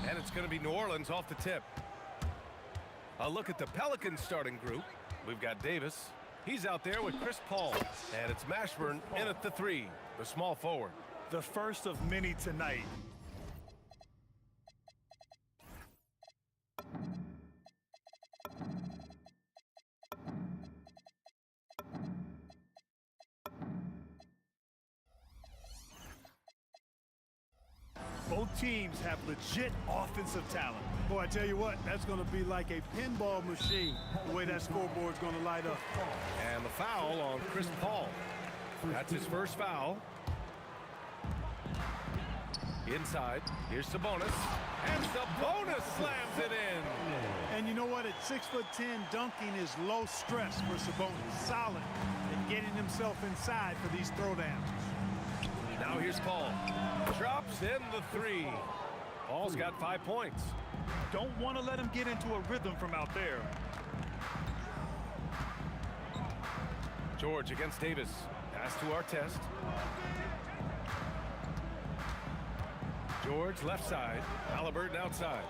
And it's going to be New Orleans off the tip. A look at the Pelicans starting group. We've got Davis. He's out there with Chris Paul. And it's Mashburn in at the 3, the small forward. The first of many tonight. Both teams have legit offensive talent. Boy, I tell you what, that's going to be like a pinball machine, the way that scoreboard's going to light up. And the foul on Chris Paul. That's his first foul. Inside, here's Sabonis. And Sabonis slams it in. And you know what? At 6'10", dunking is low stress for Sabonis. Solid in getting himself inside for these throwdowns. Now here's Paul. Drops in the 3. Paul's got 5 points. Don't want to let him get into a rhythm from out there. George against Davis. Pass to Artest. George left side. Halliburton outside.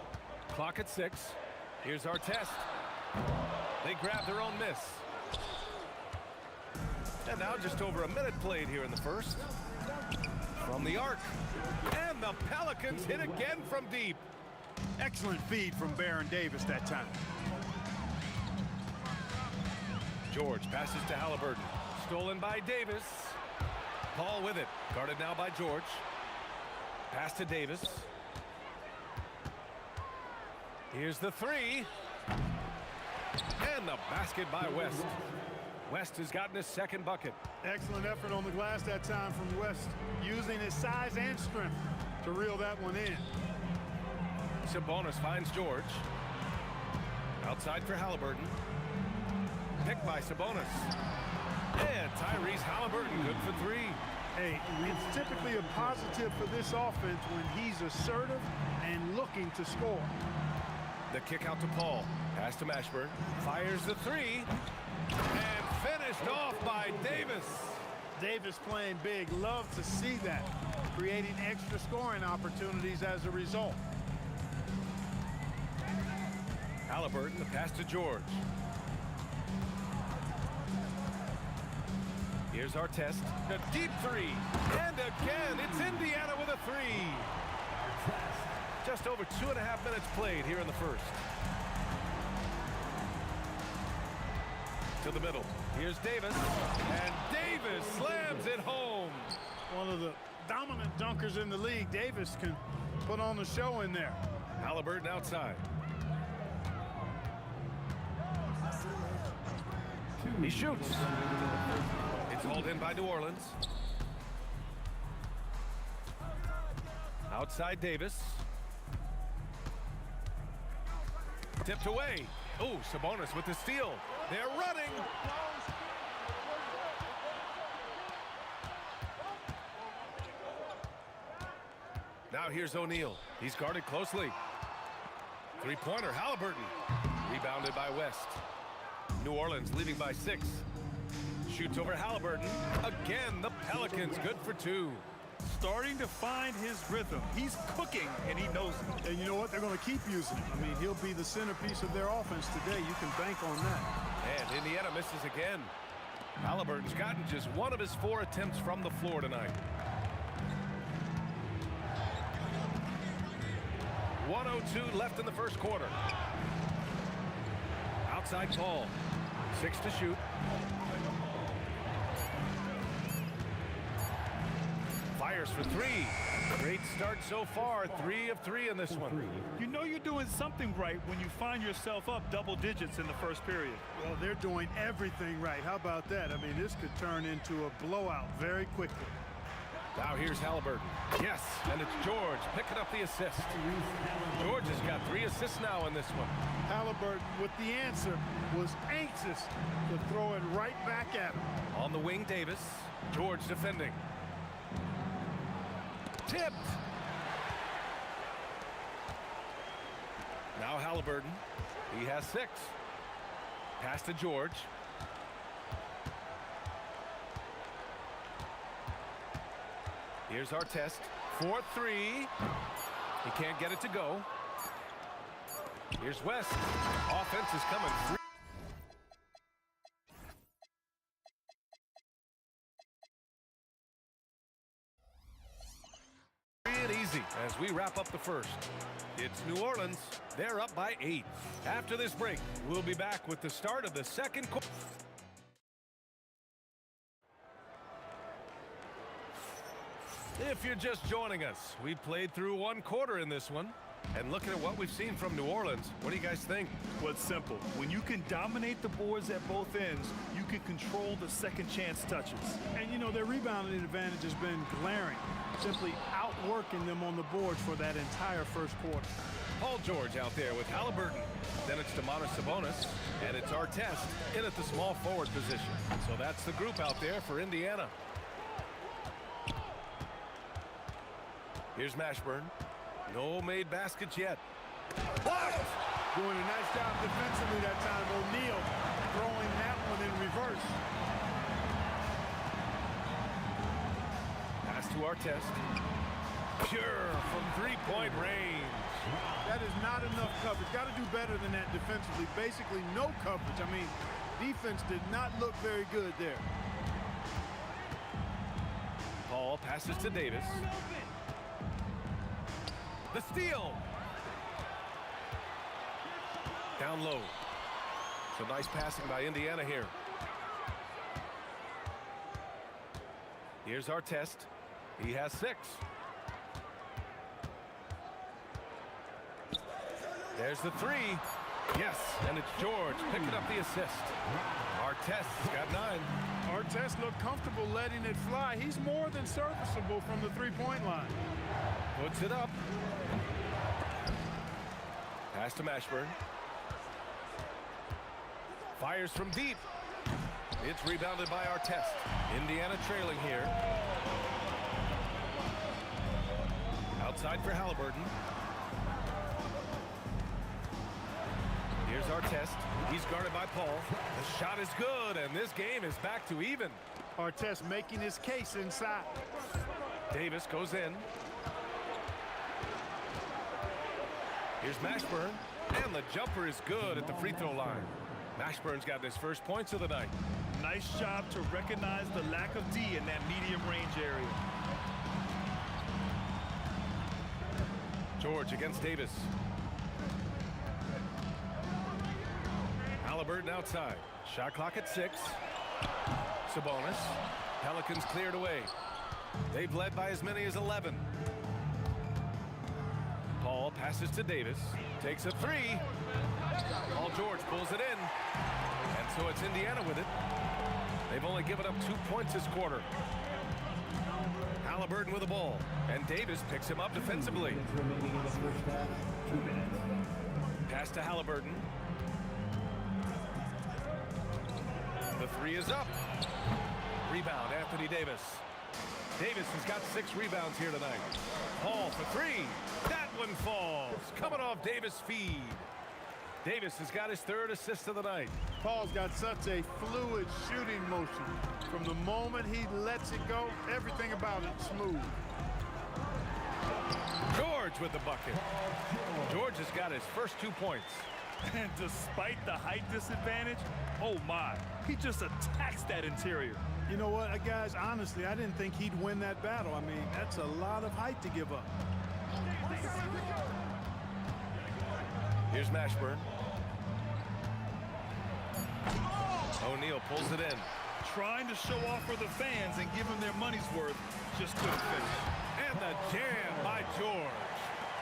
Clock at 6. Here's Artest. They grab their own miss. And now just over a minute played here in the first. From the arc. And the Pelicans hit again from deep. Excellent feed from Baron Davis that time. George passes to Halliburton. Stolen by Davis. Paul with it. Guarded now by George. Pass to Davis. Here's the 3. And the basket by West. West has gotten his second bucket. Excellent effort on the glass that time from West, using his size and strength to reel that one in. Sabonis finds George. Outside for Halliburton. Picked by Sabonis. And Tyrese Halliburton good for 3. Hey, it's typically a positive for this offense when he's assertive and looking to score. The kick out to Paul. Pass to Mashburn. Fires the 3. And finished off by Davis. Davis playing big. Love to see that. Creating extra scoring opportunities as a result. Halliburton, the pass to George. Here's Artest. The deep 3. And again, it's Indiana with a 3. Just over 2.5 minutes played here in the first. To the middle. Here's Davis. And Davis slams it home. One of the dominant dunkers in the league. Davis can put on the show in there. Halliburton outside. He shoots. It's hauled in by New Orleans. Outside Davis. Tipped away. Oh, Sabonis with the steal. They're running. Now here's O'Neal. He's guarded closely. Three-pointer, Halliburton. Rebounded by West. New Orleans leading by 6. Shoots over Halliburton. Again, the Pelicans good for 2. Starting to find his rhythm. He's cooking, and he knows it. And you know what? They're going to keep using him. I mean, he'll be the centerpiece of their offense today. You can bank on that. And Indiana misses again. Halliburton's gotten just 1 of his 4 attempts from the floor tonight. 1:02 left in the first quarter. Outside Paul. 6 to shoot. Fires for 3. Great start so far. 3 of 3 in this one. You know you're doing something right when you find yourself up double digits in the first period. Well, they're doing everything right. How about that? I mean, this could turn into a blowout very quickly. Now here's Halliburton. Yes, and it's George picking up the assist. George has got 3 assists now in this one. Halliburton with the answer was anxious to throw it right back at him. On the wing, Davis. George defending. Tipped. Now Halliburton. He has 6. Pass to George. Here's Artest. 4-3. He can't get it to go. Here's West. Offense is coming free. It easy as we wrap up the first. It's New Orleans. They're up by 8. After this break, we'll be back with the start of the second quarter. If you're just joining us, we played through one quarter in this one. And looking at what we've seen from New Orleans, what do you guys think? Well, it's simple. When you can dominate the boards at both ends, you can control the second chance touches. And, you know, their rebounding advantage has been glaring, simply outworking them on the boards for that entire first quarter. Paul George out there with Halliburton. Then it's Domantas Sabonis, and it's Artest in at the small forward position. So that's the group out there for Indiana. Here's Mashburn. No made baskets yet. Blocked! Doing a nice job defensively that time. O'Neal throwing that one in reverse. Pass to Artest. Pure from three-point range. That is not enough coverage. Got to do better than that defensively. Basically no coverage. I mean, defense did not look very good there. Paul passes to Davis. The steal. Down low. So nice passing by Indiana here. Here's Artest. He has 6. There's the 3. Yes, and it's George picking up the assist. Artest's got 9. Artest looked comfortable letting it fly. He's more than serviceable from the three-point line. Puts it up. Pass to Mashburn. Fires from deep. It's rebounded by Artest. Indiana trailing here. Outside for Halliburton. Here's Artest. He's guarded by Paul. The shot is good, and this game is back to even. Artest making his case inside. Davis goes in. Here's Mashburn, and the jumper is good at the free throw line. Mashburn's got his first points of the night. Nice job to recognize the lack of D in that medium range area. George against Davis. Halliburton outside. Shot clock at 6. Sabonis. Pelicans cleared away. They've led by as many as 11. Paul passes to Davis. Takes a 3. Paul George pulls it in. And so it's Indiana with it. They've only given up 2 points this quarter. Halliburton with the ball. And Davis picks him up defensively. Pass to Halliburton. The 3 is up. Rebound, Anthony Davis. Davis has got 6 rebounds here tonight. Paul for 3. That one falls. Coming off Davis' feed. Davis has got his 3rd assist of the night. Paul's got such a fluid shooting motion. From the moment he lets it go, everything about it smooth. George with the bucket. George has got his first 2 points. And despite the height disadvantage, oh my, he just attacks that interior. You know what, guys, honestly, I didn't think he'd win that battle. I mean, that's a lot of height to give up. Here's Mashburn. O'Neal pulls it in. Trying to show off for the fans and give them their money's worth, just couldn't finish. And the jam by George.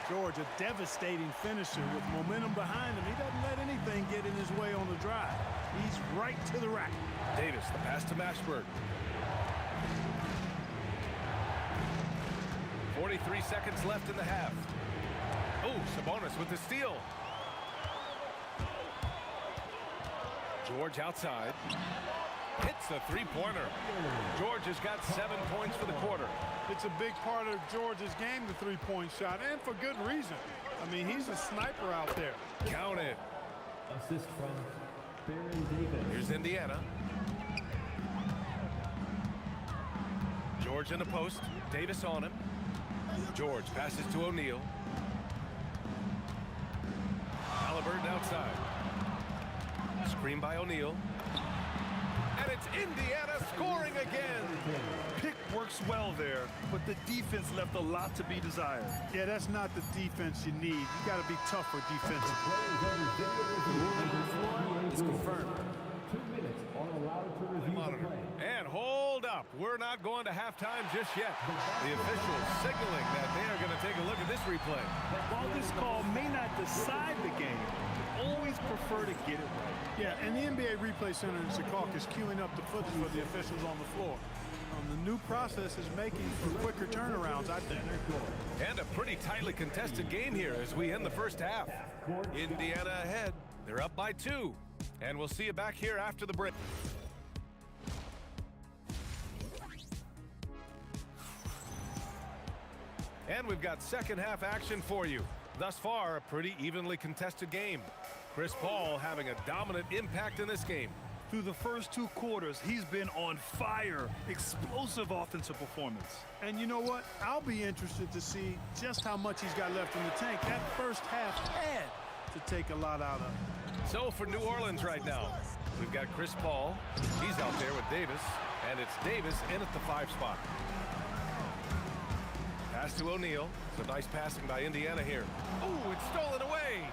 George, a devastating finisher with momentum behind him. He doesn't let anything get in his way on the drive. He's right to the rack. Davis, the pass to Mashburn. 43 seconds left in the half. Oh, Sabonis with the steal. George outside. Hits the three-pointer. George has got 7 points for the quarter. It's a big part of George's game, the three-point shot, and for good reason. I mean, he's a sniper out there. Count it. Assist from Baron Davis. Here's Indiana. George in the post. Davis on him. George passes to O'Neal. side. Screen by O'Neal. And it's Indiana scoring again. Pick works well there, but the defense left a lot to be desired. Yeah, that's not the defense you need. You got to be tougher defensively. It's confirmed. 2 minutes are allowed to review the play. And hold up. We're not going to halftime just yet. The officials signaling that they are going to take a look at this replay. While this call may not decide the game, always prefer to get it right. Yeah, and the NBA Replay Center in Secaucus is queuing up the footage for the officials on the floor. The new process is making for quicker turnarounds, I think. And a pretty tightly contested game here as we end the first half. Indiana ahead. They're up by 2. And we'll see you back here after the break. And we've got second half action for you. Thus far, a pretty evenly contested game. Chris Paul having a dominant impact in this game. Through the first 2 quarters, he's been on fire. Explosive offensive performance. And you know what? I'll be interested to see just how much he's got left in the tank. That first half had to take a lot out of him. So for New Orleans right now, we've got Chris Paul. He's out there with Davis. And it's Davis in at the 5 spot. Pass to O'Neal. Some nice passing by Indiana here. Oh, it's stolen away.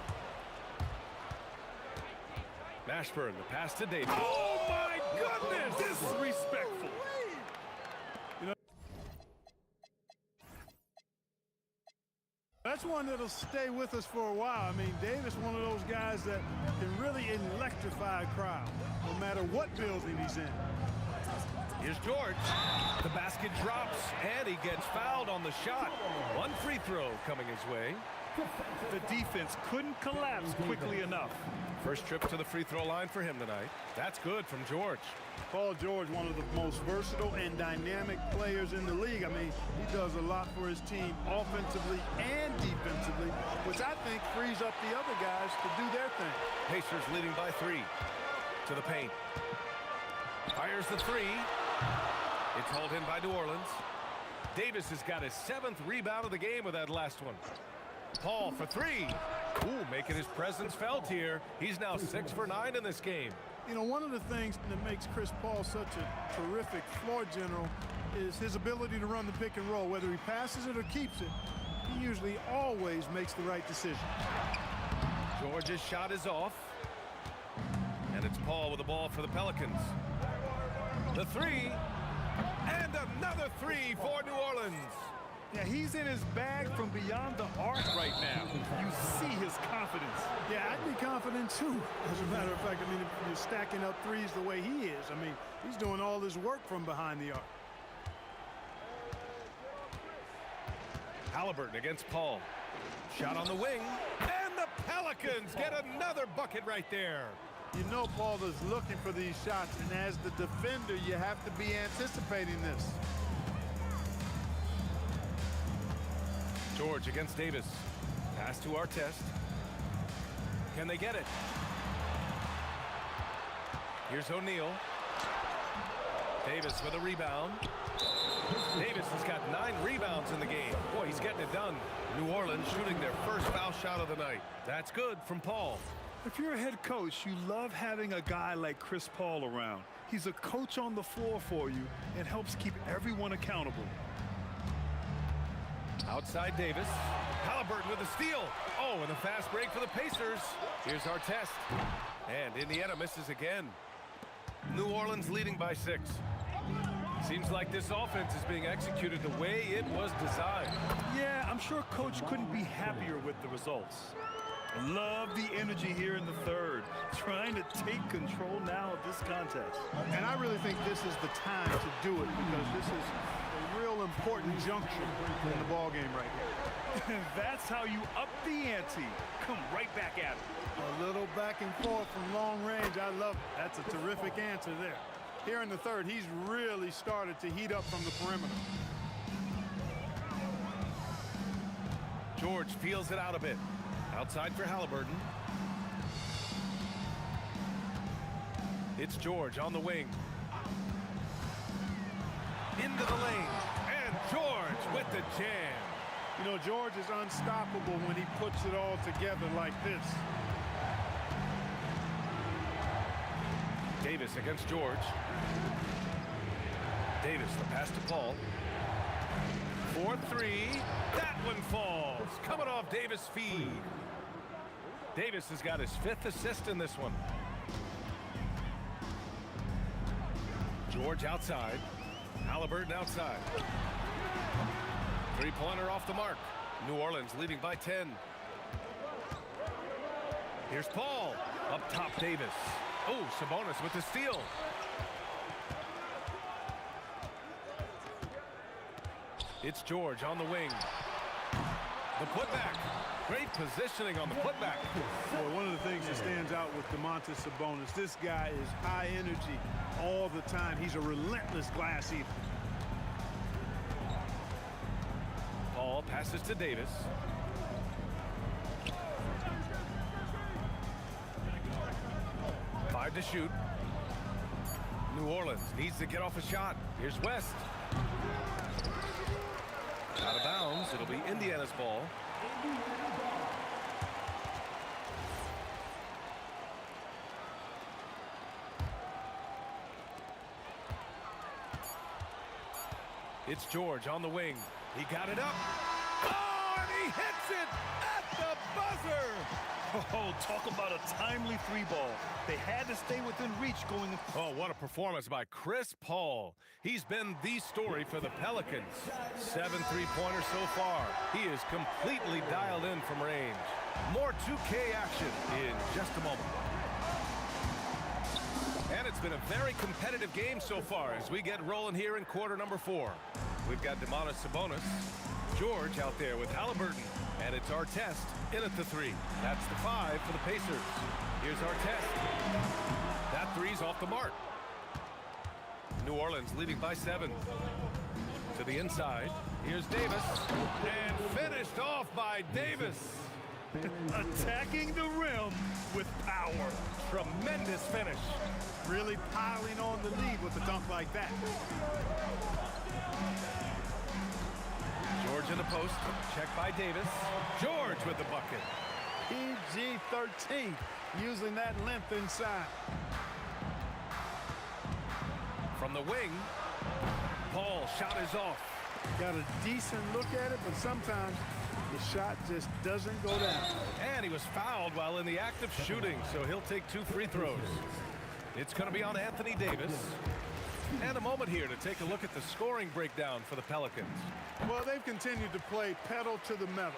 Mashburn, the pass to Davis. Oh, my goodness! Disrespectful. You know, that's one that'll stay with us for a while. I mean, Davis, one of those guys that can really electrify a crowd, no matter what building he's in. Here's George. The basket drops, and he gets fouled on the shot. One free throw coming his way. The defense couldn't collapse quickly enough. First trip to the free throw line for him tonight. That's good from George. Paul George, one of the most versatile and dynamic players in the league. I mean, he does a lot for his team offensively and defensively, which I think frees up the other guys to do their thing. Pacers leading by 3. To the paint. Fires the 3. It's hauled in by New Orleans. Davis has got his 7th rebound of the game with that last one. Paul for 3. Ooh, making his presence felt here. He's now 6 for 9 in this game. You know, one of the things that makes Chris Paul such a terrific floor general is his ability to run the pick and roll. Whether he passes it or keeps it, he usually always makes the right decision. George's shot is off. And it's Paul with the ball for the Pelicans. The 3. And another 3 for New Orleans. Yeah, he's in his bag from beyond the arc right now. You see his confidence. Yeah, I'd be confident too. As a matter of fact, I mean, if you're stacking up threes the way he is, I mean, he's doing all his work from behind the arc. Halliburton against Paul. Shot on the wing. And the Pelicans get another bucket right there. You know Paul is looking for these shots, and as the defender, you have to be anticipating this. George against Davis. Pass to Artest. Can they get it? Here's O'Neal. Davis with a rebound. Davis has got 9 rebounds in the game. Boy, he's getting it done. New Orleans shooting their first foul shot of the night. That's good from Paul. If you're a head coach, you love having a guy like Chris Paul around. He's a coach on the floor for you and helps keep everyone accountable. Outside Davis. Halliburton with a steal. Oh, and a fast break for the Pacers. Here's Artest. And Indiana misses again. New Orleans leading by 6. Seems like this offense is being executed the way it was designed. Yeah, I'm sure Coach couldn't be happier with the results. Love the energy here in the third. Trying to take control now of this contest. And I really think this is the time to do it because this is a real important juncture in the ball game right here. That's how you up the ante. Come right back at it. A little back and forth from long range. I love it. That's a terrific answer there. Here in the third, he's really started to heat up from the perimeter. George feels it out a bit. Outside for Halliburton. It's George on the wing. Into the lane. And George with the jam. You know, George is unstoppable when he puts it all together like this. Davis against George. Davis, the pass to Paul. 4-3. That one falls. Coming off Davis' feed. Davis has got his 5th assist in this one. George outside. Halliburton outside. Three-pointer off the mark. New Orleans leading by 10. Here's Paul. Up top, Davis. Oh, Sabonis with the steal. It's George on the wing. The putback. Great positioning on the putback. Boy, one of the things that stands out with Domantas Sabonis, this guy is high energy all the time. He's a relentless glass eater. Paul passes to Davis. Five to shoot. New Orleans needs to get off a shot. Here's West. Out of bounds. It'll be Indiana's ball. It's George on the wing. He got it up. Oh, and he hits it at the buzzer. Oh, talk about a timely three ball. They had to stay within reach going. Oh, what a performance by Chris Paul. He's been the story for the Pelicans. 7 3-pointers so far. He is completely dialed in from range. More 2K action in just a moment. And it's been a very competitive game so far as we get rolling here in quarter number 4. We've got Domantas Sabonis, George out there with Halliburton, and it's Artest in at the 3. That's the 5 for the Pacers. Here's Artest. That 3's off the mark. New Orleans leading by 7. To the inside, here's Davis, and finished off by Davis. Attacking the rim with power. Tremendous finish. Really piling on the lead with a dunk like that. George in the post. Check by Davis. George with the bucket. PG-13, using that length inside. From the wing, Paul shot is off. Got a decent look at it, but sometimes the shot just doesn't go down. And he was fouled while in the act of shooting, so he'll take 2 free throws. It's going to be on Anthony Davis. And a moment here to take a look at the scoring breakdown for the Pelicans. Well, they've continued to play pedal to the metal,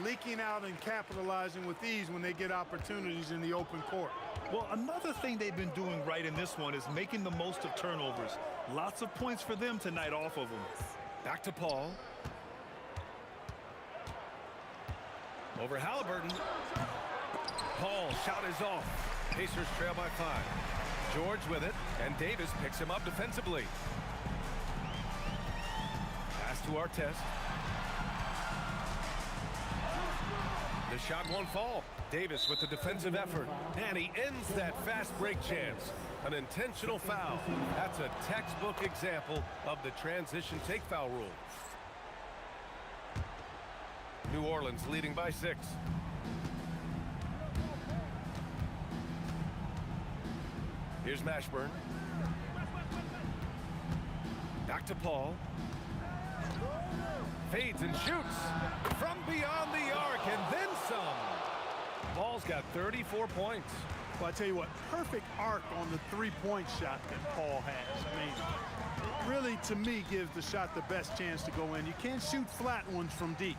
leaking out and capitalizing with ease when they get opportunities in the open court. Well, another thing they've been doing right in this one is making the most of turnovers. Lots of points for them tonight off of them. Back to Paul. Over Halliburton. Paul shot is off. Pacers trail by 5. George with it, and Davis picks him up defensively. Pass to Artest. The shot won't fall. Davis with the defensive effort, and he ends that fast break chance. An intentional foul. That's a textbook example of the transition take foul rule. New Orleans leading by 6. Here's Mashburn. Back to Paul. Fades and shoots from beyond the arc, and then some. Paul's got 34 points. Well, I tell you what, perfect arc on the three-point shot that Paul has. I mean, really, to me, gives the shot the best chance to go in. You can't shoot flat ones from deep.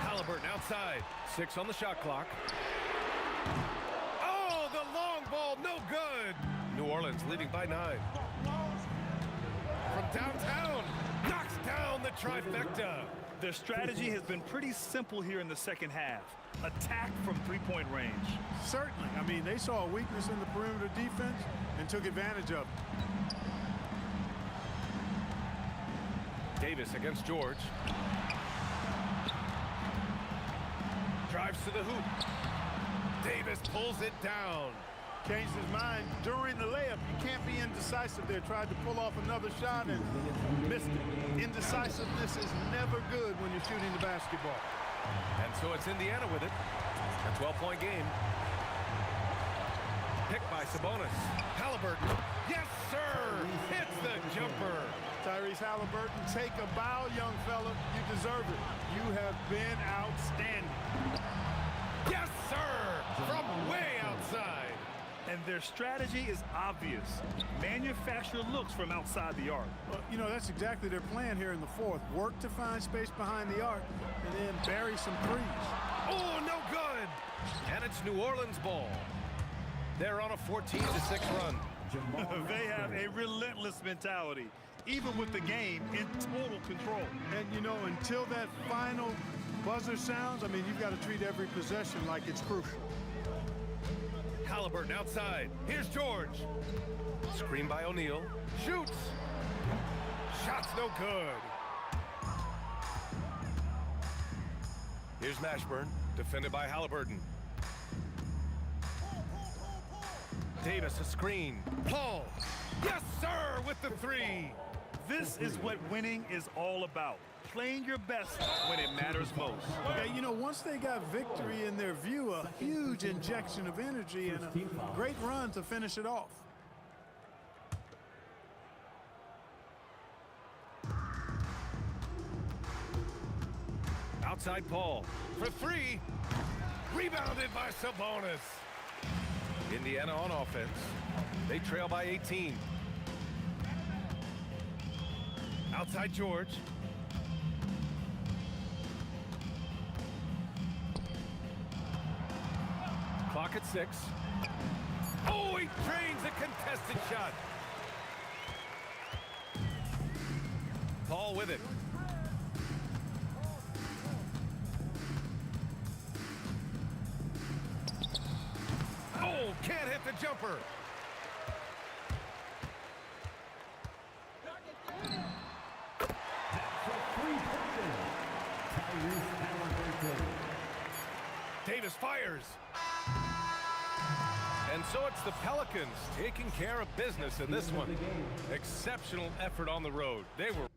Halliburton outside. 6 on the shot clock. Oh, the long ball, no good. New Orleans leading by 9. From downtown, knocks down the trifecta. Their strategy has been pretty simple here in the second half. Attack from three-point range. Certainly. I mean, they saw a weakness in the perimeter defense and took advantage of it. Davis against George. Drives to the hoop. Davis pulls it down. Changed his mind during the layup. You can't be indecisive there. Tried to pull off another shot and missed it. Indecisiveness is never good when you're shooting the basketball. And so it's Indiana with it. A 12-point game. pick by Sabonis. Halliburton. Yes, sir. Hits the jumper. Tyrese Halliburton, take a bow, young fella. You deserve it. You have been outstanding. Yes, sir. From way outside. And their strategy is obvious. Manufacture looks from outside the arc. Well, you know, that's exactly their plan here in the fourth. Work to find space behind the arc and then bury some threes. Oh, no good. And it's New Orleans ball. They're on a 14-6 run. They have a relentless mentality, even with the game in total control. And, you know, until that final buzzer sounds, I mean, you've got to treat every possession like it's crucial. Halliburton outside. Here's George. Screen by O'Neal. Shoots. Shot's no good. Here's Mashburn. Defended by Halliburton. Davis a screen. Paul. Yes, sir, with the three. This is what winning is all about. Playing your best when it matters most. Okay, you know, once they got victory in their view, a huge injection of energy and a great run to finish it off. Outside Paul for three. Rebounded by Sabonis. Indiana on offense. They trail by 18. Outside George. Clock at 6. Oh, he drains a contested shot. Paul with it. Oh, can't hit the jumper. Davis fires. And so it's the Pelicans taking care of business in this one. Exceptional effort on the road. They were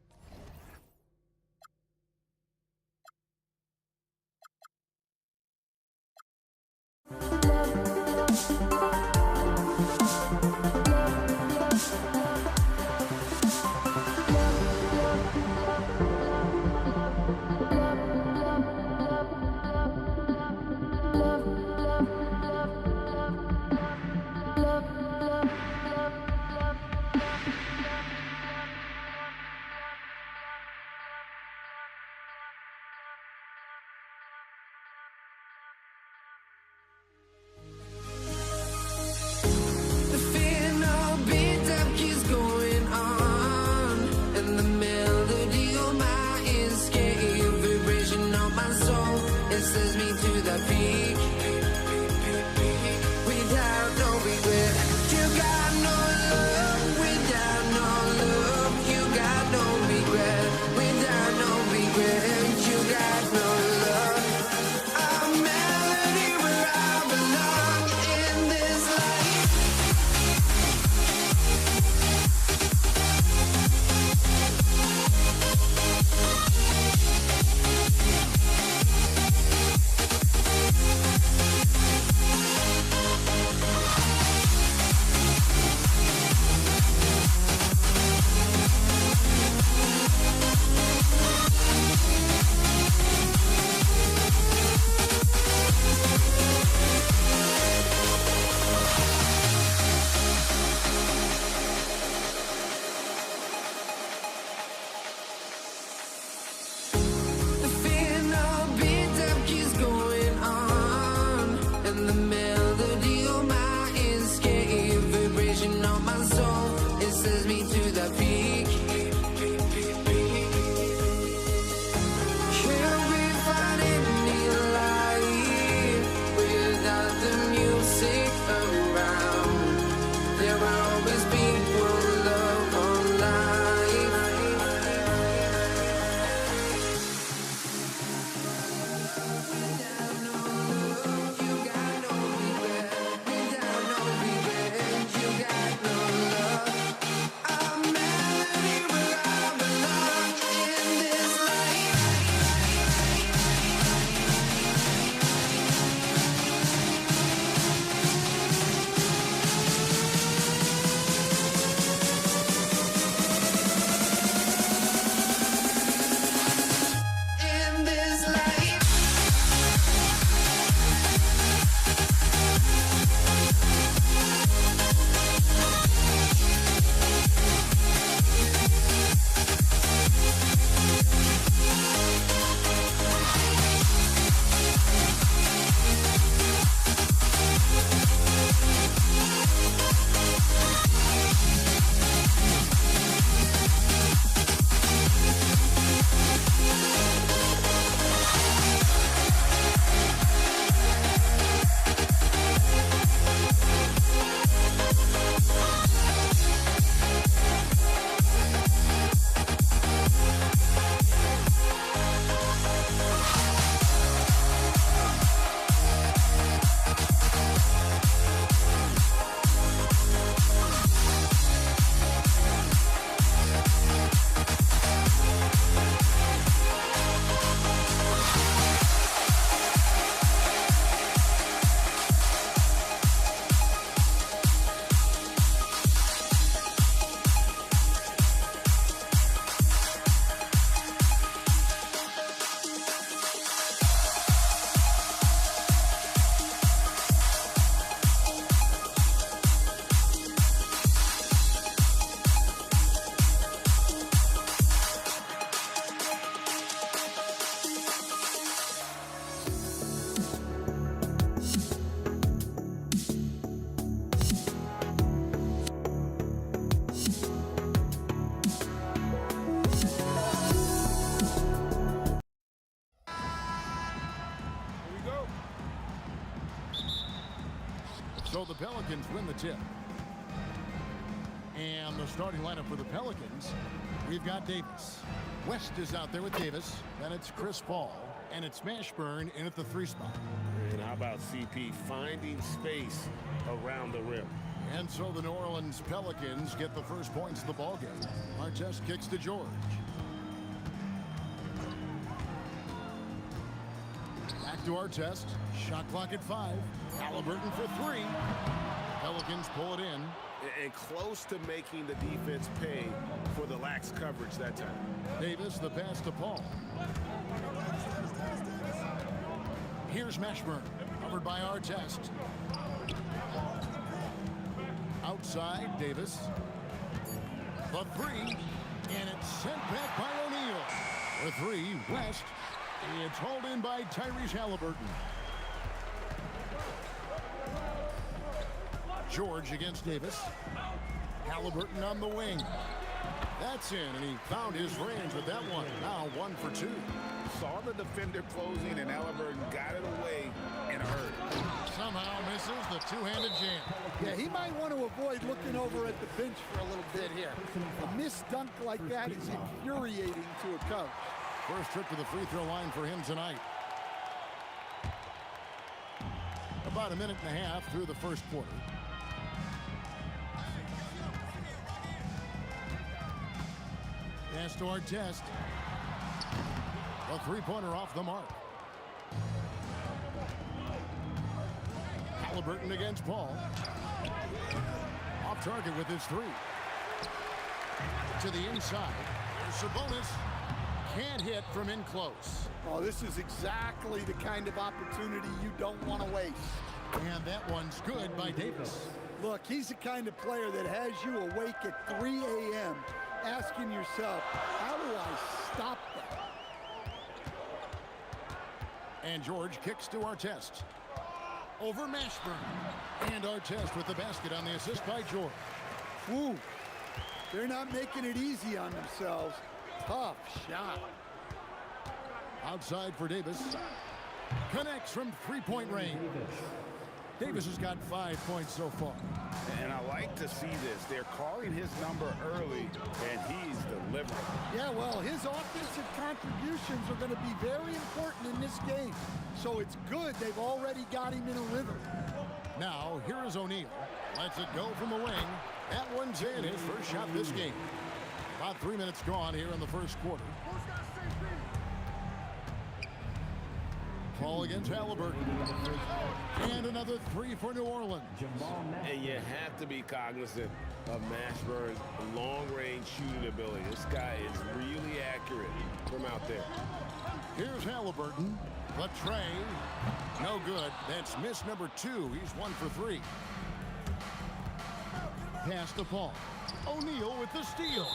says me to the peak without no regret. You got no love without no love. You got no regret without no regret. You got no love. A melody where I belong in this life. A melody the Pelicans win the tip. And the starting lineup for the Pelicans, we've got Davis. West is out there with Davis. Then it's Chris Paul. And it's Mashburn in at the 3 spot. And how about CP finding space around the rim? And so the New Orleans Pelicans get the first points of the ballgame. Artest kicks to George. Back to Artest. Shot clock at 5. Halliburton for 3. Pelicans pull it in. And close to making the defense pay for the lax coverage that time. Davis, the pass to Paul. Here's Mashburn, covered by Artest. Outside, Davis. The 3, and it's sent back by O'Neal. The 3, West. It's hauled in by Tyrese Halliburton. George against Davis. Halliburton on the wing. That's in, and he found his range with that one. Now 1 for 2. Saw the defender closing, and Halliburton got it away in a hurry. Somehow misses the two-handed jam. Yeah, he might want to avoid looking over at the bench for a little bit here. A missed dunk like that is infuriating to a coach. First trip to the free throw line for him tonight. About a minute and a half through the first quarter. Pass to Artest. A three-pointer off the mark. Halliburton against Paul. Off target with his 3. To the inside. There's Sabonis. Can't hit from in close. Oh, this is exactly the kind of opportunity you don't want to waste. And that one's good by Davis. Look, he's the kind of player that has you awake at 3 a.m. asking yourself, how do I stop that? And George kicks to Artest. Over Mashburn. And Artest with the basket on the assist by George. Woo. They're not making it easy on themselves. Tough shot. Outside for Davis. Connects from three-point range. Davis has got 5 points so far. And I like to see this. They're calling his number early, and he's delivering. Yeah, well, his offensive contributions are going to be very important in this game. So it's good they've already got him in a rhythm. Now, here is O'Neal. Lets it go from the wing. That one's in, his first shot this game. About 3 minutes gone here in the first quarter. Paul against Halliburton. And another 3 for New Orleans. And you have to be cognizant of Mashburn's long-range shooting ability. This guy is really accurate from out there. Here's Halliburton. The tray. No good. That's miss number 2. He's 1 for 3. Pass to Paul. O'Neal with the steal.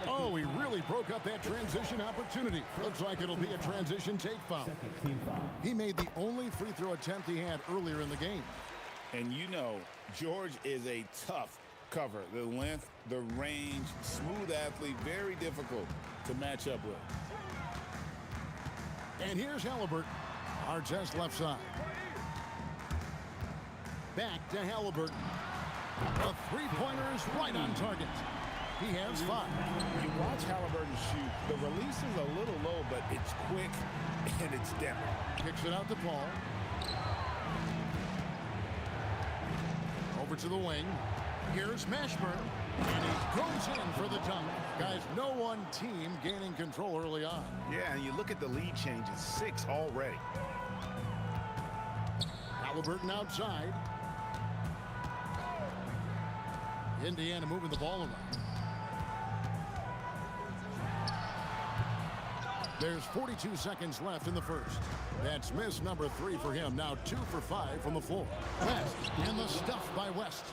Oh, he really broke up that transition opportunity. Looks like it'll be a transition take foul. He made the only free throw attempt he had earlier in the game. And you know, George is a tough cover. The length, the range, smooth athlete, very difficult to match up with. And here's Halliburton. Artest left side. Back to Halliburton. The three-pointer is right on target. He has 5. You watch Halliburton shoot. The release is a little low, but it's quick and it's depth. Kicks it out to Paul. Over to the wing. Here's Mashburn. And he goes in for the dunk. Guys, no one team gaining control early on. Yeah, and you look at the lead changes. 6 already. Halliburton outside. Indiana moving the ball around. There's 42 seconds left in the first. That's miss number 3 for him. Now 2 for 5 from the floor. West, and the stuff by West.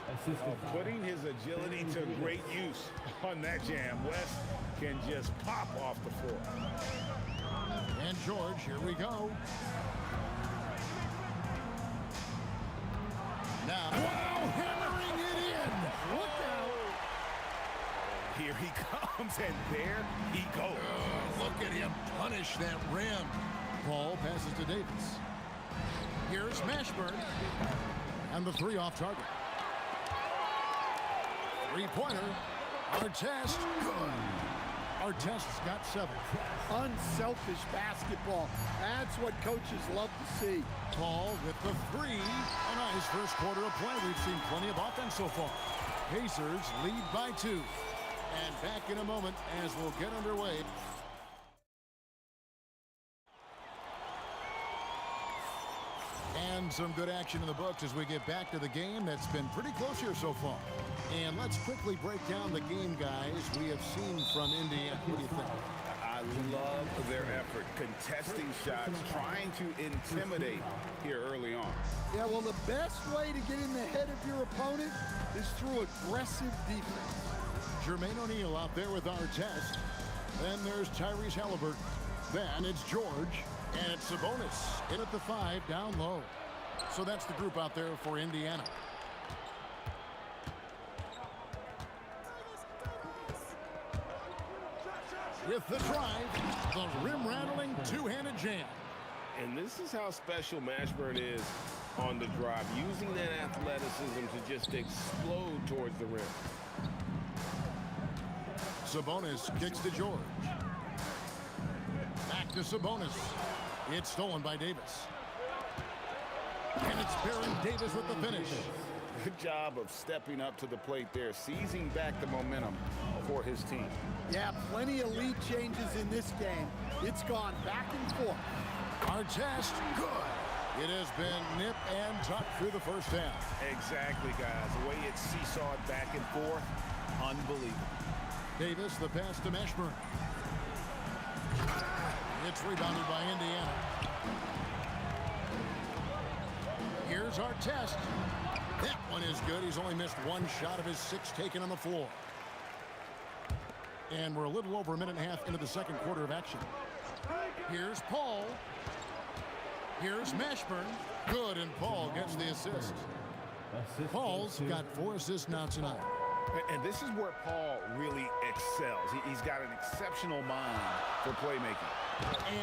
Putting his agility to great use on that jam. West can just pop off the floor. And George, here we go. Now, wow, hammering it in. Look out. Here he comes, and there he goes. Look at him punish that rim. Paul passes to Davis. Here's Mashburn. And the 3 off target. Three-pointer. Artest. Good. Artest's got 7. Unselfish basketball. That's what coaches love to see. Paul with the 3. A nice first quarter of play. We've seen plenty of offense so far. Pacers lead by 2. And back in a moment as we'll get underway. And some good action in the books as we get back to the game that's been pretty close here so far. And let's quickly break down the game, guys, we have seen from Indiana. What do you think? I love their effort, contesting shots, trying to intimidate here early on. Yeah, well, the best way to get in the head of your opponent is through aggressive defense. Jermaine O'Neal out there with Artest. Then there's Tyrese Halliburton. Then it's George. And it's Sabonis in at the 5 down low. So that's the group out there for Indiana. With the drive, the rim-rattling two-handed jam. And this is how special Mashburn is on the drive, using that athleticism to just explode towards the rim. Sabonis kicks to George. Back to Sabonis. It's stolen by Davis. And it's Baron Davis with the finish. Good job of stepping up to the plate there, seizing back the momentum for his team. Yeah, plenty of lead changes in this game. It's gone back and forth. Artest, good. It has been nip and tuck through the first half. Exactly, guys. The way it seesawed back and forth, unbelievable. Davis, the pass to Mashburn. It's rebounded by Indiana. Here's Artest. That one is good. He's only missed 1 shot of his 6 taken on the floor. And we're a little over a minute and a half into the second quarter of action. Here's Paul. Here's Mashburn. Good, and Paul gets the assist. Paul's got 4 assists now tonight. And this is where Paul really excels. He's got an exceptional mind for playmaking.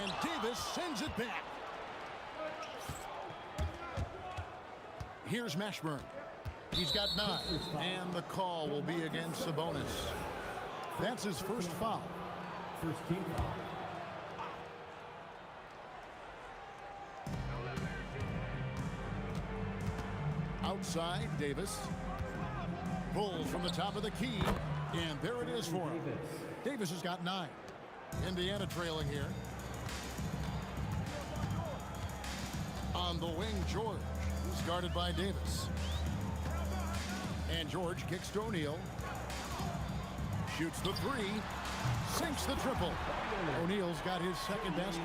And Davis sends it back. Here's Mashburn. He's got 9. And the call will be against Sabonis. That's his first foul. First team foul. Outside, Davis. Pulls from the top of the key. And there it is for him. Davis has got 9. Indiana trailing here. On the wing, George. Who's guarded by Davis. And George kicks to O'Neal. Shoots the 3. Sinks the triple. O'Neal's got his second best.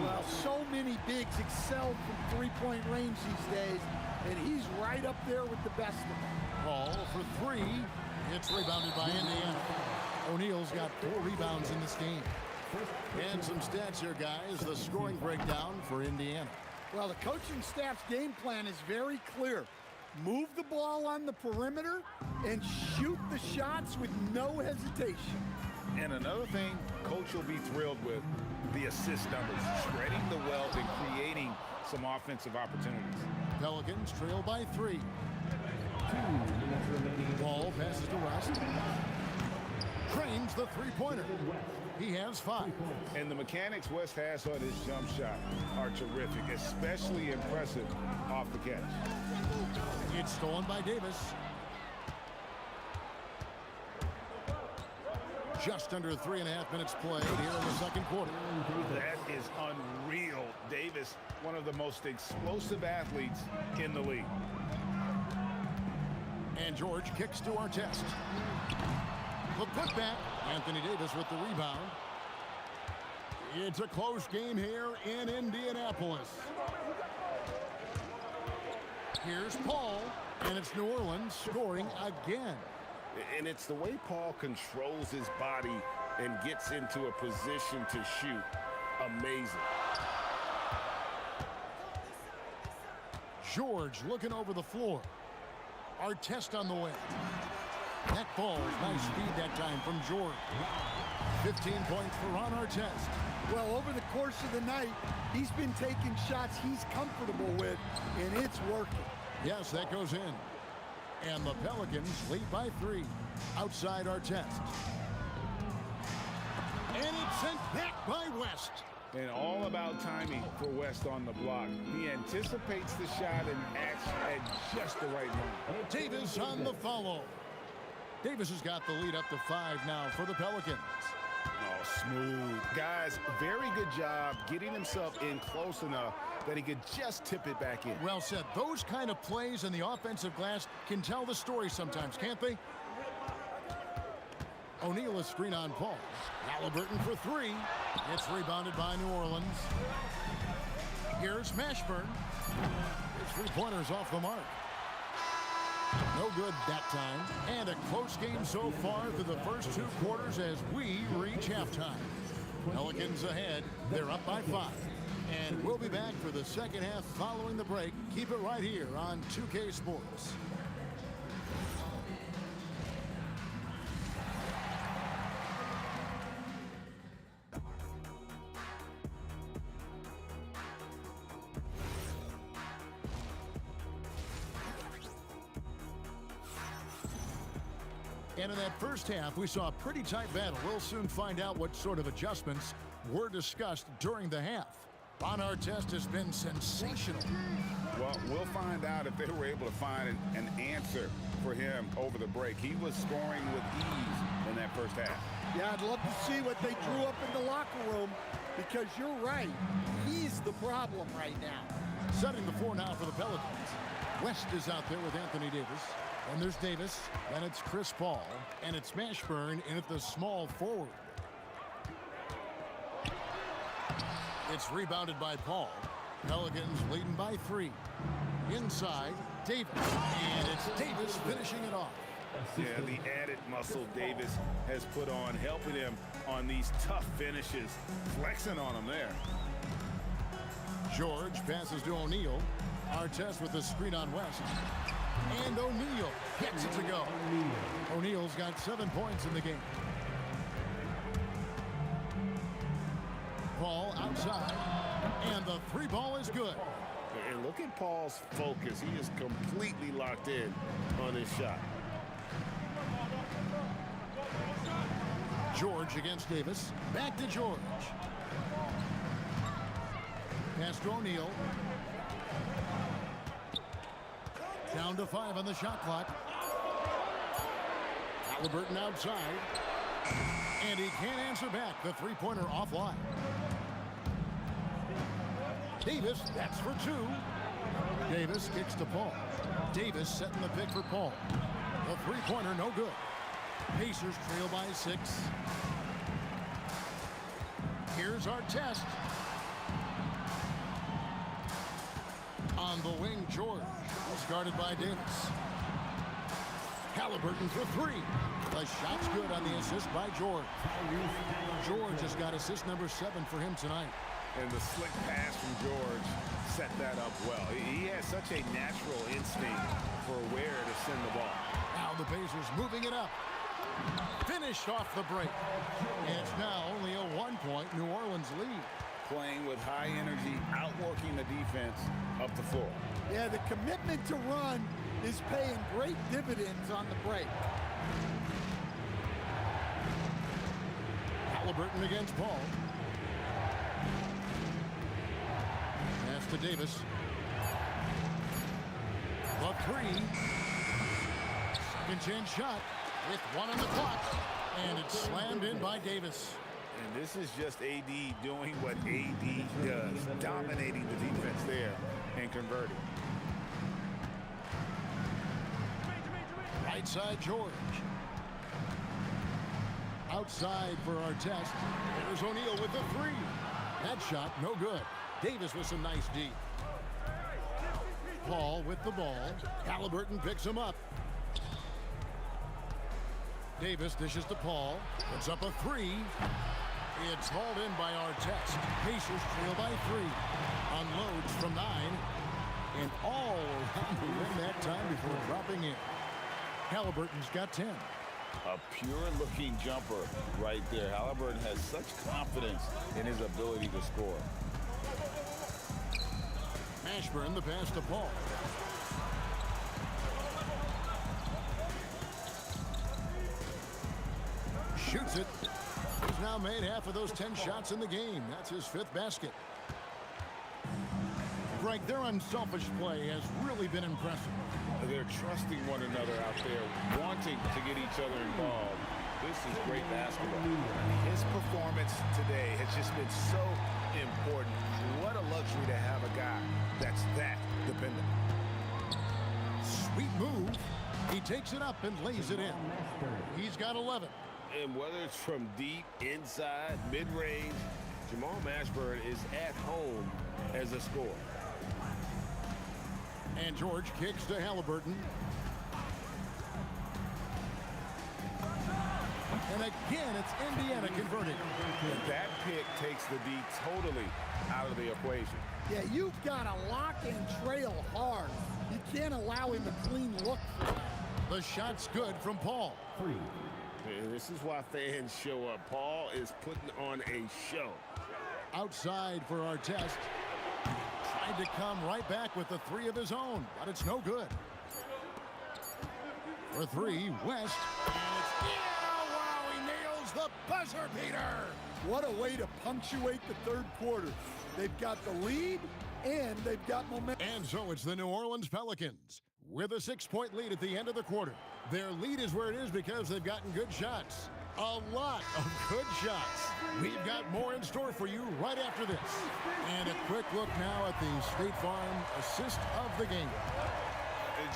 Well, so many bigs excel from three-point range these days, and he's right up there with the best of them. Paul for 3. It's rebounded by Indiana. O'Neal's got 4 rebounds in this game. And some stats here, guys. The scoring breakdown for Indiana. Well, the coaching staff's game plan is very clear. Move the ball on the perimeter and shoot the shots with no hesitation. And another thing Coach will be thrilled with, the assist numbers, spreading the wealth and creating some offensive opportunities. Pelicans trail by 3. 2 minutes remaining. Ball passes to West. Trains the three-pointer. He has 5. And the mechanics West has on his jump shot are terrific, especially impressive off the catch. It's stolen by Davis. Just under 3.5 minutes played here in the second quarter. That is unreal. Davis, one of the most explosive athletes in the league. And George kicks to Artest. The putback. Anthony Davis with the rebound. It's a close game here in Indianapolis. Here's Paul, and it's New Orleans scoring again. And it's the way Paul controls his body and gets into a position to shoot. Amazing. George looking over the floor. Artest on the way. That ball, nice speed that time from George. 15 points for Ron Artest. Well, over the course of the night, he's been taking shots he's comfortable with, and it's working. Yes, that goes in. And the Pelicans lead by 3. Outside Artest. And it's sent back by West. And all about timing for West on the block. He anticipates the shot and acts at just the right moment. Davis on the follow. Davis has got the lead up to 5 now for the Pelicans. Oh, smooth. Guys, very good job getting himself in close enough that he could just tip it back in. Well said. Those kind of plays in the offensive glass can tell the story sometimes, can't they? O'Neal is screen on Paul. Halliburton for 3. It's rebounded by New Orleans. Here's Mashburn. His three-pointers off the mark. No good that time. And a close game so far through the first 2 quarters as we reach halftime. Pelicans ahead. They're up by 5. And we'll be back for the second half following the break. Keep it right here on 2K Sports. And in that first half, we saw a pretty tight battle. We'll soon find out what sort of adjustments were discussed during the half. Ron Artest has been sensational. Well, we'll find out if they were able to find an answer for him over the break. He was scoring with ease in that first half. Yeah, I'd love to see what they drew up in the locker room because you're right. He's the problem right now. Setting the 4 now for the Pelicans. West is out there with Anthony Davis. And there's Davis, then it's Chris Paul, and it's Mashburn in at the small forward. It's rebounded by Paul. Pelicans leading by 3. Inside, Davis, and it's Davis finishing it off. Yeah, the added muscle Davis has put on, helping him on these tough finishes, flexing on him there. George passes to O'Neal. Artest with the screen on West. And O'Neal gets it to go. O'Neal's got 7 points in the game. Paul outside. And the 3 ball is good. And look at Paul's focus. He is completely locked in on his shot. George against Davis. Back to George. Pass to O'Neal. Down to 5 on the shot clock. Halliburton outside. And he can't answer back. The 3-pointer offline. Davis, that's for 2. Davis kicks to Paul. Davis setting the pick for Paul. The 3-pointer, no good. Pacers trail by 6. Here's Artest. On the wing, George is guarded by Davis. Halliburton for 3. The shot's good on the assist by George. George has got assist number 7 for him tonight. And the slick pass from George set that up well. He has such a natural instinct for where to send the ball. Now the Pacers moving it up. Finished off the break. And it's now only a 1-point New Orleans lead. Playing with high energy, outworking the defense up the floor. Yeah, the commitment to run is paying great dividends on the break. Halliburton against Paul. Pass to Davis. The 3. Second chance shot with 1 on the clock. And it's slammed in by Davis. And this is just AD doing what AD does, dominating the defense there and converting. Right side, George. Outside for Artest. There's O'Neal with the 3. That shot, no good. Davis with some nice D. Paul with the ball. Halliburton picks him up. Davis dishes to Paul. Puts up a 3. It's hauled in by Artest. Pacers trail by 3. Unloads from 9. And all around the rim that time before dropping in. Halliburton's got 10. A pure-looking jumper right there. Halliburton has such confidence in his ability to score. Mashburn, the pass to Paul. Shoots it. He's now made half of those 10 shots in the game. That's his 5th basket. Greg, their unselfish play has really been impressive. They're trusting one another out there, wanting to get each other involved. This is great basketball. His performance today has just been so important. What a luxury to have a guy that's that dependent. Sweet move. He takes it up and lays it in. He's got 11. And whether it's from deep, inside, mid-range, Jamal Mashburn is at home as a scorer. And George kicks to Halliburton. And again, it's Indiana converting. And that pick takes the D totally out of the equation. Yeah, you've got to lock and trail hard. You can't allow him a clean look for that. The shot's good from Paul. And this is why fans show up. Paul is putting on a show. Outside for Artest. Tried to come right back with the 3 of his own, but it's no good. For 3, West. And it's wow, he nails the buzzer beater. What a way to punctuate the 3rd quarter. They've got the lead, and they've got momentum. And so it's the New Orleans Pelicans with a 6-point lead at the end of the quarter. Their lead is where it is because they've gotten good shots. A lot of good shots. We've got more in store for you right after this. And a quick look now at the State Farm assist of the game.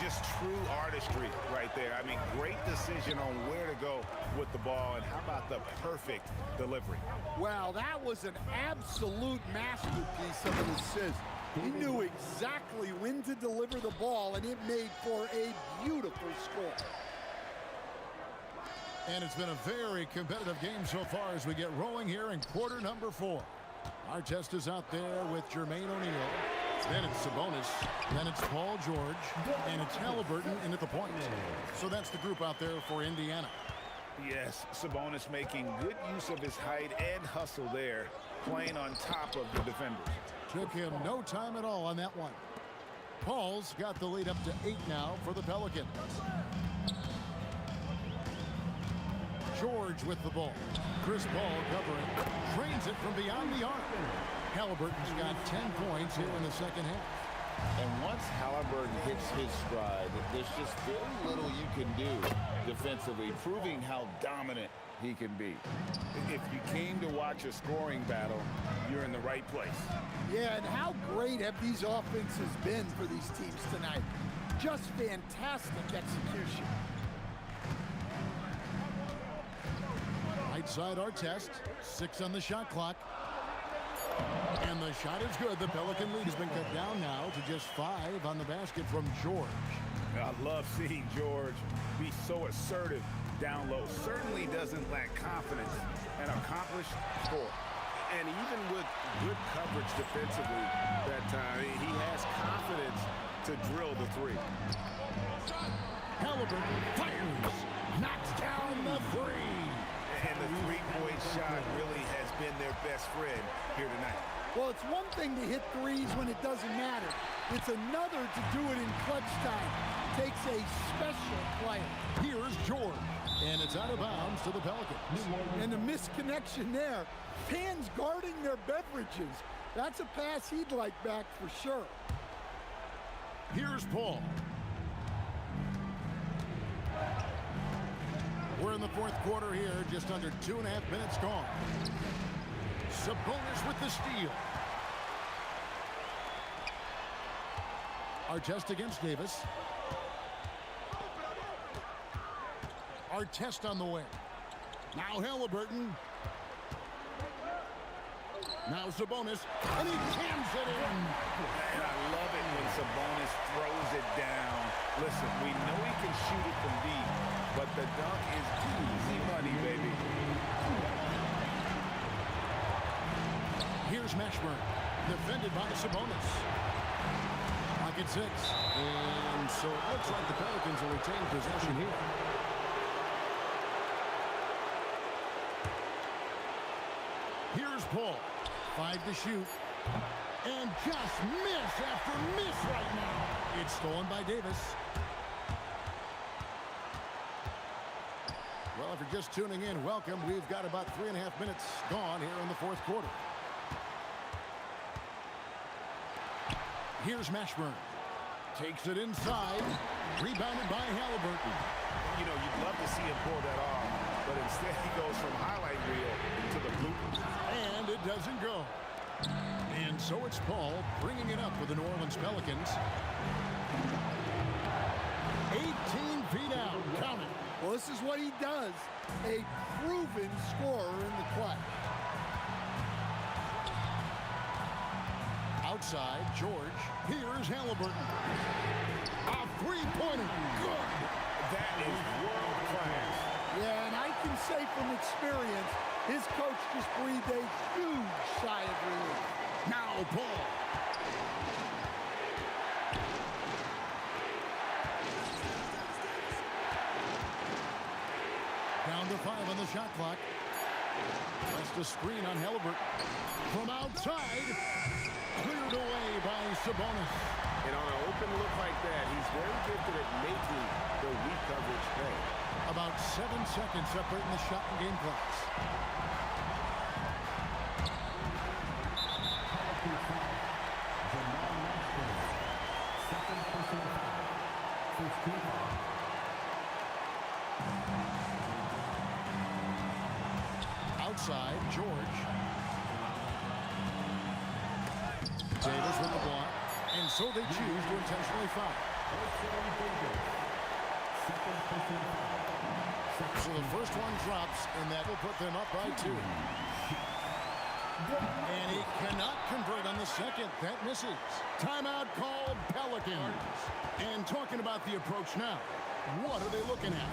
Just true artistry right there. I mean, great decision on where to go with the ball, and how about the perfect delivery? Wow, that was an absolute masterpiece of an assist. He knew exactly when to deliver the ball, and it made for a beautiful score. And it's been a very competitive game so far as we get rolling here in quarter number 4. Artest is out there with Jermaine O'Neal. Then it's Sabonis. Then it's Paul George. And it's Halliburton in at the point. So that's the group out there for Indiana. Yes, Sabonis making good use of his height and hustle there, playing on top of the defenders. Took him no time at all on that one. Paul's got the lead up to 8 now for the Pelicans. George with the ball. Chris Paul covering. Drains it from beyond the arc. Halliburton's got 10 points here in the second half. And once Halliburton hits his stride, there's just very little you can do defensively, proving how dominant he can be. If you came to watch a scoring battle, you're in the right place. Yeah, and how great have these offenses been for these teams tonight? Just fantastic execution. Right side Artest. 6 on the shot clock. And the shot is good. The Pelican lead has been cut down now to just 5 on the basket from George. I love seeing George be so assertive down low. Certainly doesn't lack confidence. An accomplished scorer. And even with good coverage defensively that time, he has confidence to drill the 3. Halliburton fires. Knocks down the 3. And the 3-point shot really has been their best friend here tonight. Well, it's one thing to hit threes when it doesn't matter. It's another to do it in clutch time. Takes a special player. Here's George. And it's out of bounds to the Pelicans. And the misconnection there. Fans guarding their beverages. That's a pass he'd like back for sure. Here's Paul. We're in the 4th quarter here, just under 2.5 minutes gone. Sabonis with the steal. Artest against Davis. Artest on the way. Now Halliburton. Now Sabonis, and he jams it in. And I love it when Sabonis throws it down. Listen, we know he can shoot it from deep, but the dunk is easy money, baby. Here's Mashburn, defended by Sabonis. Pocket 6. And so it looks like the Pelicans will retain possession here. Here's Paul. 5 to shoot. And just miss after miss right now. It's stolen by Davis. Well, if you're just tuning in, welcome. We've got about 3.5 minutes gone here in the fourth quarter. Here's Mashburn. Takes it inside. Rebounded by Halliburton. You know, you'd love to see him pull that off, but instead he goes from highlight reel to the bloopers. And it doesn't go. And so it's Paul bringing it up for the New Orleans Pelicans. 18 feet out. Count it. Well, this is what he does. A proven scorer in the clutch. Outside, George. Here's Halliburton. A three-pointer. Good. That is world class. Yeah, and I can say from experience, his coach just breathed a huge sigh of relief. Now Paul. Down to 5 on the shot clock. Just a screen on Halliburton. From outside, cleared away by Sabonis. And on an open look like that, he's very gifted at making the weak coverage pay. About 7 seconds separating the shot and game clocks. Outside, George. Davis with the block. And so they choose to intentionally foul. So the first one drops, and that will put them up by 2. And he cannot convert on the second. That misses. Timeout called Pelicans. And talking about the approach now, what are they looking at?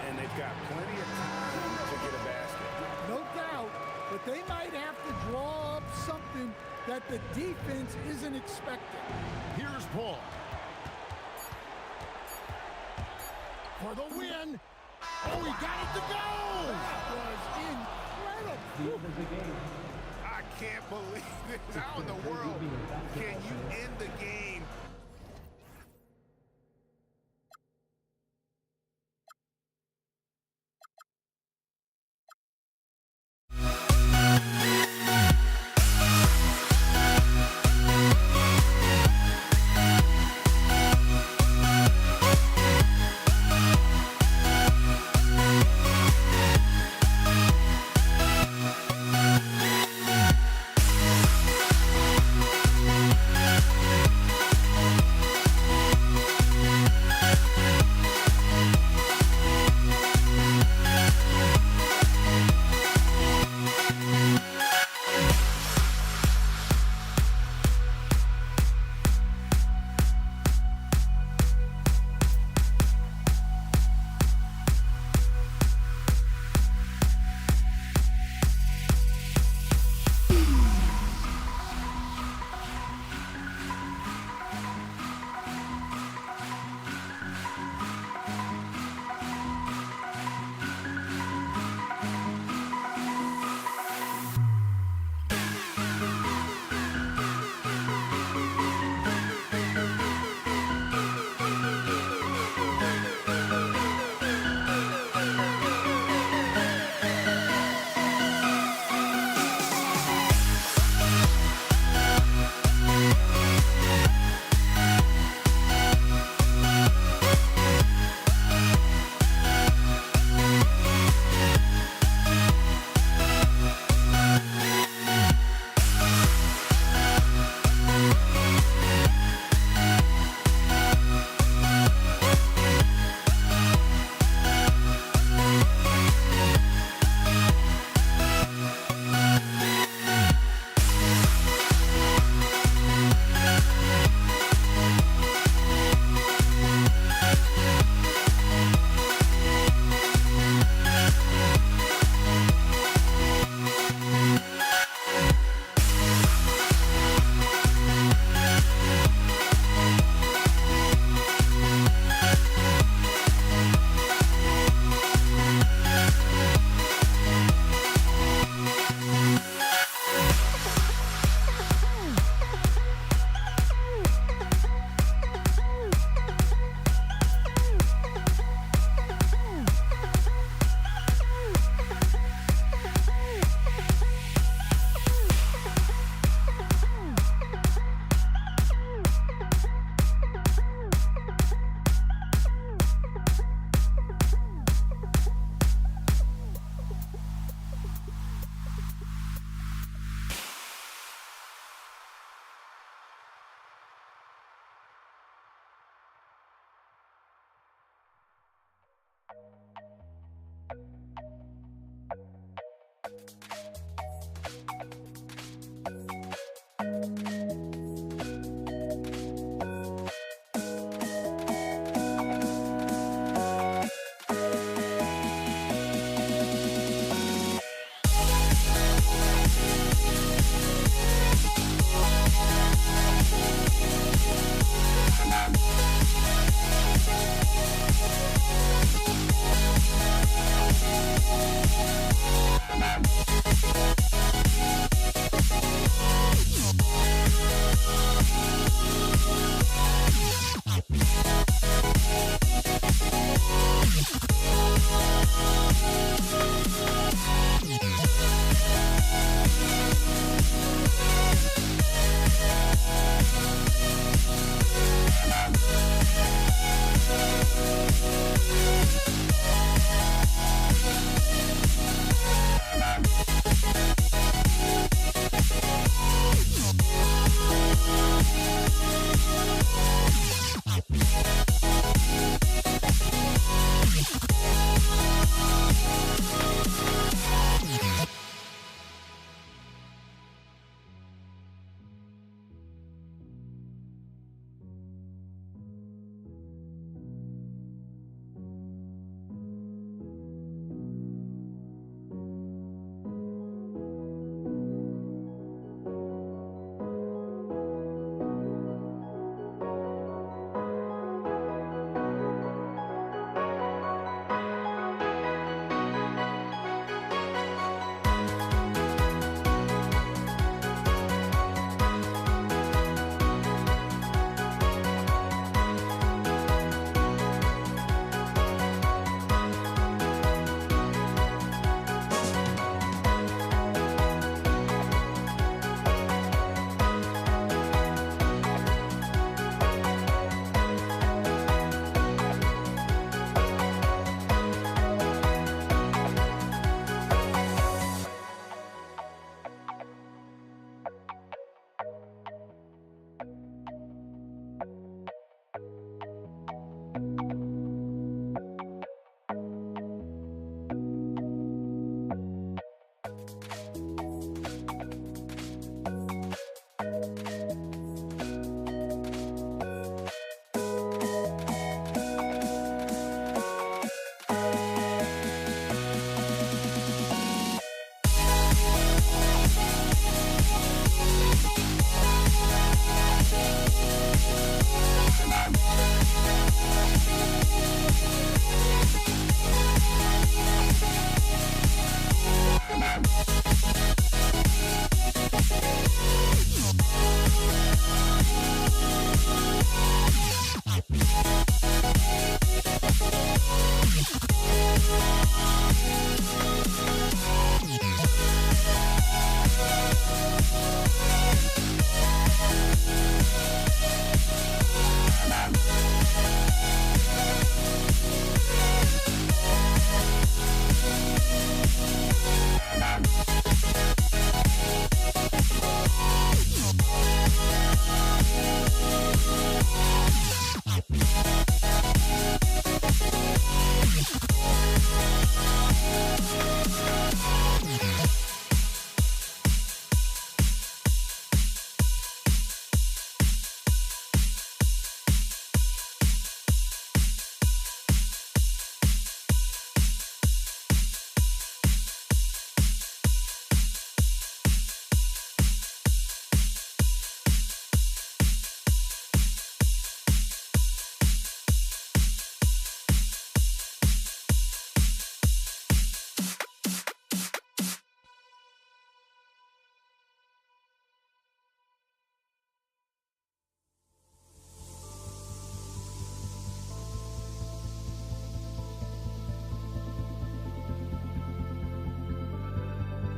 And they've got plenty of time to get a basket. No doubt, but they might have to draw up something that the defense isn't expecting. Here's Paul. For the win. Oh, he got it to go! That was incredible. I can't believe it. How in the world can you end the game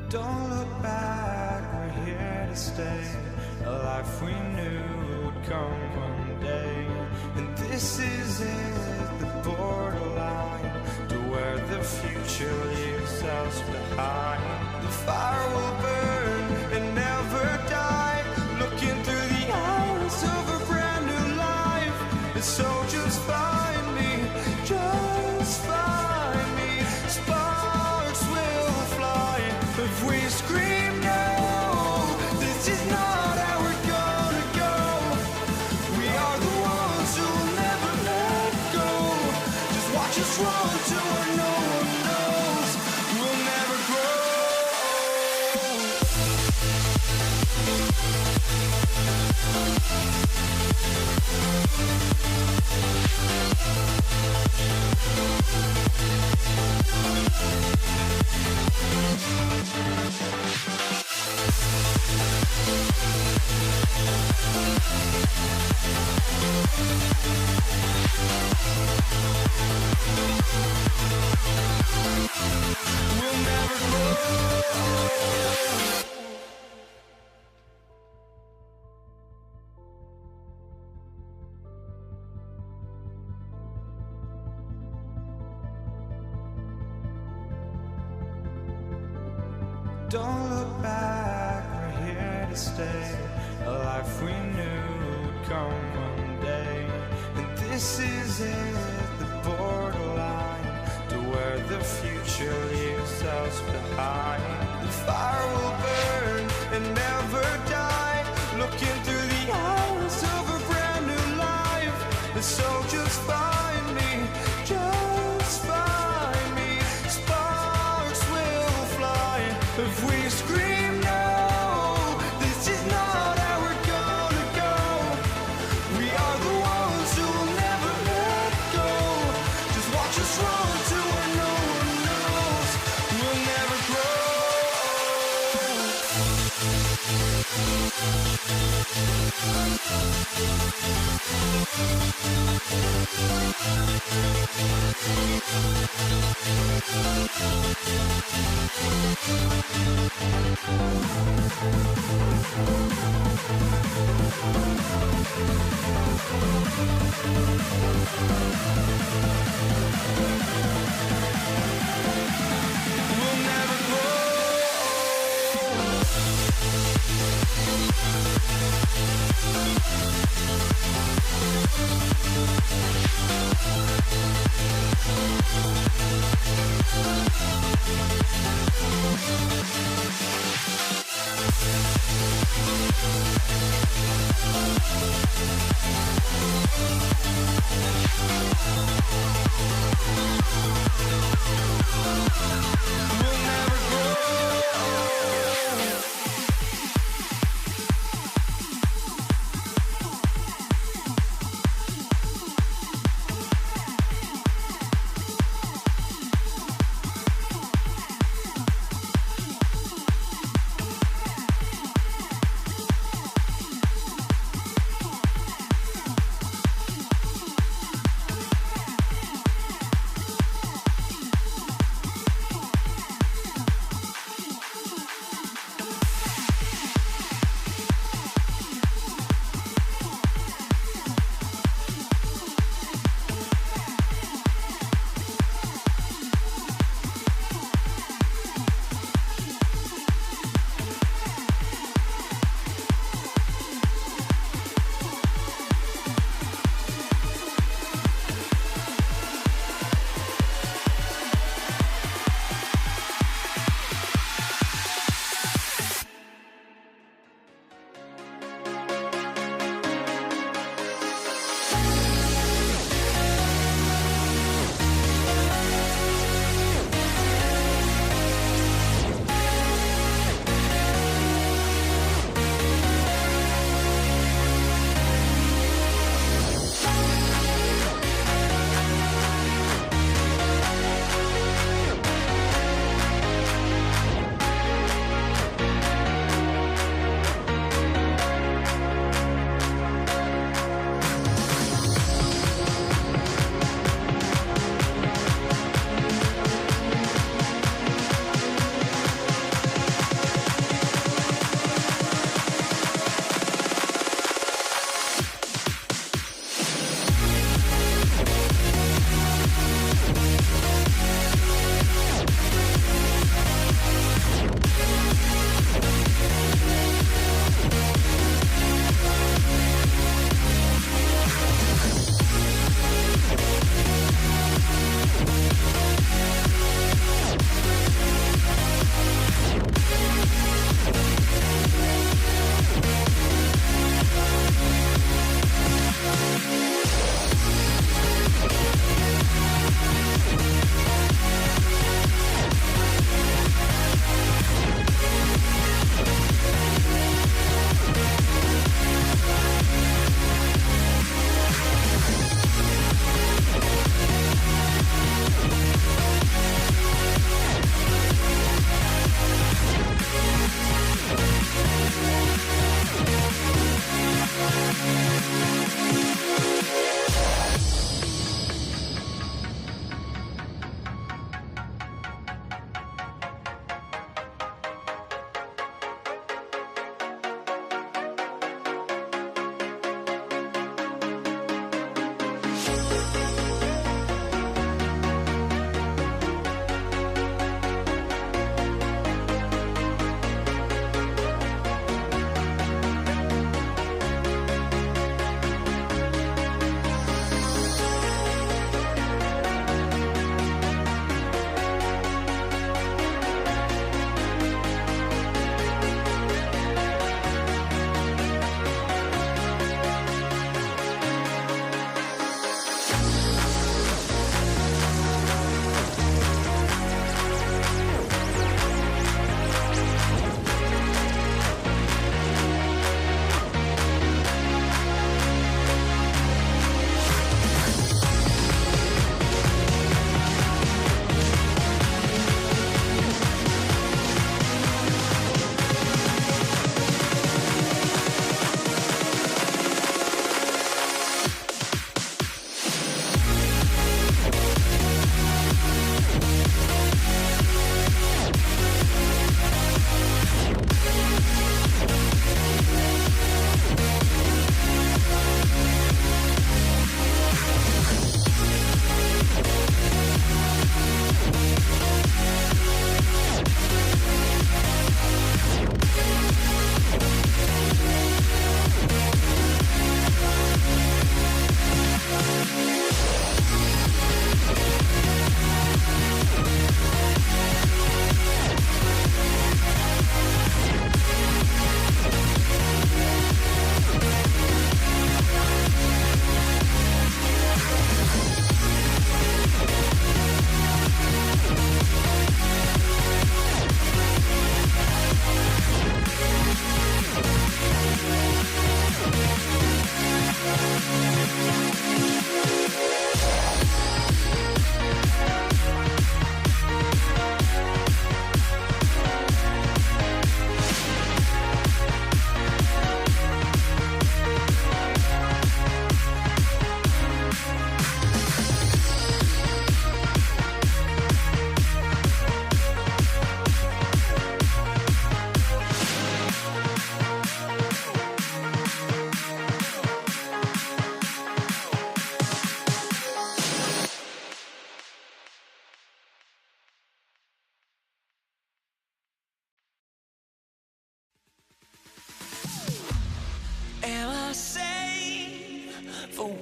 Don't look back, we're here to stay. A life we knew would come one day. And this is it, the borderline to where the future leaves us behind. The fire will burn and never die, looking through the eyes of a brand new life. And so just find me, just find me. Sparks will fly if we scream no. This is not how we're gonna go. We are the ones who'll never let go. Just watch us run to where no one knows. We'll never grow. Don't look back, we're here to stay. A life we knew would come one day. And this is it, the borderline to where the future leaves us behind. The fire will burn and never die, looking through the eyes of a brand new life. And so just find me, just find me. Sparks will fly if we scream no. This is not how we're gonna go. We are the ones who will never let go. Just watch us run to where no one knows. We'll never grow. We'll never grow. We'll never grow.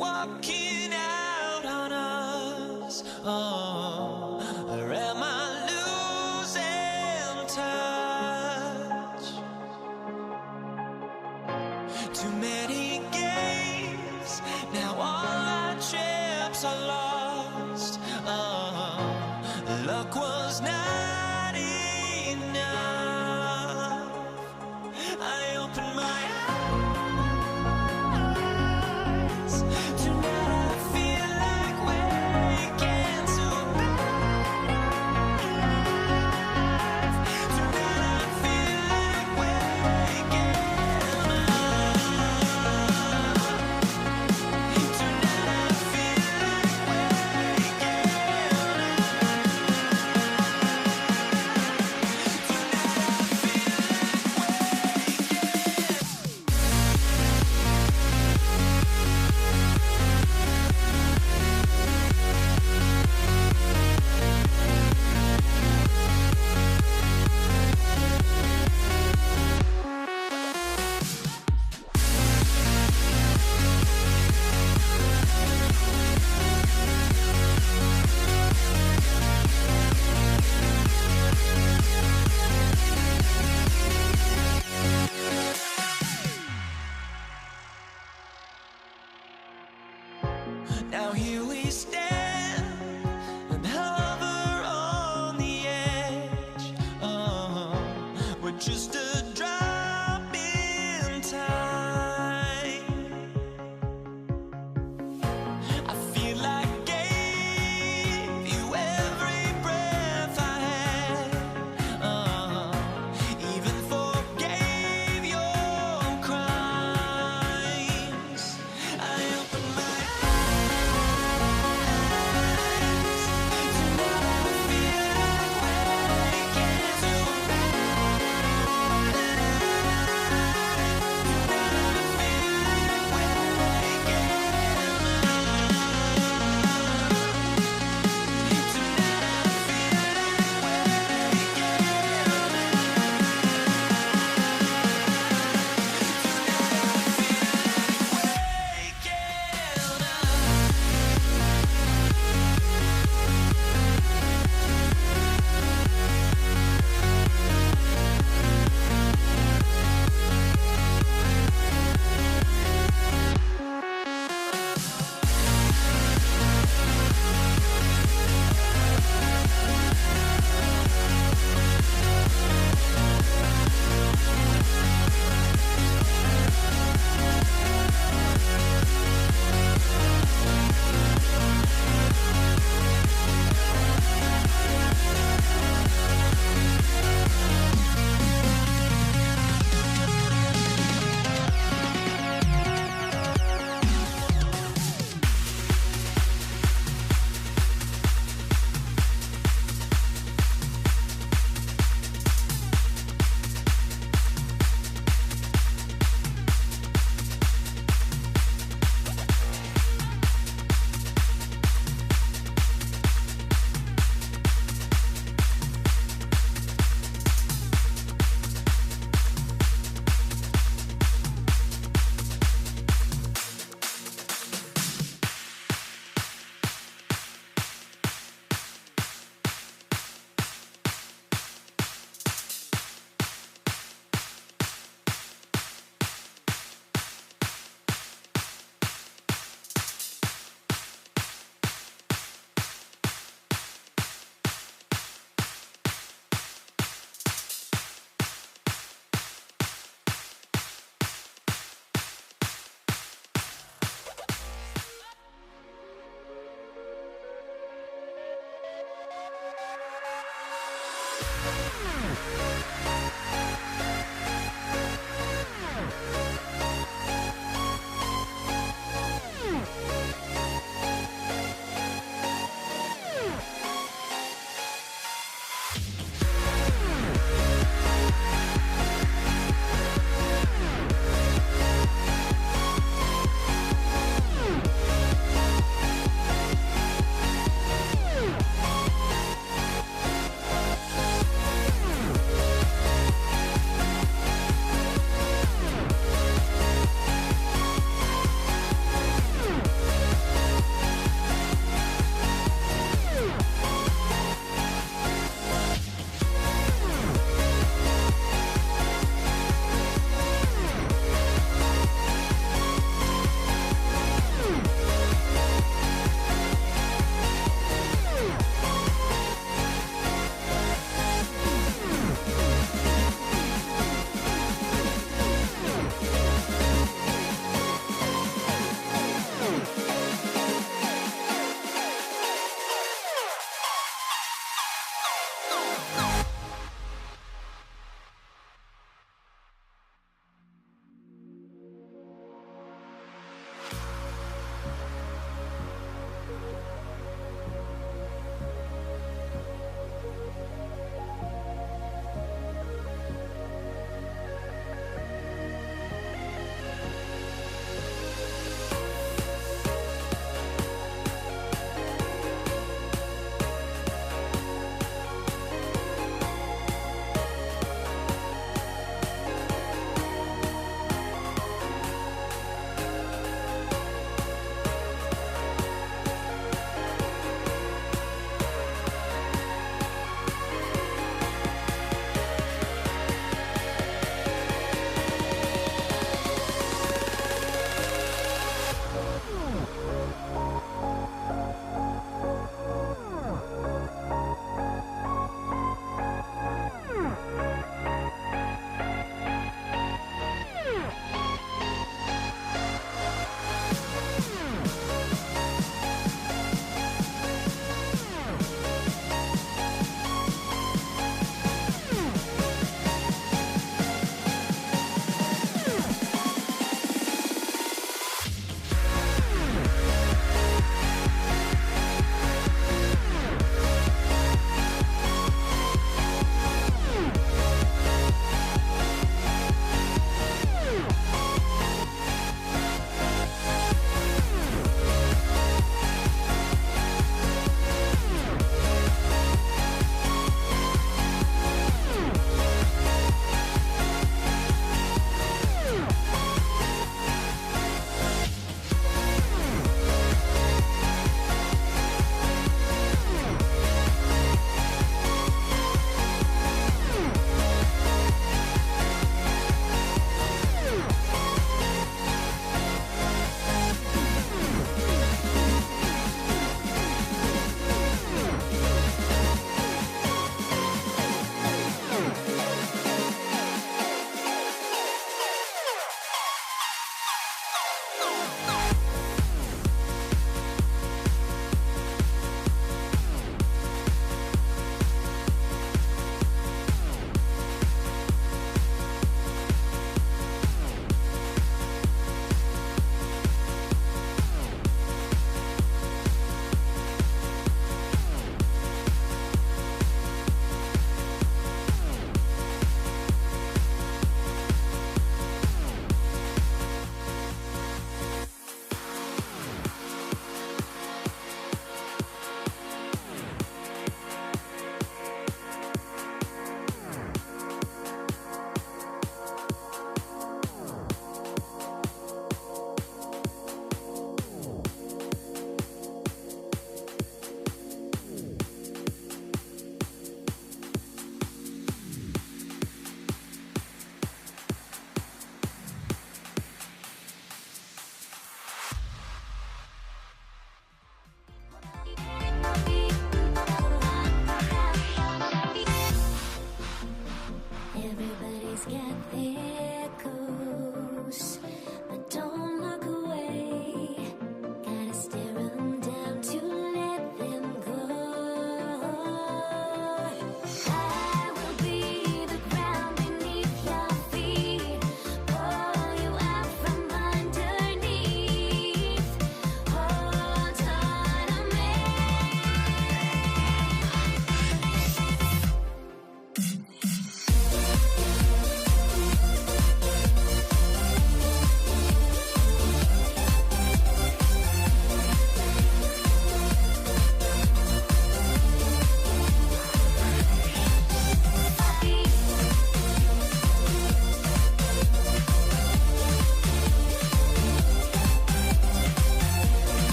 walking out on us? Oh, or am I losing touch? Too many games, now all our chips are lost. Oh, luck was not enough. I opened my eyes. Tonight I feel like waking to life. Tonight I feel like waking up. get there goes, but don't look away. Gotta stare 'em down to let them go. I will be the ground beneath your feet, pull you out from underneath. Hold on to me.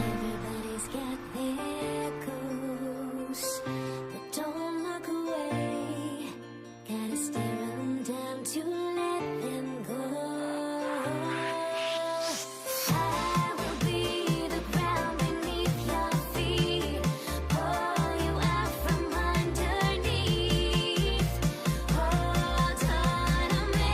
Everybody's got their goals, but don't look away. Gotta stare 'em down to let them go. I will be the ground beneath your feet, pull you out from underneath. Hold on to me.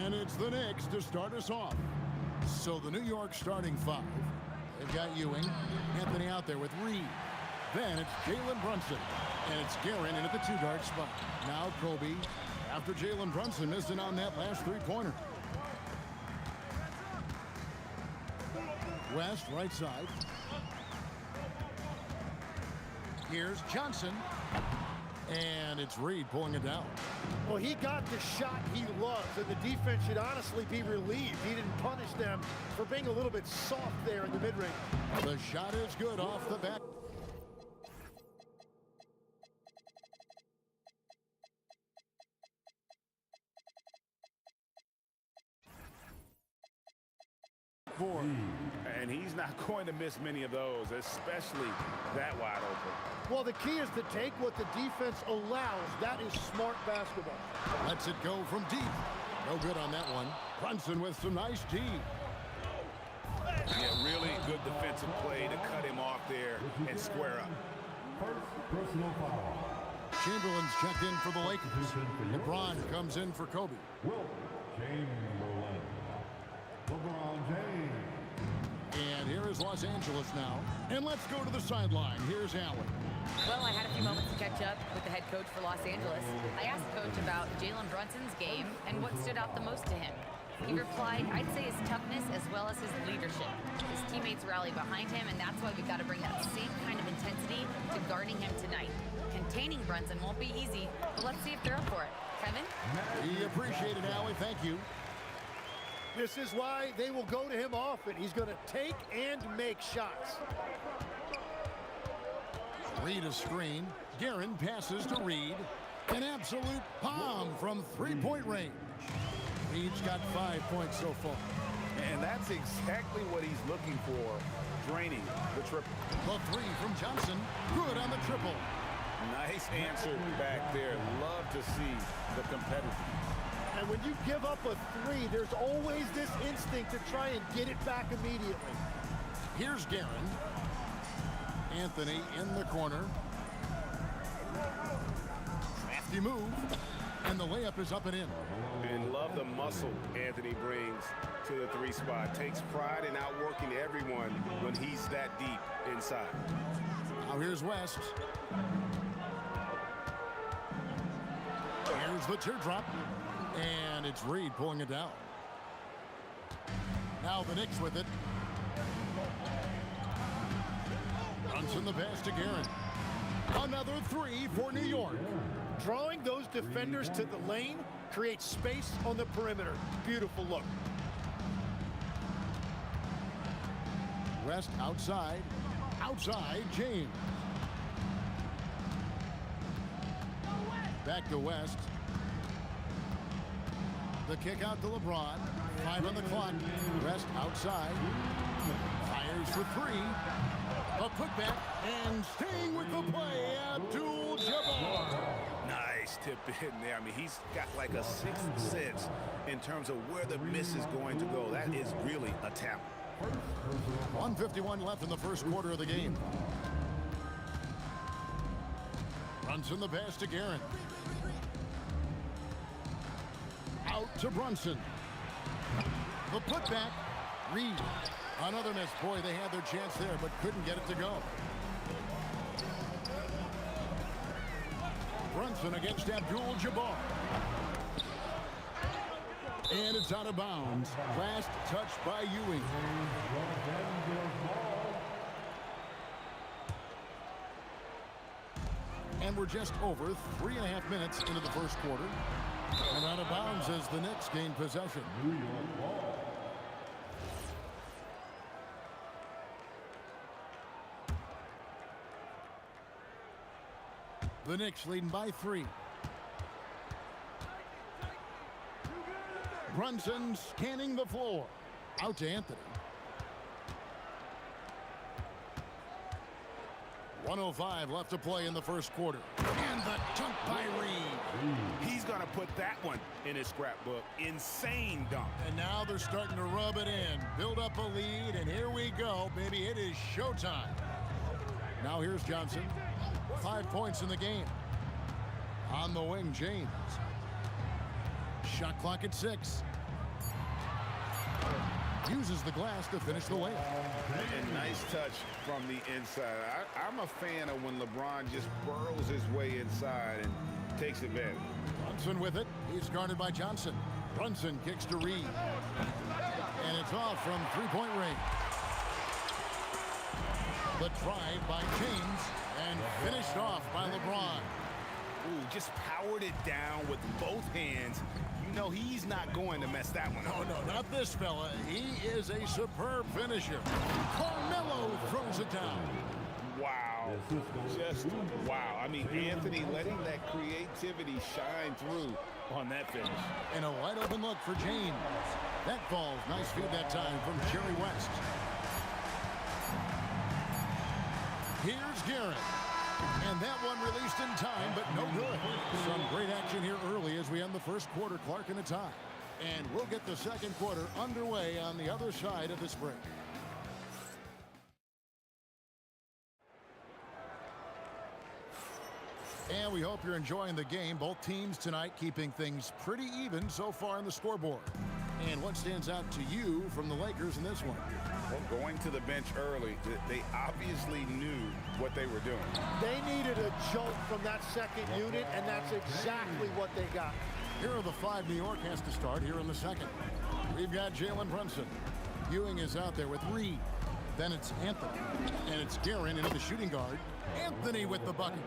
And it's the Knicks to start us off. So the New York starting five. They've got Ewing, Anthony out there with Reed. Then it's Jalen Brunson. And it's Guerin in at the 2-guard spot. Now Kobe, after Jalen Brunson missing on that last three-pointer. West, right side. Here's Johnson. And it's Reed pulling it down. Well, he got the shot he loves, and the defense should honestly be relieved. He didn't punish them for being a little bit soft there in the mid-range. The shot is good off the back. And he's not going to miss many of those, especially that wide open. Well, the key is to take what the defense allows. That is smart basketball. Lets it go from deep. No good on that one. Brunson with some nice D. Yeah, really good defensive play to cut him off there and square up. First personal foul. Chamberlain's checked in for the Lakers. LeBron comes in for Kobe. Will Chamberlain. LeBron James. And here is Los Angeles now. And let's go to the sideline. Here's Allen. Well, I had a few moments to catch up with the head coach for Los Angeles. I asked Coach about Jalen Brunson's game and what stood out the most to him. He replied, I'd say his toughness as well as his leadership. His teammates rally behind him, and that's why we've got to bring that same kind of intensity to guarding him tonight. Containing Brunson won't be easy, but let's see if they're up for it. Kevin? We appreciate it, Allie. Thank you. This is why they will go to him often. He's going to take and make shots. Reed a screen. Guerin passes to Reed. An absolute bomb from three-point range. Reed's got 5 points so far. And that's exactly what he's looking for, draining the triple. The three from Johnson. Good on the triple. Nice answer back there. Love to see the competitor. And when you give up a three, there's always this instinct to try and get it back immediately. Here's Guerin. Anthony in the corner. Crafty move. And the layup is up and in. And love the muscle Anthony brings to the three spot. Takes pride in outworking everyone when he's that deep inside. Now here's West. Here's the teardrop. And it's Reed pulling it down. Now the Knicks with it. Brunson the pass to Guerin. Another three for New York. Drawing those defenders to the lane creates space on the perimeter. Beautiful look. West outside. Outside, James. Back to West. The kick out to LeBron. 5 on the clock. West outside. Fires for 3. A putback. And staying with the play, Abdul-Jabbar. Nice tip in there. I mean, he's got like a sixth sense in terms of where the miss is going to go. That is really a talent. 1:51 left in the first quarter of the game. Brunson the pass to Guerin. Out to Brunson. The putback. Reed. Another miss. Boy, they had their chance there, but couldn't get it to go. Brunson against Abdul-Jabbar. And it's out of bounds. Last touch by Ewing. And we're just over 3.5 minutes into the first quarter. And out of bounds as the Knicks gain possession. The Knicks leading by 3. Brunson scanning the floor. Out to Anthony. 1:05 left to play in the first quarter. And the dunk by Reed. He's going to put that one in his scrapbook. Insane dunk. And now they're starting to rub it in. Build up a lead, and here we go, baby. It is showtime. Now here's Johnson. 5 points in the game. On the wing, James. Shot clock at 6. Uses the glass to finish the layup. And nice touch from the inside. I'm a fan of when LeBron just burrows his way inside and takes advantage. Brunson with it. He's guarded by Johnson. Brunson kicks to Reed. And it's off from three-point range. The drive by James and finished off by LeBron. Ooh, just powered it down with both hands. You know he's not going to mess that one up. Oh, no, not this fella. He is a superb finisher. Carmelo throws it down. Wow. Just wow. I mean, Anthony letting that creativity shine through on that finish. And a wide open look for James. That falls. Nice feed that time from Jerry West. Here's Guerin. And that one released in time, but no good. Some great action here early as we end the first quarter. Clark in a tie. And we'll get the second quarter underway on the other side of this break. And we hope you're enjoying the game. Both teams tonight keeping things pretty even so far on the scoreboard. And what stands out to you from the Lakers in this one? Well, going to the bench early, they obviously knew what they were doing. They needed a jolt from that second unit, and that's exactly what they got. Here are the 5 New York has to start here in the second. We've got Jalen Brunson. Ewing is out there with Reed. Then it's Anthony. And it's Guerin into the shooting guard. Anthony with the bucket.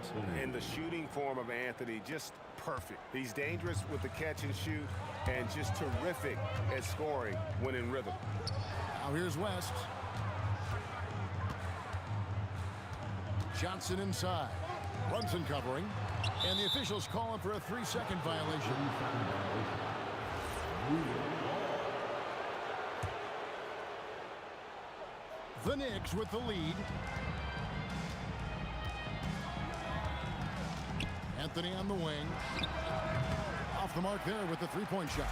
And the shooting form of Anthony, just perfect. He's dangerous with the catch and shoot and just terrific at scoring when in rhythm. Now here's West. Johnson inside. Brunson covering. And the officials calling for a 3-second violation. The Knicks with the lead. Anthony on the wing. Off the mark there with the three-point shot.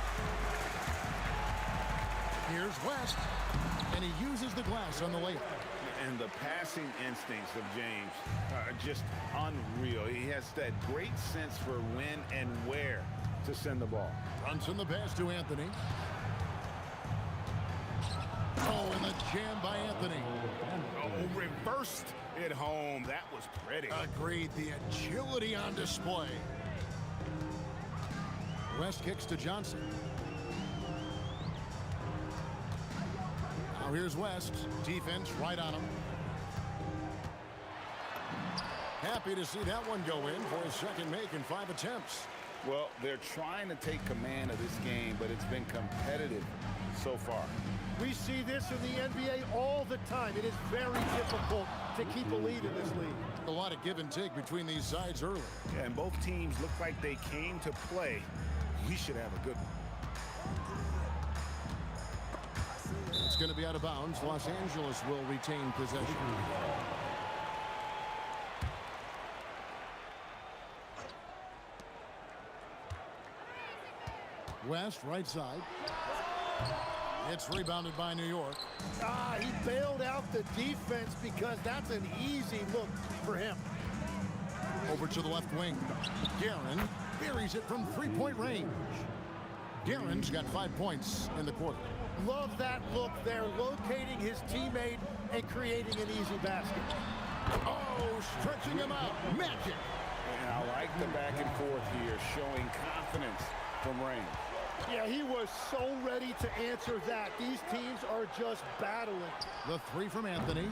Here's West. And he uses the glass on the layup. And the passing instincts of James are just unreal. He has that great sense for when and where to send the ball. Brunson the pass to Anthony. Oh, and the jam by Anthony. Oh, reversed it home. That was pretty. Agreed. The agility on display. West kicks to Johnson. Now here's West. Defense right on him. Happy to see that one go in for his second make in 5 attempts. Well, they're trying to take command of this game, but it's been competitive so far. We see this in the NBA all the time. It is very difficult to keep a lead in this league. A lot of give and take between these sides early. Yeah, and both teams look like they came to play. We should have a good one. It's going to be out of bounds. Los Angeles will retain possession. West, right side. It's rebounded by New York. He bailed out the defense because that's an easy look for him. Over to the left wing. Guerin buries it from three-point range. Guerin's got 5 points in the quarter. Love that look there, locating his teammate and creating an easy basket. Oh, stretching him out. Magic. And I like the back and forth here, showing confidence from range. Yeah, he was so ready to answer that. These teams are just battling. The three from Anthony.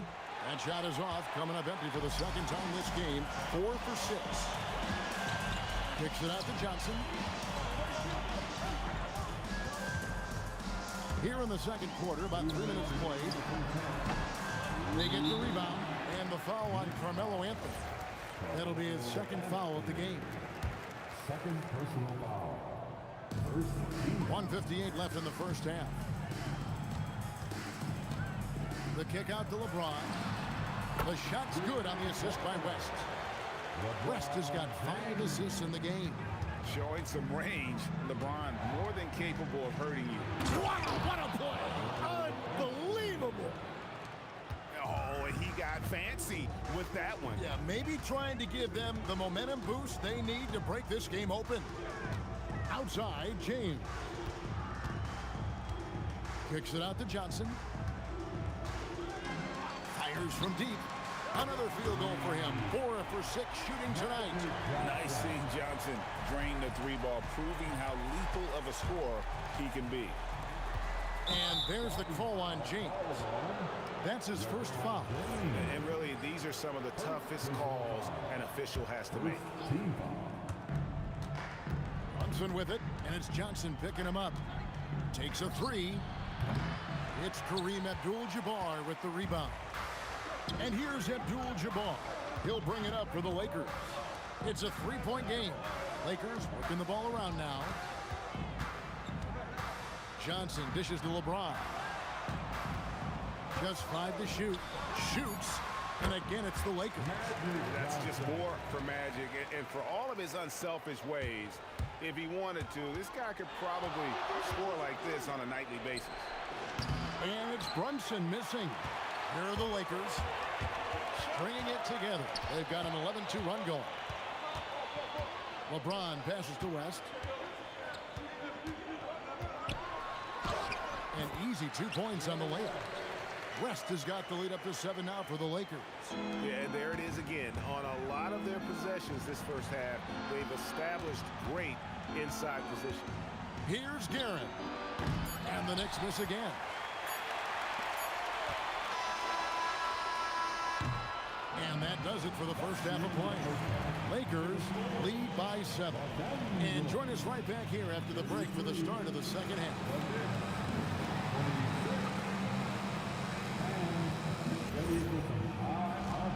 That shot is off, coming up empty for the second time this game. 4 for 6. Kicks it out to Johnson. Here in the second quarter, about 3 minutes played. They get the rebound and the foul on Carmelo Anthony. That'll be his second foul of the game. Second personal foul. 1:58 left in the first half. The kick out to LeBron. The shot's good on the assist by West. West has got 5 assists in the game. Showing some range, LeBron more than capable of hurting you. Wow, what a play! Unbelievable! Oh, and he got fancy with that one. Yeah, maybe trying to give them the momentum boost they need to break this game open. Outside, James. Kicks it out to Johnson. Fires from deep. Another field goal for him. 4 for 6 shooting tonight. Nice seeing Johnson drain the 3-ball, proving how lethal of a scorer he can be. And there's the call on James. That's his first foul. And really, these are some of the toughest calls an official has to make. Brunson with it, and it's Johnson picking him up. Takes a 3. It's Kareem Abdul-Jabbar with the rebound. And here's Abdul-Jabbar. He'll bring it up for the Lakers. It's a 3-point game. Lakers working the ball around now. Johnson dishes to LeBron. Just 5 to shoot. Shoots. And again, it's the Lakers. That's just more for Magic. And for all of his unselfish ways, if he wanted to, this guy could probably score like this on a nightly basis. And it's Brunson missing. Here are the Lakers stringing it together. They've got an 11-2 run going. LeBron passes to West. An easy 2 points on the layup. West has got the lead up to 7 now for the Lakers. Yeah, and there it is again. On a lot of their possessions this first half, they've established great inside position. Here's Guerin. And the Knicks miss again. And that does it for the first half of play. Lakers lead by 7. And join us right back here after the break for the start of the second half.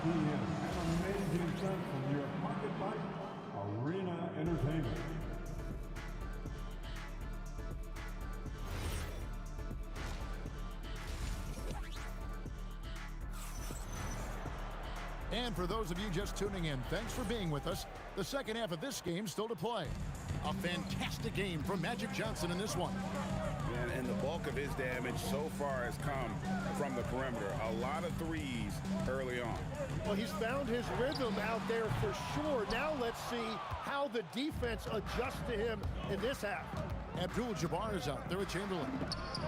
An amazing stunt from your Pocket Bike Arena Entertainment. And for those of you just tuning in, thanks for being with us. The second half of this game still to play. A fantastic game from Magic Johnson in this one. And the bulk of his damage so far has come from the perimeter. A lot of threes early on. Well, he's found his rhythm out there for sure. Now let's see how the defense adjusts to him in this half. Abdul-Jabbar is out there at Chamberlain.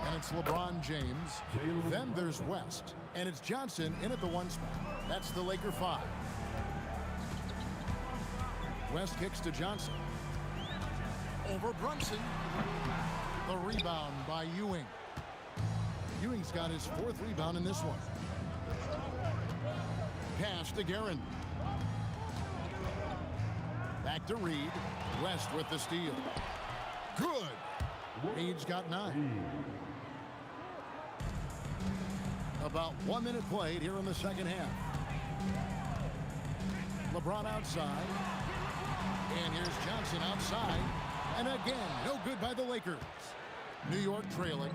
And it's LeBron James. Then there's West. And it's Johnson in at the 1 spot. That's the Laker 5. West kicks to Johnson. Over Brunson. The rebound by Ewing. Ewing's got his 4th rebound in this one. Pass to Guerin. Back to Reed. West with the steal. Good. Reed's got 9. About 1 minute played here in the second half. LeBron outside. And here's Johnson outside. And again, no good by the Lakers. New York trailing.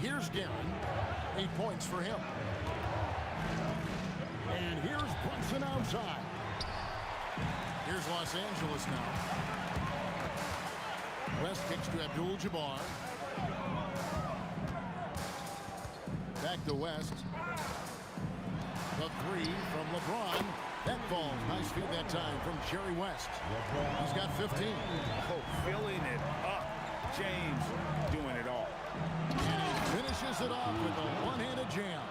Here's Guerin. 8 points for him. And here's Brunson outside. Here's Los Angeles now. West kicks to Abdul-Jabbar. Back to West. The 3 from LeBron. That falls. Nice feed that time from Jerry West. He's got 15. Oh, filling it up. James doing it all. And he finishes it off with a one-handed jam.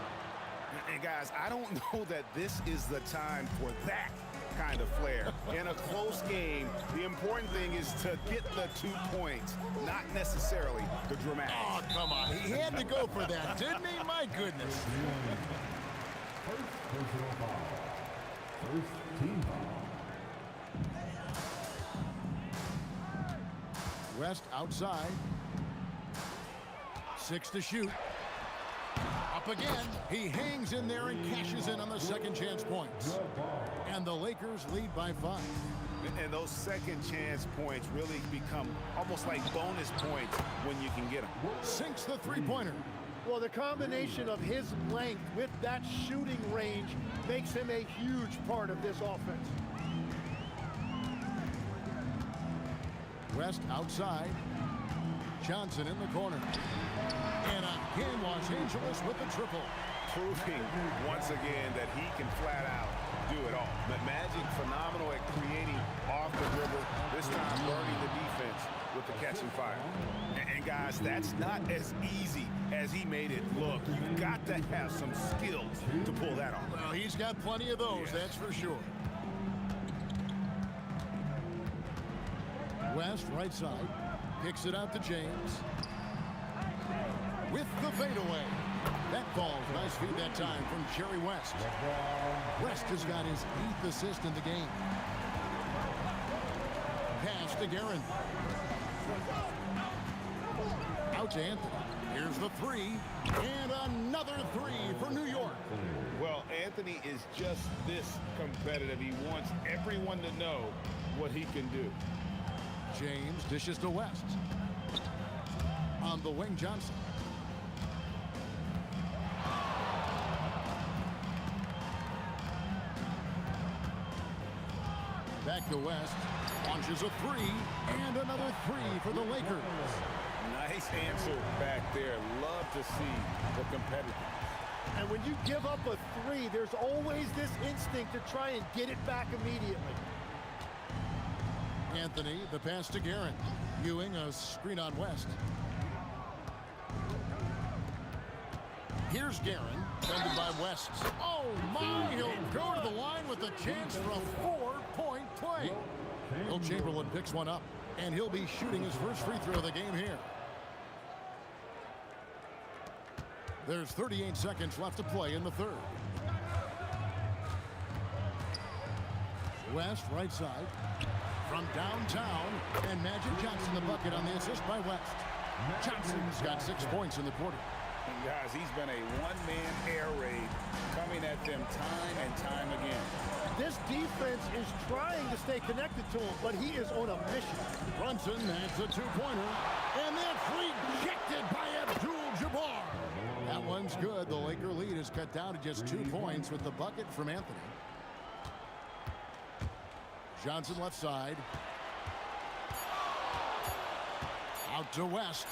And guys, I don't know that this is the time for that kind of flair. In a close game, the important thing is to get the 2 points, not necessarily the dramatic. Oh, come on. He had to go for that, didn't he? My goodness. First personal foul. First team foul. West outside. 6 to shoot. Up again. He hangs in there and cashes in on the second chance points. And the Lakers lead by 5. And those second chance points really become almost like bonus points when you can get them. Sinks the three-pointer. Well, the combination of his length with that shooting range makes him a huge part of this offense. West outside. Johnson in the corner. And again, Los Angeles with the triple. Proving once again that he can flat out do it all. But Magic phenomenal at creating off the dribble, this time burning the defense with the catching fire. And guys, that's not as easy as he made it look. You've got to have some skills to pull that off. Well, he's got plenty of those, that's for sure. West, right side, kicks it out to James. With the fadeaway. That falls. Nice feed that time from Jerry West. West has got his 8th assist in the game. Pass to Guerin. Out to Anthony. Here's the 3. And another 3 for New York. Well, Anthony is just this competitive. He wants everyone to know what he can do. James dishes to West. On the wing, Johnson. Back to West. Launches a 3. And another 3 for the Lakers. Nice answer back there. Love to see the competitiveness. And when you give up a 3, there's always this instinct to try and get it back immediately. Anthony, the pass to Guerin. Ewing, a screen on West. Here's Guerin, defended by West. Oh my, he'll go to the line with a chance for a 4-point play. Will Chamberlain picks one up, and he'll be shooting his first free throw of the game here. There's 38 seconds left to play in the third. West, right side. From downtown, and Magic Johnson the bucket on the assist by West. Johnson's got 6 points in the quarter. And guys, he's been a one-man air raid coming at them time and time again. This defense is trying to stay connected to him, but he is on a mission. Brunson has a 2-pointer, and that's rejected by Abdul-Jabbar. That one's good. The Laker lead is cut down to just 2 points with the bucket from Anthony. Johnson left side. Out to West.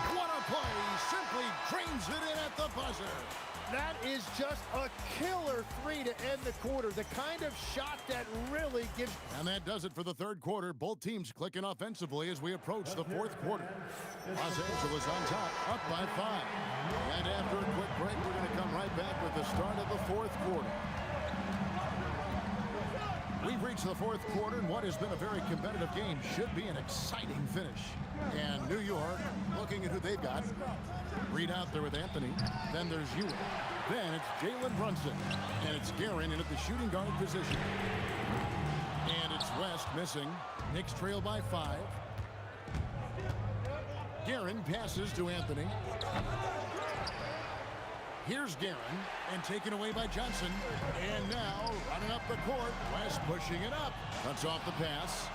What a play. Simply drains it in at the buzzer. That is just a killer 3 to end the quarter. The kind of shot that really gives... And that does it for the third quarter. Both teams clicking offensively as we approach the fourth quarter. Los Angeles on top, up by 5. And after a quick break, we're going to come right back with the start of the fourth quarter. We've reached the fourth quarter, and what has been a very competitive game should be an exciting finish. And New York, looking at who they've got. Reed out there with Anthony. Then there's Ewing. Then it's Jalen Brunson. And it's Guerin in at the shooting guard position. And it's West missing. Knicks trail by 5. Guerin passes to Anthony. Here's Guerin, and taken away by Johnson. And now, running up the court, West pushing it up. Cuts off the pass.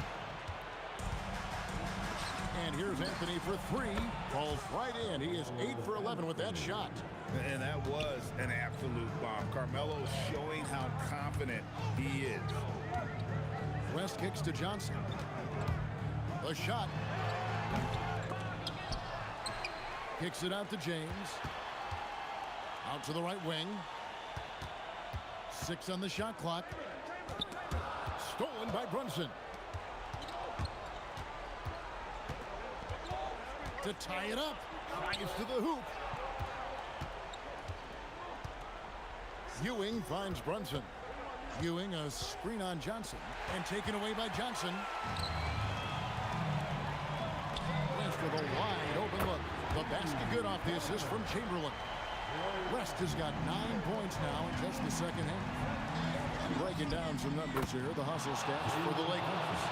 And here's Anthony for 3. Falls right in. He is 8 for 11 with that shot. And that was an absolute bomb. Carmelo showing how confident he is. West kicks to Johnson. The shot. Kicks it out to James. Out to the right wing. 6 on the shot clock. Stolen by Brunson. To tie it up. Tries to the hoop. Ewing finds Brunson. Ewing a screen on Johnson. And taken away by Johnson. West with a wide open look. The basket good off the assist from Chamberlain. West has got 9 points now in just the second half. Breaking down some numbers here, the hustle stats for the Lakers.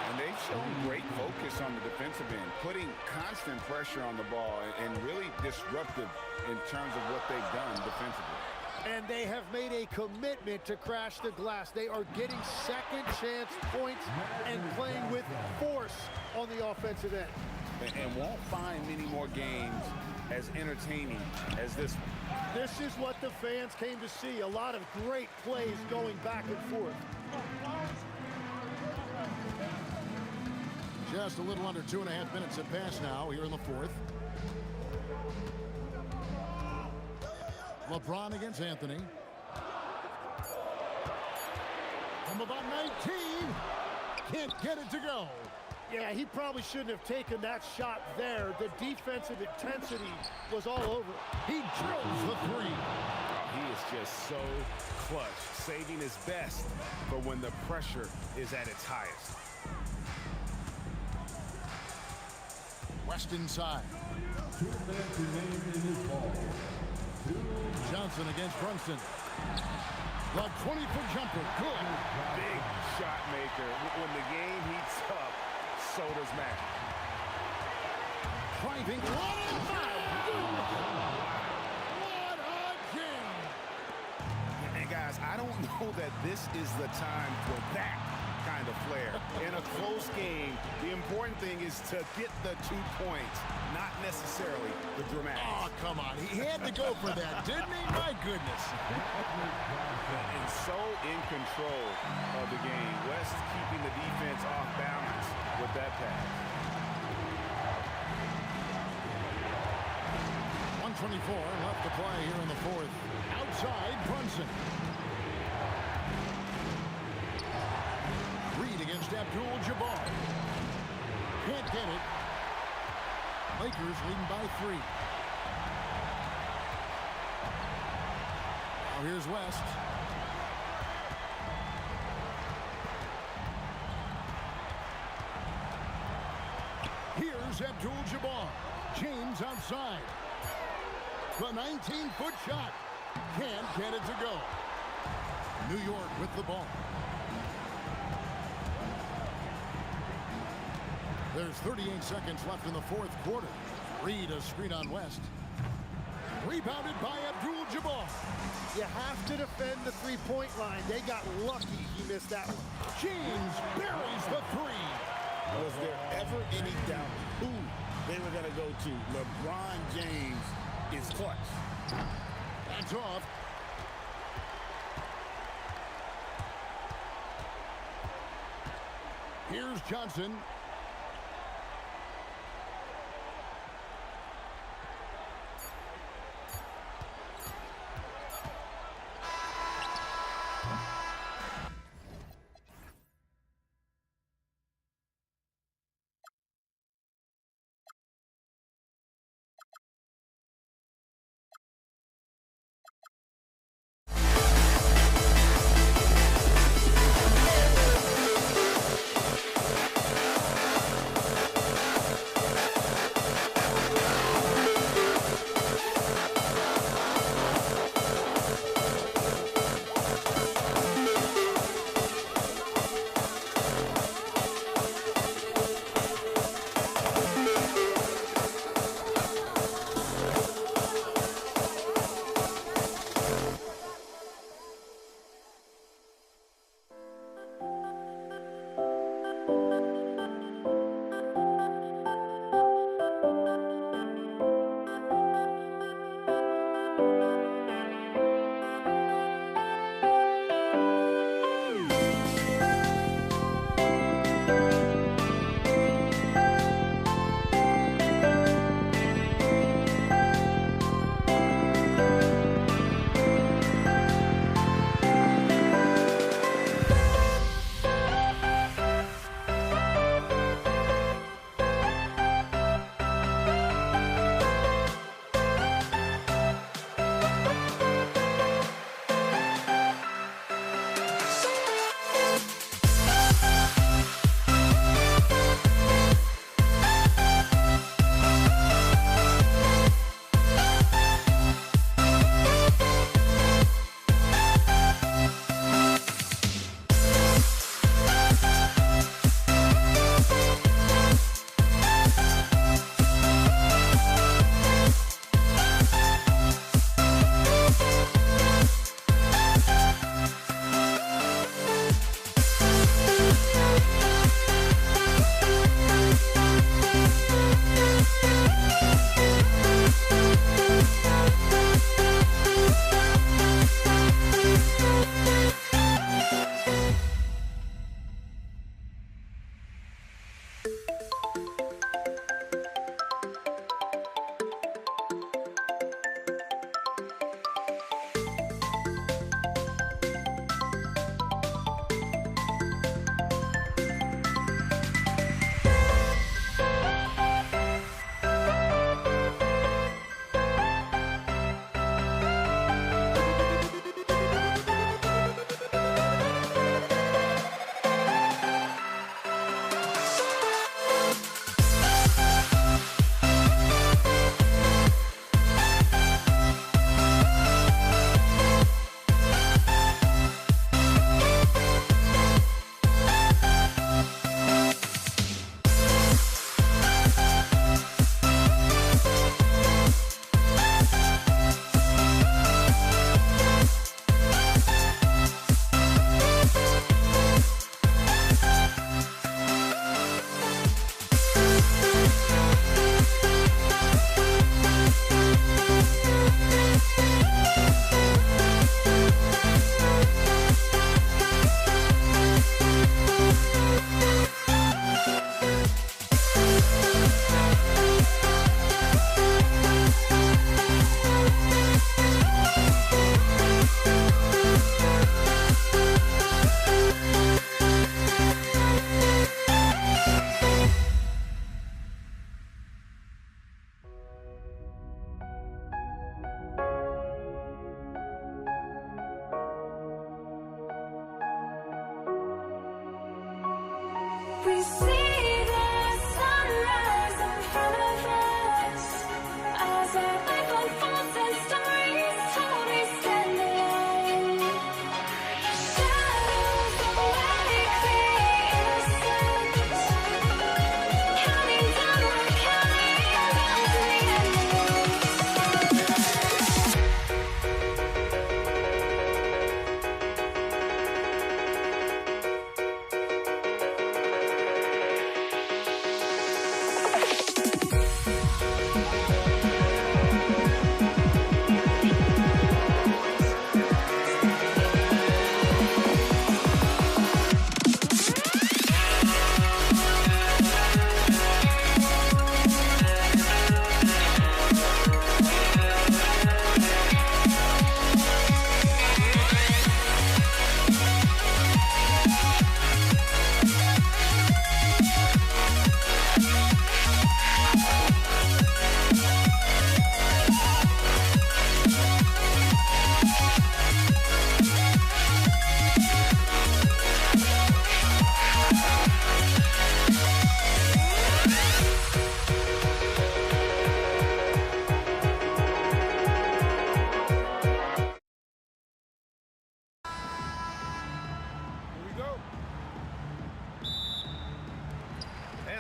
And they've shown great focus on the defensive end, putting constant pressure on the ball and really disruptive in terms of what they've done defensively. And they have made a commitment to crash the glass. They are getting second chance points and playing with force on the offensive end. And won't find many more games as entertaining as this one. This is what the fans came to see. A lot of great plays going back and forth. Just a little under 2.5 minutes have passed now here in the fourth. LeBron against Anthony. From about 19. Can't get it to go. Yeah, he probably shouldn't have taken that shot there. The defensive intensity was all over. He drills the 3. He is just so clutch, saving his best for when the pressure is at its highest. West inside. 2 minutes remaining in this ball. Johnson against Brunson. The 20-foot jumper. Good. Big shot maker. When the game heats up, so does Magic. Driving. What a jam! And guys, I don't know that this is the time for that kind of flair. In a close game, the important thing is to get the 2 points, not necessarily the dramatics. Oh, come on. He had to go for that, didn't he? My goodness. And so in control of the game. West keeping the defense off balance with that pass. 124 left to play here in the fourth. Outside, Brunson. Reed against Abdul-Jabbar. Can't get it. Lakers leading by 3. Now here's West. Here's Abdul-Jabbar. James outside. The 19-foot shot. Can't get it to go. New York with the ball. There's 38 seconds left in the fourth quarter. Reed a screen on West. Rebounded by Abdul-Jabbar. You have to defend the three-point line. They got lucky he missed that one. James buries the 3. Was there ever any doubt who they were going to go to? LeBron James is clutch. That's off. Here's Johnson.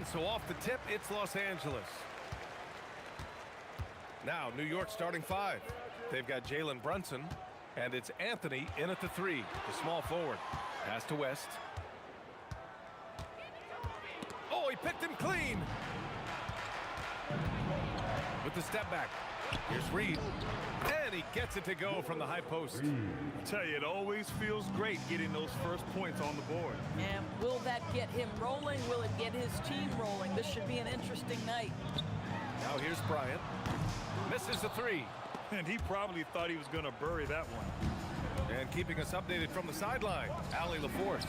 And so off the tip, it's Los Angeles. Now, New York starting 5. They've got Jalen Brunson, and it's Anthony in at the 3, the small forward. Pass to West. Oh, he picked him clean. With the step back. Here's Reed. And he gets it to go from the high post. I tell you, it always feels great getting those first points on the board. And will that get him rolling? Will it get his team rolling? This should be an interesting night. Now here's Bryant. Misses the 3. And he probably thought he was going to bury that one. And keeping us updated from the sideline, Allie LaForce.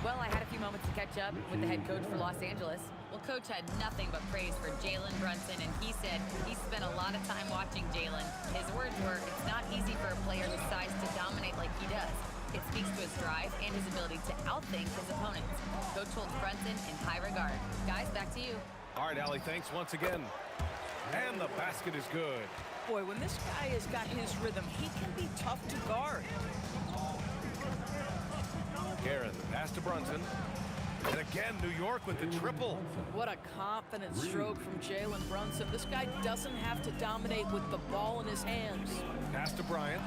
Well, I had a few moments to catch up with the head coach for Los Angeles. Well, coach had nothing but praise for Jalen Brunson, and he said he spent a lot of time watching Jalen. His words were, it's not easy for a player his size to dominate like he does. It speaks to his drive and his ability to outthink his opponents. Coach holds Brunson in high regard. Guys, back to you. All right, Allie, thanks once again. And the basket is good. Boy, when this guy has got his rhythm, he can be tough to guard. Guerin, pass to Brunson. And again, New York with the triple. What a confident stroke from Jalen Brunson. This guy doesn't have to dominate with the ball in his hands. Pass to Bryant.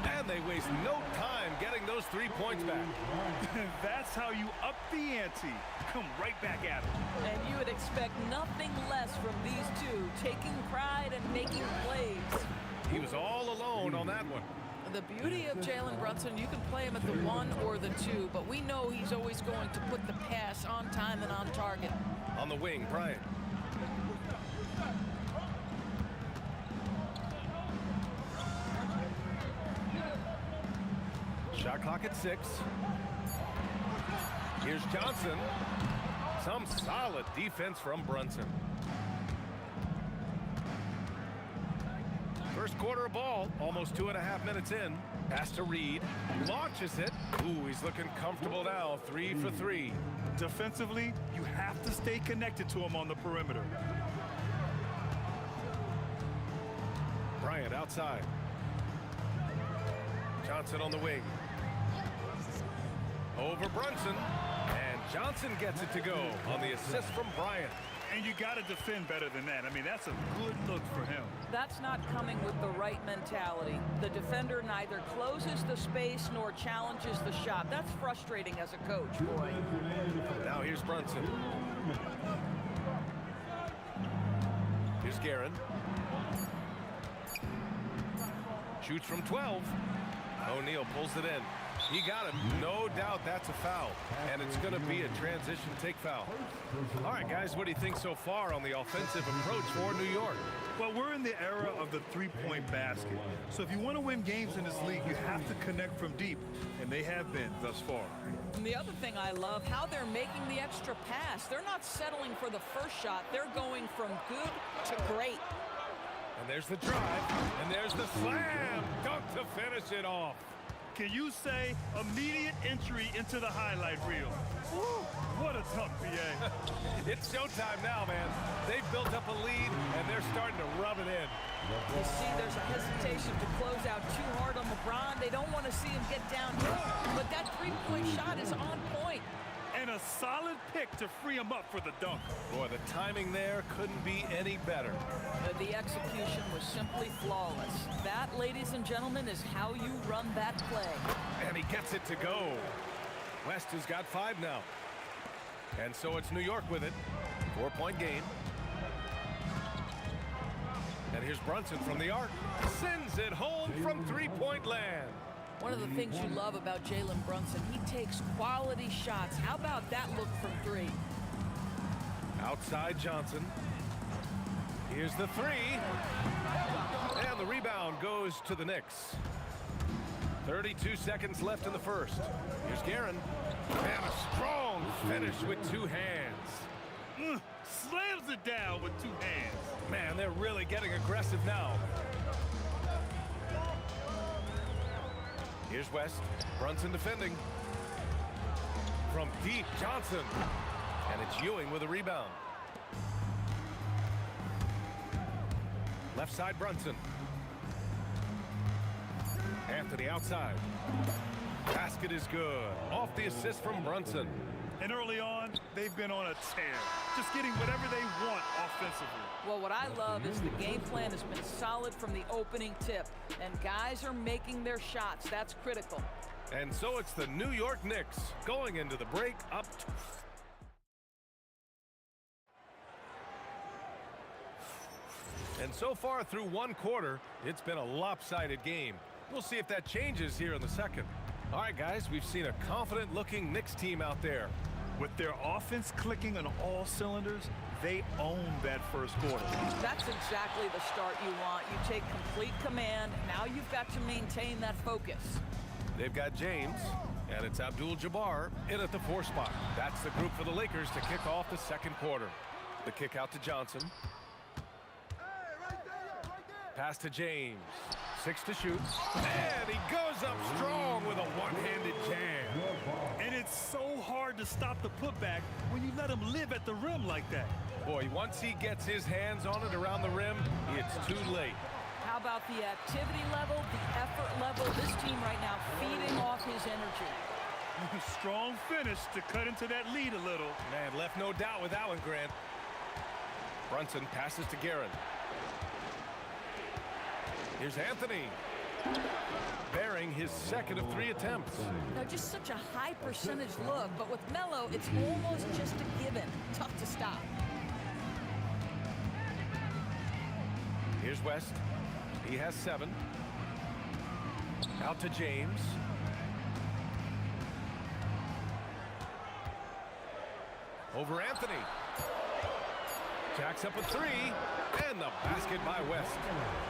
And they waste no time getting those 3 points back. That's how you up the ante. Come right back at it. And you would expect nothing less from these two, taking pride and making plays. He was all alone on that one. The beauty of Jalen Brunson, you can play him at the 1 or the 2, but we know he's always going to put the pass on time and on target. On the wing, Bryant. Shot clock at 6. Here's Johnson. Some solid defense from Brunson. First quarter of ball, almost 2.5 minutes in. Pass to Reed. Launches it. Ooh, he's looking comfortable now. 3 for 3. Defensively, you have to stay connected to him on the perimeter. Bryant outside. Johnson on the wing. Over Brunson. And Johnson gets it to go on the assist from Bryant. And you got to defend better than that. I mean, that's a good look for him. That's not coming with the right mentality. The defender neither closes the space nor challenges the shot. That's frustrating as a coach, boy. Now here's Brunson. Here's Guerin. Shoots from 12. O'Neal pulls it in. He got him. No doubt that's a foul. And it's going to be a transition take foul. All right, guys, what do you think so far on the offensive approach for New York? Well, we're in the era of the three-point basket. So if you want to win games in this league, you have to connect from deep. And they have been thus far. And the other thing I love, how they're making the extra pass. They're not settling for the first shot. They're going from good to great. And there's the drive. And there's the slam. Dunk to finish it off. Can you say immediate entry into the highlight reel? Woo, what a dunk, BA. It's showtime now, man. They've built up a lead, and they're starting to rub it in. You see, there's a hesitation to close out too hard on LeBron. They don't want to see him get downhill. But that three-point shot is on point. And a solid pick to free him up for the dunk. Boy, the timing there couldn't be any better. The execution was simply flawless. That, ladies and gentlemen, is how you run that play. And he gets it to go. West has got 5 now. And so it's New York with it. 4-point game. And here's Brunson from the arc. Sends it home from three-point land. One of the things you love about Jalen Brunson, he takes quality shots. How about that look from 3? Outside Johnson. Here's the 3. And the rebound goes to the Knicks. 32 seconds left in the first. Here's Guerin. And a strong finish with 2 hands. Slams it down with 2 hands. Man, they're really getting aggressive now. Here's West. Brunson defending. From deep, Johnson. And it's Ewing with a rebound. Left side, Brunson. Anthony outside. Basket is good. Off the assist from Brunson. And early on, they've been on a tear, just getting whatever they want offensively. Well, what I love is the game plan has been solid from the opening tip, and guys are making their shots. That's critical. And so it's the New York Knicks going into the break up. And so far through one quarter, it's been a lopsided game. We'll see if that changes here in the second. All right, guys, we've seen a confident-looking Knicks team out there. With their offense clicking on all cylinders, they own that first quarter. That's exactly the start you want. You take complete command. Now you've got to maintain that focus. They've got James, and it's Abdul-Jabbar in at the 4 spot. That's the group for the Lakers to kick off the second quarter. The kick out to Johnson. Pass to James. 6 to shoot. And he goes up strong with a one-handed jam. And it's so hard to stop the putback when you let him live at the rim like that. Boy, once he gets his hands on it around the rim, it's too late. How about the activity level, the effort level? This team right now feeding off his energy. Strong finish to cut into that lead a little. Man, left no doubt with that one, Grant. Brunson passes to Guerin. Here's Anthony. Bearing his second of 3 attempts. Now, just such a high percentage look, but with Melo, it's almost just a given. Tough to stop. Here's West. He has 7. Out to James. Over Anthony. Jacks up a 3. And the basket by West.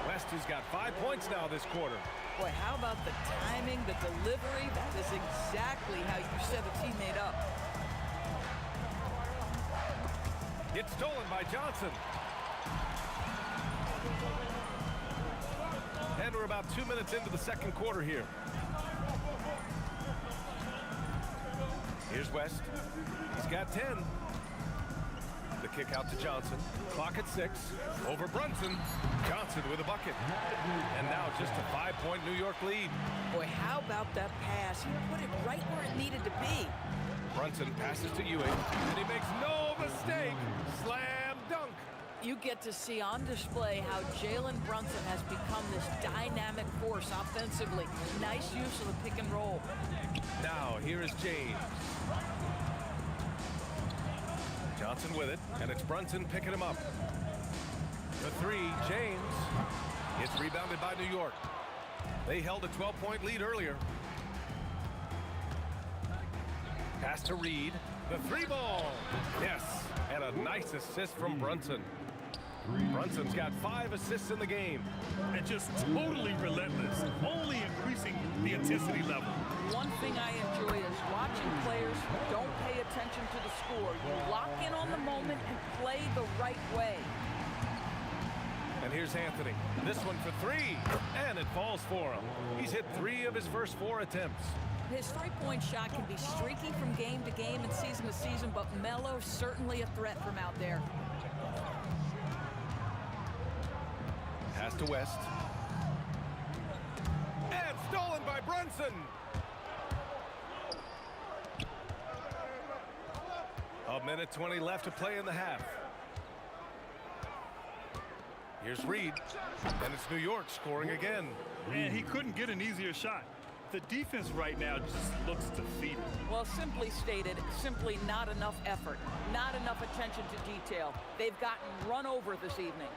West has got 5 points now this quarter. Boy, how about the timing, the delivery? That is exactly how you set a teammate up. It's stolen by Johnson. And we're about 2 minutes into the second quarter here. Here's West. He's got 10. The kick out to Johnson. Clock at 6. Over Brunson. Johnson with a bucket. And now just a 5-point New York lead. Boy, how about that pass? He put it right where it needed to be. Brunson passes to Ewing. And he makes no mistake. Slam dunk. You get to see on display how Jalen Brunson has become this dynamic force offensively. Nice use of the pick and roll. Now here is James. Johnson with it, and it's Brunson picking him up. The 3, James. It's rebounded by New York. They held a 12-point lead earlier. Pass to Reed. The 3 ball. Yes, and a nice assist from Brunson. Brunson's got 5 assists in the game. And just totally relentless, only increasing the intensity level. One thing I enjoy is watching players who don't pay attention to the score. You lock in on the moment and play the right way. And here's Anthony. This one for 3, and it falls for him. He's hit 3 of his first 4 attempts. His three-point shot can be streaky from game to game and season to season, but Melo's certainly a threat from out there. Pass to West. And stolen by Brunson. A minute 20 left to play in the half. Here's Reed. And it's New York scoring again. And he couldn't get an easier shot. The defense right now just looks defeated. Well, simply stated, simply not enough effort, not enough attention to detail. They've gotten run over this evening.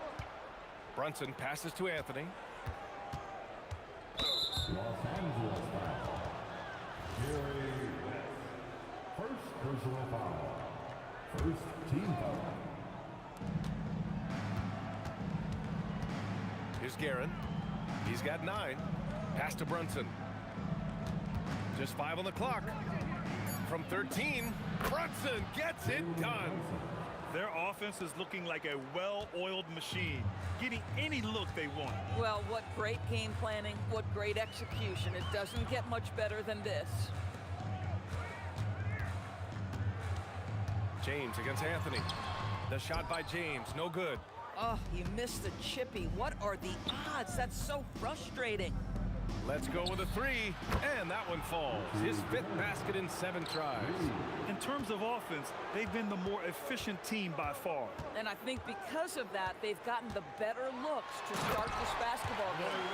Brunson passes to Anthony. Los Angeles foul. Jerry West. First personal foul. First team foul. Here's Guerin. He's got 9. Pass to Brunson. Just 5 on the clock. From 13, Brunson gets it done. Their offense is looking like a well-oiled machine, getting any look they want. Well, what great game planning, what great execution. It doesn't get much better than this. James against Anthony. The shot by James, no good. Oh, he missed the chippy. What are the odds? That's so frustrating. Let's go with a three, and that one falls. His 5th basket in 7 tries. In terms of offense, they've been the more efficient team by far. And I think because of that, they've gotten the better looks to start this basketball game.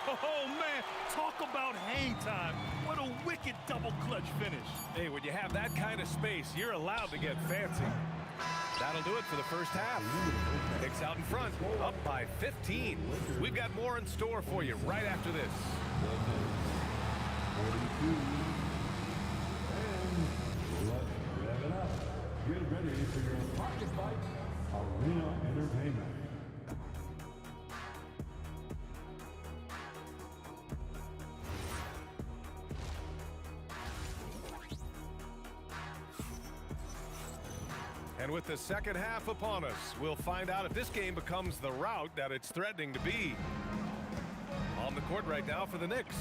Oh, man, talk about hang time. What a wicked double clutch finish. Hey, when you have that kind of space, you're allowed to get fancy. That'll do it for the first half. Kicks out in front, up by 15. We've got more in store for you right after this. 42. And let's rev it up. Get ready for your Pocket Fight Arena Entertainment. And with the second half upon us, we'll find out if this game becomes the rout that it's threatening to be. On the court right now for the Knicks,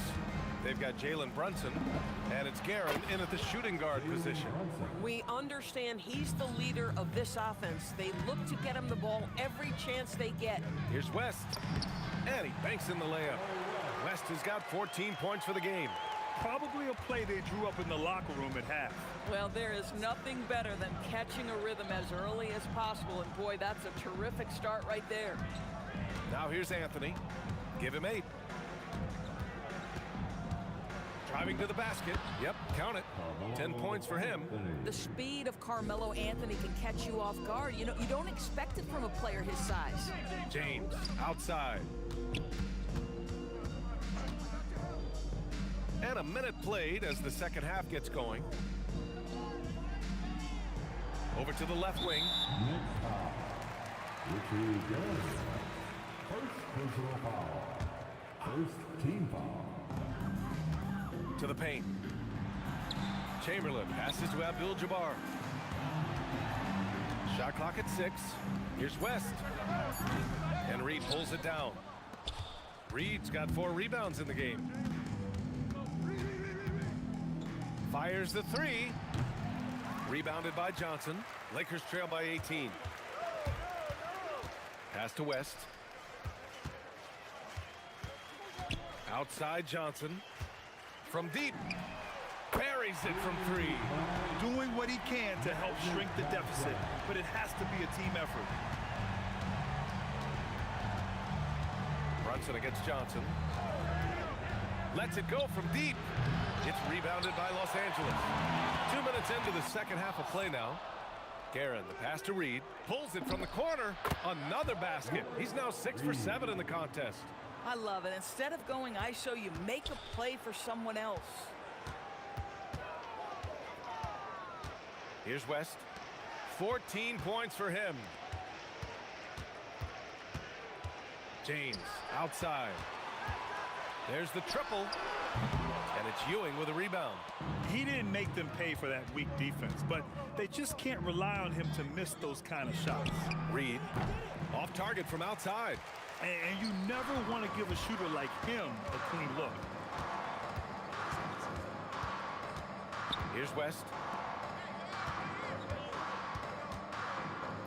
they've got Jalen Brunson, and it's Guerin in at the shooting guard position. We understand he's the leader of this offense. They look to get him the ball every chance they get. Here's West, and he banks in the layup. West has got 14 points for the game. Probably a play they drew up in the locker room at half. Well, there is nothing better than catching a rhythm as early as possible, and boy, that's a terrific start right there. Now here's Anthony. Give him 8. Driving to the basket. Yep, count it. 10 points for him. The speed of Carmelo Anthony can catch you off guard. You know, you don't expect it from a player his size. James, outside. And a minute played as the second half gets going. Over to the left wing. Next foul. Richie Guerin. First personal foul. First team foul. To the paint. Chamberlain passes to Abdul-Jabbar. Shot clock at 6. Here's West. And Reed pulls it down. Reed's got 4 rebounds in the game. Fires the 3. Rebounded by Johnson. Lakers trail by 18. Pass to West. Outside Johnson. From deep. Buries it from 3. Doing what he can to help shrink the deficit, but it has to be a team effort. Brunson against Johnson. Lets it go from deep. It's rebounded by Los Angeles. 2 minutes into the second half of play now. Guerin, the pass to Reed, pulls it from the corner. Another basket. He's now 6 for 7 in the contest. I love it. Instead of going ISO, you make a play for someone else. Here's West. 14 points for him. James outside. There's the triple. And it's Ewing with a rebound. He didn't make them pay for that weak defense, but they just can't rely on him to miss those kind of shots. Reed, off target from outside. And you never want to give a shooter like him a clean look. Here's West.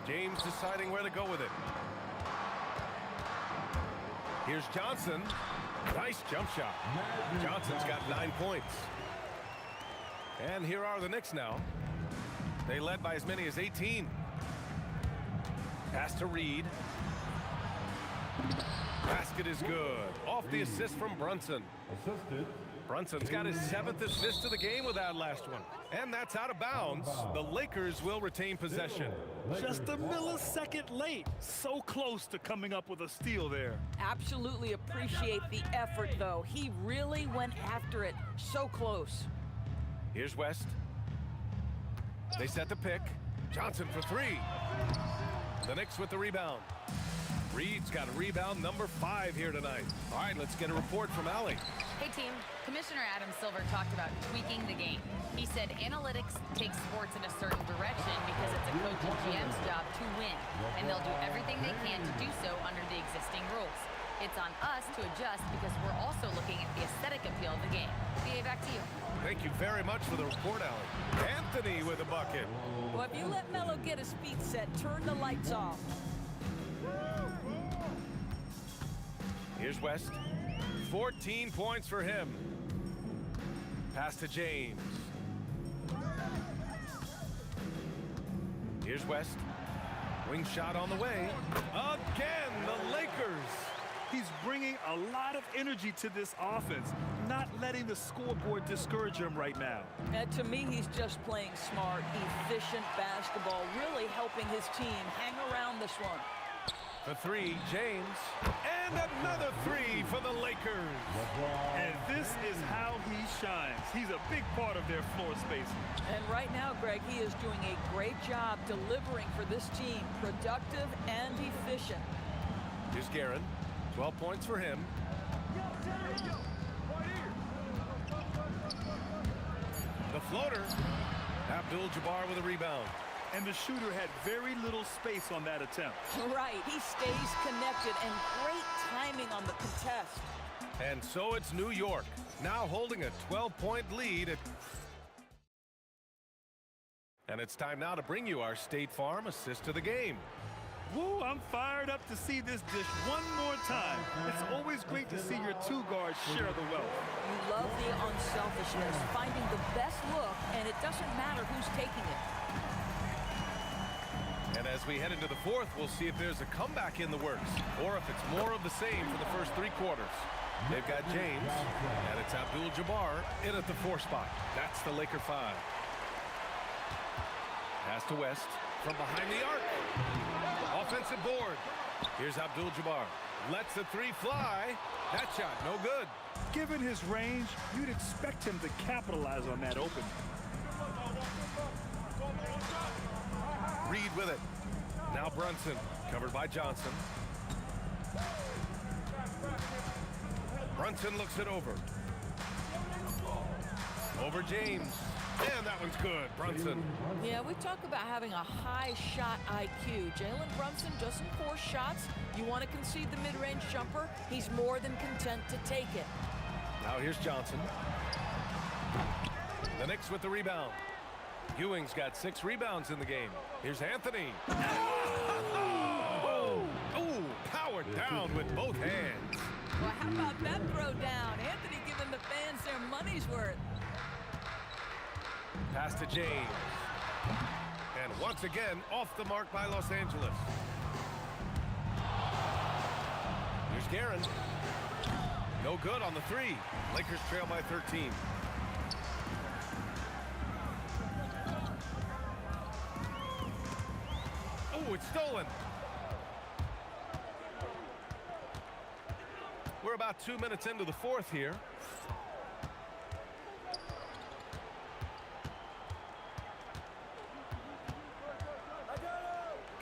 James deciding where to go with it. Here's Johnson. Nice jump shot. Johnson's got 9 points. And here are the Knicks now. They led by as many as 18. Pass to Reed. Basket is good. Off the assist from Brunson. Assisted. Brunson's got his 7th assist of the game with that last one. And that's out of bounds. The Lakers will retain possession. Just a millisecond late. So close to coming up with a steal there. Absolutely appreciate the effort, though. He really went after it. So close. Here's West. They set the pick. Johnson for 3. The Knicks with the rebound. Reed's got rebound number 5 here tonight. All right, let's get a report from Allie. Hey team, Commissioner Adam Silver talked about tweaking the game. He said analytics take sports in a certain direction because it's a coach and GM's job to win, and they'll do everything they can to do so under the existing rules. It's on us to adjust because we're also looking at the aesthetic appeal of the game. BA, back to you. Thank you very much for the report, Allie. Anthony with a bucket. Well, if you let Melo get his feet set, turn the lights off. Here's West. 14 points for him. Pass to James. Here's West. Wing shot on the way. Again, the Lakers. He's bringing a lot of energy to this offense, not letting the scoreboard discourage him right now. And to me, he's just playing smart, efficient basketball, really helping his team hang around this one. For three, James. And another three for the Lakers. And this is how he shines. He's a big part of their floor space. And right now, Greg, he is doing a great job delivering for this team, productive and efficient. Here's Guerin. 12 points for him. The floater. Abdul-Jabbar with a rebound. And the shooter had very little space on that attempt. Right, he stays connected, and great timing on the contest. And so it's New York, now holding a 12-point lead. And it's time now to bring you our State Farm assist of the game. Woo, I'm fired up to see this dish one more time. It's always great to see your two guards share the wealth. You love the unselfishness, finding the best look, and it doesn't matter who's taking it. And as we head into the fourth, we'll see if there's a comeback in the works, or if it's more of the same for the first three quarters. They've got James, and it's Abdul-Jabbar in at the 4 spot. That's the Laker 5. Pass to West from behind the arc. Offensive board. Here's Abdul-Jabbar. Lets the three fly. That shot, no good. Given his range, you'd expect him to capitalize on that opening. Reed with it. Now Brunson, covered by Johnson. Brunson looks it over. Over James. And that one's good, Brunson. Yeah, we talk about having a high shot IQ. Jalen Brunson doesn't force shots. You want to concede the mid-range jumper, he's more than content to take it. Now here's Johnson. The Knicks with the rebound. Ewing's got 6 rebounds in the game. Here's Anthony. Oh, powered down with both hands. Well, how about that throw down? Anthony giving the fans their money's worth. Pass to James. And once again, off the mark by Los Angeles. Here's Guerin. No good on the 3. Lakers trail by 13. Oh, it's stolen. We're about 2 minutes into the fourth here.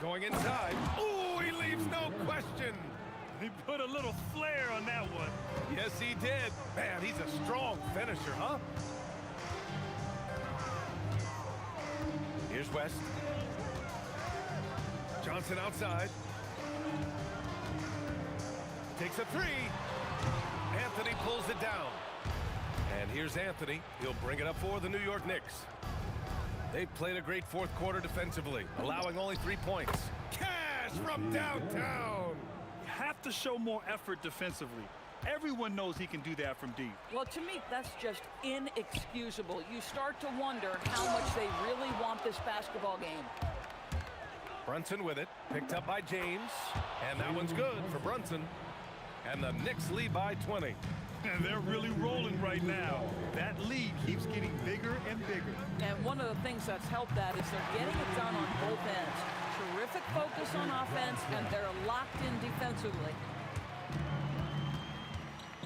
Going inside. Oh, he leaves no question. He put a little flair on that one. Yes, he did. Man, he's a strong finisher, huh? Here's West. Johnson outside. Takes a 3. Anthony pulls it down. And here's Anthony. He'll bring it up for the New York Knicks. They've played a great fourth quarter defensively, allowing only 3 points. Cash from downtown. You have to show more effort defensively. Everyone knows he can do that from deep. Well, to me, that's just inexcusable. You start to wonder how much they really want this basketball game. Brunson with it, picked up by James, and that one's good for Brunson. And the Knicks lead by 20. And they're really rolling right now. That lead keeps getting bigger and bigger. And one of the things that's helped that is they're getting it done on both ends. Terrific focus on offense, and they're locked in defensively.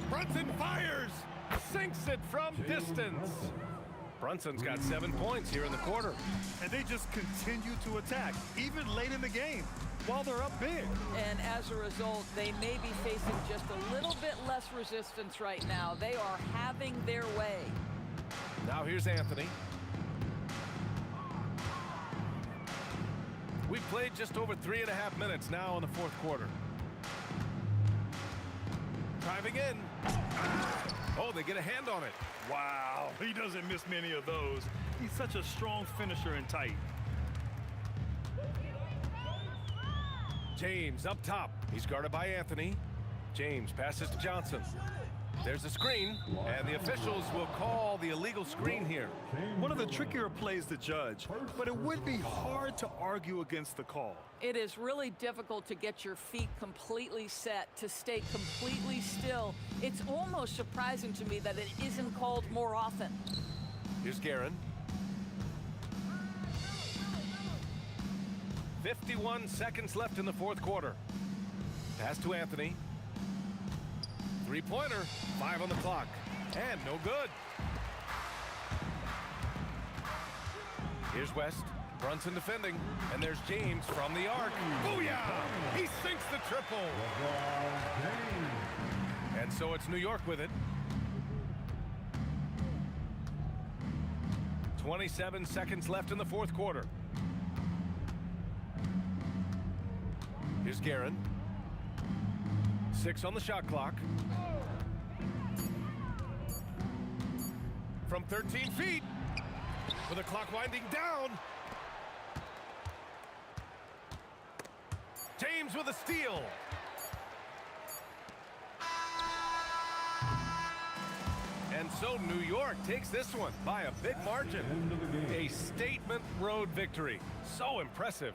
Brunson fires, sinks it from distance. Brunson's got 7 points here in the quarter. And they just continue to attack, even late in the game, while they're up big. And as a result, they may be facing just a little bit less resistance right now. They are having their way. Now here's Anthony. We've played just over 3.5 minutes now in the fourth quarter. Driving in. Oh, they get a hand on it. Wow, he doesn't miss many of those. He's such a strong finisher and tight. James up top. He's guarded by Anthony. James passes to Johnson. There's a screen, and the officials will call the illegal screen here. One of the trickier plays to judge, but it would be hard to argue against the call. It is really difficult to get your feet completely set, to stay completely still. It's almost surprising to me that it isn't called more often. Here's Guerin. 51 seconds left in the fourth quarter. Pass to Anthony. Three-pointer, 5 on the clock, and no good. Here's West, Brunson defending, and there's James from the arc. Booyah! He sinks the triple. And so it's New York with it. 27 seconds left in the fourth quarter. Here's Guerin. 6 on the shot clock. From 13 feet, with the clock winding down. James with a steal. And so New York takes this one by a big margin. A statement road victory. So impressive.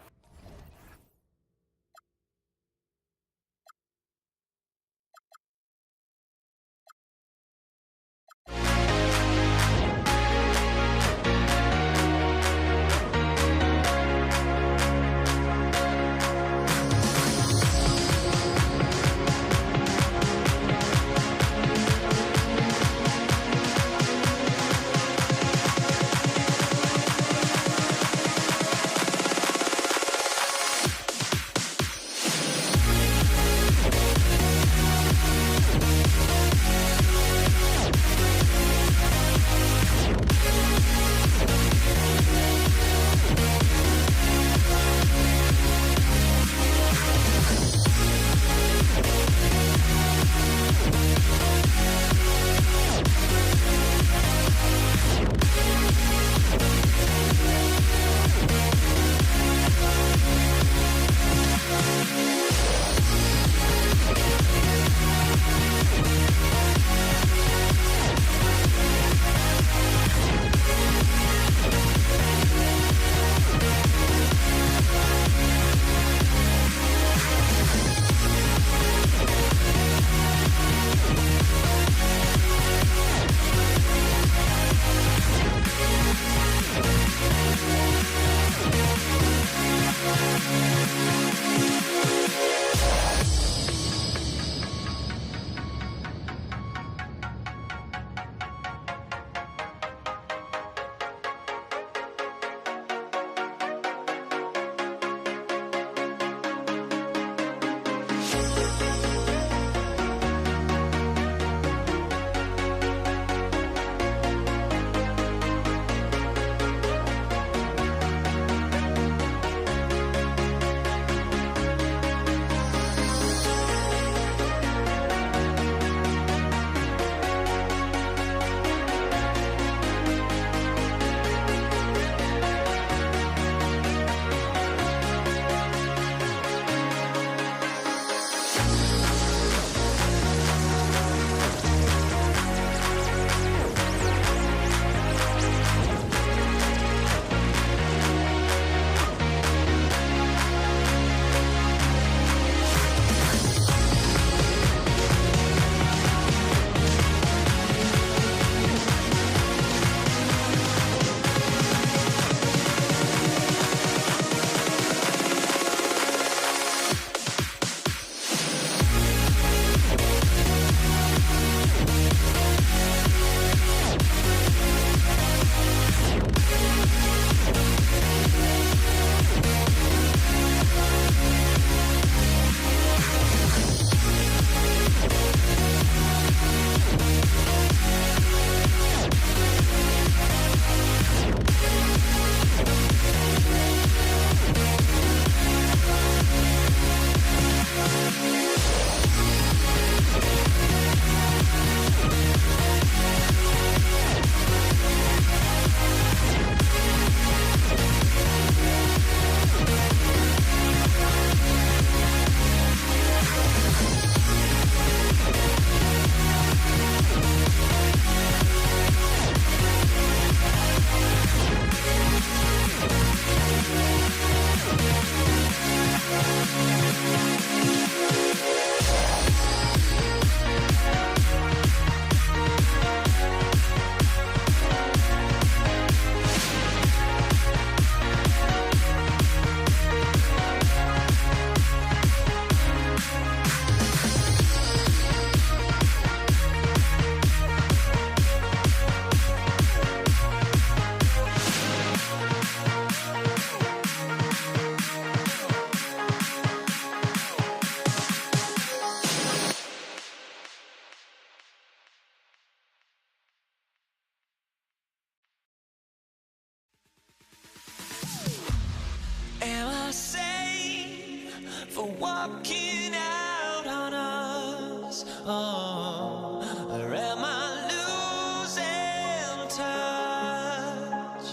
walking out on us. Oh, or am I losing touch?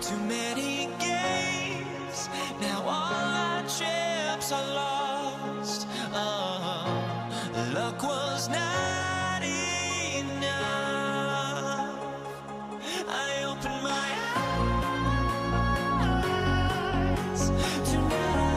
Too many games, now all our chips are lost. Oh, luck was not enough. I opened my eyes, tonight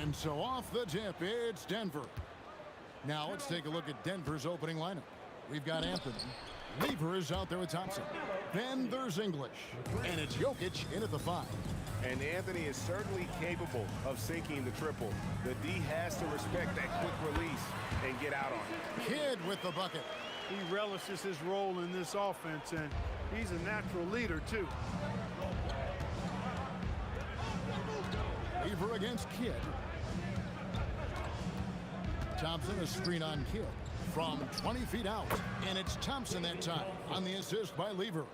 And so off the tip, it's Denver. Now let's take a look at Denver's opening lineup. We've got Anthony. Lever is out there with Thompson. Then there's English. And it's Jokic in at the 5. And Anthony is certainly capable of sinking the triple. The D has to respect that quick release and get out on it. Kidd with the bucket. He relishes his role in this offense, and he's a natural leader, too. Lever against Kidd. Thompson, a screen on Kidd from 20 feet out. And it's Thompson that time on the assist by Lever.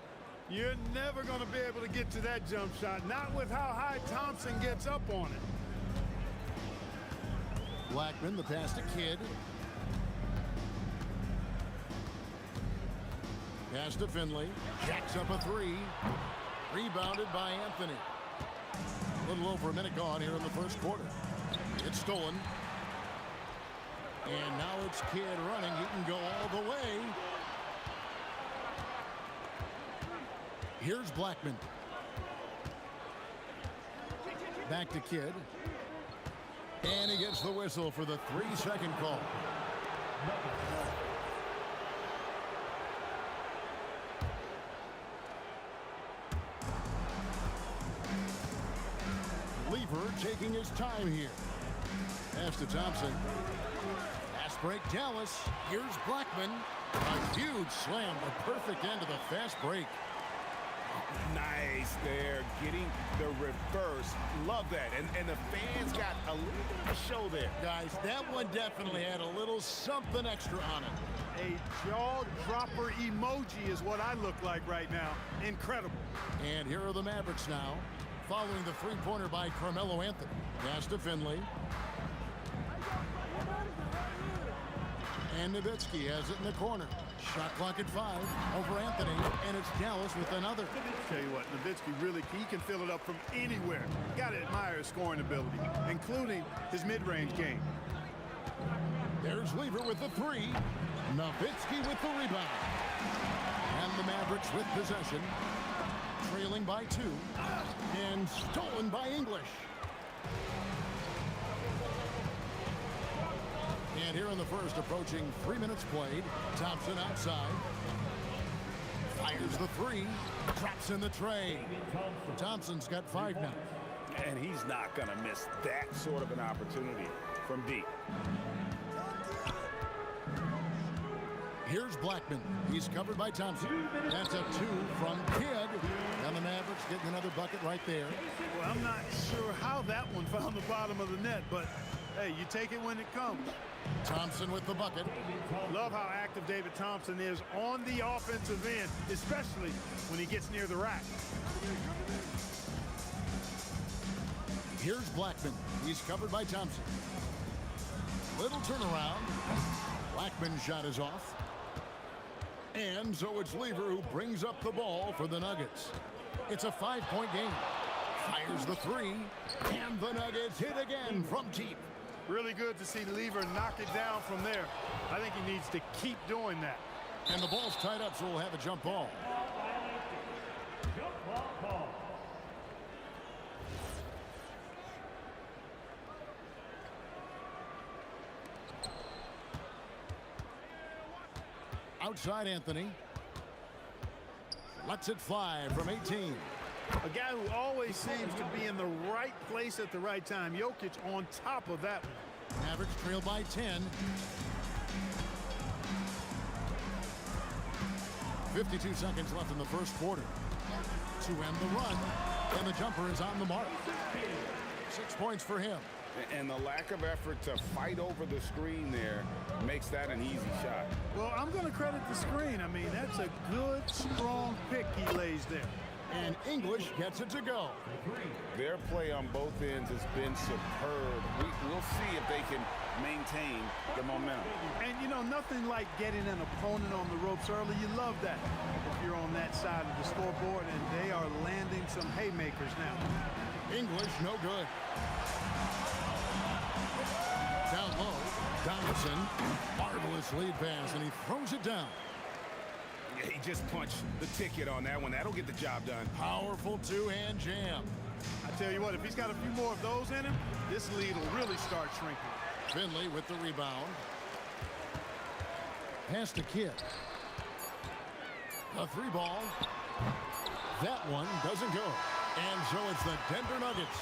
You're never going to be able to get to that jump shot, not with how high Thompson gets up on it. Blackman, the pass to Kidd. Pass to Finley. Jacks up a three. Rebounded by Anthony. A little over a minute gone here in the first quarter. It's stolen. And now it's Kidd running. He can go all the way. Here's Blackman. Back to Kidd. And he gets the whistle for the 3-second call. Lever taking his time here. Pass to Thompson. Fast break Dallas. Here's Blackman. A huge slam. A perfect end to the fast break. Nice there, getting the reverse. Love that. And the fans got a little bit of a show there. Guys, that one definitely had a little something extra on it. A jaw-dropper emoji is what I look like right now. Incredible. And here are the Mavericks now, following the three-pointer by Carmelo Anthony. Pass to Finley. And Nowitzki has it in the corner. Shot clock at 5 over Anthony, and it's Dallas with another. Tell you what, Nowitzki really, he can fill it up from anywhere. Got to admire his scoring ability, including his mid-range game. There's Lever with the three. Nowitzki with the rebound. And the Mavericks with possession, trailing by 2, and stolen by English. And here in the first, approaching 3 minutes played. Thompson outside. Fires the three. Drops in the tray. Thompson's got 5 now. And he's not going to miss that sort of an opportunity from deep. Here's Blackman. He's covered by Thompson. That's a 2 from Kidd. And the Mavericks getting another bucket right there. Well, I'm not sure how that one found the bottom of the net, but hey, you take it when it comes. Thompson with the bucket. Love how active David Thompson is on the offensive end, especially when he gets near the rack. Here's Blackman. He's covered by Thompson. Little turnaround. Blackman's shot is off. And so it's Lever who brings up the ball for the Nuggets. It's a 5-point game. Fires the three. And the Nuggets hit again from deep. Really good to see Lever knock it down from there. I think he needs to keep doing that. And the ball's tied up, so we'll have a jump ball. Outside Anthony. Lets it fly from 18. A guy who always seems to be in the right place at the right time. Jokic on top of that one. Mavericks trail by 10. 52 seconds left in the first quarter. To end the run. And the jumper is on the mark. 6 points for him. And the lack of effort to fight over the screen there makes that an easy shot. Well, I'm going to credit the screen. I mean, that's a good, strong pick he lays there. And English gets it to go. Their play on both ends has been superb. We'll see if they can maintain the momentum. And, you know, nothing like getting an opponent on the ropes early. You love that if you're on that side of the scoreboard, and they are landing some haymakers now. English, no good. Down low, Donaldson, marvelous lead pass, and he throws it down. Yeah, he just punched the ticket on that one. That'll get the job done. Powerful two-hand jam. I tell you what, if he's got a few more of those in him, this lead will really start shrinking. Finley with the rebound. Pass to Kidd. A three ball. That one doesn't go. And so it's the Denver Nuggets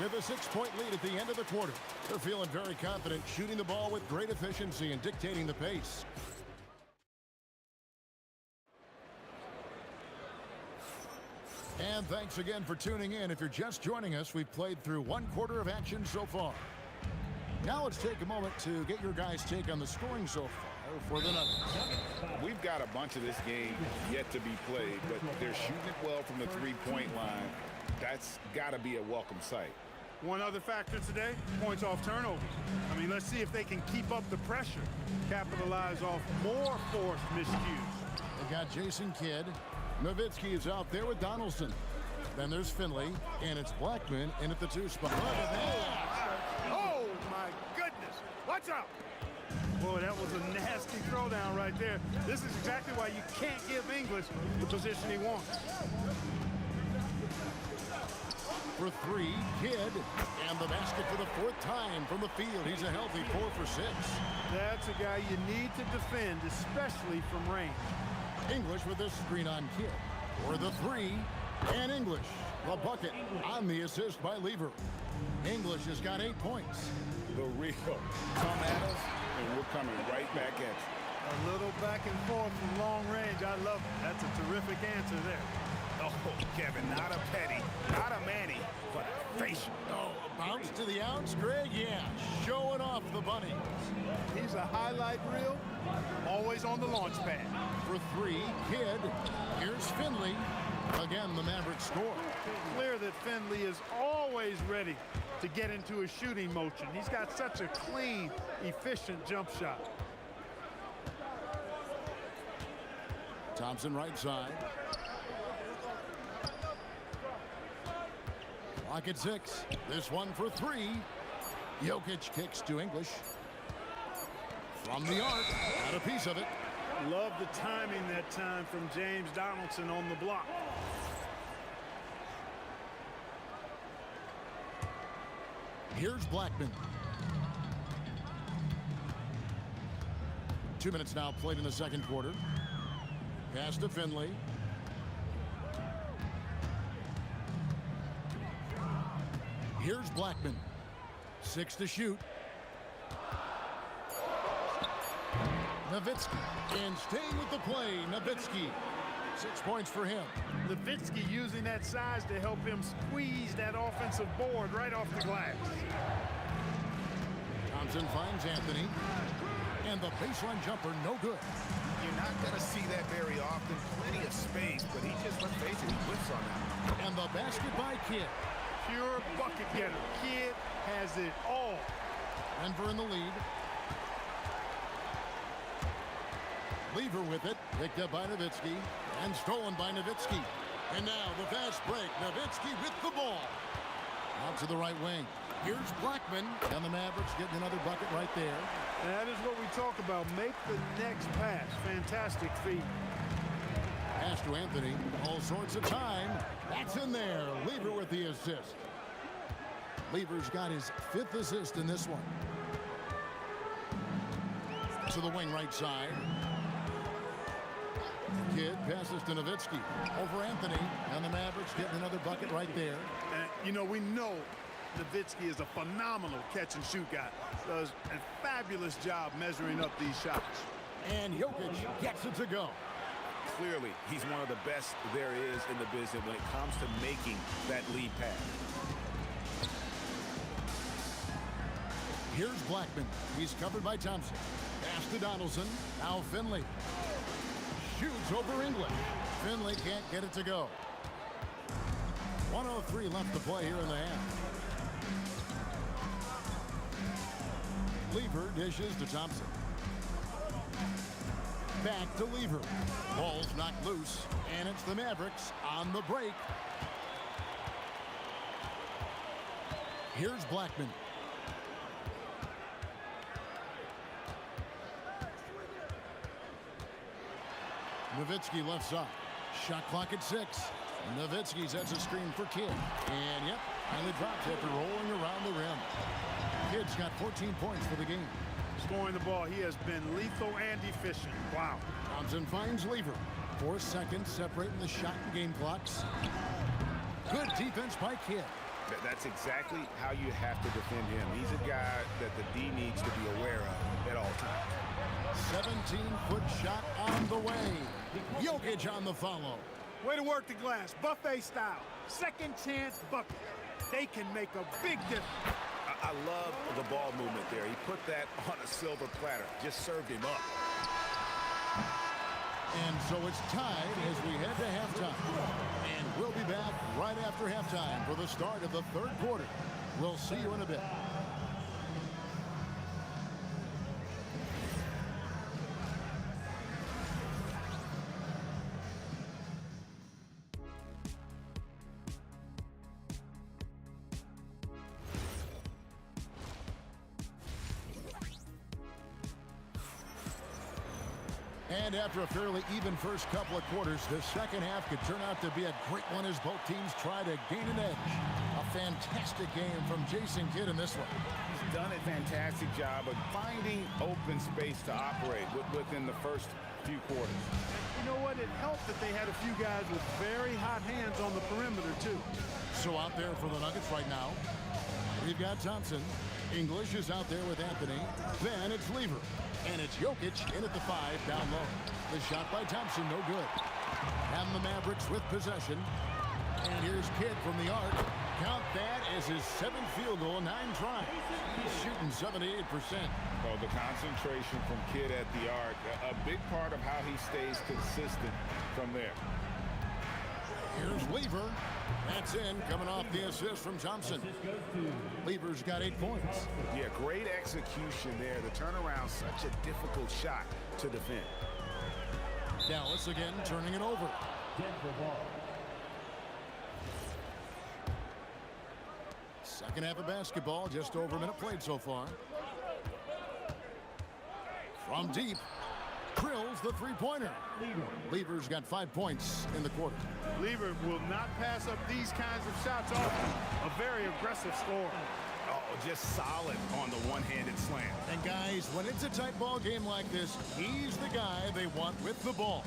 with a 6-point lead at the end of the quarter. They're feeling very confident, shooting the ball with great efficiency and dictating the pace. And thanks again for tuning in. If you're just joining us, we've played through one quarter of action so far. Now let's take a moment to get your guys' take on the scoring so far for the Nuggets. We've got a bunch of this game yet to be played, but they're shooting it well from the three-point line. That's got to be a welcome sight. One other factor today, points off turnovers. I mean, let's see if they can keep up the pressure, capitalize off more forced miscues. They got Jason Kidd. Nowitzki is out there with Donaldson. Then there's Finley, and it's Blackman in at the 2 spot. Look at that. Oh, my goodness. Watch out. Boy, that was a nasty throwdown right there. This is exactly why you can't give English the position he wants. For 3, Kidd. And the basket for the 4th time from the field. He's a healthy 4 for 6. That's a guy you need to defend, especially from range. English with this screen on Kidd. For the 3, and English. The bucket on the assist by Lever. English has got 8 points. The real come at us, and we're coming right back at you. A little back and forth from long range. I love it. That's a terrific answer there. Oh, Kevin, not a petty, not a Manny, but a facial. Oh, a bounce to the ounce, Greg? Yeah, showing off the bunny. He's a highlight reel, always on the launch pad. For 3, Kidd. Here's Finley. Again, the Mavericks score. Clear that Finley is always ready to get into a shooting motion. He's got such a clean, efficient jump shot. Thompson right side. Clock at 6. This one for 3. Jokic kicks to English. From the arc, got a piece of it. Love the timing that time from James Donaldson on the block. Here's Blackman. 2 minutes now played in the second quarter. Pass to Finley. Here's Blackman. 6 to shoot. Nowitzki. And staying with the play, Nowitzki. 6 points for him. Nowitzki using that size to help him squeeze that offensive board right off the glass. Thompson finds Anthony. And the baseline jumper, no good. You're not going to see that very often. Plenty of space, but he just, let's face it, he whiffs on that. And the basket by Kidd. Pure bucket getter. Kidd has it all. Denver in the lead. Lever with it. Picked up by Nowitzki. And stolen by Nowitzki. And now the fast break. Nowitzki with the ball. Out to the right wing. Here's Blackman. And the Mavericks getting another bucket right there. That is what we talk about. Make the next pass. Fantastic feat. Pass to Anthony. All sorts of time. That's in there. Lever with the assist. Lever's got his 5th assist in this one. To the wing right side. Kidd passes to Nowitzki. Over Anthony. And the Mavericks getting another bucket right there. And, you know, we know Nowitzki is a phenomenal catch-and-shoot guy. Does a fabulous job measuring up these shots. And Jokic gets it to go. Clearly, he's one of the best there is in the business when it comes to making that lead pass. Here's Blackman. He's covered by Thompson. Pass to Donaldson. Now Finley. Shoots over English. Finley can't get it to go. 1:03 left to play here in the half. Lever dishes to Thompson. Back to Lever. Ball's knocked loose, and it's the Mavericks on the break. Here's Blackman. Nowitzki left side. Shot clock at 6. Nowitzki sets a screen for Kidd. And, yep, finally drops after rolling around the rim. Kidd's got 14 points for the game. Scoring the ball, he has been lethal and efficient. Wow. Thompson finds Lever. 4 seconds separating the shot and game clocks. Good defense by Kidd. That's exactly how you have to defend him. He's a guy that the D needs to be aware of at all times. 17-foot shot on the way. Jokic on the follow. Way to work the glass, buffet style. Second chance bucket. They can make a big difference. I love the ball movement there. He put that on a silver platter. Just served him up. And so it's tied as we head to halftime. And we'll be back right after halftime for the start of the third quarter. We'll see you in a bit. And after a fairly even first couple of quarters, the second half could turn out to be a great one as both teams try to gain an edge. A fantastic game from Jason Kidd in this one. He's done a fantastic job of finding open space to operate within the first few quarters. You know what? It helped that they had a few guys with very hot hands on the perimeter, too. So out there for the Nuggets right now, we've got Thompson. English is out there with Anthony. Then it's Lever. And it's Jokic in at the 5 down low. The shot by Thompson, no good. And the Mavericks with possession. And here's Kidd from the arc. Count that as his 7th field goal, 9 tries. He's shooting 78%. Oh, the concentration from Kidd at the arc, a big part of how he stays consistent from there. Here's Lever. That's in, coming off the assist from Thompson. Lever's got 8 points. Yeah, great execution there. The turnaround, such a difficult shot to defend. Dallas again turning it over. Second half of basketball, just over a minute played so far. From deep, drills the three-pointer. Lever's got 5 points in the quarter. Lever will not pass up these kinds of shots often. A very aggressive scorer. Oh, just solid on the one-handed slam. And guys, when it's a tight ball game like this, he's the guy they want with the ball.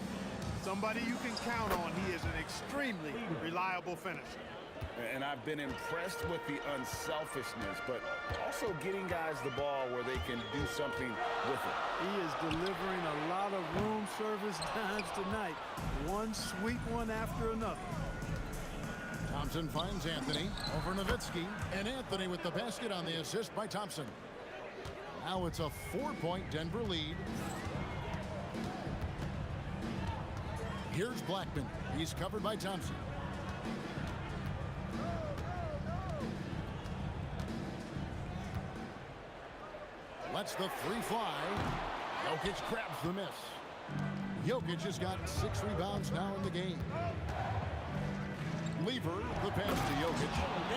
Somebody you can count on. He is an extremely reliable finisher. And I've been impressed with the unselfishness, but also getting guys the ball where they can do something with it. He is delivering a lot of room service times tonight. One sweet one after another. Thompson finds Anthony over Nowitzki, and Anthony with the basket on the assist by Thompson. Now it's a 4-point Denver lead. Here's Blackman. He's covered by Thompson. Lets the three fly. Jokic grabs the miss. Jokic has got 6 rebounds now in the game. Lever, the pass to Jokic,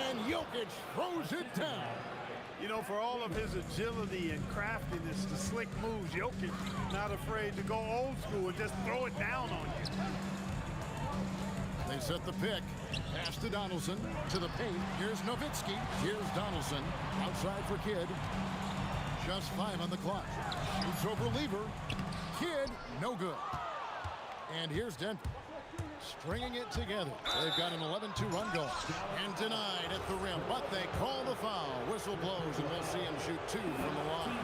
and Jokic throws it down. You know, for all of his agility and craftiness, the slick moves, Jokic not afraid to go old school and just throw it down on you. They set the pick. Pass to Donaldson. To the paint. Here's Nowitzki. Here's Donaldson. Outside for Kidd. Just 5 on the clock. Shoots over Lever. Kidd, no good. And here's Denver. Stringing it together. They've got an 11-2 run going. And denied at the rim, but they call the foul. Whistle blows, and we'll see him shoot 2 from the line.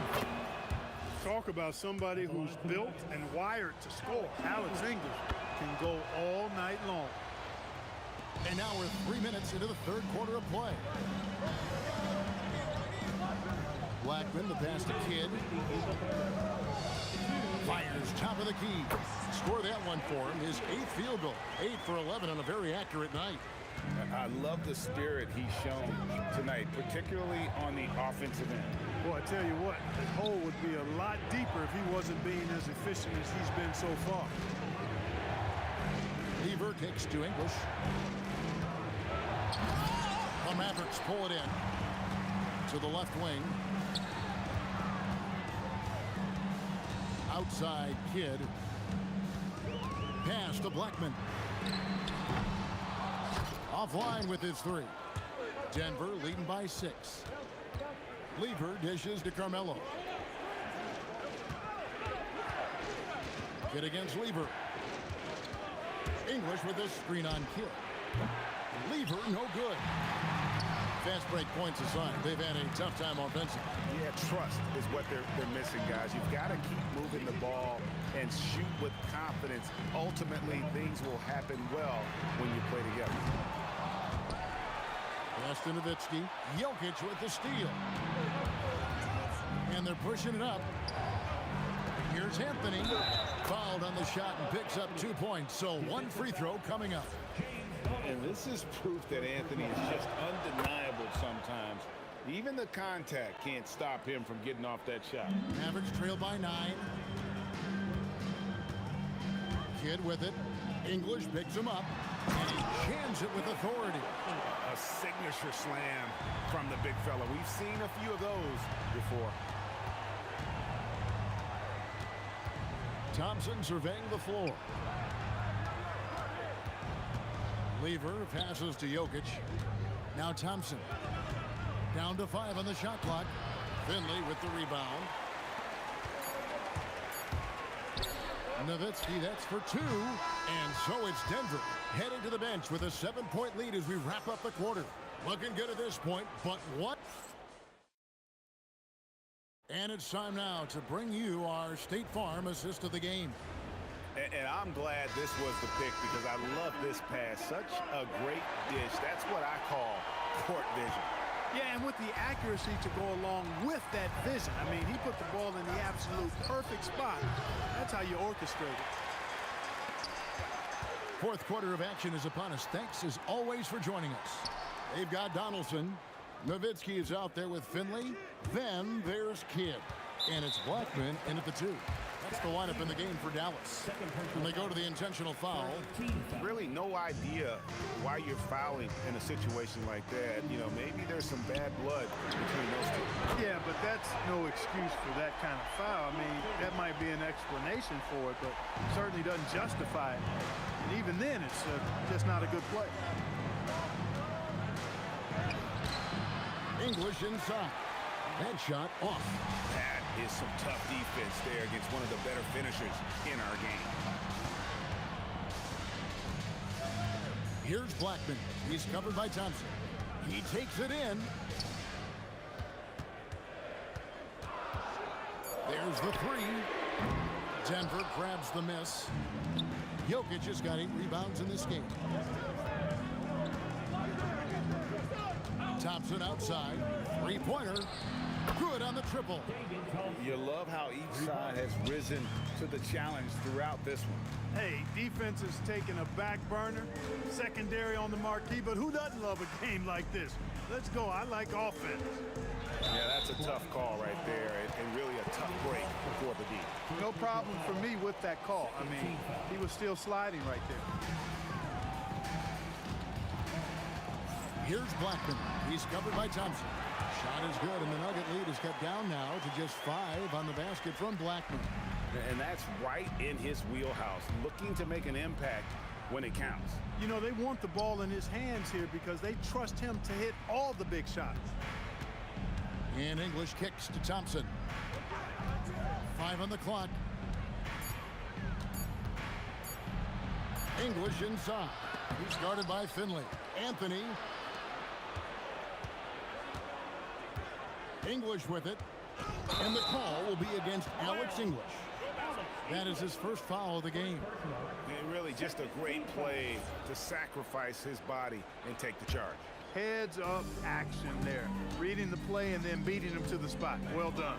Talk about somebody who's built and wired to score. Alex English can go all night long. And now we're 3 minutes into the third quarter of play. Blackman, the pass to Kidd. Fires top of the key. Score that one for him. His 8th field goal. 8 for 11 on a very accurate night. I love the spirit he's shown tonight, particularly on the offensive end. Boy, I tell you what, the hole would be a lot deeper if he wasn't being as efficient as he's been so far. Lever kicks to English. The Mavericks pull it in to the left wing. Outside Kidd. Pass to Blackman. Offline with his 3. Denver leading by 6. Lever dishes to Carmelo. Kidd against Lever. English with a screen on Kidd. Lever, no good. Fast break points aside. They've had a tough time offensively. Yeah, trust is what they're missing, guys. You've got to keep moving the ball and shoot with confidence. Ultimately, things will happen well when you play together. Pass to Nowitzki. Jokic with the steal. And they're pushing it up. Here's Anthony. Fouled on the shot and picks up 2 points. So one free throw coming up. And this is proof that Anthony is just undeniable sometimes. Even the contact can't stop him from getting off that shot. Mavericks trail by 9. Kidd with it. English picks him up. And he jams it with authority. A signature slam from the big fella. We've seen a few of those before. Thompson surveying the floor. Lever passes to Jokic. Now Thompson. Down to 5 on the shot clock. Finley with the rebound. Nowitzki, that's for 2. And so it's Denver heading to the bench with a 7-point lead as we wrap up the quarter. Looking good at this point, but what? And it's time now to bring you our State Farm assist of the game. And I'm glad this was the pick because I love this pass. Such a great dish. That's what I call court vision. Yeah, and with the accuracy to go along with that vision. I mean, he put the ball in the absolute perfect spot. That's how you orchestrate it. Fourth quarter of action is upon us. Thanks, as always, for joining us. They've got Donaldson. Nowitzki is out there with Finley. Then there's Kidd. And it's Blackman in at the 2. That's the lineup in the game for Dallas. When they go to the intentional foul. Really no idea why you're fouling in a situation like that. You know, maybe there's some bad blood between those two. Yeah, but that's no excuse for that kind of foul. I mean, that might be an explanation for it, but certainly doesn't justify it. And even then, it's just not a good play. English inside. That shot off. That is some tough defense there against one of the better finishers in our game. Here's Blackman. He's covered by Thompson. He takes it in. There's the 3. Denver grabs the miss. Jokic has got 8 rebounds in this game. Thompson outside. 3-pointer. Good on the triple. You love how each side has risen to the challenge throughout this one. Hey, defense is taking a back burner, secondary on the marquee, but who doesn't love a game like this? Let's go. I like offense. Yeah, that's a tough call right there, and really a tough break for the D. No problem for me with that call. I mean, he was still sliding right there. Here's Blackman. He's covered by Thompson. Shot is good, and the Nugget lead is cut down now to just 5 on the basket from Blackman. And that's right in his wheelhouse, looking to make an impact when it counts. You know, they want the ball in his hands here because they trust him to hit all the big shots. And English kicks to Thompson. 5 on the clock. English inside. He's guarded by Finley. Anthony. English with it. And the call will be against Alex English. That is his first foul of the game. And really just a great play to sacrifice his body and take the charge. Heads up action there. Reading the play and then beating him to the spot. Well done.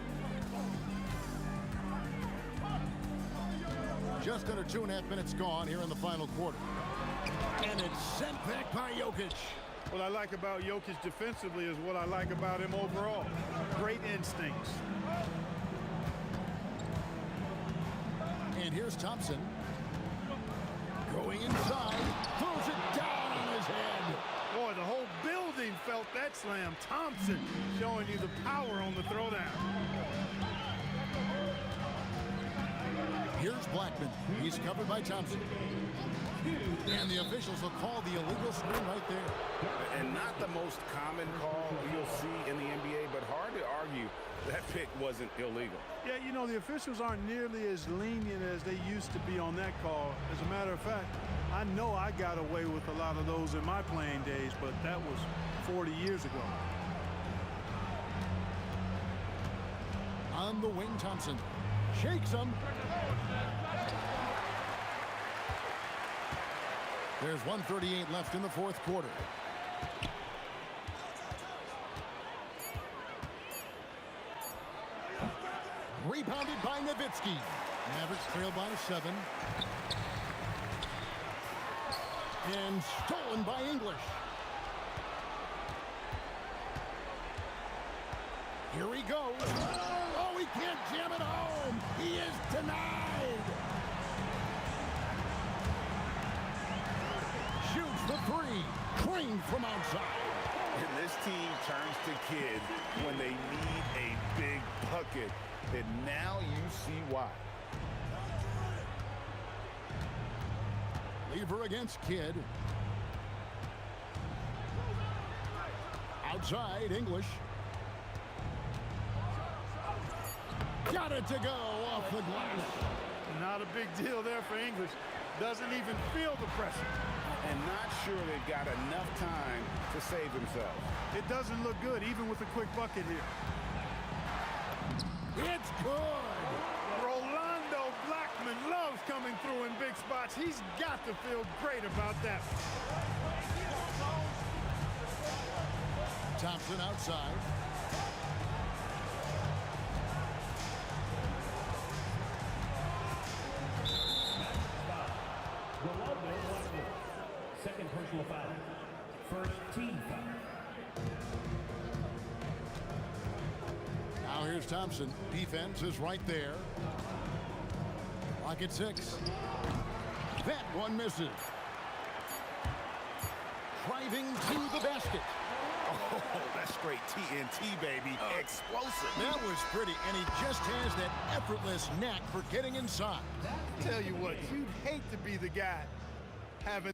Just under 2.5 minutes gone here in the final quarter. And it's sent back by Jokic. What I like about Jokic defensively is what I like about him overall. Great instincts. And here's Thompson. Going inside. Throws it down on his head. Boy, the whole building felt that slam. Thompson showing you the power on the throwdown. Here's Blackman. He's covered by Thompson. And the officials will call the illegal screen right there. And not the most common call you'll see in the NBA, but hard to argue that pick wasn't illegal. Yeah, you know, the officials aren't nearly as lenient as they used to be on that call. As a matter of fact, I know I got away with a lot of those in my playing days, but that was 40 years ago. On the wing, Thompson shakes him. There's 1:38 left in the fourth quarter. Rebounded by Nowitzki. Mavericks trail by 7. And stolen by English. Here he goes. Oh, he can't jam it home. He is denied. Shoots the 3. Clean from outside. And this team turns to Kidd when they need a big bucket. And now you see why. Lever against Kidd. Outside, English. Got it to go off the glass. Not a big deal there for English. Doesn't even feel the pressure. And not sure they've got enough time to save themselves. It doesn't look good, even with a quick bucket here. It's good. Rolando Blackman loves coming through in big spots. He's got to feel great about that. Thompson outside. Second personal foul. First team foul. Now here's Thompson. Defense is right there. Lock at 6. That one misses. Driving to the basket. Oh, that's straight TNT, baby. Explosive. That was pretty, and he just has that effortless knack for getting inside. Tell you what, you'd hate to be the guy having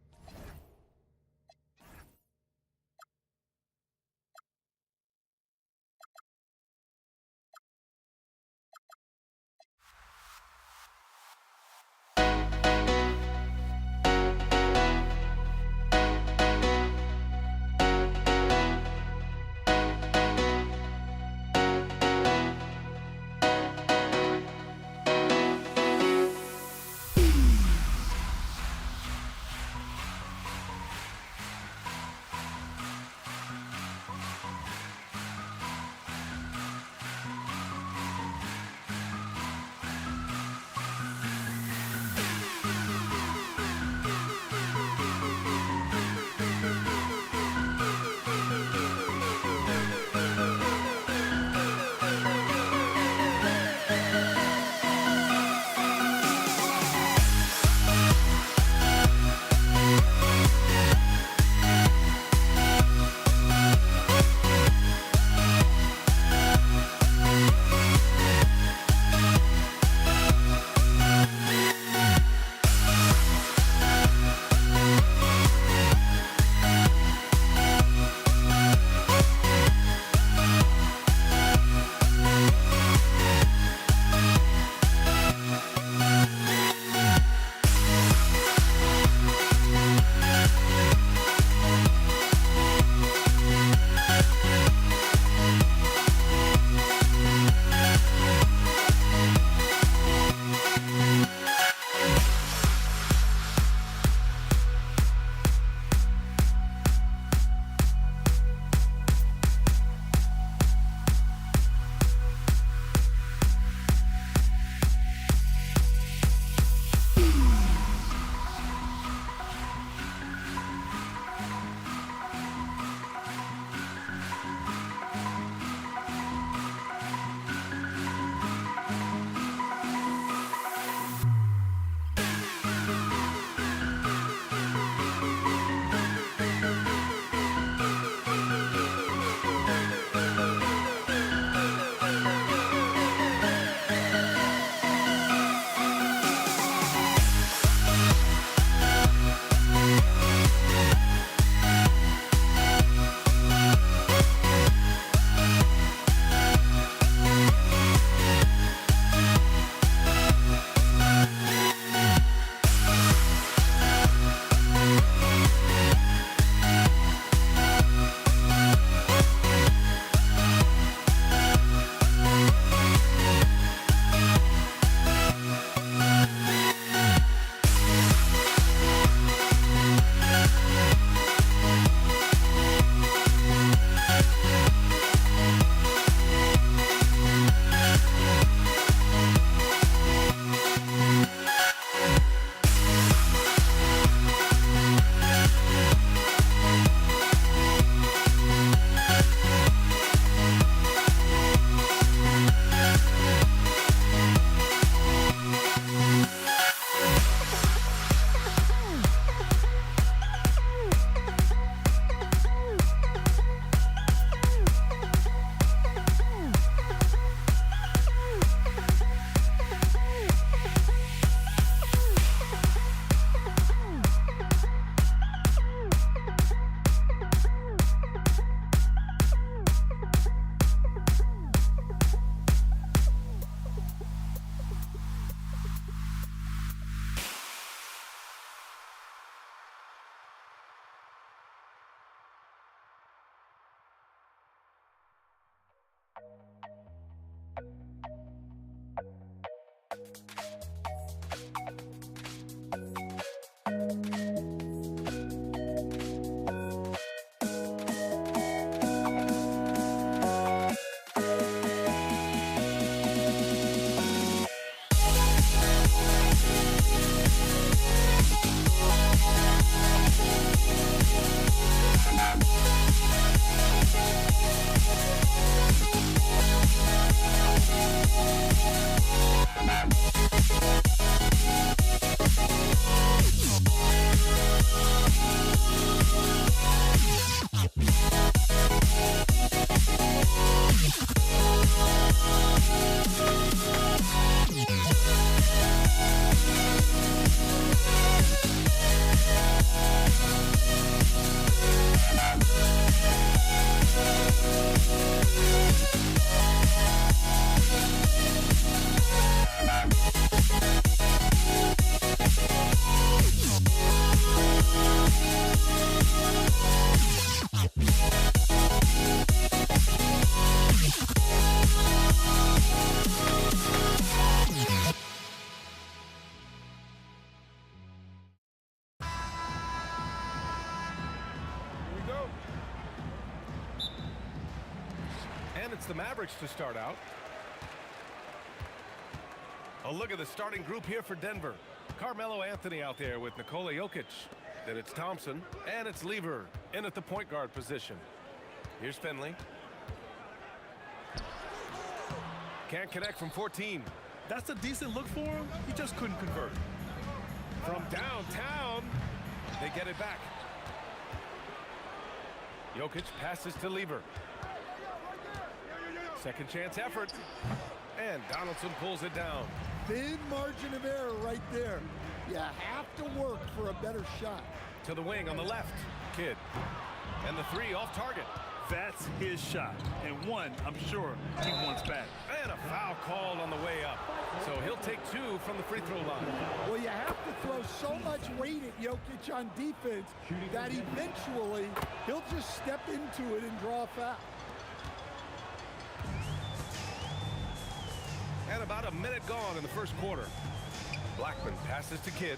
It's the Mavericks to start out. A look at the starting group here for Denver. Carmelo Anthony out there with Nikola Jokic. Then it's Thompson, and it's Lever in at the point guard position. Here's Finley. Can't connect from 14. That's a decent look for him. He just couldn't convert. From downtown, they get it back. Jokic passes to Lever. Second chance effort. And Donaldson pulls it down. Thin margin of error right there. You have to work for a better shot. To the wing on the left. Kidd. And the three off target. That's his shot. And one, I'm sure, he wants back. And a foul called on the way up. So he'll take two from the free throw line. Well, you have to throw so much weight at Jokic on defense that eventually he'll just step into it and draw a foul. And about a minute gone in the first quarter. Blackman passes to Kidd.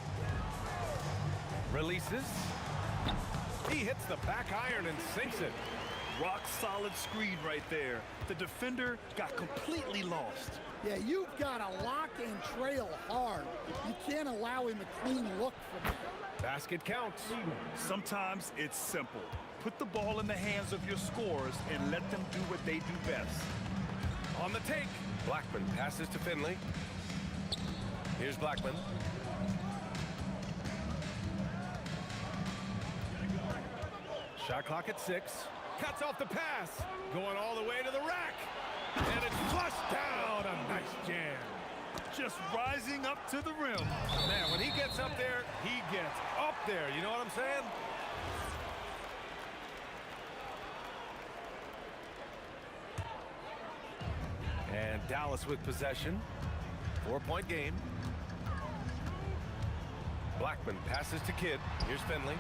Releases. He hits the back iron and sinks it. Rock solid screen right there. The defender got completely lost. Yeah, you've got to lock and trail hard. You can't allow him a clean look from that. Basket counts. Sometimes it's simple. Put the ball in the hands of your scorers and let them do what they do best. On the take. Blackman passes to Finley. Here's Blackman. Shot clock at 6. Cuts off the pass. Going all the way to the rack. And it's flushed down. A nice jam. Just rising up to the rim. Man, when he gets up there, he gets up there. You know what I'm saying? And Dallas with possession. 4-point game. Blackman passes to Kidd. Here's Finley.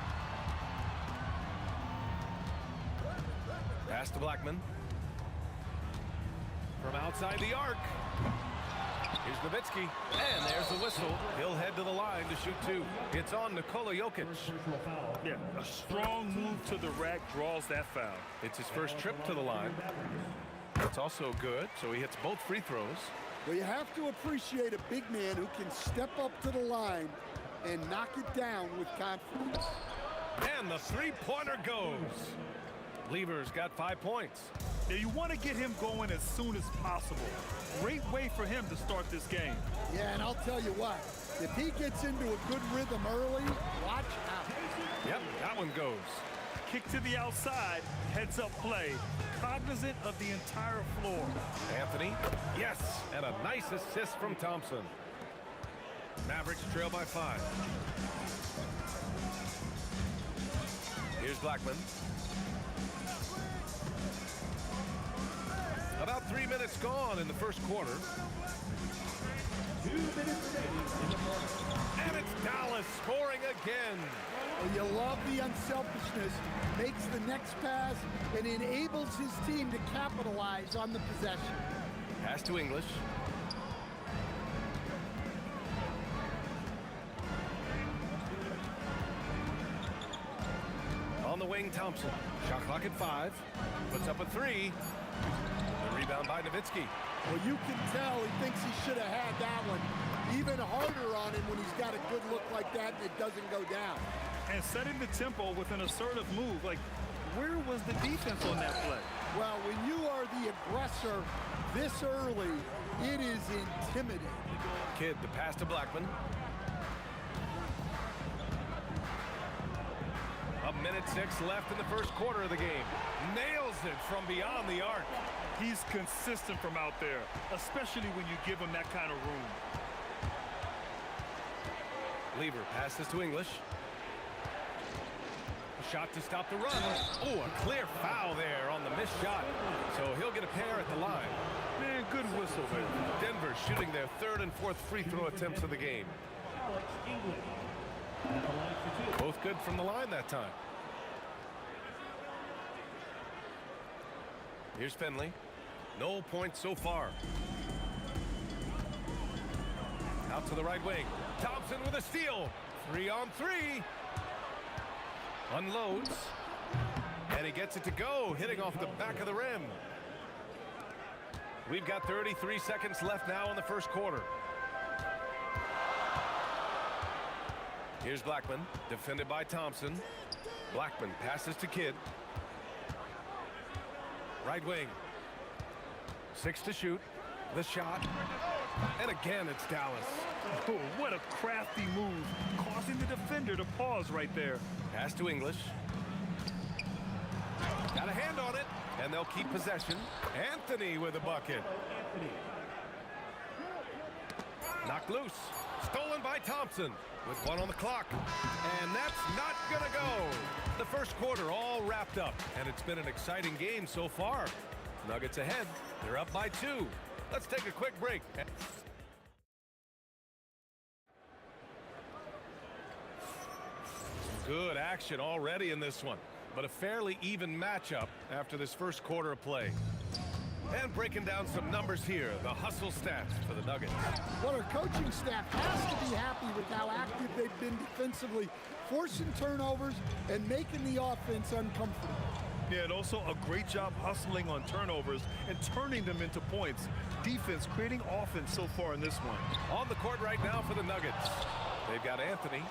Pass to Blackman. From outside the arc. Here's Nowitzki. And there's the whistle. He'll head to the line to shoot two. It's on Nikola Jokic. Yeah, a strong move to the rack draws that foul. It's his first trip to the line. That's also good, so he hits both free throws. Well, you have to appreciate a big man who can step up to the line and knock it down with confidence. And the three-pointer goes. Lever's got 5 points. Yeah, you want to get him going as soon as possible. Great way for him to start this game. Yeah, and I'll tell you what, if he gets into a good rhythm early, watch out. Yep, that one goes. Kick to the outside, heads up play, cognizant of the entire floor. Anthony, yes, and a nice assist from Thompson. Mavericks trail by 5. Here's Blackman. About 3 minutes gone in the first quarter. 2 minutes remaining in the fourth. And it's Dallas scoring again. Well, you love the unselfishness. Makes the next pass and enables his team to capitalize on the possession. Pass to English. On the wing, Thompson. Shot clock at 5. Puts up a 3. The rebound by Nowitzki. Well, you can tell he thinks he should have had that one. Even harder on him when he's got a good look like that and it doesn't go down. And setting the tempo with an assertive move. Like, where was the defense on that play? Well, when you are the aggressor this early, it is intimidating. Kidd, the pass to Blackman. A minute 6 left in the first quarter of the game. Nails it from beyond the arc. He's consistent from out there, especially when you give him that kind of room. Lever passes to English. A shot to stop the run. Oh, a clear foul there on the missed shot. So he'll get a pair at the line. Man, good whistle there. Denver shooting their 3rd and 4th free throw attempts of the game. Both good from the line that time. Here's Finley. No points so far. Out to the right wing. Thompson with a steal. 3 on 3. Unloads. And he gets it to go, hitting off the back of the rim. We've got 33 seconds left now in the first quarter. Here's Blackman, defended by Thompson. Blackman passes to Kidd. Right wing. 6 to shoot. The shot. And again, it's Dallas. Oh, what a crafty move, causing the defender to pause right there. Pass to English. Got a hand on it, and they'll keep possession. Anthony with a bucket. Knocked loose. Stolen by Thompson with 1 on the clock. And that's not gonna go. The first quarter all wrapped up, and it's been an exciting game so far. Nuggets ahead. They're up by 2. Let's take a quick break. Good action already in this one, but a fairly even matchup after this first quarter of play. And breaking down some numbers here, the hustle stats for the Nuggets. Well, our coaching staff has to be happy with how active they've been defensively, forcing turnovers and making the offense uncomfortable. Yeah, and also a great job hustling on turnovers and turning them into points. Defense creating offense so far in this one. On the court right now for the Nuggets. They've got Anthony.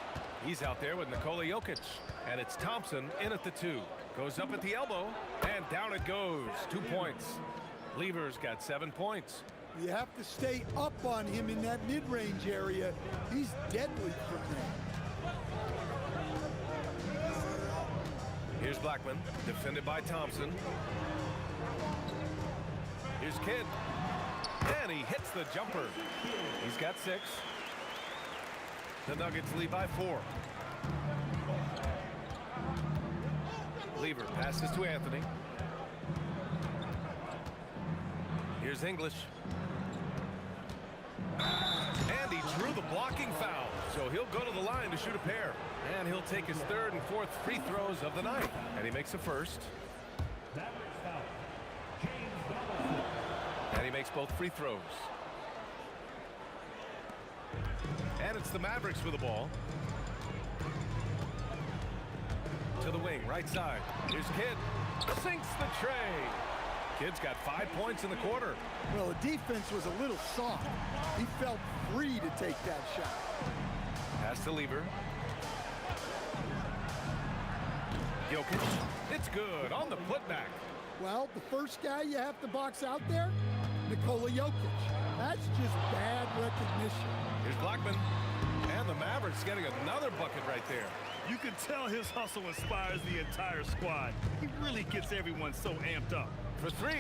He's out there with Nikola Jokic. And it's Thompson in at the 2. Goes up at the elbow, and down it goes. 2 points. Lever's got 7 points. You have to stay up on him in that mid-range area. He's deadly from there. Here's Blackman, defended by Thompson. Here's Kidd. And he hits the jumper. He's got 6. The Nuggets lead by 4. Lever passes to Anthony. Here's English. And he drew the blocking foul, so he'll go to the line to shoot a pair. And he'll take his 3rd and 4th free throws of the night. And he makes a first. And he makes both free throws. And it's the Mavericks with the ball. To the wing, right side. Here's Kidd. Sinks the tray. Kidd's got 5 points in the quarter. Well, the defense was a little soft. He felt free to take that shot. Pass to Lever. Jokic. It's good on the putback. Well, the first guy you have to box out there, Nikola Jokic. That's just bad recognition. Here's Blackman. And the Mavericks getting another bucket right there. You can tell his hustle inspires the entire squad. He really gets everyone so amped up. For 3.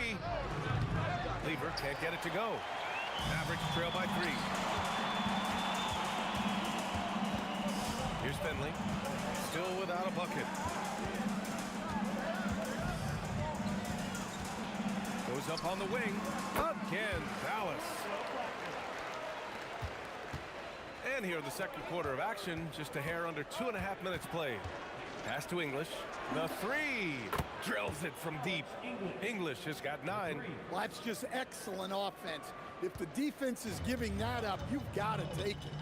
Lever can't get it to go. Mavericks trail by 3. Here's Finley. Still without a bucket. Goes up on the wing. Again, Dallas. And here in the second quarter of action, just a hair under 2.5 minutes played. Pass to English. The 3. Drills it from deep. English has got 9. Well, that's just excellent offense. If the defense is giving that up, you've got to take it.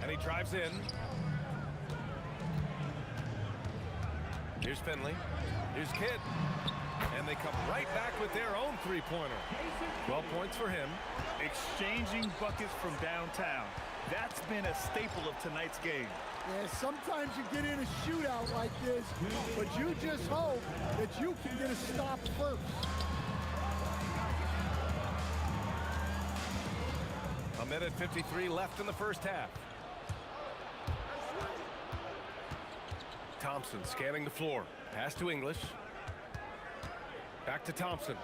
And he drives in. Here's Finley. Here's Kidd. And they come right back with their own 3-pointer. 12 points for him. Exchanging buckets from downtown. That's been a staple of tonight's game. Yeah, sometimes you get in a shootout like this, but you just hope that you can get a stop first. A minute 53 left in the first half. Thompson scanning the floor. Pass to English. Back to Thompson.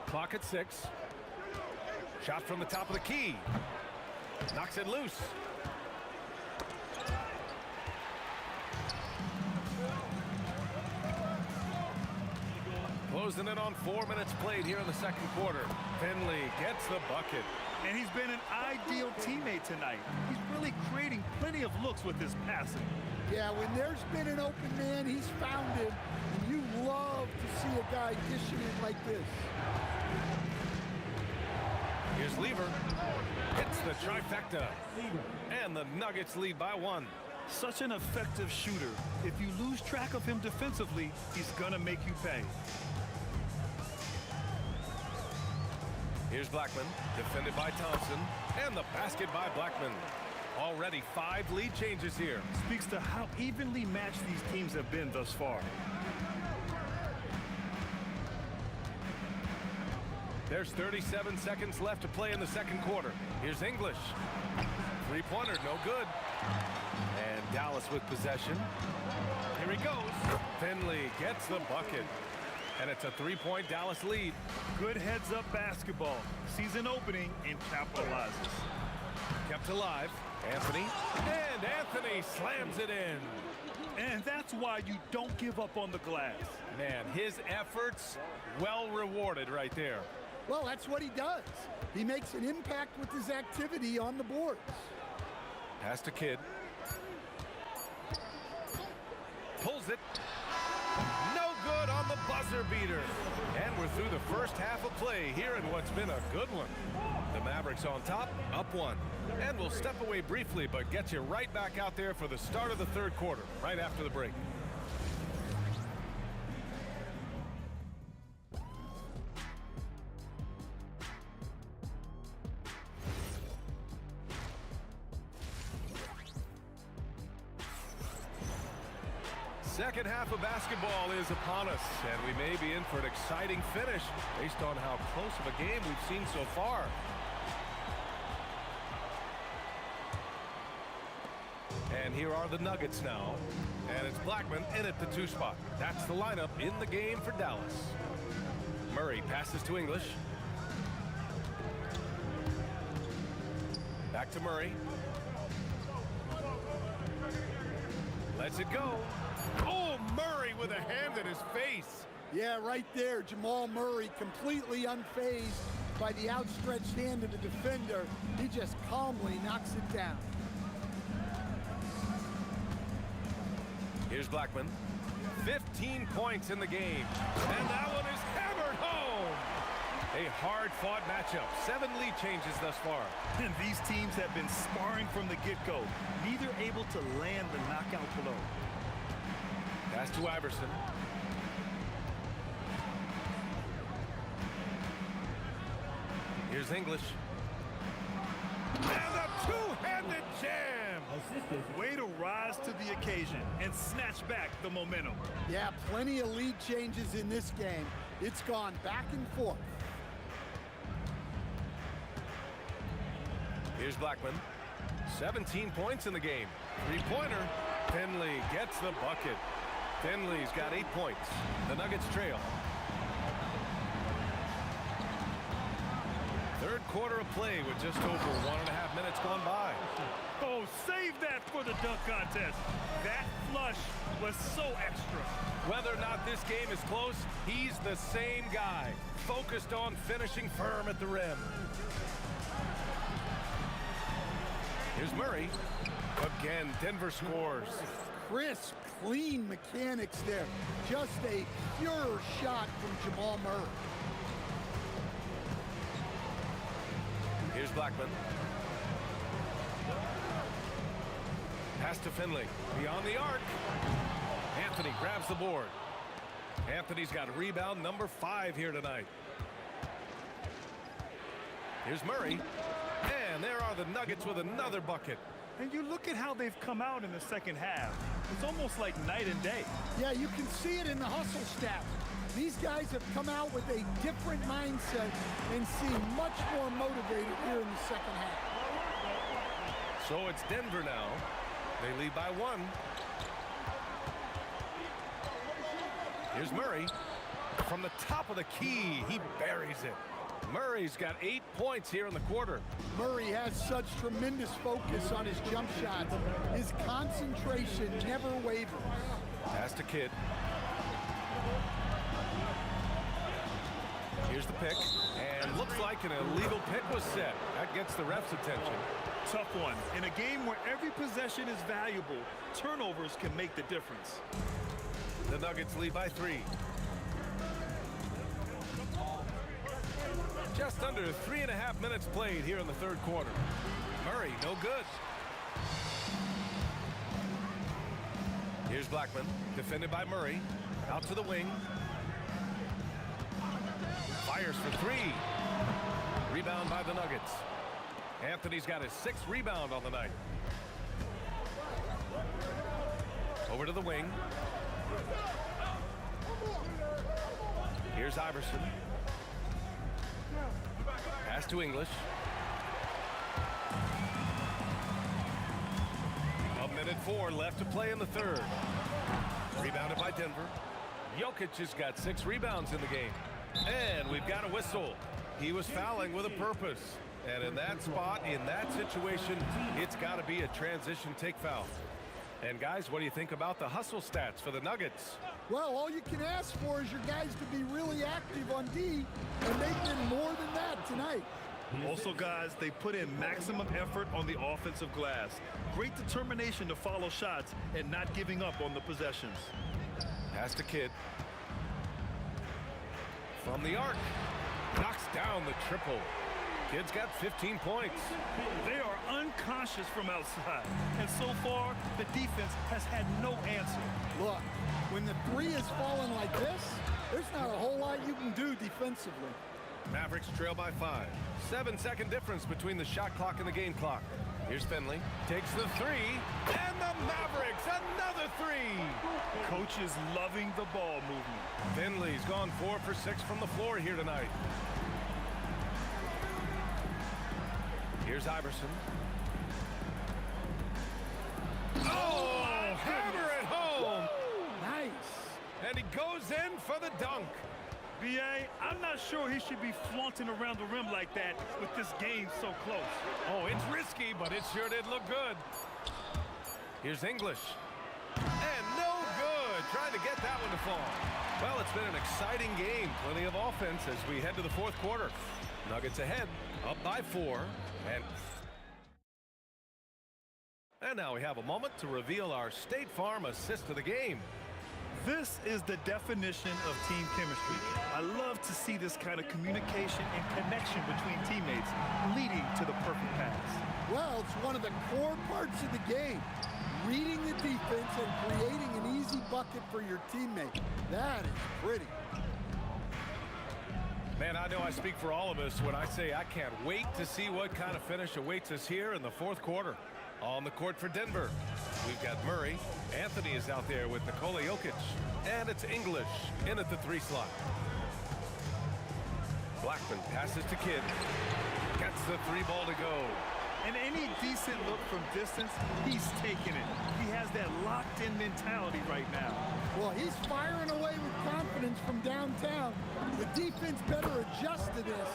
Clock at 6. Shot from the top of the key. Knocks it loose. Closing in on 4 minutes played here in the second quarter. Finley gets the bucket. And he's been an ideal teammate tonight. He's really creating plenty of looks with his passing. Yeah, when there's been an open man, he's found him. And you love to see a guy dishing it like this. Here's Lever. Hits the trifecta. And the Nuggets lead by 1. Such an effective shooter. If you lose track of him defensively, he's gonna make you pay. Here's Blackman, defended by Thompson, and the basket by Blackman. Already 5 lead changes here. Speaks to how evenly matched these teams have been thus far. There's 37 seconds left to play in the second quarter. Here's English. Three-pointer, no good. And Dallas with possession. Here he goes. Finley gets the bucket. And it's a 3-point Dallas lead. Good heads-up basketball. Sees an opening and capitalizes. Kept alive. Anthony. And Anthony slams it in. And that's why you don't give up on the glass. Man, his efforts well rewarded right there. Well, that's what he does. He makes an impact with his activity on the boards. Pass to Kidd. Pulls it. No good on the buzzer beater. And we're through the first half of play here in what's been a good one. The Mavericks on top, up 1. And we'll step away briefly, but get you right back out there for the start of the third quarter, right after the break. Second half of basketball is upon us, and we may be in for an exciting finish based on how close of a game we've seen so far. And here are the Nuggets now, and it's Blackman in at the 2 spot. That's the lineup in the game for Dallas. Murray passes to English. Back to Murray. Lets it go. Oh, Murray with a hand in his face. Yeah, right there. Jamal Murray completely unfazed by the outstretched hand of the defender. He just calmly knocks it down. Here's Blackman. 15 points in the game. And that one is hammered home. A hard-fought matchup. 7 lead changes thus far. And these teams have been sparring from the get-go, neither able to land the knockout blow. Pass to Iverson. Here's English. And a two-handed jam. Way to rise to the occasion and snatch back the momentum. Yeah, plenty of lead changes in this game. It's gone back and forth. Here's Blackman. 17 points in the game. 3-pointer. Finley gets the bucket. Finley's got 8 points. The Nuggets trail. Third quarter of play with just over 1.5 minutes gone by. Oh, save that for the dunk contest. That flush was so extra. Whether or not this game is close, he's the same guy, focused on finishing firm at the rim. Here's Murray. Again, Denver scores. Crisp, clean mechanics there. Just a pure shot from Jamal Murray. Here's Blackman. Pass to Finley. Beyond the arc. Anthony grabs the board. Anthony's got rebound number 5 here tonight. Here's Murray. And there are the Nuggets with another bucket. And you look at how they've come out in the second half. It's almost like night and day. Yeah, you can see it in the hustle stats. These guys have come out with a different mindset and seem much more motivated here in the second half. So it's Denver now. They lead by 1. Here's Murray. From the top of the key, he buries it. Murray's got 8 points here in the quarter. Murray has such tremendous focus on his jump shots. His concentration never wavers. Pass to Kidd. Here's the pick, and looks like an illegal pick was set. That gets the ref's attention. Tough one. In a game where every possession is valuable, turnovers can make the difference. The Nuggets lead by 3. Just under 3.5 minutes played here in the third quarter. Murray, no good. Here's Blackman, defended by Murray. Out to the wing. Fires for three. Rebound by the Nuggets. Anthony's got his 6th rebound on the night. Over to the wing. Here's Iverson. Pass to English. A minute 4 left to play in the third. Rebounded by Denver. Jokic has got 6 rebounds in the game. And we've got a whistle. He was fouling with a purpose. And in that spot, in that situation, it's got to be a transition take foul. And guys, what do you think about the hustle stats for the Nuggets? Well, all you can ask for is your guys to be really active on D, and they've been more than that tonight. Also, guys, they put in maximum effort on the offensive glass. Great determination to follow shots and not giving up on the possessions. Pass to Kidd. From the arc. Knocks down the triple. Kidd's got 15 points. They are unconscious from outside, and so far, the defense has had no answer. Look, when the 3 is falling like this, there's not a whole lot you can do defensively. Mavericks trail by 5. 7-second difference between the shot clock and the game clock. Here's Finley. Takes the 3, and the Mavericks, another 3! Coach is loving the ball movement. Finley's gone 4 for 6 from the floor here tonight. Here's Iverson. Oh, hammer it home! Nice. And he goes in for the dunk. B.A., I'm not sure he should be flaunting around the rim like that with this game so close. Oh, it's risky, but it sure did look good. Here's English. And no good. Trying to get that one to fall. Well, it's been an exciting game. Plenty of offense as we head to the 4th quarter. Nuggets ahead, up by 4. And now we have a moment to reveal our State Farm assist of the game. This is the definition of team chemistry. I love to see this kind of communication and connection between teammates leading to the perfect pass. Well, it's one of the core parts of the game. Reading the defense and creating an easy bucket for your teammate. That is pretty. Man, I know I speak for all of us when I say I can't wait to see what kind of finish awaits us here in the 4th quarter. On the court for Denver, we've got Murray. Anthony is out there with Nikola Jokic. And it's English in at the 3 slot. Blackman passes to Kidd. Gets the 3 ball to go. And any decent look from distance, he's taking it. He has that locked-in mentality right now. Well, he's firing away with confidence from downtown. The defense better adjust to this,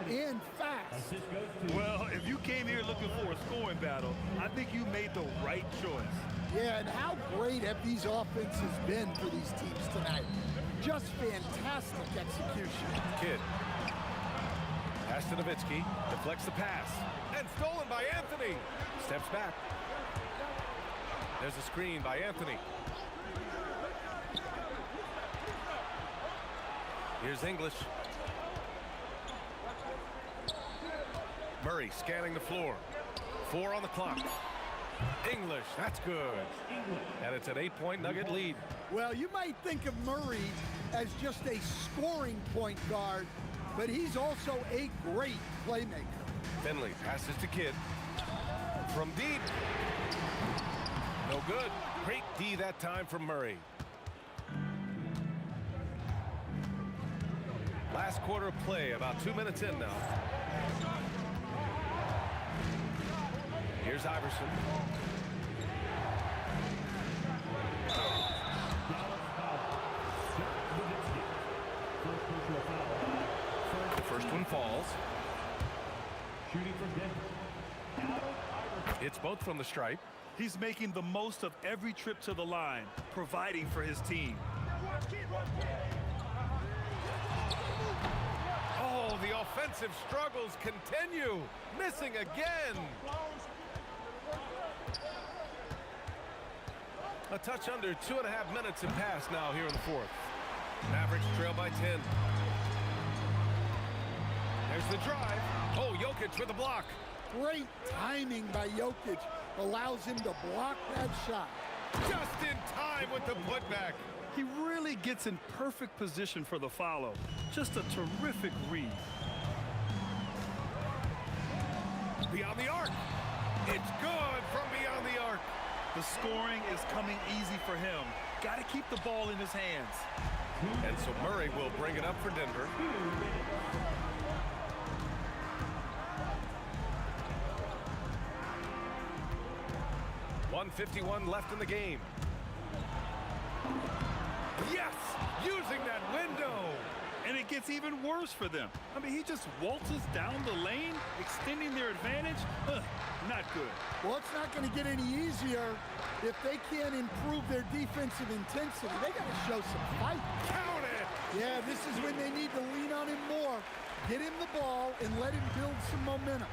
and fast. Well, if you came here looking for a scoring battle, I think you made the right choice. Yeah, and how great have these offenses been for these teams tonight? Just fantastic execution. Kidd. Pass to Nowitzki. Deflects the pass. And stolen by Anthony. Steps back. There's a screen by Anthony. Here's English. Murray scanning the floor. 4 on the clock. English, that's good. And it's an 8-point Nugget lead. Well, you might think of Murray as just a scoring point guard, but he's also a great playmaker. Finley passes to Kidd. From deep. No good. Great D that time from Murray. Last quarter of play, about 2 minutes in now. Here's Iverson. The first one falls. It's both from the stripe. He's making the most of every trip to the line, providing for his team. Oh, the offensive struggles continue. Missing again. A touch under 2.5 minutes have passed now here in the 4th. Mavericks trail by 10. There's the drive. Oh, Jokic with the block. Great timing by Jokic allows him to block that shot. Just in time alive with the putback. He really gets in perfect position for the follow. Just a terrific read. Beyond the arc. It's good from beyond the arc. The scoring is coming easy for him. Got to keep the ball in his hands. And so Murray will bring it up for Denver. .151 left in the game. Yes! Using that window! And it gets even worse for them. I mean, he just waltzes down the lane, extending their advantage. Not good. Well, it's not going to get any easier if they can't improve their defensive intensity. They got to show some fight. Count it! Yeah, this is when they need to lean on him more. Get him the ball and let him build some momentum.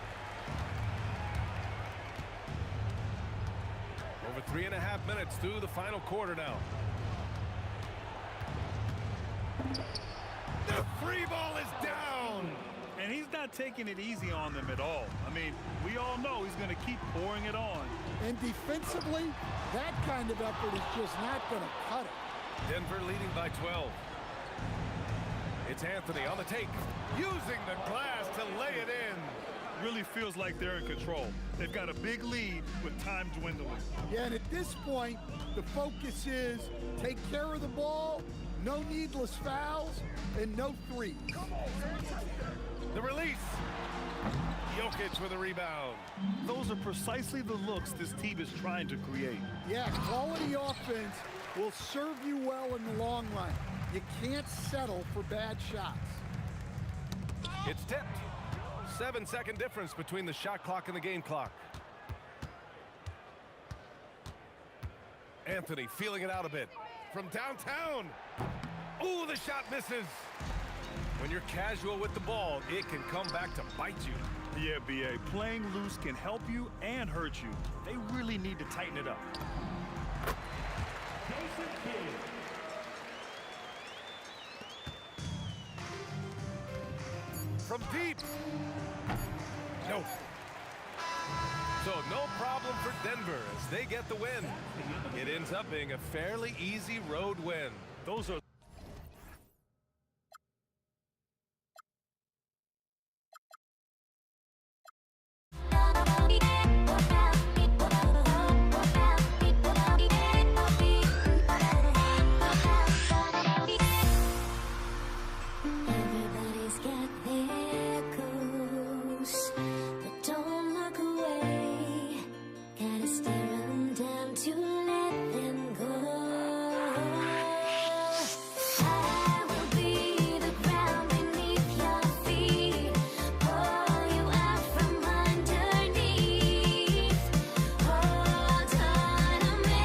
Over 3.5 minutes through the final quarter now. The free ball is down! And he's not taking it easy on them at all. I mean, we all know he's going to keep pouring it on. And defensively, that kind of effort is just not going to cut it. Denver leading by 12. It's Anthony on the take, using the glass to lay it in. Really feels like they're in control. They've got a big lead with time dwindling. Yeah, and at this point, the focus is take care of the ball, no needless fouls, and no threes. The release. Jokic with a rebound. Those are precisely the looks this team is trying to create. Yeah, quality offense will serve you well in the long run. You can't settle for bad shots. It's tipped. 7-second difference between the shot clock and the game clock. Anthony feeling it out a bit. From downtown. Ooh, the shot misses. When you're casual with the ball, it can come back to bite you. Yeah, B.A., playing loose can help you and hurt you. They really need to tighten it up. From deep. No. So no problem for Denver as they get the win. It ends up being a fairly easy road win. Those are Everybody's got their goals, but don't look away. Gotta stare 'em down to let them go. I will be the ground beneath your feet, pull you out from underneath. Hold on to me.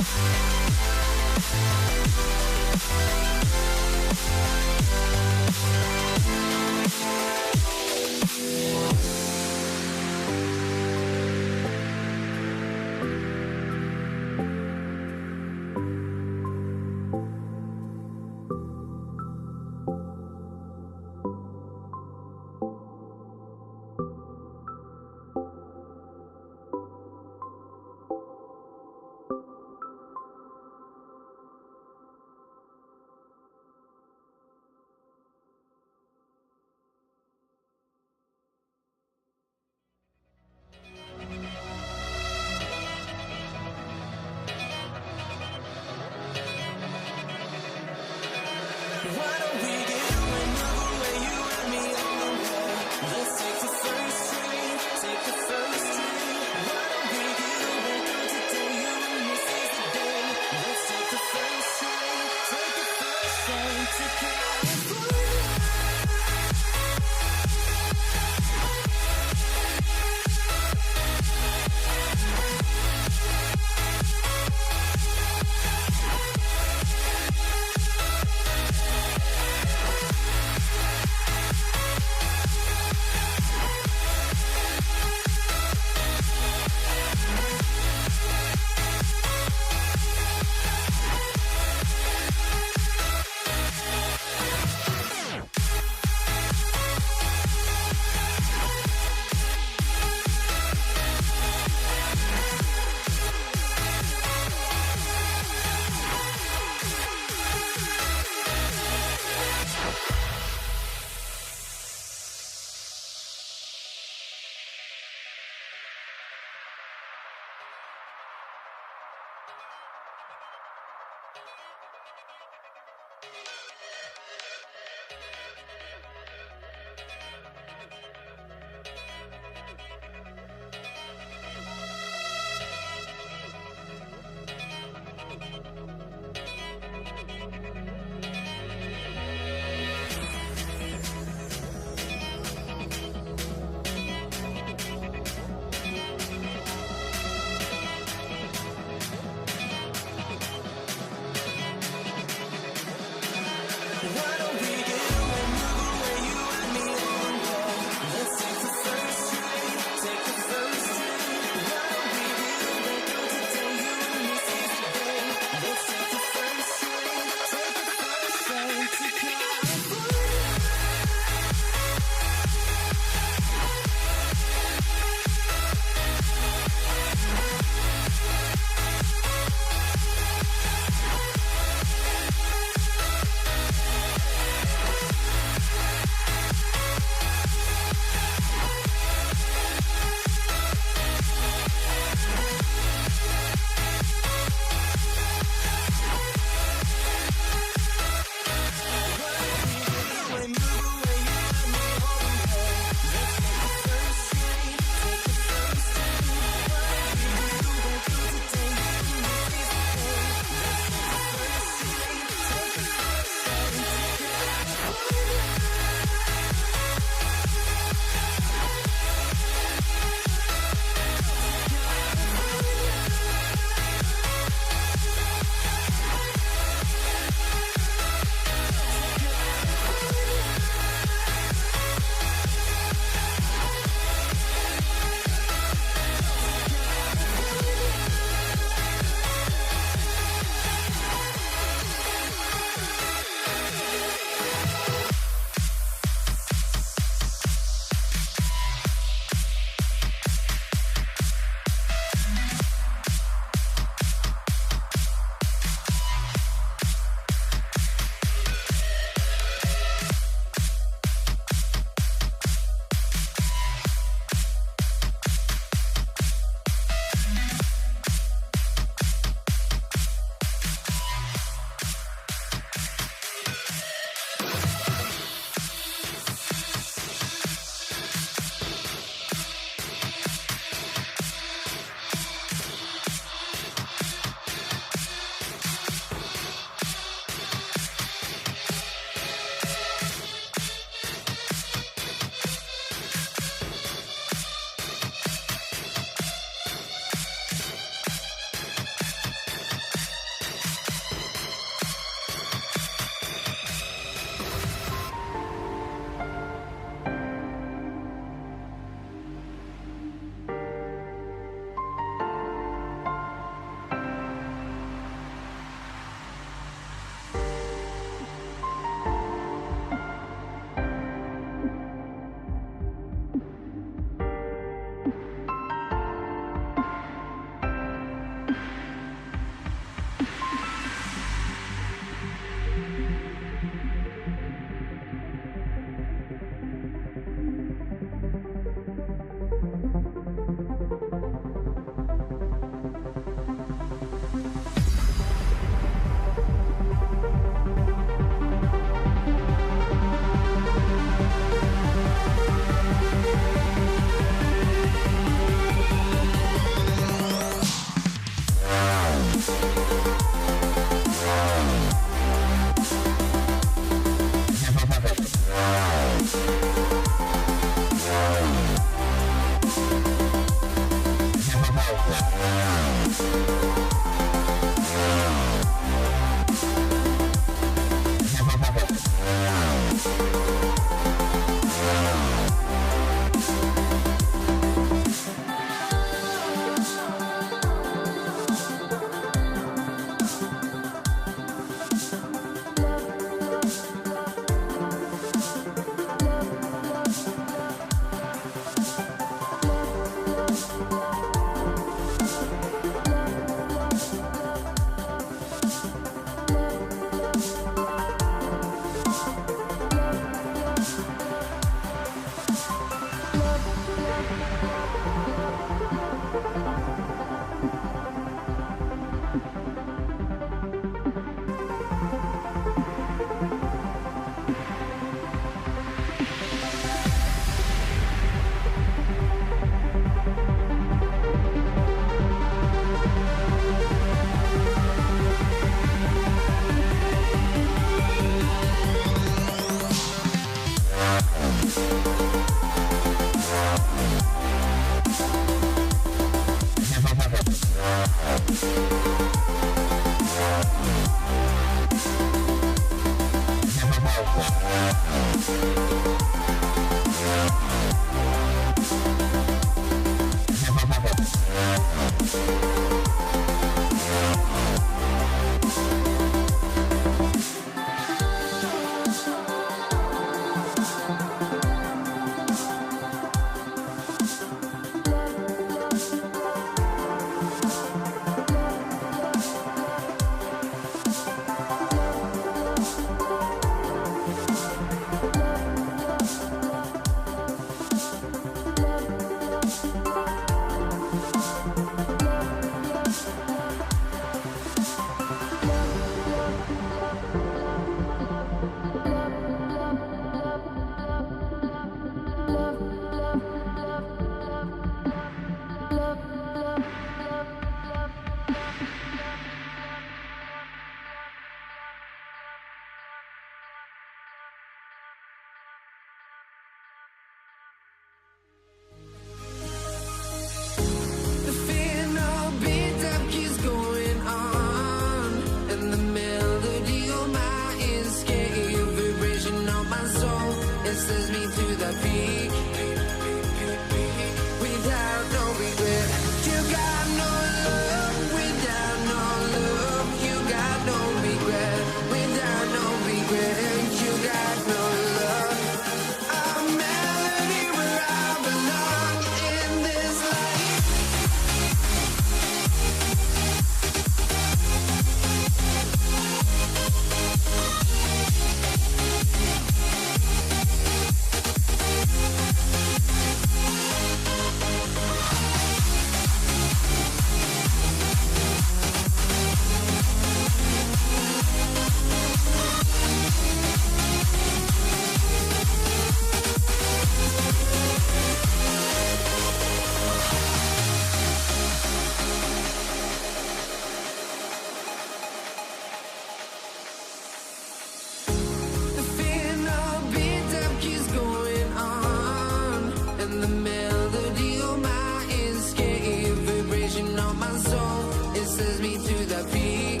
promises me to the peak.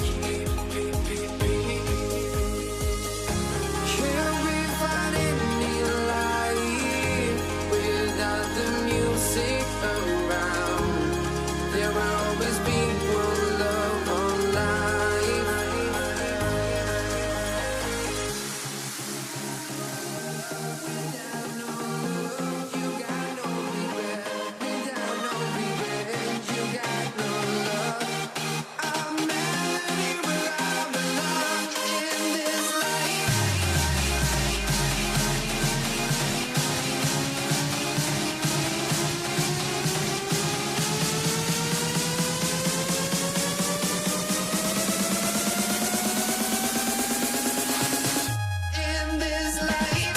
Can we find any light without the music around? There will always be one love on life. Without no love, you got no regret. Without no regret, you got no love. I'm melody where I belong in this life. In this life.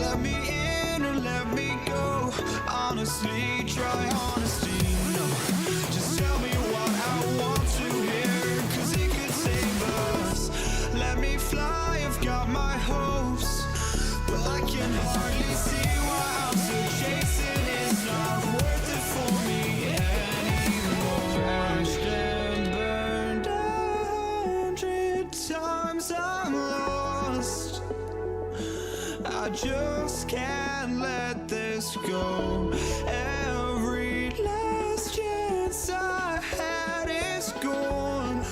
Let me in or let me go. Honestly, try honesty. No, just tell me what I want to hear, 'cause it could save us. Let me fly, I've got my hopes, but I can hardly see why I'm still chasing. It's not worth it for me anymore. Crashed and burned 100 times, I'm lost. I just can't let this go. Every last chance I had is gone,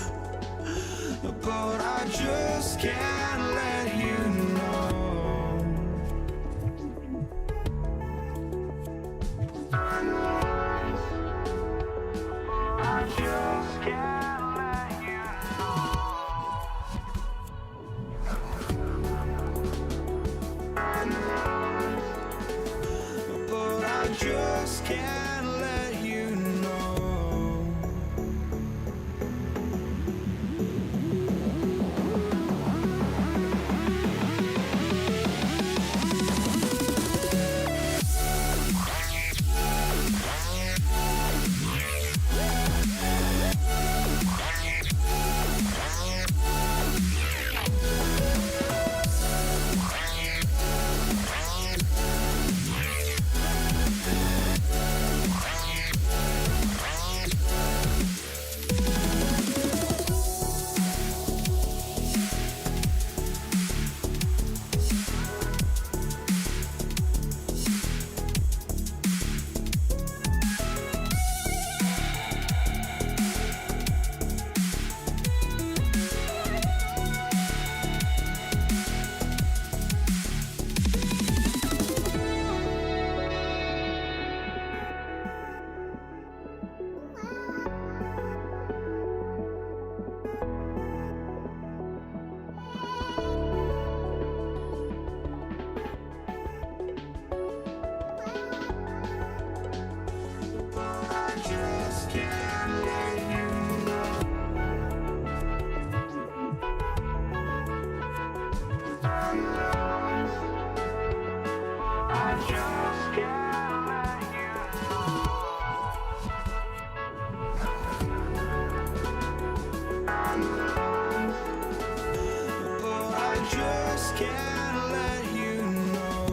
but I just can't let you know. I just can't let you but I just can't let you know. just can't let you know.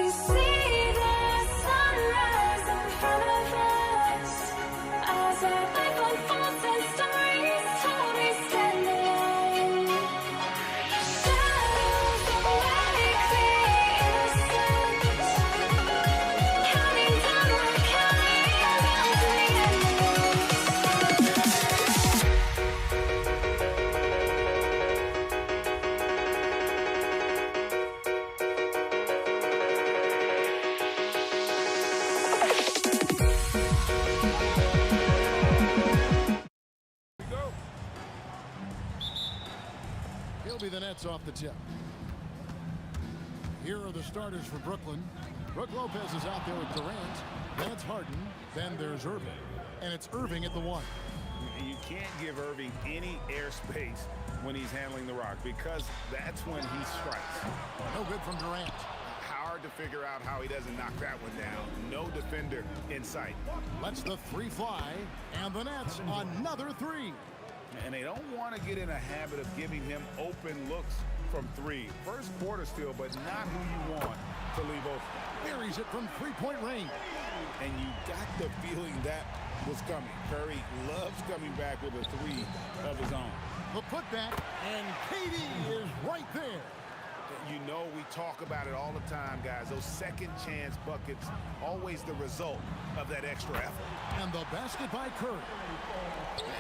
we see the sunrise in front of us. As our life unfolds and stories told, we stand alone. Shadows awake the innocence, counting down, we're counting down to the endless. He'll be the Nets off the tip. Here are the starters for Brooklyn. Brook Lopez is out there with Durant. Then it's Harden. Then there's Irving. And it's Irving at the 1. You can't give Irving any airspace when he's handling the rock because that's when he strikes. No good from Durant. Hard to figure out how he doesn't knock that one down. No defender in sight. Lets the 3 fly. And the Nets another 3. And they don't want to get in a habit of giving him open looks from 3. First quarter still, but not who you want to leave open. Buries it from 3-point range. And you got the feeling that was coming. Curry loves coming back with a 3 of his own. The putback, and KD is right there. You know, we talk about it all the time, guys. Those second chance buckets, always the result of that extra effort. And the basket by Curry.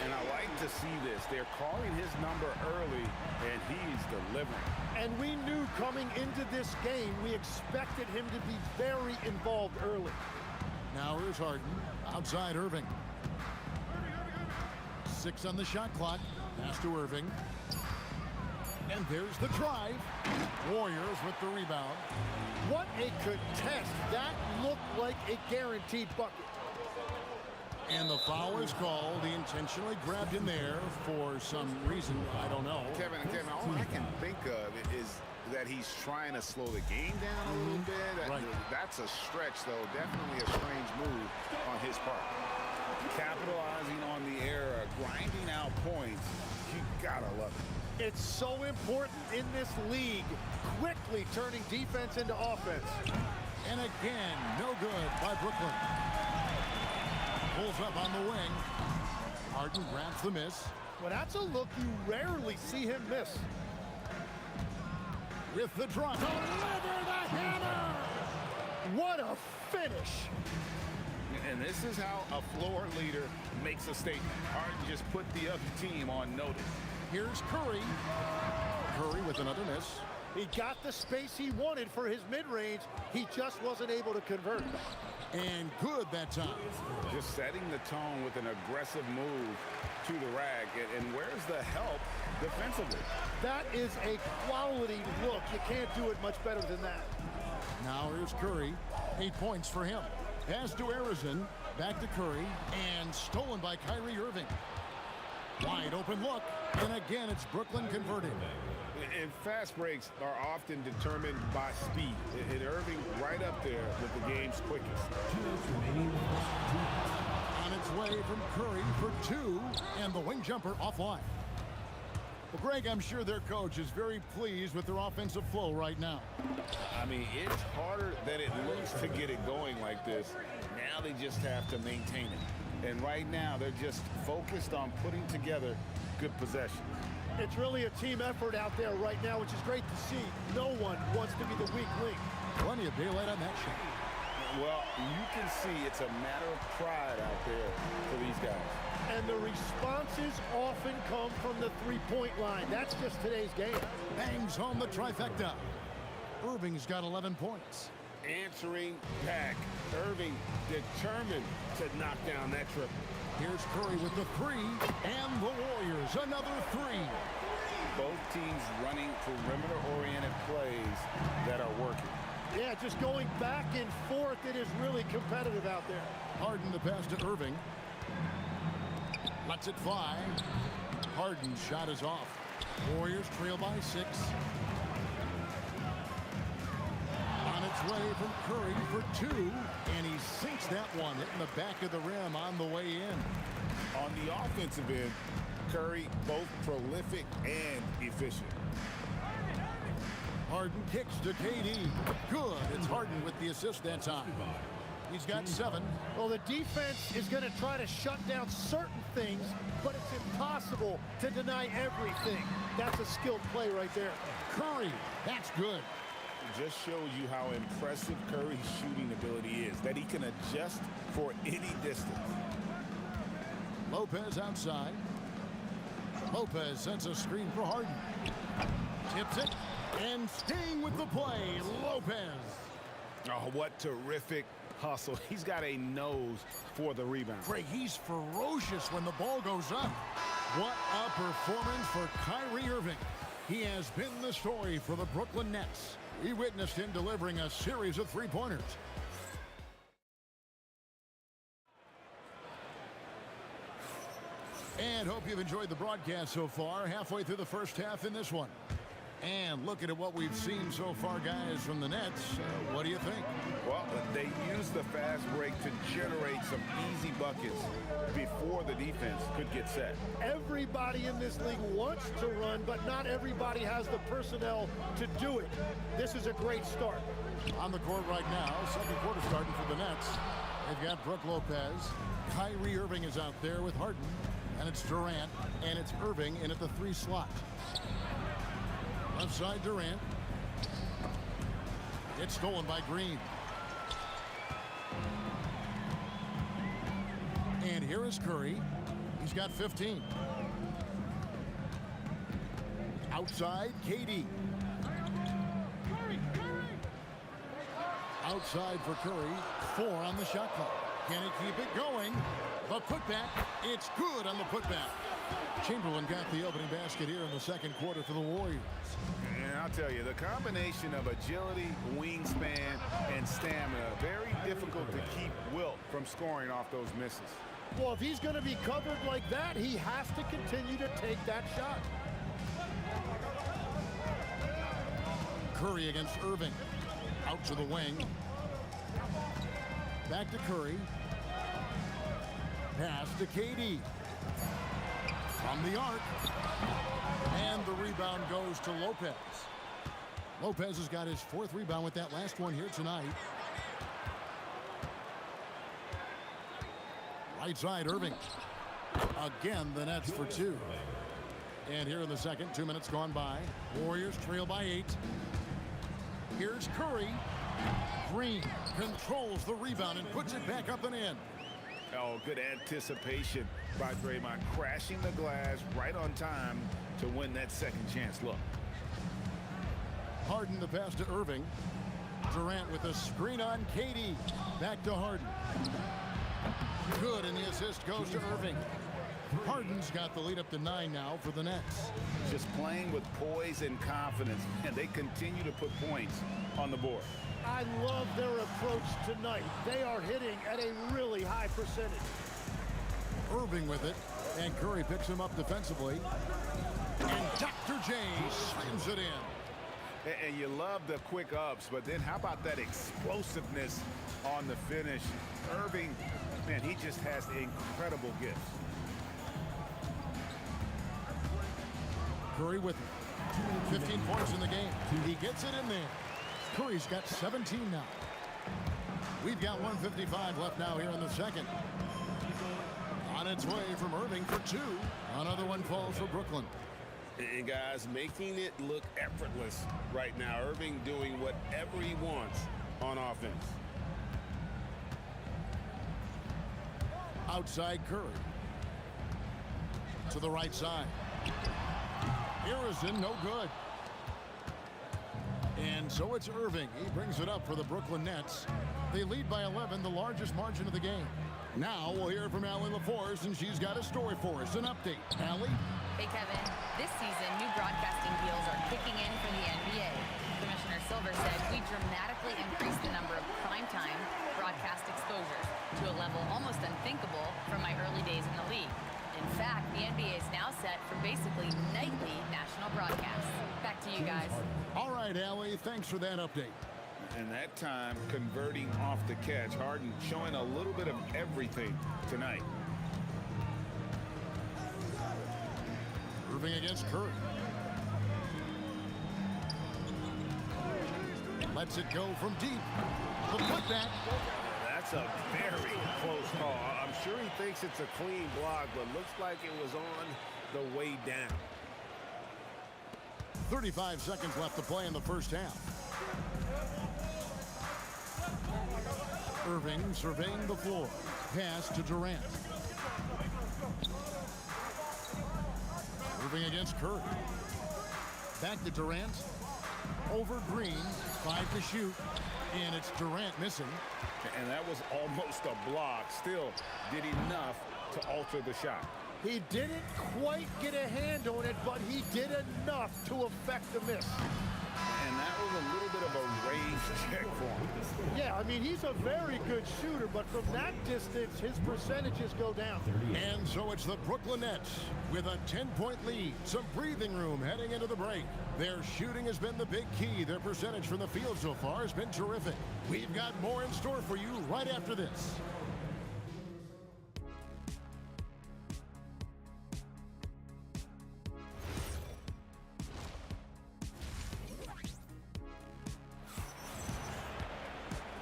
And I like to see this. They're calling his number early, and he's delivering. And we knew coming into this game, we expected him to be very involved early. Now here's Harden. Outside Irving. 6 on the shot clock. Pass to Irving. And there's the drive. Warriors with the rebound. What a contest. That looked like a guaranteed bucket. And the foul is called. He intentionally grabbed in there for some reason. I don't know. Kevin, all I can think of is that he's trying to slow the game down a little bit. Right. That's a stretch, though. Definitely a strange move on his part. Capitalizing on the error, grinding out points. You gotta love it. It's so important in this league, quickly turning defense into offense. And again, no good by Brooklyn. Pulls up on the wing. Harden grabs the miss. Well, that's a look you rarely see him miss. With the drop. Deliver the hammer! What a finish. And this is how a floor leader makes a statement. Harden just put the other team on notice. Here's Curry. Curry with another miss. He got the space he wanted for his mid-range. He just wasn't able to convert. And good that time. Just setting the tone with an aggressive move to the rack. And where's the help defensively? That is a quality look. You can't do it much better than that. Now here's Curry. 8 points for him. Pass to Arizon. Back to Curry. And stolen by Kyrie Irving. Wide open look. And again, it's Brooklyn converting. And fast breaks are often determined by speed. And Irving right up there with the game's quickest. On its way from Curry for 2. And the wing jumper offline. Well, Greg, I'm sure their coach is very pleased with their offensive flow right now. I mean, it's harder than it looks to get it going like this. Now they just have to maintain it. And right now, they're just focused on putting together good possessions. It's really a team effort out there right now, which is great to see. No one wants to be the weak link. Plenty of daylight on that shot. Well, you can see it's a matter of pride out there for these guys. And the responses often come from the three-point line. That's just today's game. Bangs home the trifecta. Irving's got 11 points. Answering back. Irving determined to knock down that triple. Here's Curry with the 3. And the Warriors, another 3. Both teams running perimeter-oriented plays that are working. Yeah, just going back and forth. It is really competitive out there. Harden the pass to Irving. Lets it fly. Harden's shot is off. Warriors trail by 6. On its way from Curry for 2. And he sinks that one, hitting the back of the rim on the way in. On the offensive end, Curry both prolific and efficient. Harden kicks to KD. Good. It's Harden with the assist that time. He's got 7. Well, the defense is going to try to shut down certain things, but it's impossible to deny everything. That's a skilled play right there. Curry, that's good. It just shows you how impressive Curry's shooting ability is, that he can adjust for any distance. Lopez outside. Lopez sends a screen for Harden. Tips it, and staying with the play, Lopez. Oh, what terrific hustle. He's got a nose for the rebound. Greg, he's ferocious when the ball goes up. What a performance for Kyrie Irving. He has been the story for the Brooklyn Nets. We witnessed him delivering a series of three-pointers. And hope you've enjoyed the broadcast so far. Halfway through the first half in this one. And looking at what we've seen so far, guys, from the Nets, what do you think? Well, they used the fast break to generate some easy buckets before the defense could get set. Everybody in this league wants to run, but not everybody has the personnel to do it. This is a great start. On the court right now, second quarter starting for the Nets. They've got Brook Lopez. Kyrie Irving is out there with Harden. And it's Durant, and it's Irving in at the 3 slot. Left side, Durant. It's stolen by Green. And here is Curry. He's got 15. Outside, KD. Outside for Curry. 4 on the shot clock. Can he keep it going? The putback. It's good on the putback. Chamberlain got the opening basket here in the second quarter for the Warriors. And I'll tell you, the combination of agility, wingspan, and stamina, very difficult to keep Wilt from scoring off those misses. Well, if he's going to be covered like that, he has to continue to take that shot. Curry against Irving. Out to the wing. Back to Curry. Pass to KD. From the arc. And the rebound goes to Lopez. Lopez has got his 4th rebound with that last one here tonight. Right side, Irving. Again, the Nets for 2. And here in the second, 2 minutes gone by. Warriors trail by 8. Here's Curry. Green controls the rebound and puts it back up and in. Oh, good anticipation by Draymond, crashing the glass right on time to win that second chance look. Harden the pass to Irving. Durant with a screen on KD. Back to Harden. Good, and the assist goes to Irving. Harden's got the lead up to 9 now for the Nets. Just playing with poise and confidence, and they continue to put points on the board. I love their approach tonight. They are hitting at a really high percentage. Irving with it, and Curry picks him up defensively. And Dr. J slams it in. And you love the quick ups, but then how about that explosiveness on the finish? Irving, man, he just has incredible gifts. Curry with it. 15 points in the game. He gets it in there. Curry's got 17 now. We've got 1:55 left now here in the second. On its way from Irving for 2. Another one falls for Brooklyn. And guys, making it look effortless right now. Irving doing whatever he wants on offense. Outside Curry. To the right side. Harrison, no good. And so it's Irving. He brings it up for the Brooklyn Nets. They lead by 11, the largest margin of the game. Now we'll hear from Allie LaForce, and she's got a story for us. An update. Allie? Hey, Kevin. This season, new broadcasting deals are kicking in for the NBA. Commissioner Silver said we dramatically increased the number of primetime broadcast exposures to a level almost unthinkable from my early days in the league. In fact, the NBA is now set for basically nightly national broadcasts. Back to you guys. All right, Allie, thanks for that update. And that time, converting off the catch. Harden showing a little bit of everything tonight. Irving against Curry. Lets it go from deep. The putback. That's a very close call. I'm sure he thinks it's a clean block, but looks like it was on the way down. 35 seconds left to play in the first half. Irving surveying the floor. Pass to Durant. Irving against Curry. Back to Durant. Over Green. 5 to shoot. And it's Durant missing. And that was almost a block. Still did enough to alter the shot. He didn't quite get a hand on it, but he did enough to affect the miss. And that was a little bit of a range check for him. Yeah, I mean, he's a very good shooter, but from that distance, his percentages go down. And so it's the Brooklyn Nets with a 10-point lead. Some breathing room heading into the break. Their shooting has been the big key. Their percentage from the field so far has been terrific. We've got more in store for you right after this.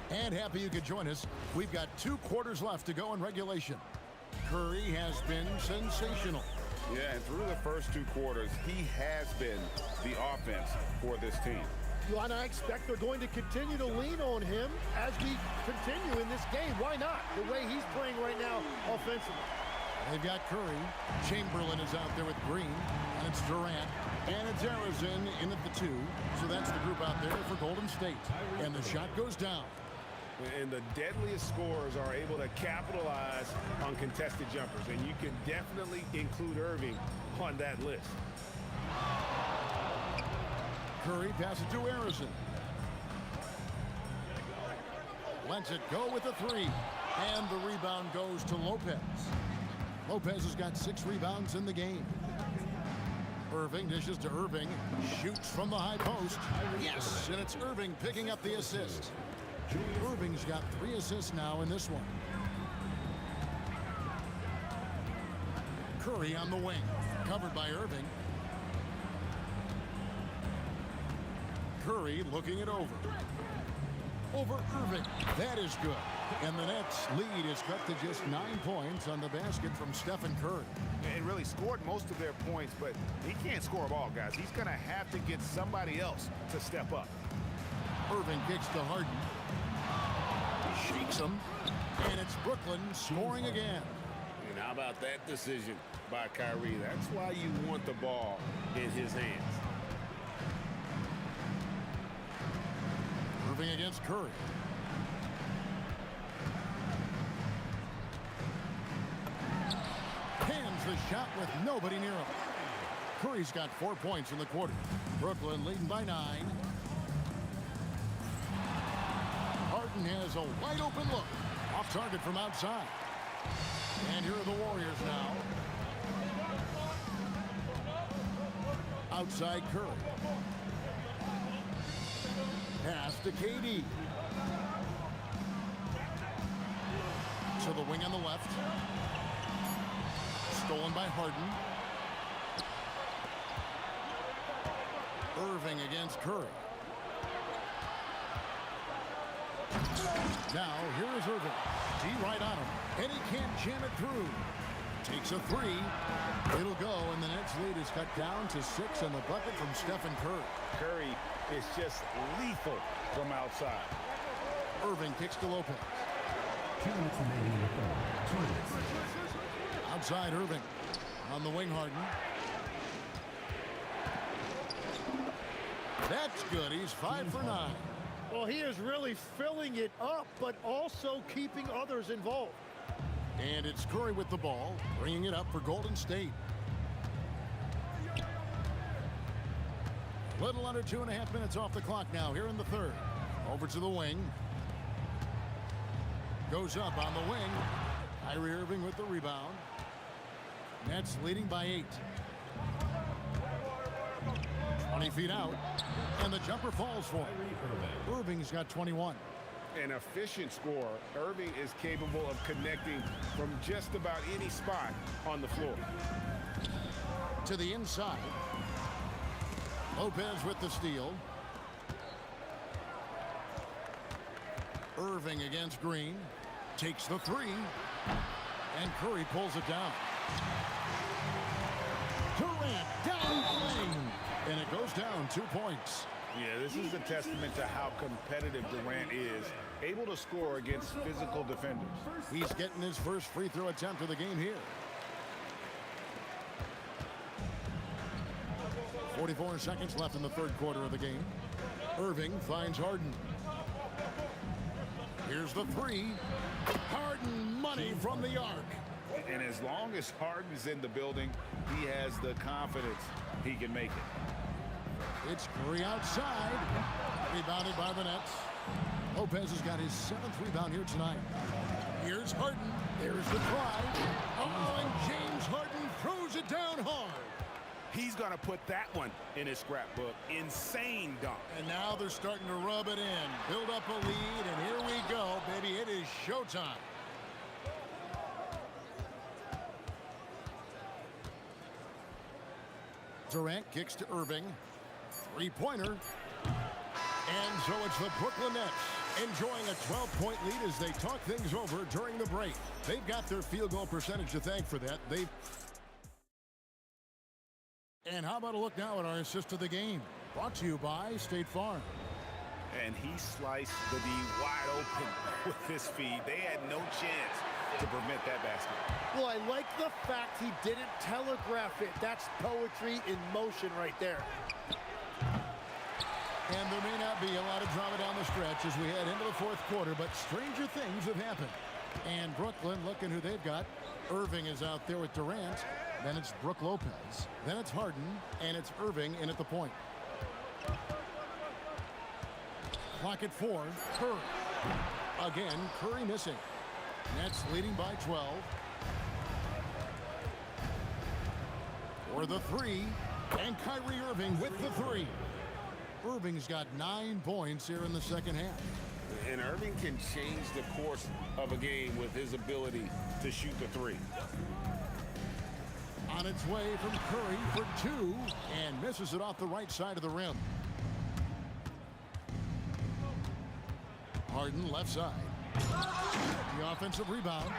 And happy you could join us. We've got 2 quarters left to go in regulation. Curry has been sensational. Yeah, and through the first 2 quarters, he has been the offense for this team. And I expect they're going to continue to lean on him as we continue in this game. Why not? The way he's playing right now offensively. They've got Curry. Chamberlain is out there with Green. And it's Durant. And it's Arizona in at the 2. So that's the group out there for Golden State. And the shot goes down. And the deadliest scorers are able to capitalize on contested jumpers. And you can definitely include Irving on that list. Curry passes to Arizona. Lets it go with the 3. And the rebound goes to Lopez. Lopez has got 6 rebounds in the game. Irving dishes to Irving. Shoots from the high post. Yes, and it's Irving picking up the assist. Irving's got 3 assists now in this one. Curry on the wing. Covered by Irving. Curry looking it over. Over Irving. That is good. And the Nets lead is cut to just 9 points on the basket from Stephen Curry. And really scored most of their points, but he can't score them all, guys. He's going to have to get somebody else to step up. Irving kicks to Harden. He shakes him. And it's Brooklyn scoring again. And how about that decision by Kyrie? That's why you want the ball in his hands. Irving against Curry. Hands the shot with nobody near him. Curry's got 4 points in the quarter. Brooklyn leading by 9. Harden has a wide open look. Off target from outside. And here are the Warriors now. Outside Curry. Pass to KD. To the wing on the left. Stolen by Harden. Irving against Curry. Now, here is Irving. D right on him. And he can't jam it through. Takes a 3. It'll go, and the Nets lead is cut down to 6 on the bucket from Stephen Curry. Curry is just lethal from outside. Irving kicks to Lopez. 2 minutes remaining in the third. 2 minutes. Outside Irving. On the wing, Harden. That's good. He's 5 for 9. Well, he is really filling it up, but also keeping others involved. And it's Curry with the ball, bringing it up for Golden State. Little under 2.5 minutes off the clock now here in the third. Over to the wing. Goes up on the wing. Kyrie Irving with the rebound. Nets leading by 8. 20 feet out. And the jumper falls for him. Irving's got 21. An efficient scorer, Irving is capable of connecting from just about any spot on the floor. To the inside. Lopez with the steal. Irving against Green. Takes the three. And Curry pulls it down. Durant down the lane. And it goes down 2 points. Yeah, this is a testament to how competitive Durant is, able to score against physical defenders. He's getting his first free throw attempt of the game here. 44 seconds left in the third quarter of the game. Irving finds Harden. Here's the three. Harden money from the arc. And as long as Harden's in the building, he has the confidence he can make it. It's Curry outside. Rebounded by the Nets. Lopez has got his 7th rebound here tonight. Here's Harden. There's the try. Oh, and James Harden throws it down hard. He's going to put that one in his scrapbook. Insane dunk. And now they're starting to rub it in. Build up a lead, and here we go, baby. It is showtime. Durant kicks to Irving. Three-pointer. And so it's the Brooklyn Nets enjoying a 12-point lead as they talk things over during the break. They've got their field goal percentage to thank for that. And how about a look now at our assist of the game? Brought to you by State Farm. And he sliced the D wide open with his feed. They had no chance to prevent that basket. Well, I like the fact he didn't telegraph it. That's poetry in motion right there. And there may not be a lot of drama down the stretch as we head into the fourth quarter, but stranger things have happened. And Brooklyn, looking who they've got. Irving is out there with Durant. Then it's Brook Lopez. Then it's Harden. And it's Irving in at the point. Clock at 4. Curry. Again, Curry missing. Nets leading by 12. For the three. And Kyrie Irving with the three. Irving's got 9 points here in the second half. And Irving can change the course of a game with his ability to shoot the three. On its way from Curry for 2 and misses it off the right side of the rim. Harden left side. The offensive rebound.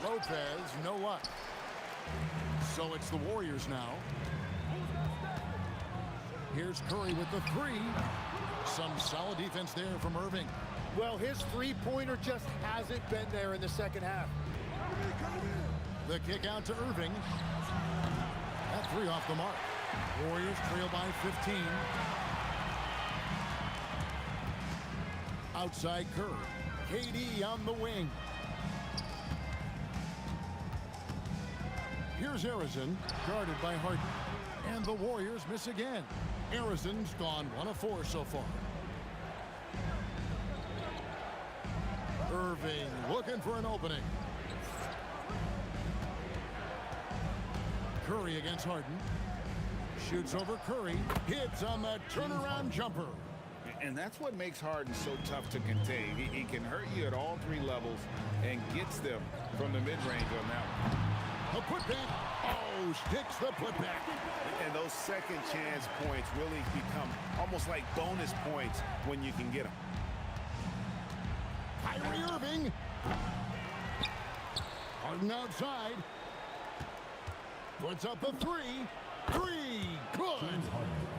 Lopez, no luck. So it's the Warriors now. Here's Curry with the three. Some solid defense there from Irving. Well, his three-pointer just hasn't been there in the second half. The kick out to Irving. That three off the mark. Warriors trail by 15. Outside Kerr. KD on the wing. Here's Harrison, guarded by Harden. And the Warriors miss again. Harrison's gone 1 of 4 so far. Irving looking for an opening. Curry against Harden. Shoots over Curry. Hits on the turnaround jumper. And that's what makes Harden so tough to contain. He can hurt you at all 3 levels and gets them from the mid-range on that one. The putback. Oh, sticks the putback. And those second chance points really become almost like bonus points when you can get them. Kyrie Irving. Harden outside. Puts up the three. Good.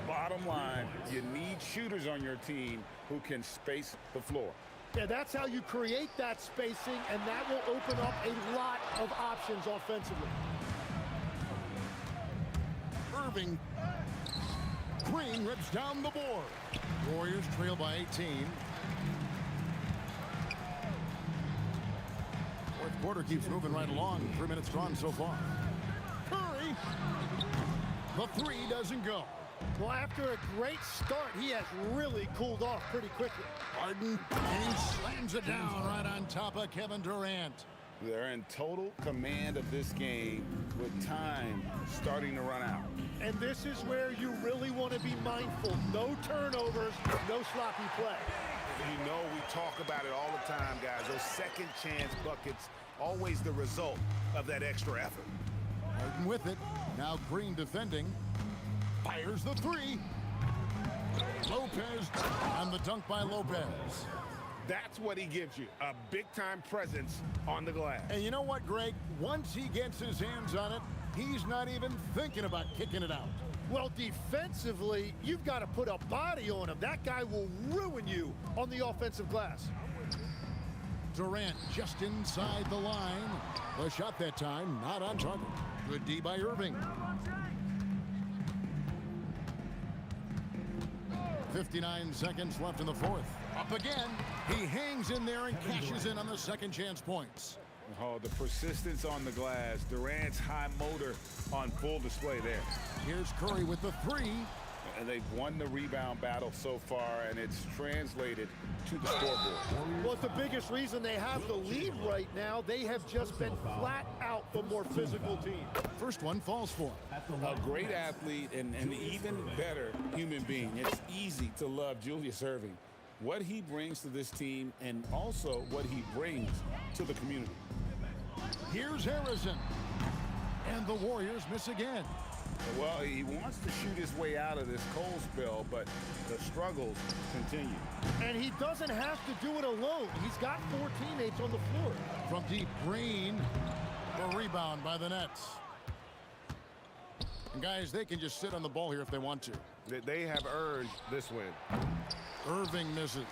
Bottom line, you need shooters on your team who can space the floor. Yeah, that's how you create that spacing, and that will open up a lot of options offensively. Irving. Green rips down the board. Warriors trail by 18. Fourth quarter keeps moving right along. 3 minutes gone so far. Curry. The three doesn't go. Well, after a great start, he has really cooled off pretty quickly. Harden, and he slams it down right on top of Kevin Durant. They're in total command of this game with time starting to run out. And this is where you really want to be mindful. No turnovers, no sloppy play. You know, we talk about it all the time, guys. Those second chance buckets, always the result of that extra effort. Harden with it. Now Green defending. Fires the three. Lopez on the dunk by Lopez. That's what he gives you, a big-time presence on the glass. And you know what, Greg? Once he gets his hands on it, he's not even thinking about kicking it out. Well, defensively, you've got to put a body on him. That guy will ruin you on the offensive glass. Durant just inside the line. The shot that time, not on target. Good D by Irving. 59 seconds left in the fourth. Up again. He hangs in there and cashes in on the second chance points. Oh, the persistence on the glass. Durant's high motor on full display there. Here's Curry with the three. And they've won the rebound battle so far, and it's translated to the scoreboard. Well, it's the biggest reason they have the lead right now. They have just been flat out the more physical team. First one falls for a great athlete and an even better human being. It's easy to love Julius Erving. What he brings to this team and also what he brings to the community. Here's Harrison. And the Warriors miss again. Well, he wants to shoot his way out of this cold spell, but the struggles continue. And he doesn't have to do it alone. He's got 4 teammates on the floor. From deep, Green. The rebound by the Nets. And guys, they can just sit on the ball here if they want to. They have earned this win. Irving misses.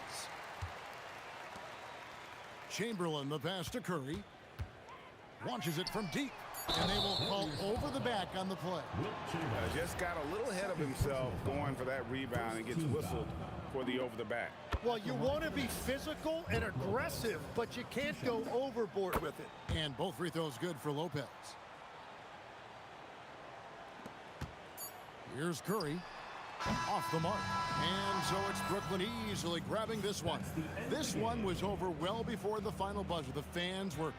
Chamberlain, the pass to Curry. Launches it from deep. And they will call over the back on the play. Just got a little ahead of himself going for that rebound and gets whistled for the over the back. Well, you want to be physical and aggressive, but you can't go overboard with it. And both free throws good for Lopez. Here's Curry. Off the mark. And so it's Brooklyn easily grabbing this one. This one was over well before the final buzzer. The fans were...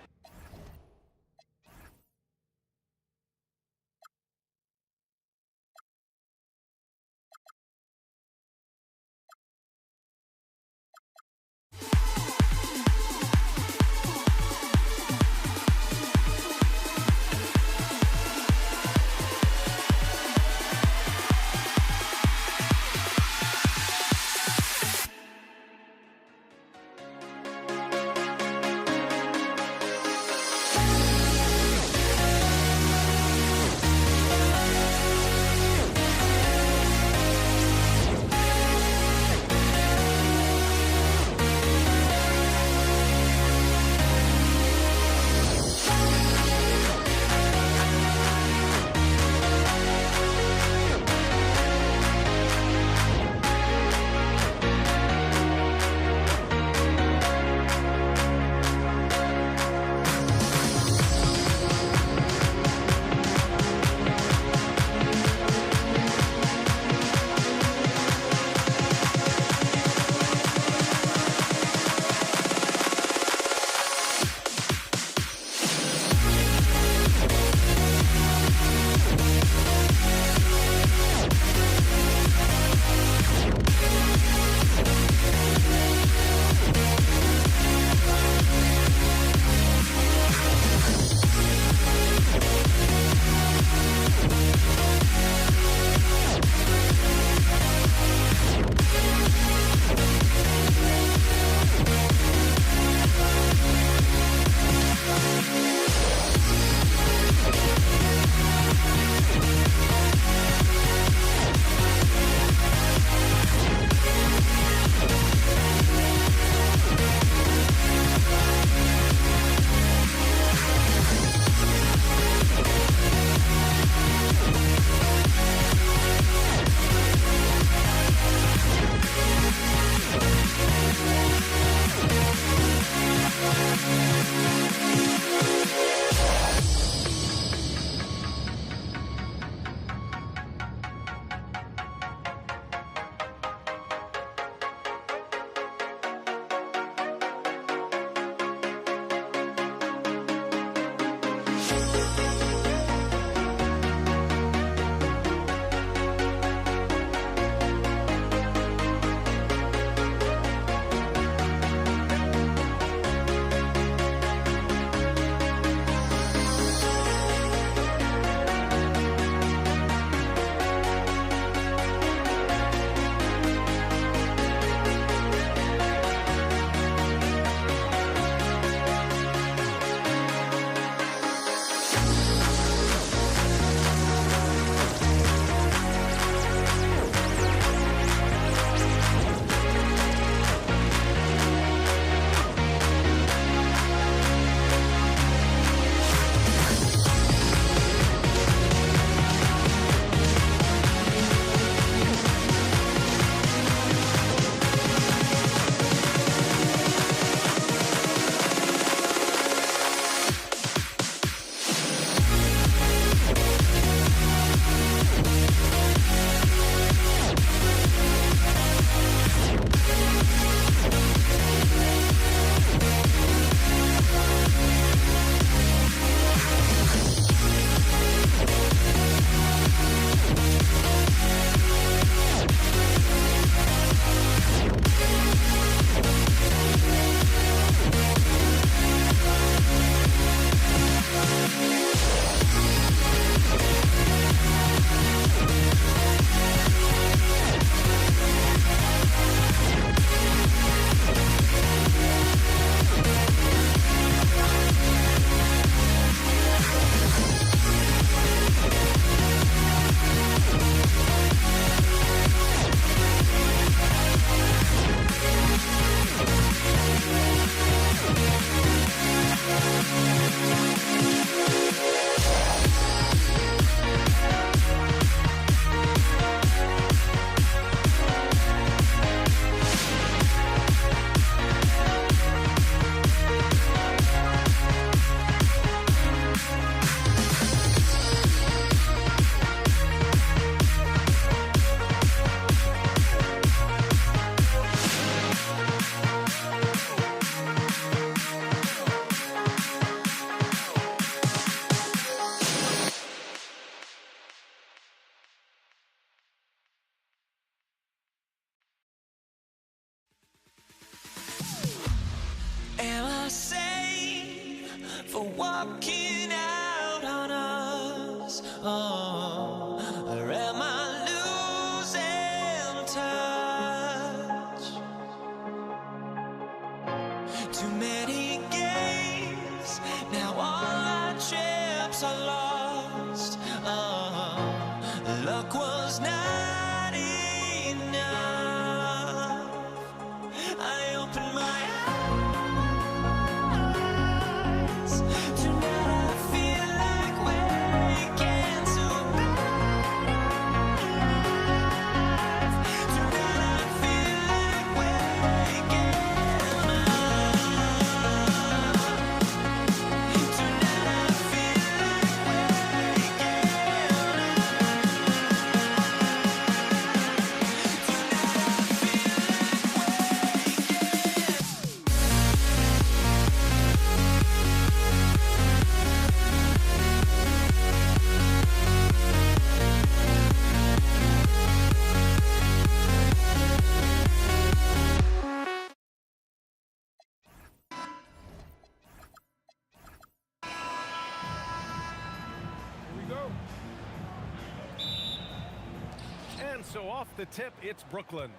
So off the tip, it's Brooklyn.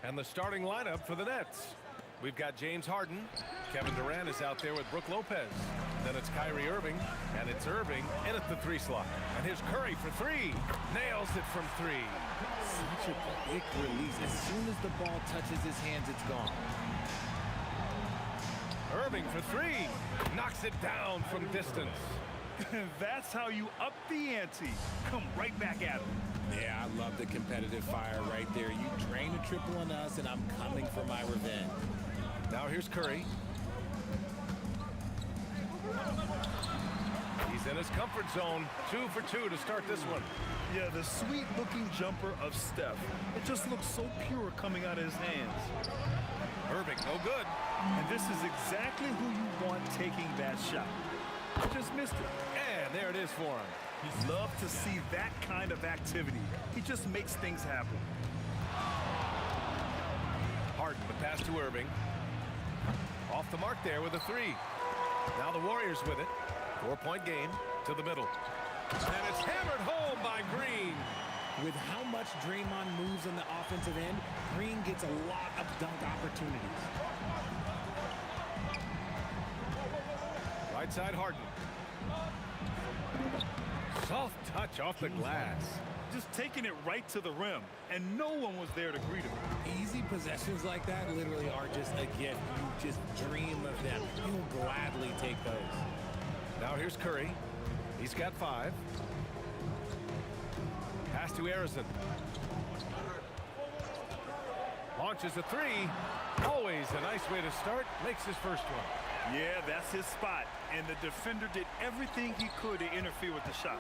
And the starting lineup for the Nets. We've got James Harden. Kevin Durant is out there with Brook Lopez. Then it's Kyrie Irving, and it's Irving in at the 3 slot. And here's Curry for 3. Nails it from 3. Such a quick release. As soon as the ball touches his hands, it's gone. Irving for 3. Knocks it down from distance. That's how you up the ante. Come right back at him. Yeah, I love the competitive fire right there. You drain a triple on us, and I'm coming for my revenge. Now here's Curry. He's in his comfort zone. 2 for 2 to start this one. Yeah, the sweet-looking jumper of Steph. It just looks so pure coming out of his hands. Irving, no good. And this is exactly who you want taking that shot. He just missed it. And there it is for him. He'd love to see that kind of activity. He just makes things happen. Harden, the pass to Irving. Off the mark there with a 3. Now the Warriors with it. 4-point game to the middle. And it's hammered home by Green. With how much Draymond moves on the offensive end, Green gets a lot of dunk opportunities. Right side Harden. Soft touch off the glass. Just taking it right to the rim, and no one was there to greet him. Easy possessions like that literally are just a gift. You just dream of them. You'll gladly take those. Now here's Curry. He's got 5. Pass to Harrison. Launches a 3. Always a nice way to start. Makes his first one. Yeah, that's his spot. And the defender did everything he could to interfere with the shot.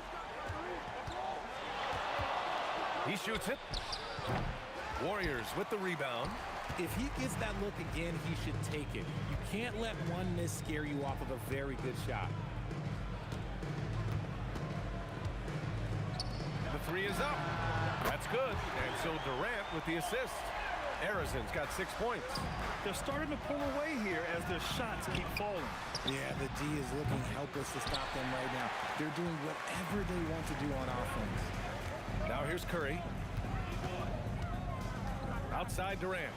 He shoots it. Warriors with the rebound. If he gets that look again, he should take it. You can't let one miss scare you off of a very good shot. The 3 is up. That's good. And so Durant with the assist. Harrison's got 6 points. They're starting to pull away here as their shots keep falling. Yeah, the D is looking helpless to stop them right now. They're doing whatever they want to do on offense. Now here's Curry. Outside Durant.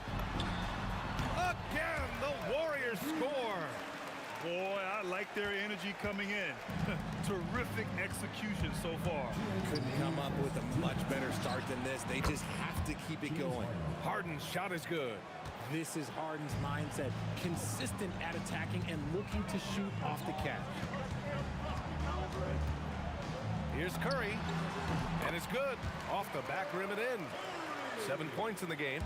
Again, the Warriors score. Boy, I like their energy coming in. Terrific execution so far. Couldn't come up with a much better start than this. They just have to keep it going. Harden's shot is good. This is Harden's mindset. Consistent at attacking and looking to shoot off the catch. Here's Curry. And it's good. Off the back rim and in. 7 points in the game.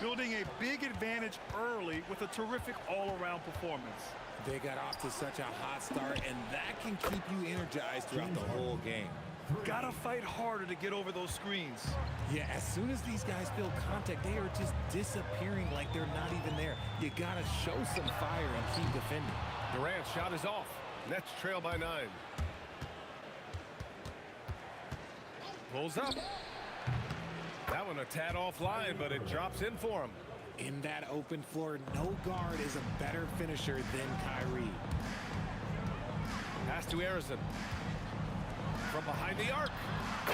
Building a big advantage early with a terrific all-around performance. They got off to such a hot start, and that can keep you energized throughout the whole game. Gotta fight harder to get over those screens. Yeah, as soon as these guys feel contact, they are just disappearing like they're not even there. You gotta show some fire and keep defending. Durant's shot is off. Nets trail by 9. Pulls up. That one a tad offline, but it drops in for him. In that open floor, no guard is a better finisher than Kyrie. Pass to Harrison. From behind the arc.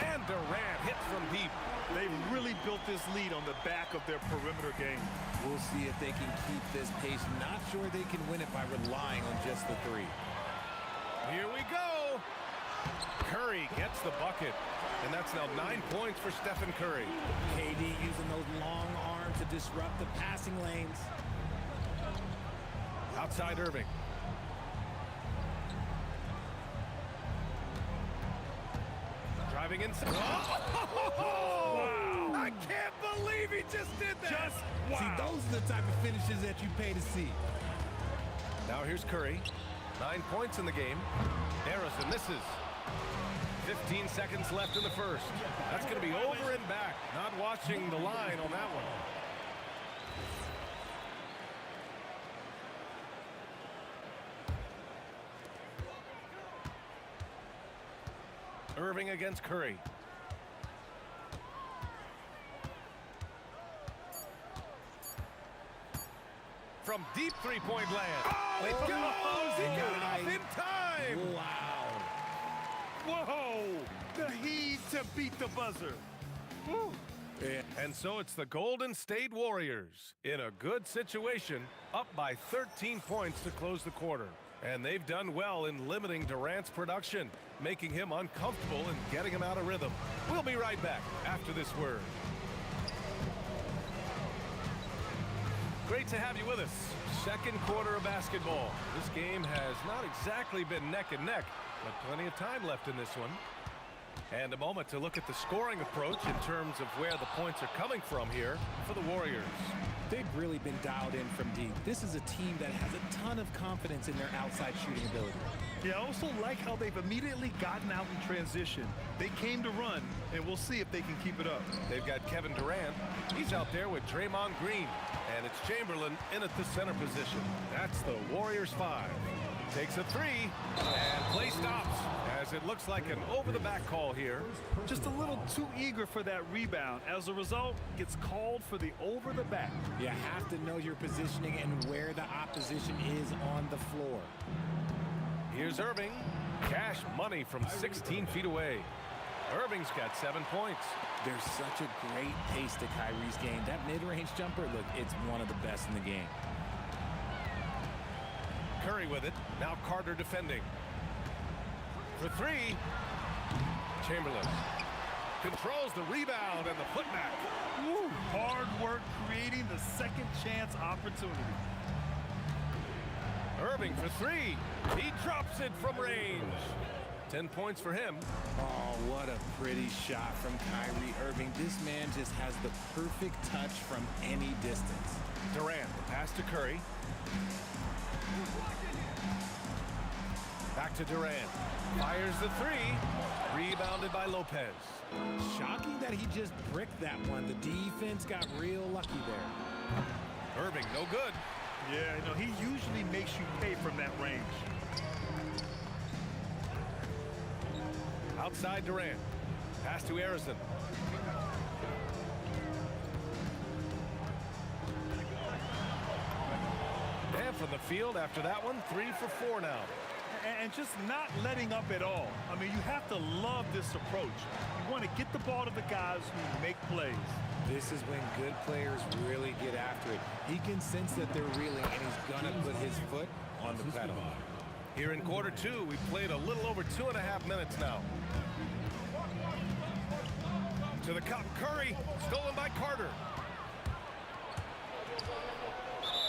And Durant hits from deep. They've really built this lead on the back of their perimeter game. We'll see if they can keep this pace. Not sure they can win it by relying on just the 3. Here we go. Curry gets the bucket. And that's now 9 points for Stephen Curry. KD using those long arms to disrupt the passing lanes. Outside Irving. Driving inside. Oh! Wow. I can't believe he just did that. Just wow. See, those are the type of finishes that you pay to see. Now here's Curry. 9 points in the game. Harrison misses. 15 seconds left in the first. That's going to be over and back. Not watching the line on that one. Irving against Curry. From deep three-point land. Oh, it goes! He got it off in time! Wow. Whoa! The heat to beat the buzzer. And so it's the Golden State Warriors in a good situation, up by 13 points to close the quarter. And they've done well in limiting Durant's production, making him uncomfortable and getting him out of rhythm. We'll be right back after this word. Great to have you with us. Second quarter of basketball. This game has not exactly been neck and neck, but plenty of time left in this one. And a moment to look at the scoring approach in terms of where the points are coming from here for the Warriors. They've really been dialed in from deep. This is a team that has a ton of confidence in their outside shooting ability. Yeah, I also like how they've immediately gotten out in transition. They came to run, and we'll see if they can keep it up. They've got Kevin Durant. He's out there with Draymond Green. And it's Chamberlain in at the center position. That's the Warriors 5. Takes a three, and play stops as it looks like an over-the-back call here. Just a little too eager for that rebound. As a result, gets called for the over-the-back. You have to know your positioning and where the opposition is on the floor. Here's Irving. Cash money from 16 feet away. Irving's got 7 points. There's such a great pace to Kyrie's game. That mid-range jumper, look, it's one of the best in the game. Curry with it. Now Carter defending. For three. Chamberlain controls the rebound and the putback. Woo, hard work creating the second chance opportunity. Irving for three. He drops it from range. 10 points for him. Oh, what a pretty shot from Kyrie Irving. This man just has the perfect touch from any distance. Durant, pass to Curry. Back to Durant. Fires the three. Rebounded by Lopez. Shocking that he just bricked that one. The defense got real lucky there. Irving, no good. Yeah, no, he usually makes you pay from that range. Outside Durant. Pass to Harrison. And from the field after that one, 3 for 4 now. And just not letting up at all. I mean, you have to love this approach. You want to get the ball to the guys who make plays. This is when good players really get after it. He can sense that they're reeling, and he's going to put his foot on the pedal. Here in quarter two, we've played a little over 2.5 minutes now. To the cup, Curry, stolen by Carter.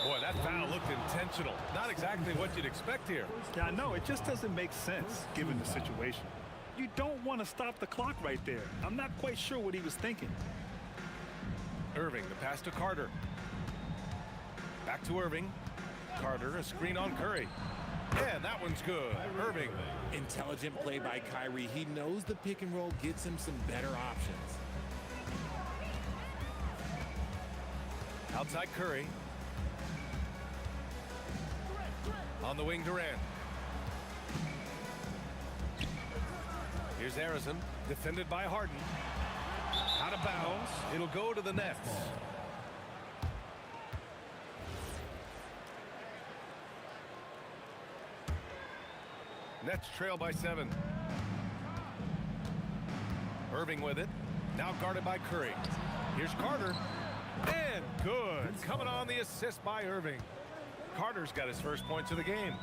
Boy, that foul looked intentional. Not exactly what you'd expect here. Yeah, I know. It just doesn't make sense, given the situation. You don't want to stop the clock right there. I'm not quite sure what he was thinking. Irving, the pass to Carter. Back to Irving. Carter, a screen on Curry. Yeah, that one's good. Irving. Intelligent play by Kyrie. He knows the pick and roll gets him some better options. Outside Curry. On the wing, Durant. Here's Harrison, defended by Harden. Out of bounds. It'll go to the Nets. Nets trail by 7. Irving with it. Now guarded by Curry. Here's Carter. And good. Coming on the assist by Irving. Carter's got his first points of the game.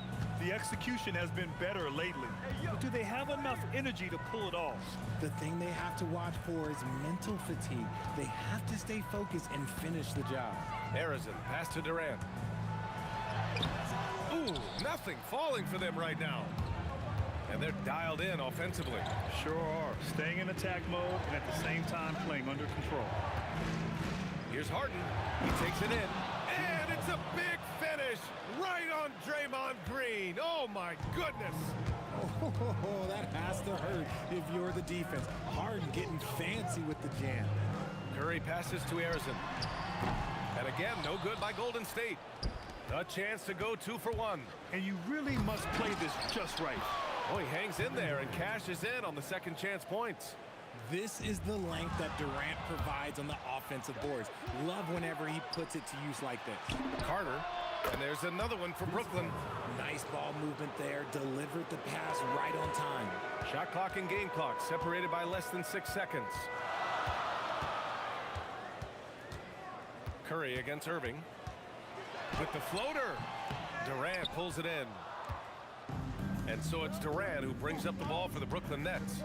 The execution has been better lately. But do they have enough energy to pull it off? The thing they have to watch for is mental fatigue. They have to stay focused and finish the job. Harrison, pass to Durant. Ooh, nothing falling for them right now. And they're dialed in offensively. Sure are. Staying in attack mode and at the same time playing under control. Here's Harden. He takes it in. And it's a big finish right on Draymond Green. Oh, my goodness. Oh, that has to hurt if you're the defense. Harden getting fancy with the jam. Curry passes to Harrison. And again, no good by Golden State. A chance to go 2 for 1. And you really must play this just right. Oh, he hangs in there and cashes in on the second chance points. This is the length that Durant provides on the offensive boards. Love whenever he puts it to use like this. Carter, and there's another one for Brooklyn. Nice ball movement there. Delivered the pass right on time. Shot clock and game clock separated by less than 6 seconds. Curry against Irving. With the floater. Durant pulls it in. And so it's Durant who brings up the ball for the Brooklyn Nets.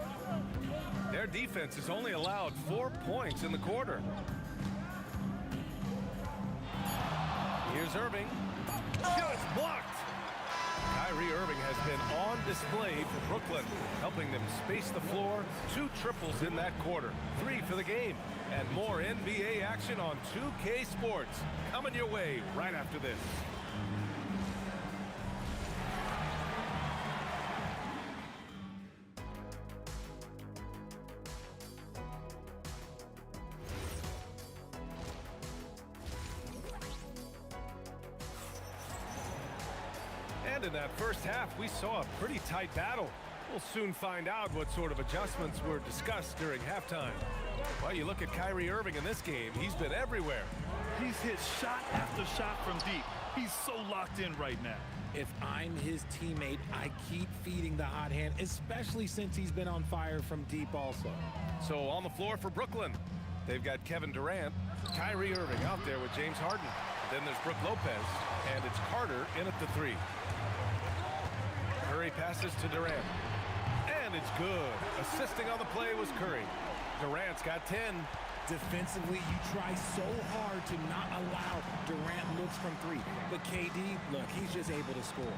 Their defense has only allowed 4 points in the quarter. Here's Irving. Just blocked. Kyrie Irving has been on display for Brooklyn, helping them space the floor. 2 triples in that quarter. 3 for the game. And more NBA action on 2K Sports. Coming your way right after this. And in that first half, we saw a pretty tight battle. We'll soon find out what sort of adjustments were discussed during halftime. Well, you look at Kyrie Irving in this game, he's been everywhere. He's hit shot after shot from deep. He's so locked in right now. If I'm his teammate, I keep feeding the hot hand, especially since he's been on fire from deep also. So on the floor for Brooklyn, they've got Kevin Durant, Kyrie Irving out there with James Harden. Then there's Brook Lopez, and it's Carter in at the 3. Curry passes to Durant. And it's good. Assisting on the play was Curry. Durant's got 10. Defensively, you try so hard to not allow Durant looks from 3. But KD, look, he's just able to score.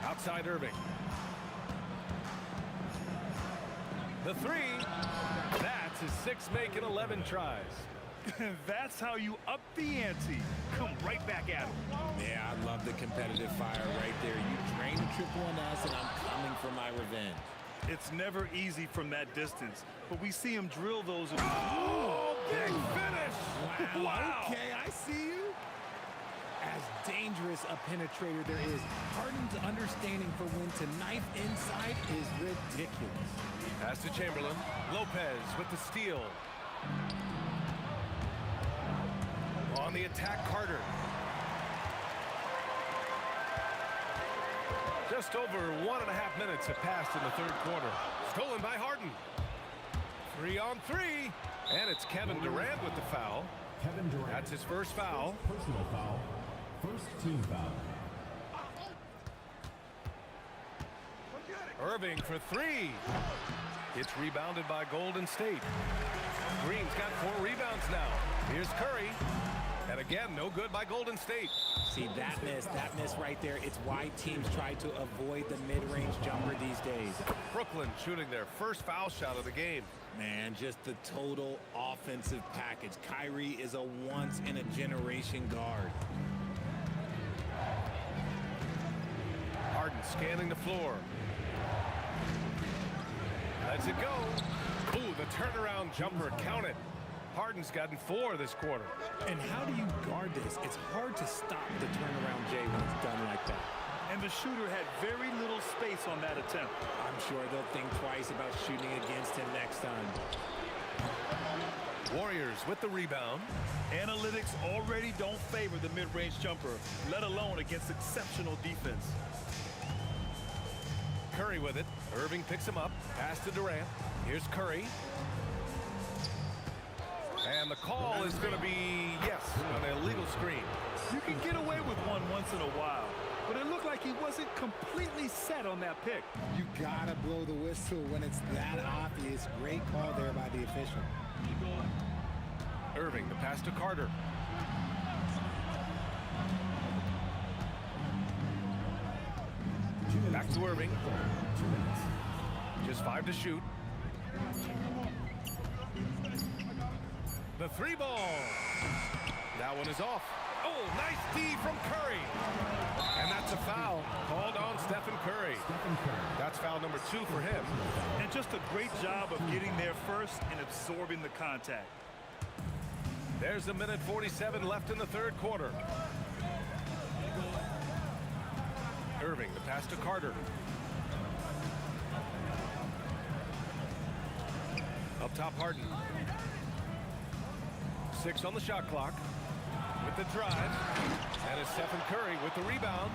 Outside Irving. The 3. That's his 6 make and 11 tries. That's how you up the ante. Come right back at him. Yeah, I love the competitive fire right there. You drain a triple on us, and I'm coming for my revenge. It's never easy from that distance, but we see him drill those. Oh, big finish! Wow. Okay, I see you. As dangerous a penetrator there is, Harden's understanding for when to knife inside is ridiculous. Pass to Chamberlain. Lopez with the steal. On the attack, Carter. Just over 1.5 minutes have passed in the third quarter. Stolen by Harden. 3 on 3. And it's Kevin Durant with the foul. Kevin Durant. That's his first foul. Personal foul. First team foul. Irving for 3. It's rebounded by Golden State. Green's got 4 rebounds now. Here's Curry. And again, no good by Golden State. See, that miss right there. It's why teams try to avoid the mid-range jumper these days. Brooklyn shooting their first foul shot of the game. Man, just the total offensive package. Kyrie is a once-in-a-generation guard. Harden scanning the floor. Lets it go. Ooh, the turnaround jumper, count it. Harden's gotten 4 this quarter. And how do you guard this? It's hard to stop the turnaround Jay when it's done like that. And the shooter had very little space on that attempt. I'm sure they'll think twice about shooting against him next time. Warriors with the rebound. Analytics already don't favor the mid-range jumper, let alone against exceptional defense. Curry with it. Irving picks him up. Pass to Durant. Here's Curry. And the call is going to be, yes, an illegal screen. You can get away with one once in a while, but it looked like he wasn't completely set on that pick. You gotta blow the whistle when it's that obvious. Great call there by the official. Irving, the pass to Carter. Back to Irving. Just 5 to shoot. The 3 ball. That one is off. Oh, nice D from Curry. And that's a foul called on Stephen Curry. That's foul number 2 for him. And just a great job of getting there first and absorbing the contact. There's 1:47 left in the third quarter. Irving, the pass to Carter. Up top, Harden. 6 on the shot clock. With the drive. And it's Stephen Curry with the rebound.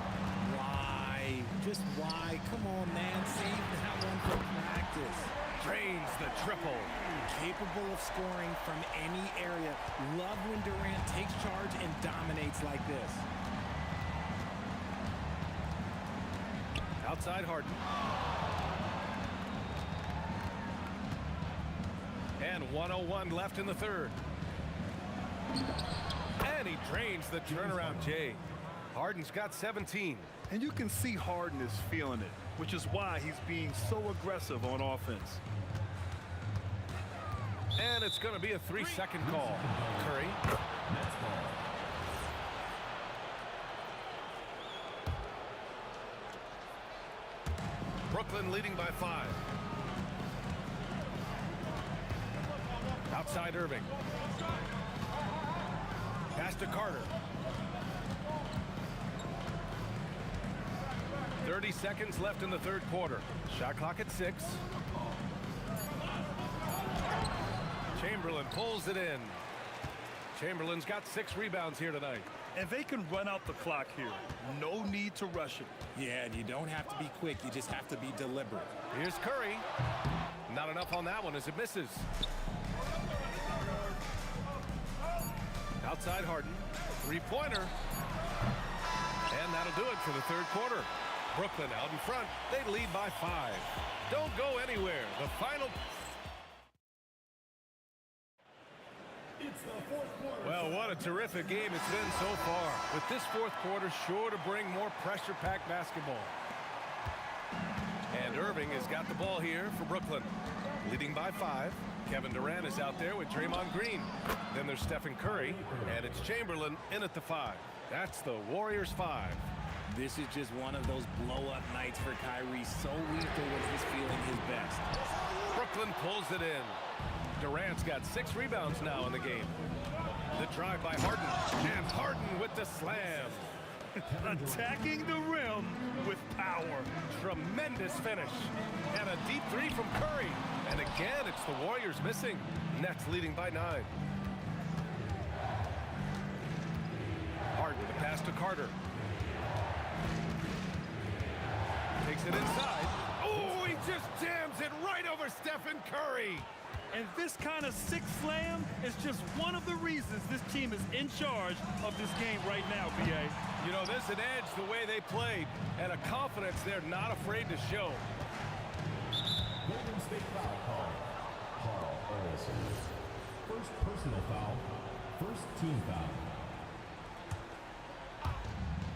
Why? Just why? Come on, man. Save that one for practice. Drains the triple. Capable of scoring from any area. Love when Durant takes charge and dominates like this. Outside Harden. And 1:01 left in the third. And he drains the turnaround, Jay. Harden's got 17. And you can see Harden is feeling it, which is why he's being so aggressive on offense. And it's going to be a 3-second call. Curry. Brooklyn leading by 5. Outside Irving. Pass to Carter. 30 seconds left in the third quarter. Shot clock at 6. Chamberlain pulls it in. Chamberlain's got 6 rebounds here tonight. And they can run out the clock here. No need to rush it. Yeah, and you don't have to be quick. You just have to be deliberate. Here's Curry. Not enough on that one as it misses. Outside Harden. 3-pointer. And that'll do it for the third quarter. Brooklyn out in front. They lead by 5. Don't go anywhere. The final... Well, what a terrific game it's been so far. With this fourth quarter sure to bring more pressure-packed basketball. And Irving has got the ball here for Brooklyn. Leading by 5. Kevin Durant is out there with Draymond Green. Then there's Stephen Curry, and it's Chamberlain in at the 5. That's the Warriors 5. This is just one of those blow-up nights for Kyrie. So lethal when he's feeling his best. Brooklyn pulls it in. Durant's got 6 rebounds now in the game. The drive by Harden, and Harden with the slam. Attacking the rim with power. Tremendous finish. And a deep 3 from Curry. And again, it's the Warriors missing. Nets leading by 9. Harden, the pass to Carter. Takes it inside. Oh, he just jams it right over Stephen Curry. And this kind of sick slam is just one of the reasons this team is in charge of this game right now, B.A. You know, there's an edge the way they played and a confidence they're not afraid to show. Golden State foul call. Carl Olsen. First personal foul. First team foul.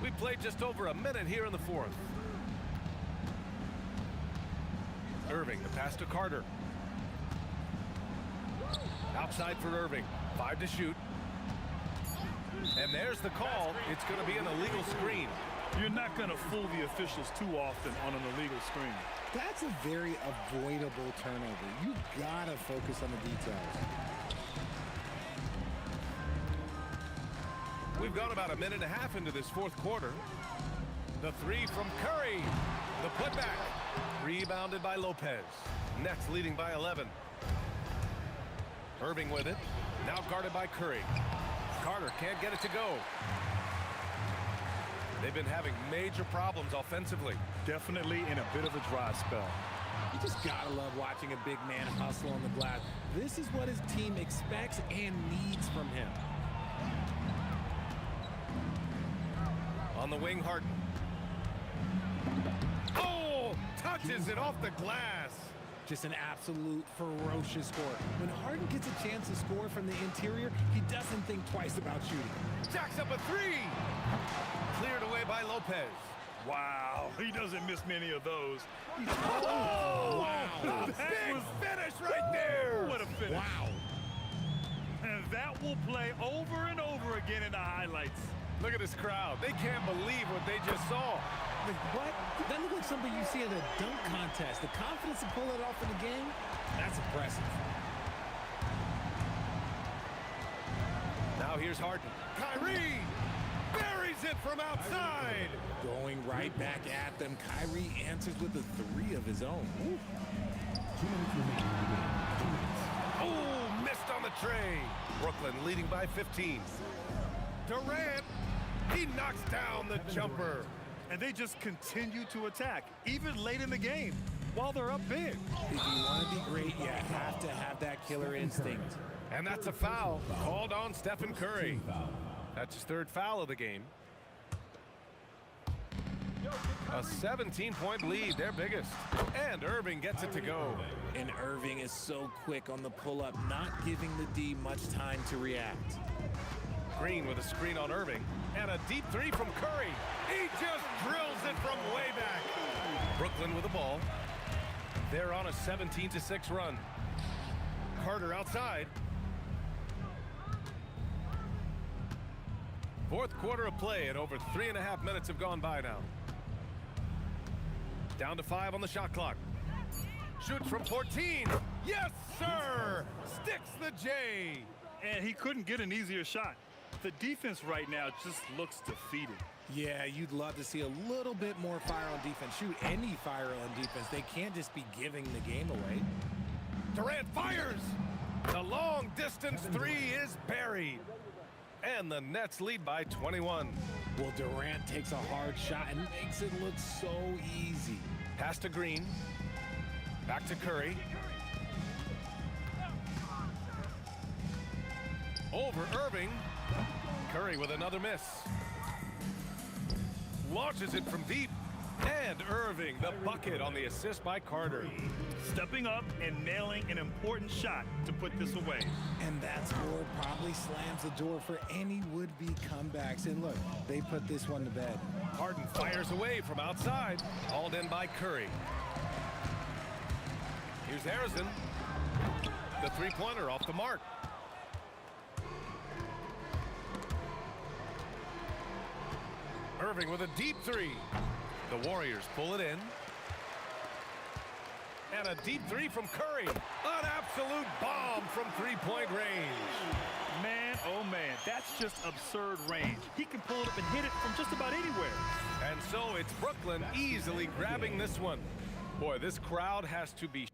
We played just over a minute here in the fourth. Irving, the pass to Carter. Outside for Irving. 5 to shoot. And there's the call. It's going to be an illegal screen. You're not going to fool the officials too often on an illegal screen. That's a very avoidable turnover. You got to focus on the details. We've gone about a minute and a half into this fourth quarter. The 3 from Curry. The putback. Rebounded by Lopez. Nets leading by 11. Irving with it. Now guarded by Curry. Carter can't get it to go. They've been having major problems offensively. Definitely in a bit of a dry spell. You just gotta love watching a big man hustle on the glass. This is what his team expects and needs from him. On the wing, Harden. Oh! Touches it off the glass. Just an absolute ferocious score. When Harden gets a chance to score from the interior, he doesn't think twice about shooting. Jacks up a 3. Cleared away by Lopez. Wow, he doesn't miss many of those. Oh! Wow. Big finish right there. What a finish. Wow. And that will play over and over again in the highlights. Look at this crowd. They can't believe what they just saw. Like, what? That looked like something you see in a dunk contest. The confidence to pull it off in the game, that's impressive. Now here's Harden. Kyrie buries it from outside. Going right back at them. Kyrie answers with a 3 of his own. Ooh. 2 minutes remaining in the game. 2 minutes. Oh, missed on the tray. Brooklyn leading by 15. Durant, he knocks down the jumper. And they just continue to attack, even late in the game, while they're up big. If you want to be great, you have to have that killer instinct. And that's a foul called on Stephen Curry. That's his third foul of the game. A 17-point lead, their biggest. And Irving gets it to go. And Irving is so quick on the pull-up, not giving the D much time to react. Green with a screen on Irving. And a deep three from Curry. He just drills it from way back. Brooklyn with the ball. They're on a 17-6 run. Carter outside. Fourth quarter of play, and over 3.5 minutes have gone by now. Down to 5 on the shot clock. Shoots from 14. Yes, sir! Sticks the J. And he couldn't get an easier shot. The defense right now just looks defeated. Yeah, you'd love to see a little bit more fire on defense. Shoot, any fire on defense. They can't just be giving the game away. Durant fires. The long distance three is buried. And the Nets lead by 21. Well, Durant takes a hard shot and makes it look so easy. Pass to Green. Back to Curry. Over Irving. Curry with another miss. Launches it from deep. And Irving, the bucket on the assist by Carter. Stepping up and nailing an important shot to put this away. And that score probably slams the door for any would-be comebacks. And look, they put this one to bed. Harden fires away from outside. Hauled in by Curry. Here's Harrison. The three-pointer off the mark. Irving with a deep three. The Warriors pull it in. And a deep three from Curry. An absolute bomb from three-point range. Man, oh man, that's just absurd range. He can pull it up and hit it from just about anywhere. And so it's Brooklyn easily grabbing this one. Boy, this crowd has to be...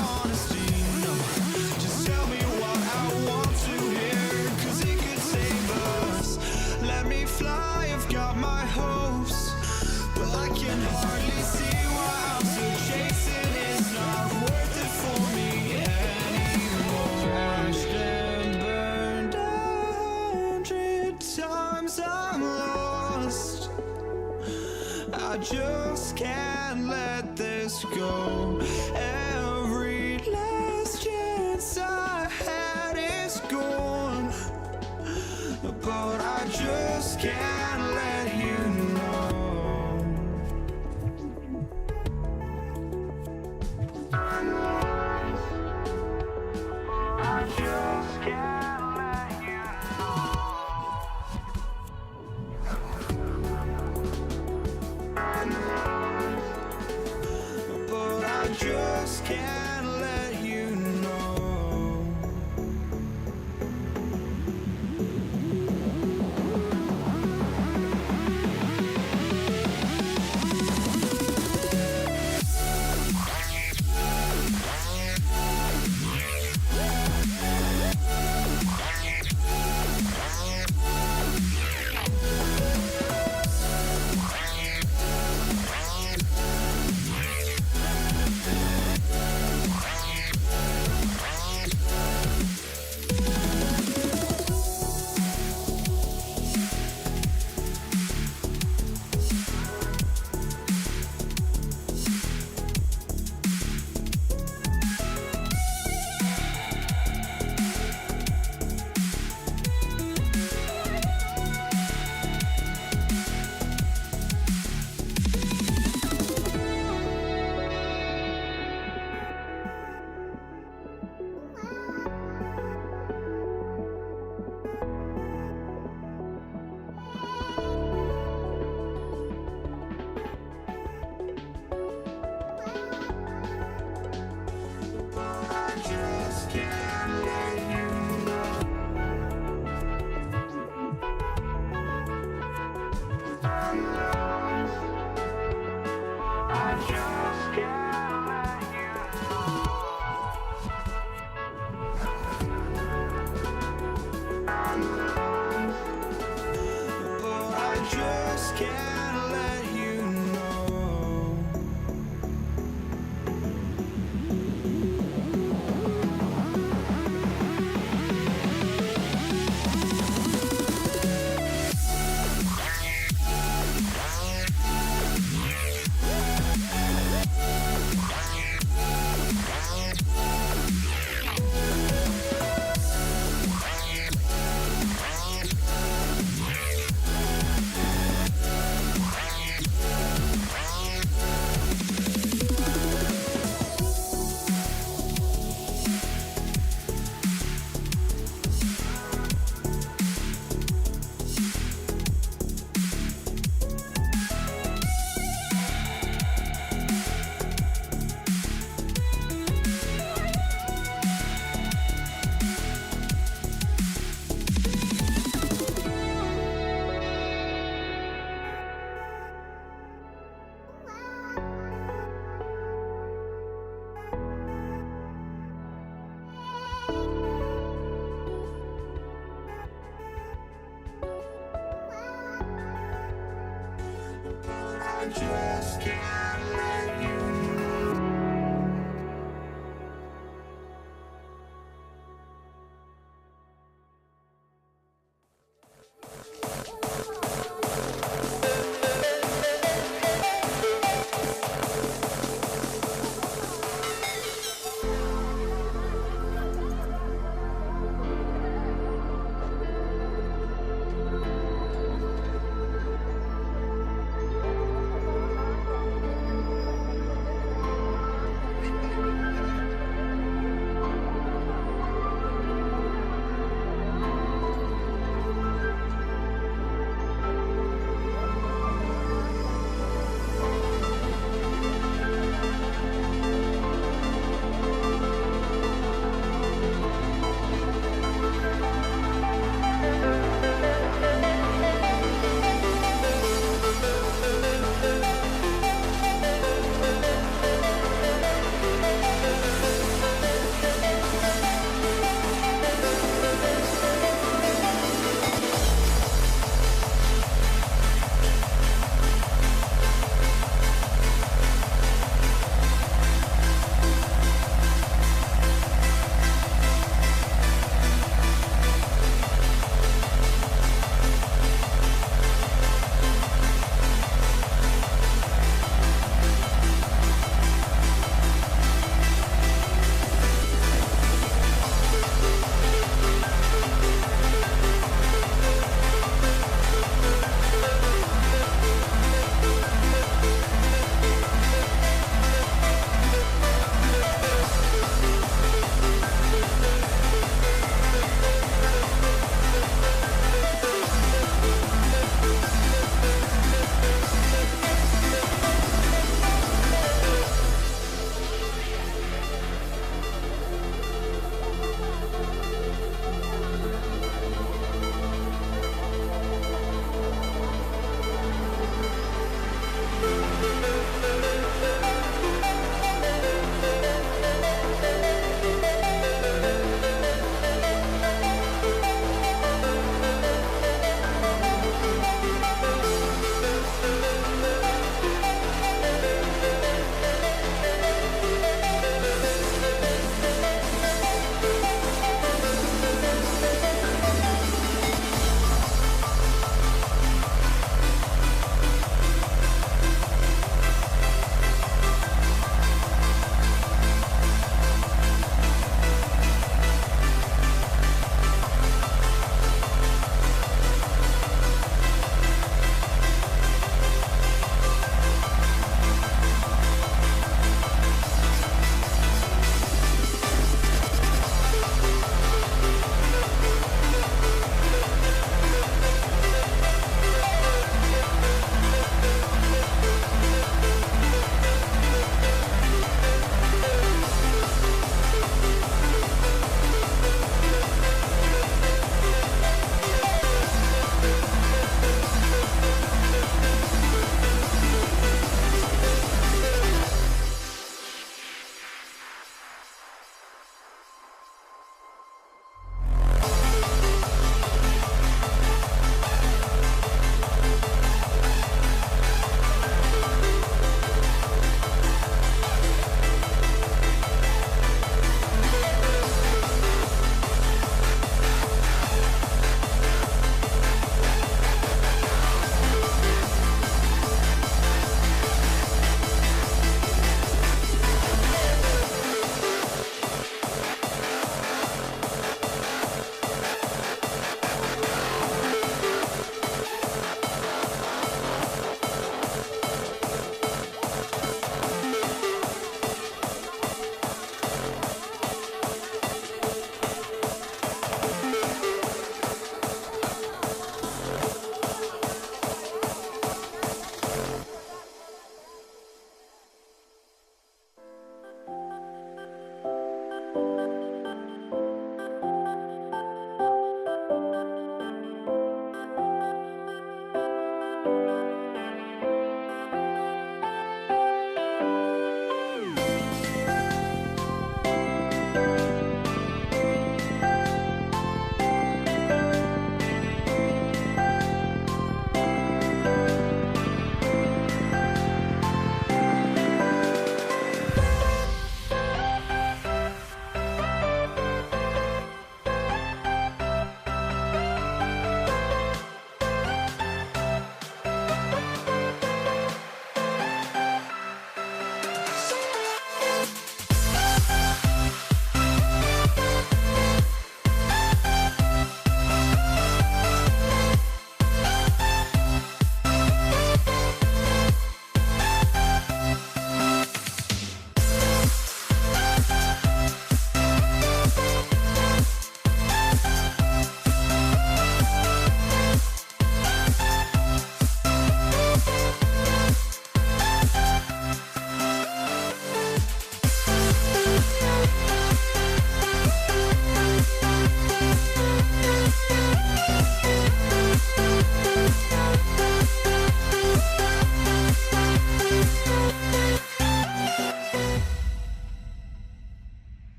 honesty, no. Just tell me what I want to hear, 'cause it could save us. Let me fly, I've got my hopes, but I can hardly see why I'm still chasing. It's not worth it for me anymore. Crashed and burned 100 times I'm lost. I just can't let this go. Every last chance I had is gone, but I just can't let you know. I just can't let you know. But I just can't let you know. just can't let you know.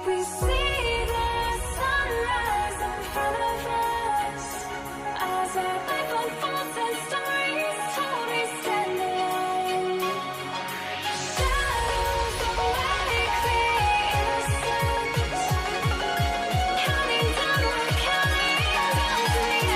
We see the sunrise in front of us as our life unfolds and stories told. We stand alone. Shadows awake the innocence, counting down, we're counting down to the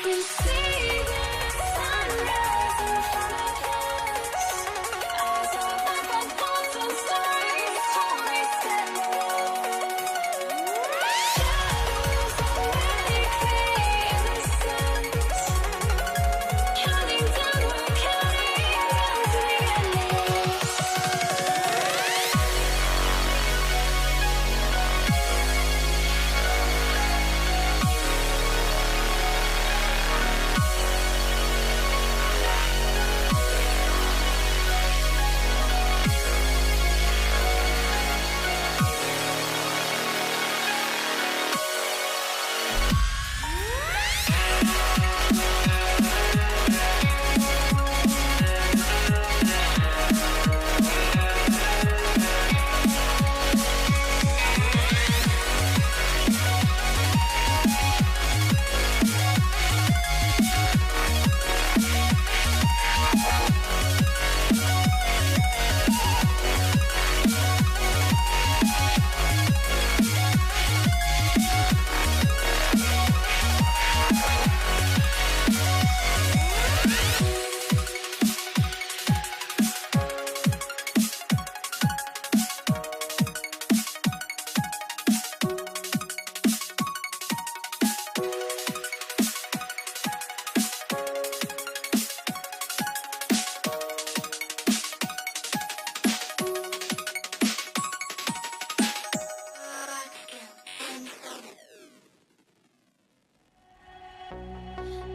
We see the sunrise in front of us as our life unfolds and stories told. We stand alone. Shadows awake the innocence, counting down, we're counting down to the endless.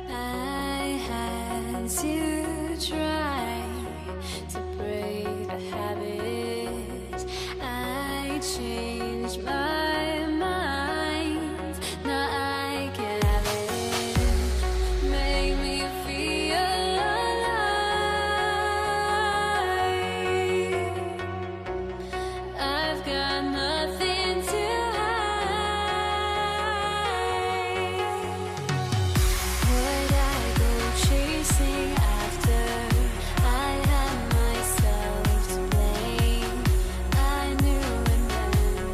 I had to try to break the habit. I changed my mind. Now I can have it. Make me feel alive. I've got nothing to would I go chasing after? I had myself to blame. I knew and then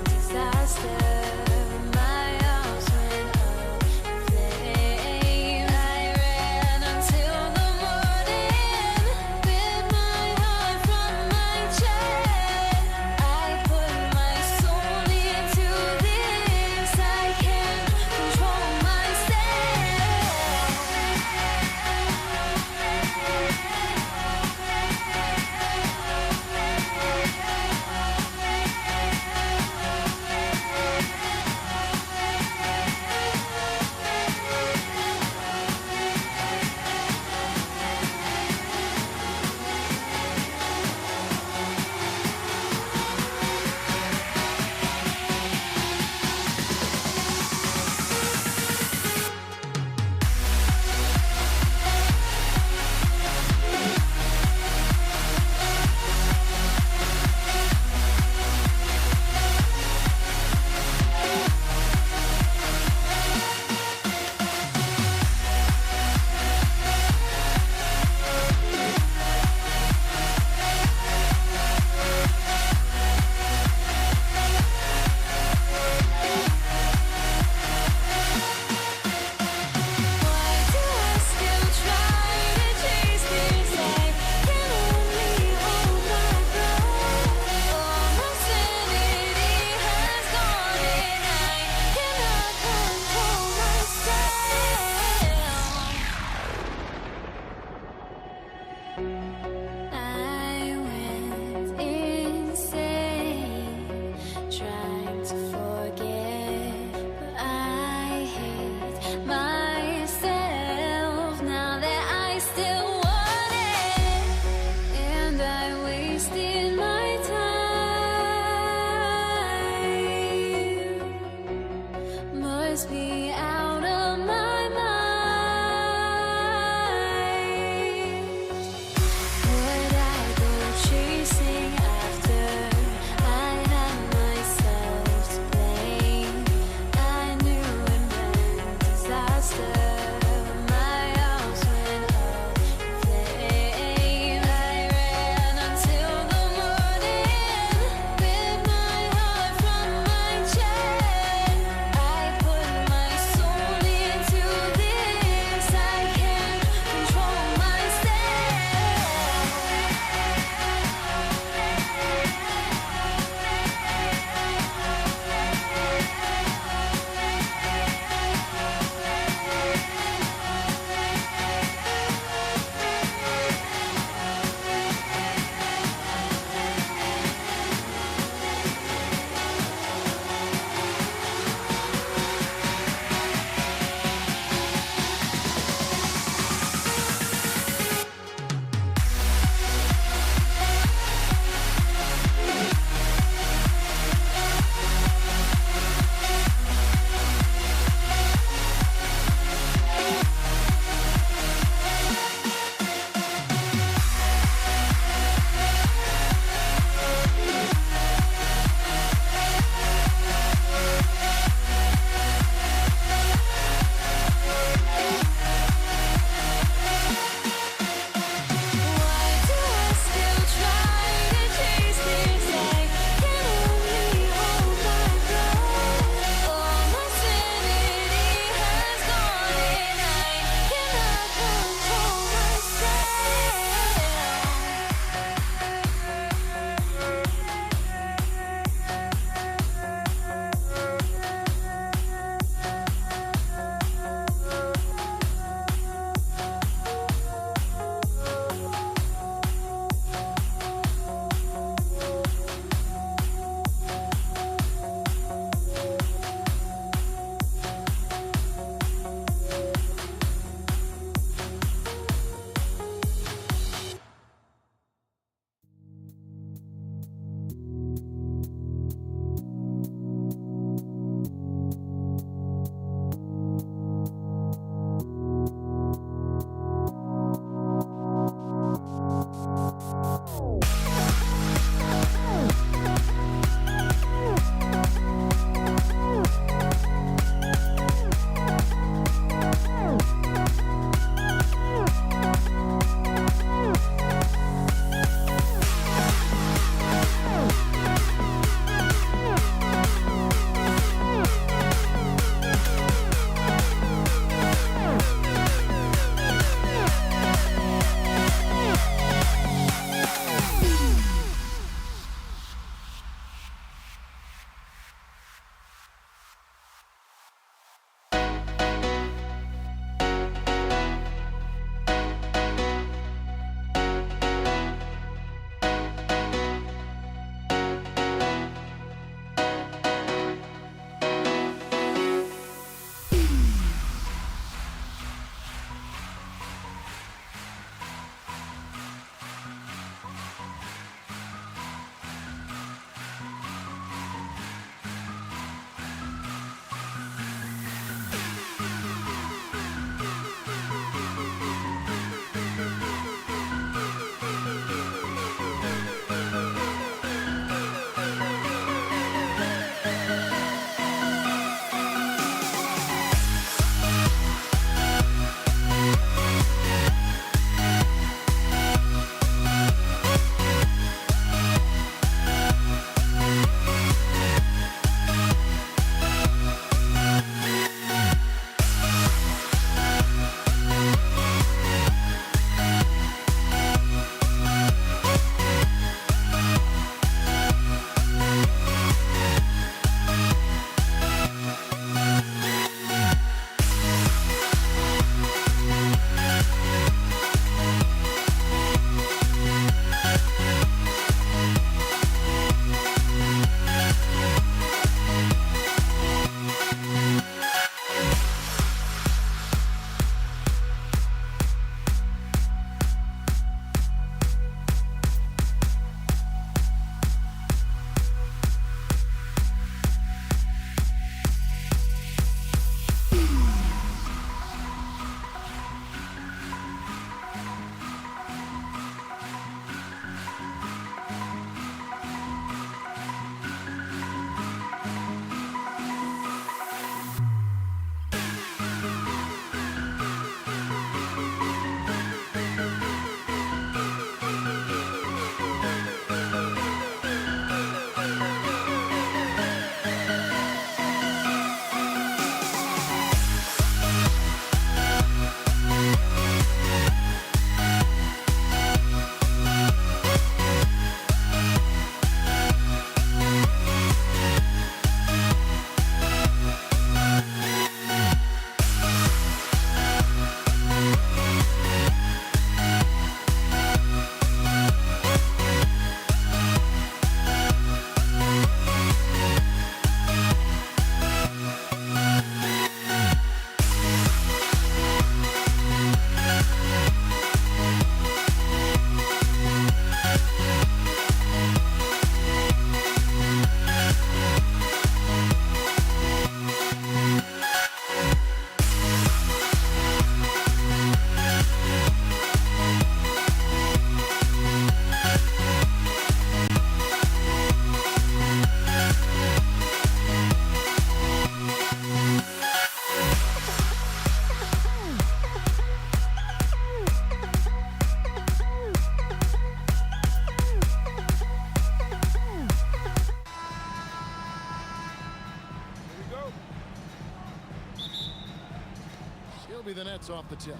Nets off the tip.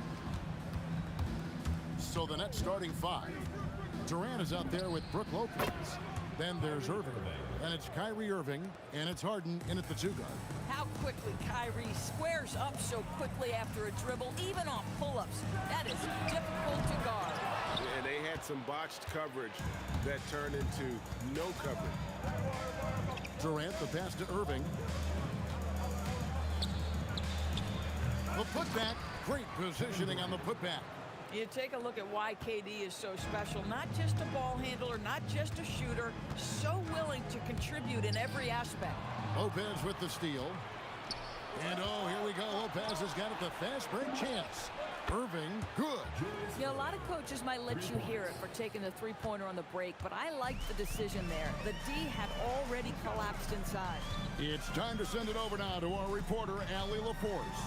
So the Nets starting 5. Durant is out there with Brook Lopez. Then there's Irving. And it's Kyrie Irving. And it's Harden in at the 2 guard. How quickly Kyrie squares up so quickly after a dribble, even on pull-ups. That is difficult to guard. And they had some botched coverage that turned into no coverage. Durant, the pass to Irving. The putback. Great positioning on the putback. You take a look at why KD is so special. Not just a ball handler, not just a shooter. So willing to contribute in every aspect. Lopez with the steal. And oh, here we go. Lopez has got it, the fast break chance. Irving, good. Yeah, a lot of coaches might let you hear it for taking the three-pointer on the break, but I like the decision there. The D had already collapsed inside. It's time to send it over now to our reporter, Allie LaForce.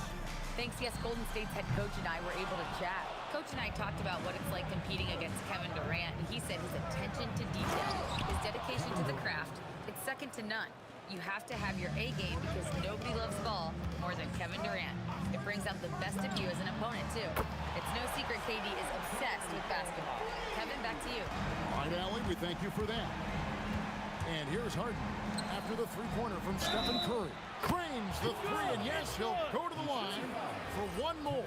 Thanks, yes, Golden State's head coach and I were able to chat. Coach and I talked about what it's like competing against Kevin Durant, and he said his attention to detail, his dedication to the craft, it's second to none. You have to have your A game because nobody loves ball more than Kevin Durant. It brings out the best of you as an opponent, too. It's no secret KD is obsessed with basketball. Kevin, back to you. All right, Allie, we thank you for that. And here's Harden after the three-pointer from Stephen Curry. Cranes the 3, and yes, he'll go to the line for one more.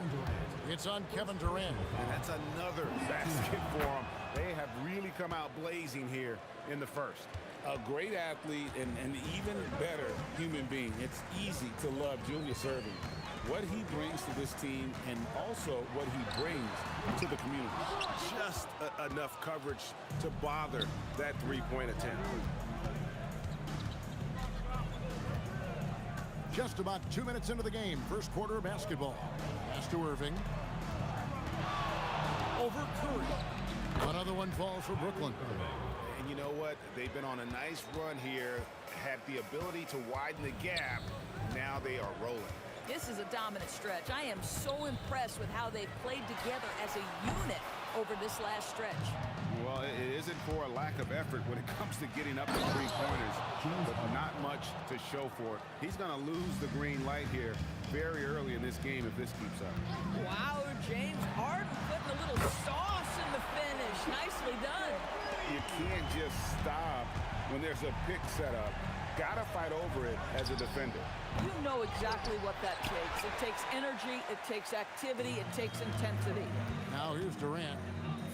It's on Kevin Durant. And that's another basket for him. They have really come out blazing here in the first. A great athlete and an even better human being. It's easy to love Julius Irving. What he brings to this team and also what he brings to the community. Just enough coverage to bother that three-point attempt. Just about 2 minutes into the game, first quarter of basketball. Pass to Irving. Over Curry. Another one falls for Brooklyn. And you know what? They've been on a nice run here, had the ability to widen the gap. Now they are rolling. This is a dominant stretch. I am so impressed with how they've played together as a unit over this last stretch. Well, it isn't for a lack of effort when it comes to getting up to three-pointers, but not much to show for it. He's going to lose the green light here very early in this game if this keeps up. Wow, James Harden putting a little sauce in the finish. Nicely done. You can't just stop when there's a pick set up. Gotta fight over it as a defender. You know exactly what that takes. It takes energy, it takes activity, it takes intensity. Now here's Durant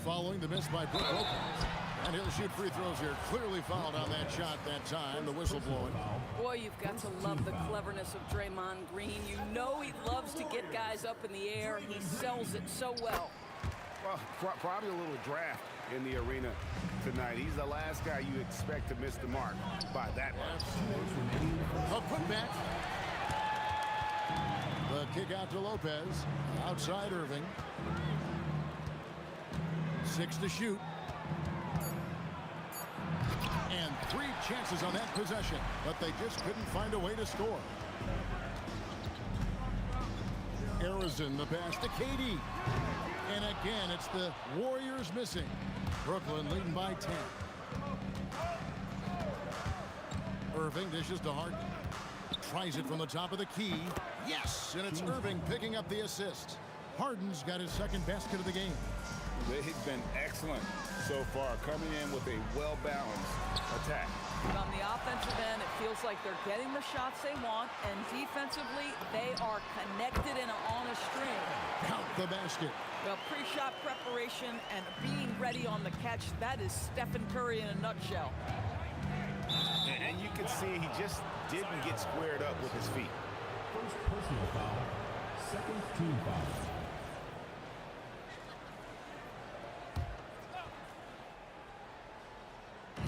following the miss by Brook Lopez. And he'll shoot free throws here. Clearly fouled on that shot that time. The whistle blowing. Boy, you've got to love the cleverness of Draymond Green. You know he loves to get guys up in the air. He sells it so well. Well, probably a little draft in the arena tonight. He's the last guy you expect to miss the mark by that much. A putback. The kick out to Lopez. Outside Irving. 6 to shoot. And 3 chances on that possession, but they just couldn't find a way to score. Arizona, the pass to KD. And again, it's the Warriors missing. Brooklyn leading by 10. Irving dishes to Harden. Tries it from the top of the key. Yes, and it's Irving picking up the assist. Harden's got his second basket of the game. They've been excellent so far, coming in with a well-balanced attack. But on the offensive end, it feels like they're getting the shots they want, and defensively, they are connected and on a string. Count the basket. Well, pre-shot preparation and being ready on the catch, that is Stephen Curry in a nutshell. And you can see he just didn't get squared up with his feet. First personal foul, second team foul.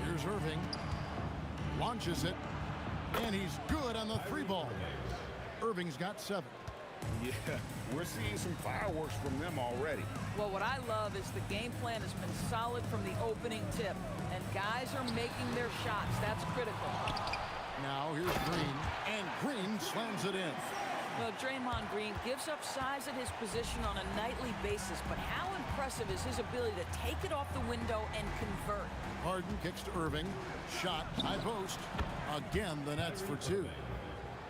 Here's Irving. Launches it. And he's good on the 3-ball. Irving's got 7. Yeah, we're seeing some fireworks from them already. Well, what I love is the game plan has been solid from the opening tip. And guys are making their shots. That's critical. Now here's Green. And Green slams it in. Well, Draymond Green gives up size at his position on a nightly basis, but how impressive is his ability to take it off the window and convert? Harden kicks to Irving. Shot, high post. Again, the Nets for 2.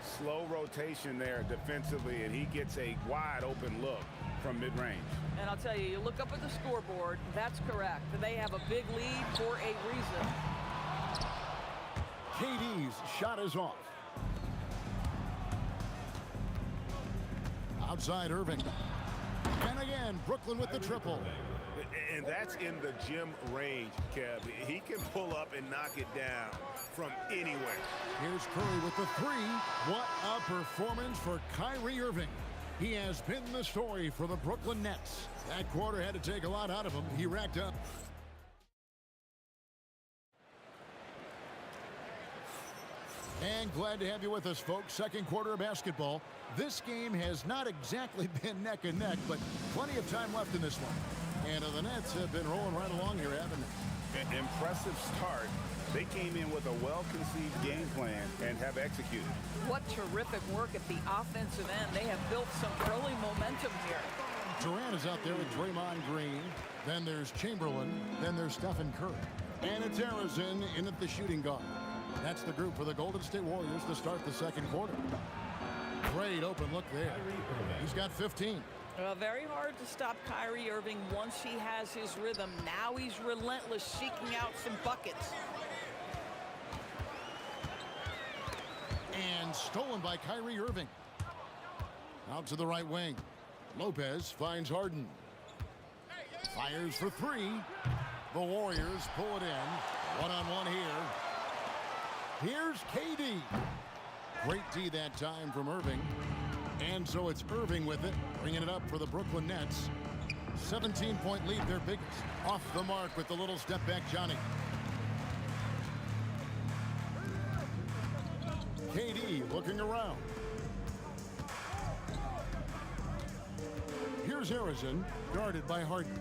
Slow rotation there defensively, and he gets a wide open look from mid-range. And I'll tell you, you look up at the scoreboard, that's correct. They have a big lead for a reason. KD's shot is off. Outside Irving. And again, Brooklyn with the triple. And that's in the gym range, Kev. He can pull up and knock it down from anywhere. Here's Curry with the three. What a performance for Kyrie Irving. He has been the story for the Brooklyn Nets. That quarter had to take a lot out of him. He racked up. And glad to have you with us, folks. Second quarter of basketball. This game has not exactly been neck and neck, but plenty of time left in this one. And the Nets have been rolling right along here, haven't they? Impressive start. They came in with a well-conceived game plan and have executed. What terrific work at the offensive end. They have built some early momentum here. Durant is out there with Draymond Green. Then there's Chamberlain. Then there's Stephen Curry. And it's Harrison in at the shooting guard. That's the group for the Golden State Warriors to start the second quarter. Great open look there. He's got 15. Very hard to stop Kyrie Irving once he has his rhythm. Now he's relentless, seeking out some buckets. And stolen by Kyrie Irving. Out to the right wing. Lopez finds Harden. Fires for three. The Warriors pull it in. One-on-one here. Here's KD. Great D that time from Irving. And so it's Irving with it, bringing it up for the Brooklyn Nets. 17-point lead, their biggest. Off the mark with the little step back, Johnny. KD looking around. Here's Harrison, guarded by Harden.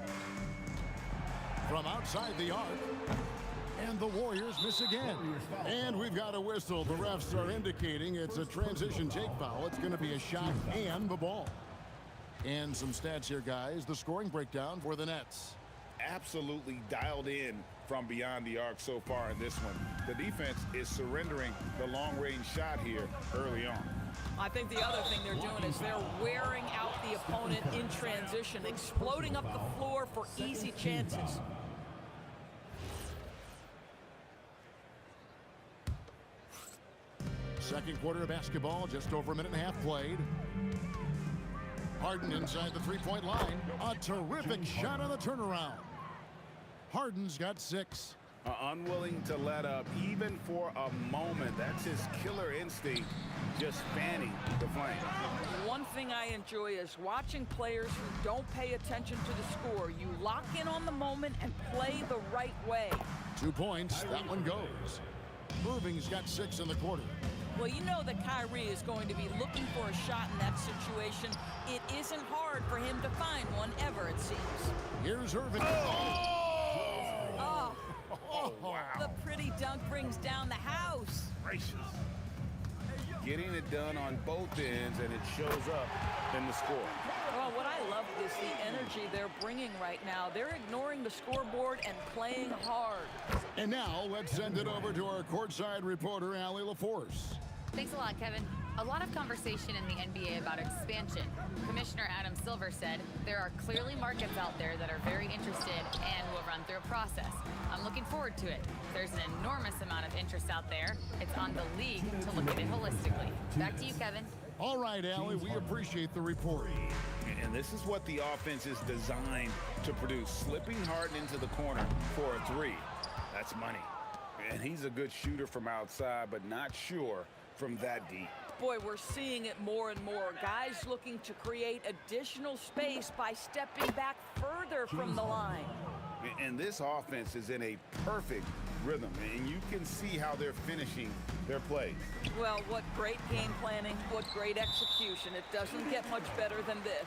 From outside the arc. And the Warriors miss again. And we've got a whistle. The refs are indicating it's a transition take foul. It's going to be a shot and the ball. And some stats here, guys. The scoring breakdown for the Nets. Absolutely dialed in from beyond the arc so far in this one. The defense is surrendering the long-range shot here early on. I think the other thing they're doing is they're wearing out the opponent in transition, exploding up the floor for easy chances. Second quarter of basketball, just over a minute and a half played. Harden inside the three-point line. A terrific shot on the turnaround. Harden's got 6. Unwilling to let up even for a moment. That's his killer instinct, just fanning the flame. One thing I enjoy is watching players who don't pay attention to the score. You lock in on the moment and play the right way. 2 points, that one goes. Irving's got 6 in the quarter. Well, you know that Kyrie is going to be looking for a shot in that situation. It isn't hard for him to find one ever, it seems. Here's Irving. Oh, wow. The pretty dunk brings down the house. Gracious. Getting it done on both ends, and it shows up in the score. Well, what I love is the energy they're bringing right now. They're ignoring the scoreboard and playing hard. And now let's send it over to our courtside reporter, Allie LaForce. Thanks a lot, Kevin. A lot of conversation in the NBA about expansion. Commissioner Adam Silver said there are clearly markets out there that are very interested and will run through a process. I'm looking forward to it. There's an enormous amount of interest out there. It's on the league to look at it holistically. Back to you, Kevin. All right, Allie, we appreciate the report. And this is what the offense is designed to produce. Slipping Harden into the corner for a three. That's money. And he's a good shooter from outside, but not sure from that deep. Boy, we're seeing it more and more. Guys looking to create additional space by stepping back further from the line. And this offense is in a perfect rhythm, and you can see how they're finishing their plays. Well, what great game planning, what great execution. It doesn't get much better than this.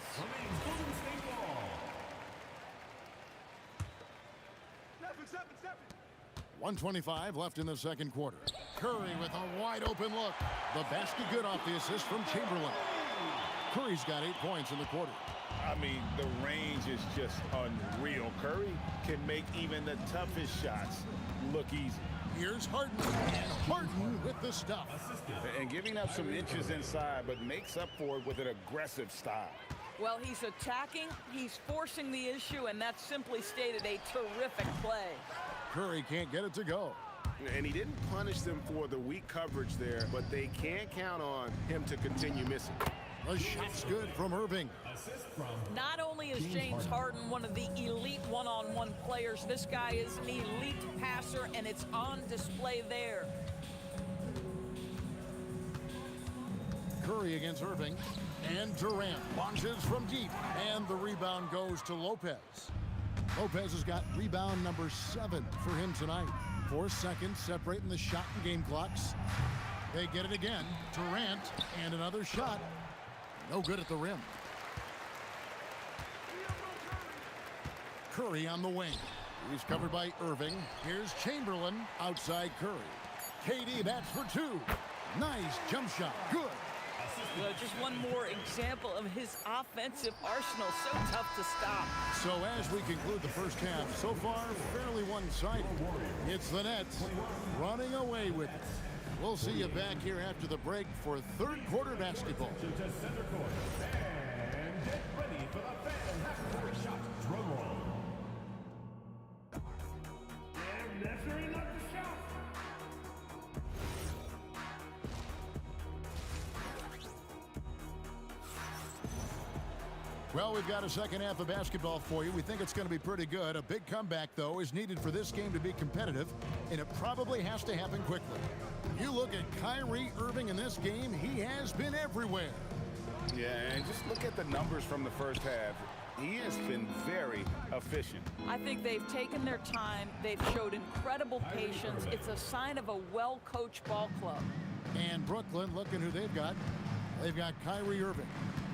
1:25 left in the second quarter. Curry with a wide open look. The basket good off the assist from Chamberlain. Curry's got 8 points in the quarter. I mean, the range is just unreal. Curry can make even the toughest shots look easy. Here's Harden, and Harden with the stuff. And giving up some inches inside, but makes up for it with an aggressive style. Well, he's attacking, he's forcing the issue, and that's simply stated a terrific play. Curry can't get it to go. And he didn't punish them for the weak coverage there, but they can't count on him to continue missing. The shot's good from Irving. Not only is James Harden one of the elite one-on-one players, this guy is an elite passer, and it's on display there. Curry against Irving. And Durant launches from deep. And the rebound goes to Lopez. Lopez has got rebound number 7 for him tonight. 4 seconds separating the shot and game clocks. They get it again. Durant, and another shot. No good at the rim. Curry on the wing. He's covered by Irving. Here's Chamberlain outside Curry. KD, that's for 2. Nice jump shot. Good. Well, just one more example of his offensive arsenal. So tough to stop. So as we conclude the first half, so far fairly one-sided. It's the Nets running away with it. We'll see you back here after the break for third quarter basketball. To center court. And get ready for the Phantom half-court shot. Drum roll. And measuring up the shot. Well, we've got a second half of basketball for you. We think it's going to be pretty good. A big comeback, though, is needed for this game to be competitive, and it probably has to happen quickly. You look at Kyrie Irving in this game, he has been everywhere. Yeah, and just look at the numbers from the first half. He has been very efficient. I think they've taken their time. They've showed incredible patience. It's a sign of a well-coached ball club. And Brooklyn, looking who they've got. They've got Kyrie Irving.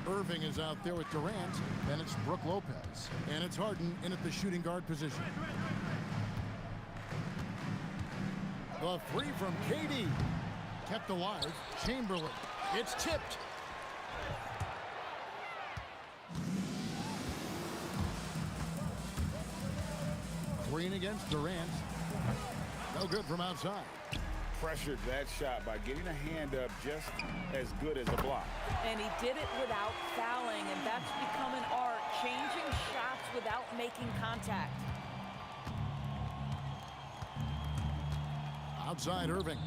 Irving is out there with Durant, and it's Brook Lopez. And it's Harden in at the shooting guard position. The three from KD. Kept alive. Chamberlain. It's tipped. Green against Durant. No good from outside. Pressured that shot by getting a hand up just as good as a block. And he did it without fouling, and that's become an art, changing shots without making contact. Outside Irving.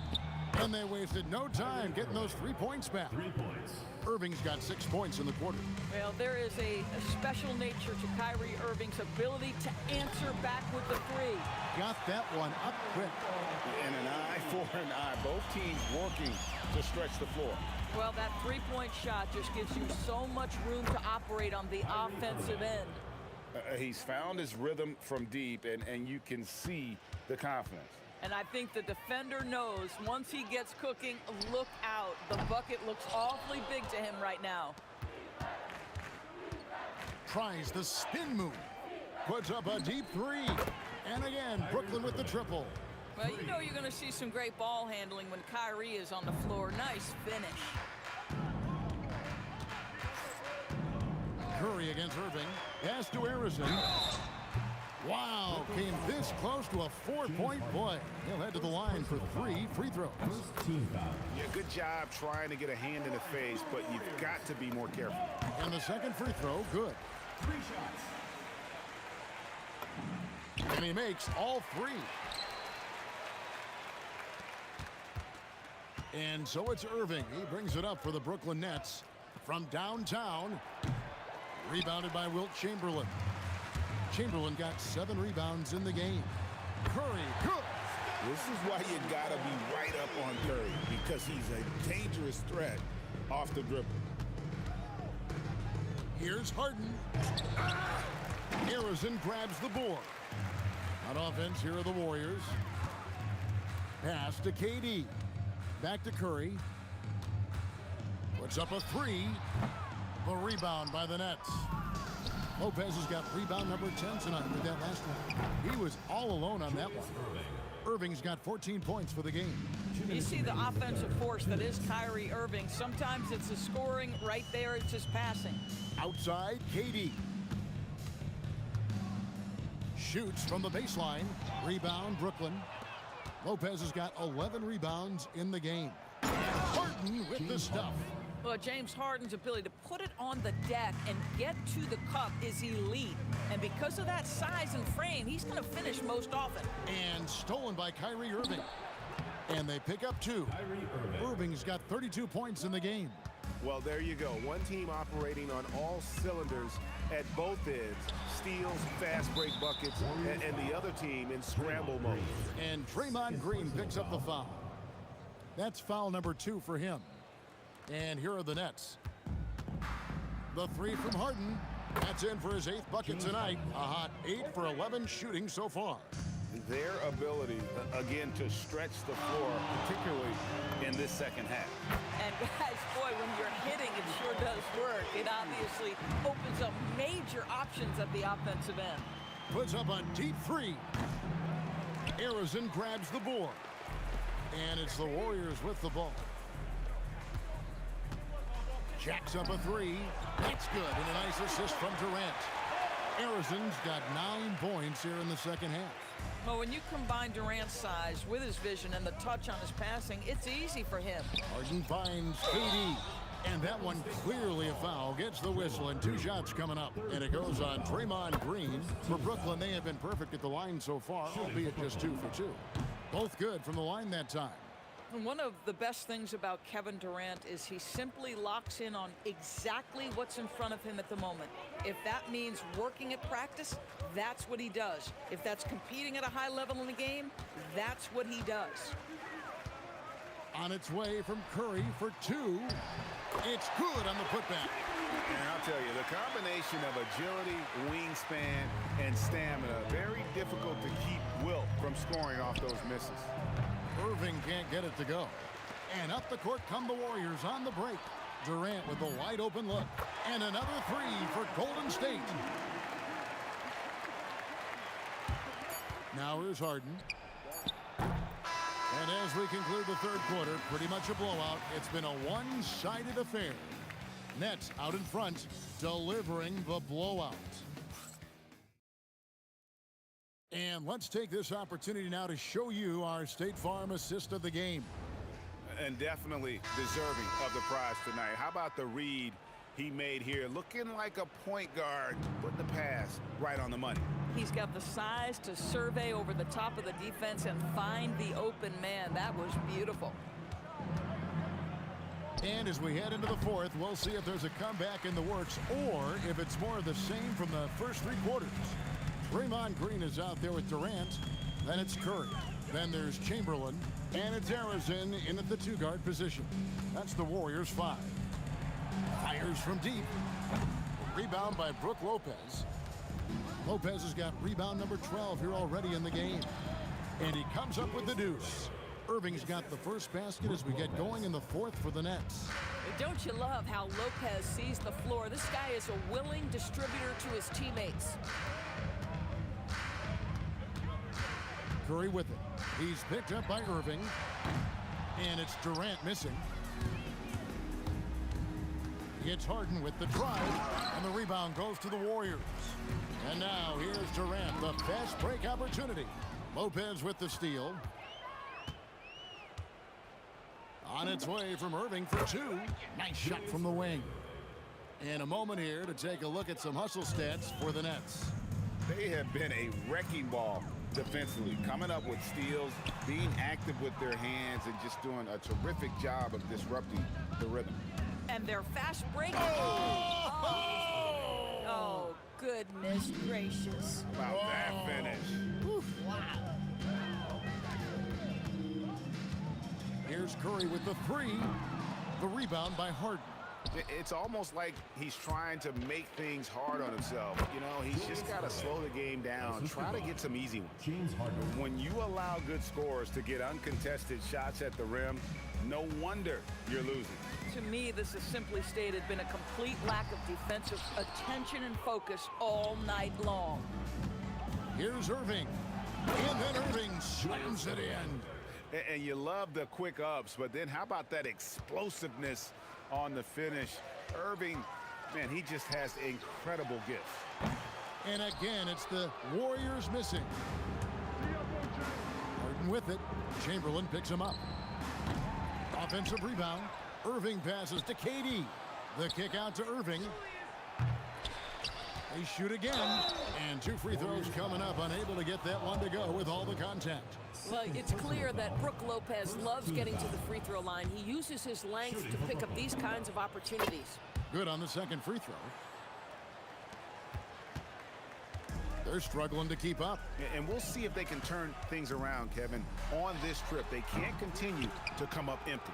And they wasted no time getting those 3 points back. 3 points. Irving's got 6 points in the quarter. Well, there is a special nature to Kyrie Irving's ability to answer back with the three. Got that one up quick. And an eye for an eye. Both teams working to stretch the floor. Well, that three-point shot just gives you so much room to operate on the offensive end. He's found his rhythm from deep, and you can see the confidence. And I think the defender knows once he gets cooking, look out. The bucket looks awfully big to him right now. Tries the spin move. Puts up a deep three. And again, Brooklyn with the triple. Well, you know you're going to see some great ball handling when Kyrie is on the floor. Nice finish. Curry against Irving. Pass to Harrison. Wow, came this close to a 4-point play. He'll head to the line for 3 free throws. Yeah, good job trying to get a hand in the face, but you've got to be more careful. And the second free throw, good. 3 shots. And he makes all 3. And so it's Irving. He brings it up for the Brooklyn Nets from downtown. Rebounded by Wilt Chamberlain. Chamberlain got 7 rebounds in the game. Curry, good. This is why you got to be right up on Curry, because he's a dangerous threat off the dribble. Here's Harden. Harrison grabs the board. On offense, here are the Warriors. Pass to KD. Back to Curry. Puts up a 3. The rebound by the Nets. Lopez has got rebound number 10 tonight with that last one. He was all alone on that one. Irving's got 14 points for the game. You see the offensive force that is Kyrie Irving. Sometimes it's the scoring. Right there, it's his passing. Outside, KD. Shoots from the baseline. Rebound, Brooklyn. Lopez has got 11 rebounds in the game. And Harden with the stuff. Well, James Harden's ability to put it on the deck and get to the cup is elite. And because of that size and frame, he's going to finish most often. And stolen by Kyrie Irving. And they pick up 2. Irving's got 32 points in the game. Well, there you go. One team operating on all cylinders at both ends. Steals, fast break buckets, and the other team in scramble mode. And Draymond Green picks up the foul. That's foul number 2 for him. And here are the Nets. The 3 from Harden. That's in for his 8th bucket tonight. A hot 8 for 11 shooting so far. Their ability, again, to stretch the floor, particularly in this second half. And guys, boy, when you're hitting, it sure does work. It obviously opens up major options at the offensive end. Puts up a deep 3. Arizon grabs the board. And it's the Warriors with the ball. Jacks up a 3. That's good. And a nice assist from Durant. Arizon's got 9 points here in the second half. Well, when you combine Durant's size with his vision and the touch on his passing, it's easy for him. Harden finds KD. And that one clearly a foul. Gets the whistle and 2 shots coming up. And it goes on Draymond Green. For Brooklyn, they have been perfect at the line so far, albeit just 2 for 2. Both good from the line that time. And one of the best things about Kevin Durant is he simply locks in on exactly what's in front of him at the moment. If that means working at practice, that's what he does. If that's competing at a high level in the game, that's what he does. On its way from Curry for 2. It's good on the putback. And I'll tell you, the combination of agility, wingspan, and stamina, very difficult to keep Wilt from scoring off those misses. Irving can't get it to go. And up the court come the Warriors on the break. Durant with a wide open look. And another 3 for Golden State. Now here's Harden. And as we conclude the third quarter, pretty much a blowout. It's been a one-sided affair. Nets out in front, delivering the blowout. And let's take this opportunity now to show you our State Farm assist of the game. And definitely deserving of the prize tonight. How about the read he made here? Looking like a point guard, putting the pass right on the money. He's got the size to survey over the top of the defense and find the open man. That was beautiful. And as we head into the fourth, we'll see if there's a comeback in the works or if it's more of the same from the first 3 quarters. Draymond Green is out there with Durant. Then it's Curry. Then there's Chamberlain. And it's Arizon in at the 2-guard position. That's the Warriors 5. Fires from deep. Rebound by Brook Lopez. Lopez has got rebound number 12 here already in the game. And he comes up with the deuce. Irving's got the first basket as we get going in the fourth for the Nets. Don't you love how Lopez sees the floor? This guy is a willing distributor to his teammates. Curry with it. He's picked up by Irving. And it's Durant missing. It's Harden with the drive. And the rebound goes to the Warriors. And now here's Durant, the fast break opportunity. Lopez with the steal. On its way from Irving for 2. Nice shot from the wing. And a moment here to take a look at some hustle stats for the Nets. They have been a wrecking ball defensively, coming up with steals, being active with their hands, and just doing a terrific job of disrupting the rhythm. And their fast break. Oh, goodness gracious. Wow, that finish. Oof. Wow. Here's Curry with the 3. The rebound by Harden. It's almost like he's trying to make things hard on himself. You know, he's just got to slow the game down, try to get some easy ones. When you allow good scorers to get uncontested shots at the rim, no wonder you're losing. To me, this has simply stated been a complete lack of defensive attention and focus all night long. Here's Irving. And then Irving slams it in. And you love the quick ups, but then how about that explosiveness on the finish? Irving, man, he just has incredible gifts. And again, it's the Warriors missing. Harden And with it, Chamberlain picks him up. Offensive rebound. Irving passes to KD. The kick out to Irving. They shoot again. And 2 free throws coming up. Unable to get that one to go with all the contact. Well, it's clear that Brook Lopez loves getting to the free throw line. He uses his length to pick up these kinds of opportunities. Good on the second free throw. They're struggling to keep up. And we'll see if they can turn things around, Kevin. On this trip, they can't continue to come up empty.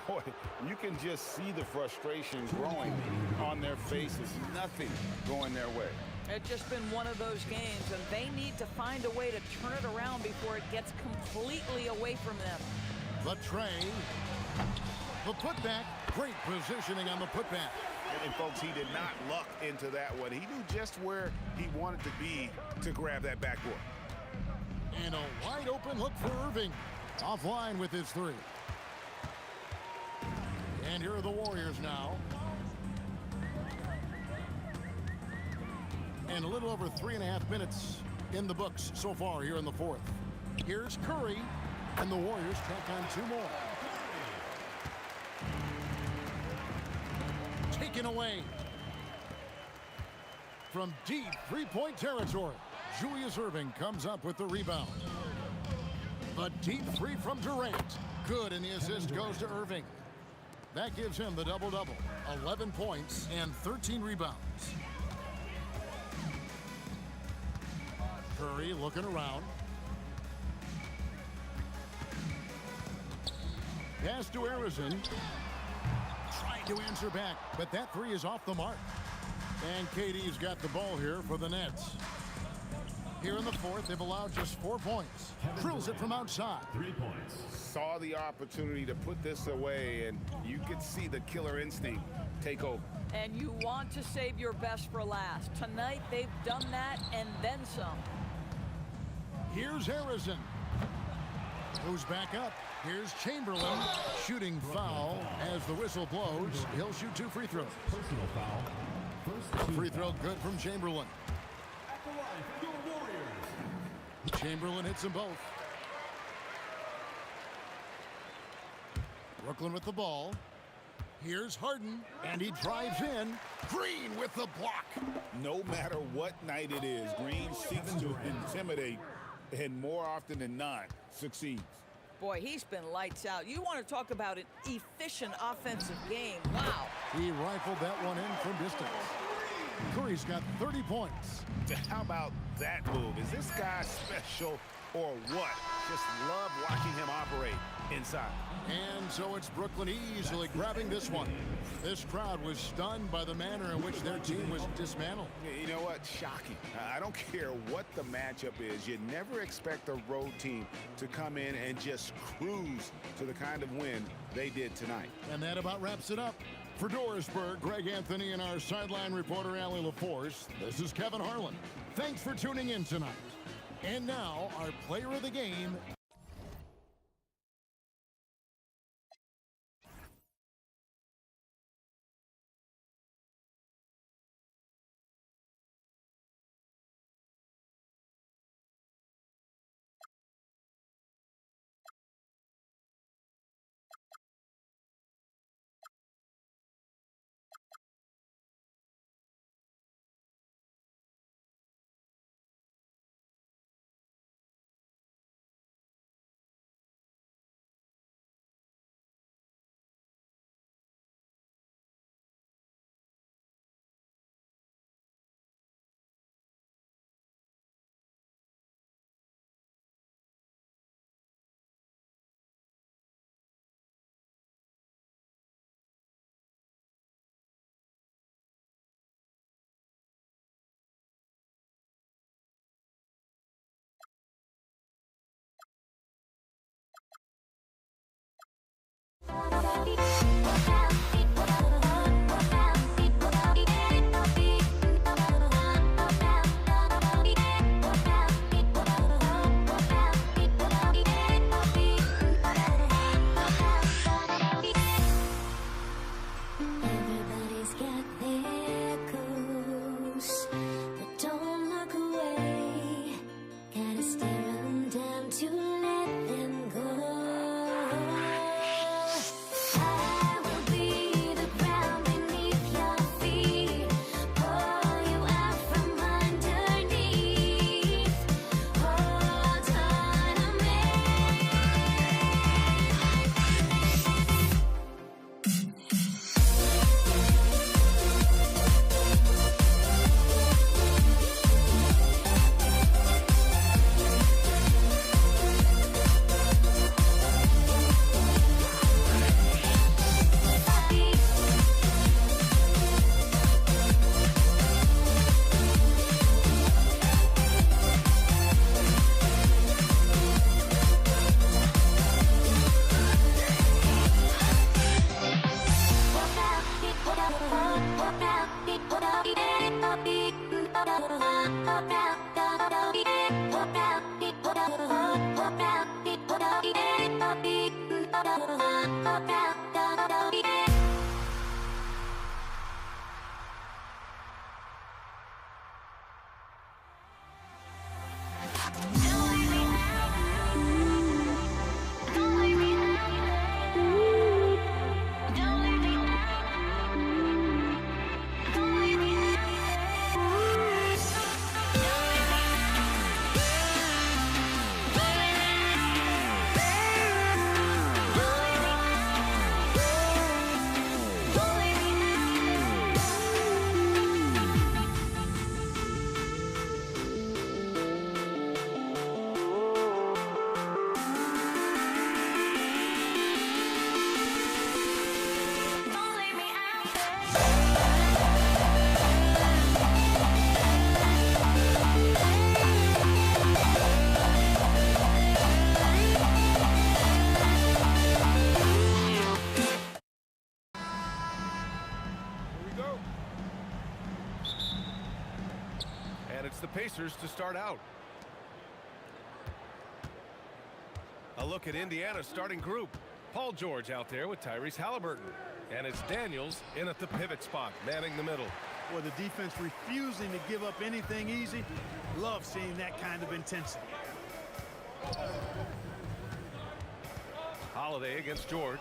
Boy, you can just see the frustration growing on their faces. Nothing going their way. It's just been one of those games, and they need to find a way to turn it around before it gets completely away from them. The tray. The putback. Great positioning on the putback. And folks, he did not luck into that one. He knew just where he wanted to be to grab that backboard. And a wide open look for Irving. Offline with his 3. And here are the Warriors now. And a little over 3.5 minutes in the books so far here in the 4th. Here's Curry, and the Warriors track on 2 more. Taken away from deep 3-point territory. Julius Irving comes up with the rebound. The deep 3 from Durant. Good, and the assist goes to Irving. That gives him the double-double. 11 points and 13 rebounds. Curry looking around. Pass to Harrison. Trying to answer back, but that 3 is off the mark. And KD's got the ball here for the Nets. Here in the 4th, they've allowed just 4 points. Drills it from outside. 3 points. Saw the opportunity to put this away, and you could see the killer instinct take over. And you want to save your best for last. Tonight, they've done that and then some. Here's Harrison. Who's back up? Here's Chamberlain. Shooting foul as the whistle blows. He'll shoot 2 free throws. Personal foul. First Free throw good from Chamberlain. at the line for your Warriors. Chamberlain hits them both. Brooklyn with the ball. Here's Harden, and he drives in. Green with the block. No matter what night it is, Green seeks to intimidate, and more often than not, succeeds. Boy, he's been lights out. You want to talk about an efficient offensive game. Wow. He rifled that one in from distance. Curry's got 30 points. How about that move? Is this guy special or what? Just love watching him operate inside. And so it's Brooklyn easily grabbing this one. This crowd was stunned by the manner in which their team was dismantled. You know what? Shocking. I don't care what the matchup is. You never expect a road team to come in and just cruise to the kind of win they did tonight. And that about wraps it up. For Dorisburg, Greg Anthony and our sideline reporter, Allie LaForce, this is Kevin Harlan. Thanks for tuning in tonight. And now, our player of the game, And it's the Pacers to start out. A look at Indiana's starting group. Paul George out there with Tyrese Halliburton. And it's Daniels in at the pivot spot, manning the middle. Well, the defense refusing to give up anything easy. Love seeing that kind of intensity. Holiday against George.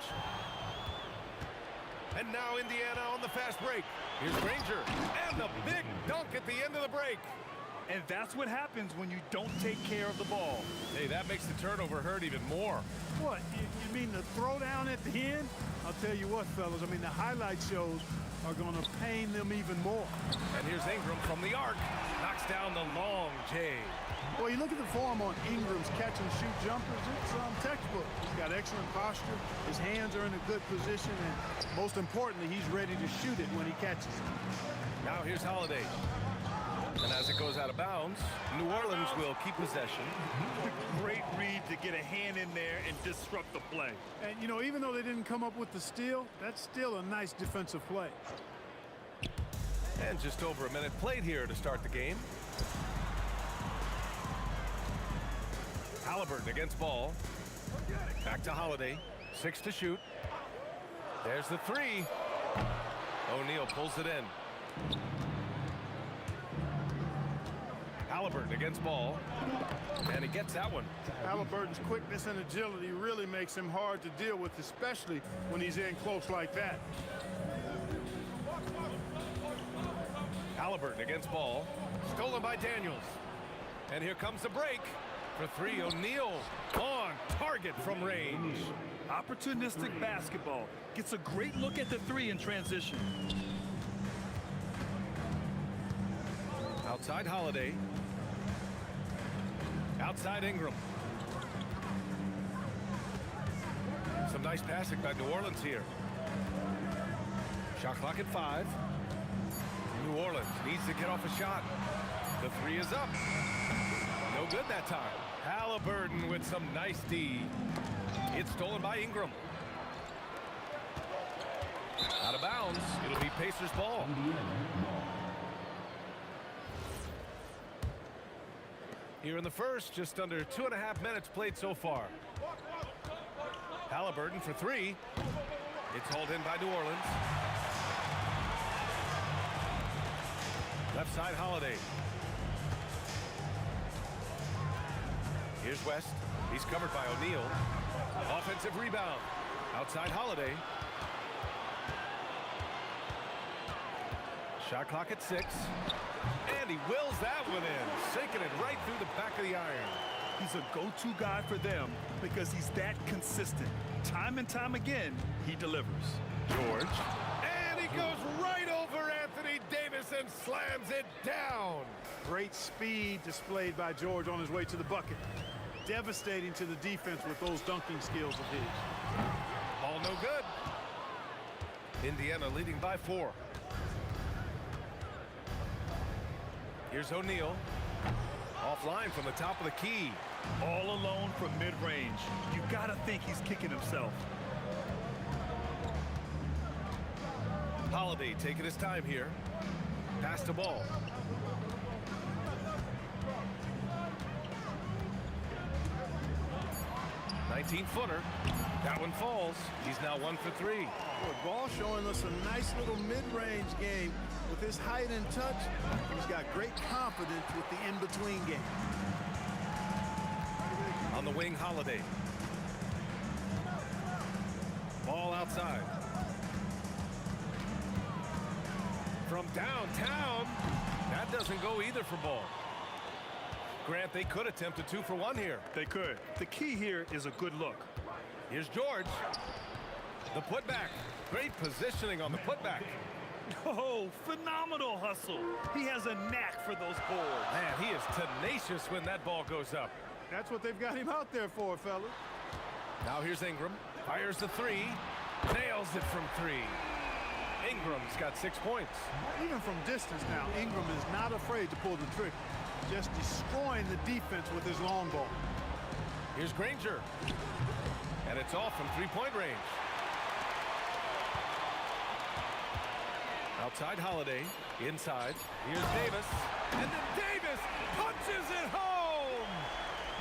And now Indiana on the fast break. Here's Granger. And the big dunk at the end of the break. And that's what happens when you don't take care of the ball. Hey, that makes the turnover hurt even more. What, you mean the throwdown at the end? I'll tell you what, fellas, I mean, the highlight shows are going to pain them even more. And here's Ingram from the arc. Knocks down the long J. Well, you look at the form on Ingram's catch-and-shoot jumpers, it's textbook. He's got excellent posture. His hands are in a good position, and most importantly, he's ready to shoot it when he catches it. Now here's Holiday. And as it goes out of bounds, New Orleans will keep possession. Great read to get a hand in there and disrupt the play. And, you know, even though they didn't come up with the steal, that's still a nice defensive play. And just over a minute played here to start the game. Halliburton against Ball. Back to Holiday. 6 to shoot. There's the 3. O'Neal pulls it in. Halliburton against Ball. And he gets that one. Halliburton's quickness and agility really makes him hard to deal with, especially when he's in close like that. Halliburton against Ball. Stolen by Daniels. And here comes the break. For 3, O'Neal on target from range. Opportunistic basketball. Gets a great look at the 3 in transition. Outside Holiday. Outside Ingram. Some nice passing by New Orleans here. Shot clock at 5. New Orleans needs to get off a shot. The 3 is up. No good that time. Halliburton with some nice D. It's stolen by Ingram. Out of bounds. It'll be Pacers ball. Here in the first, just under 2.5 minutes played so far. Halliburton for 3. It's hauled in by New Orleans. Left side Holiday. Here's West. He's covered by O'Neal. Offensive rebound. Outside Holiday. Shot clock at 6. And he wills that one in, sinking it right through the back of the iron. He's a go-to guy for them because he's that consistent. Time and time again, he delivers. George. And he goes right over Anthony Davis and slams it down. Great speed displayed by George on his way to the bucket. Devastating to the defense with those dunking skills of his. Ball no good. Indiana leading by 4. Here's O'Neal. Offline from the top of the key. All alone from mid-range. You gotta think he's kicking himself. Holiday taking his time here. Pass the ball. 19-footer. That one falls. He's now 1 for 3. Boy, Ball showing us a nice little mid-range game. With his height and touch, he's got great confidence with the in-between game. On the wing, Holiday. Ball outside. From downtown, that doesn't go either for Ball. Grant, they could attempt a 2 for 1 here. They could. The key here is a good look. Here's George. The putback. Great positioning on the putback. Oh, phenomenal hustle. He has a knack for those boards. Man, he is tenacious when that ball goes up. That's what they've got him out there for, fellas. Now here's Ingram. Fires the 3. Nails it from 3. Ingram's got 6 points. Even from distance now, Ingram is not afraid to pull the trigger. Just destroying the defense with his long ball. Here's Granger. And it's off from 3-point range. Outside Holiday. Inside. Here's Davis. And then Davis punches it home!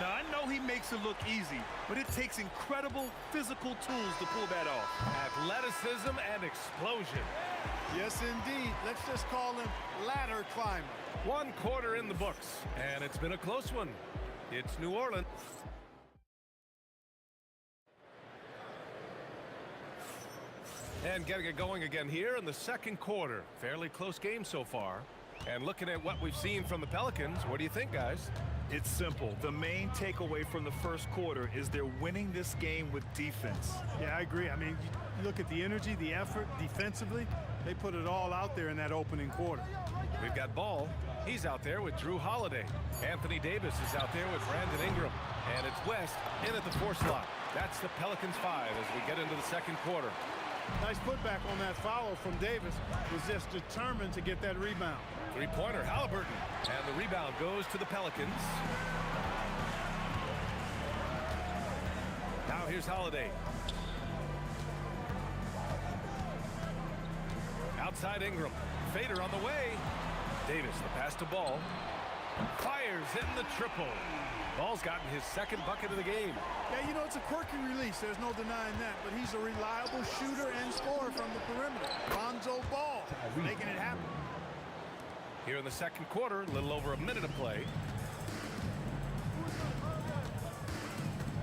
Now, I know he makes it look easy, but it takes incredible physical tools to pull that off. Athleticism and explosion. Yes, indeed. Let's just call him ladder climber. 1 quarter in the books, and it's been a close one. It's New Orleans. And getting it going again here in the second quarter. Fairly close game so far. And looking at what we've seen from the Pelicans, what do you think, guys? It's simple. The main takeaway from the first quarter is they're winning this game with defense. Yeah, I agree. I mean, you look at the energy, the effort defensively, they put it all out there in that opening quarter. We've got Ball. He's out there with Drew Holiday. Anthony Davis is out there with Brandon Ingram. And it's West in at the 4 slot. That's the Pelicans 5 as we get into the second quarter. Nice putback on that foul from Davis. Was just determined to get that rebound. 3-pointer, Halliburton. And the rebound goes to the Pelicans. Now here's Holiday. Outside Ingram. Fader on the way. Davis, the pass to Ball. Fires in the triple. Ball's gotten his second bucket of the game. Yeah, you know, it's a quirky release. There's no denying that. But he's a reliable shooter and scorer from the perimeter. Lonzo Ball making it happen. Here in the second quarter, a little over a minute of play.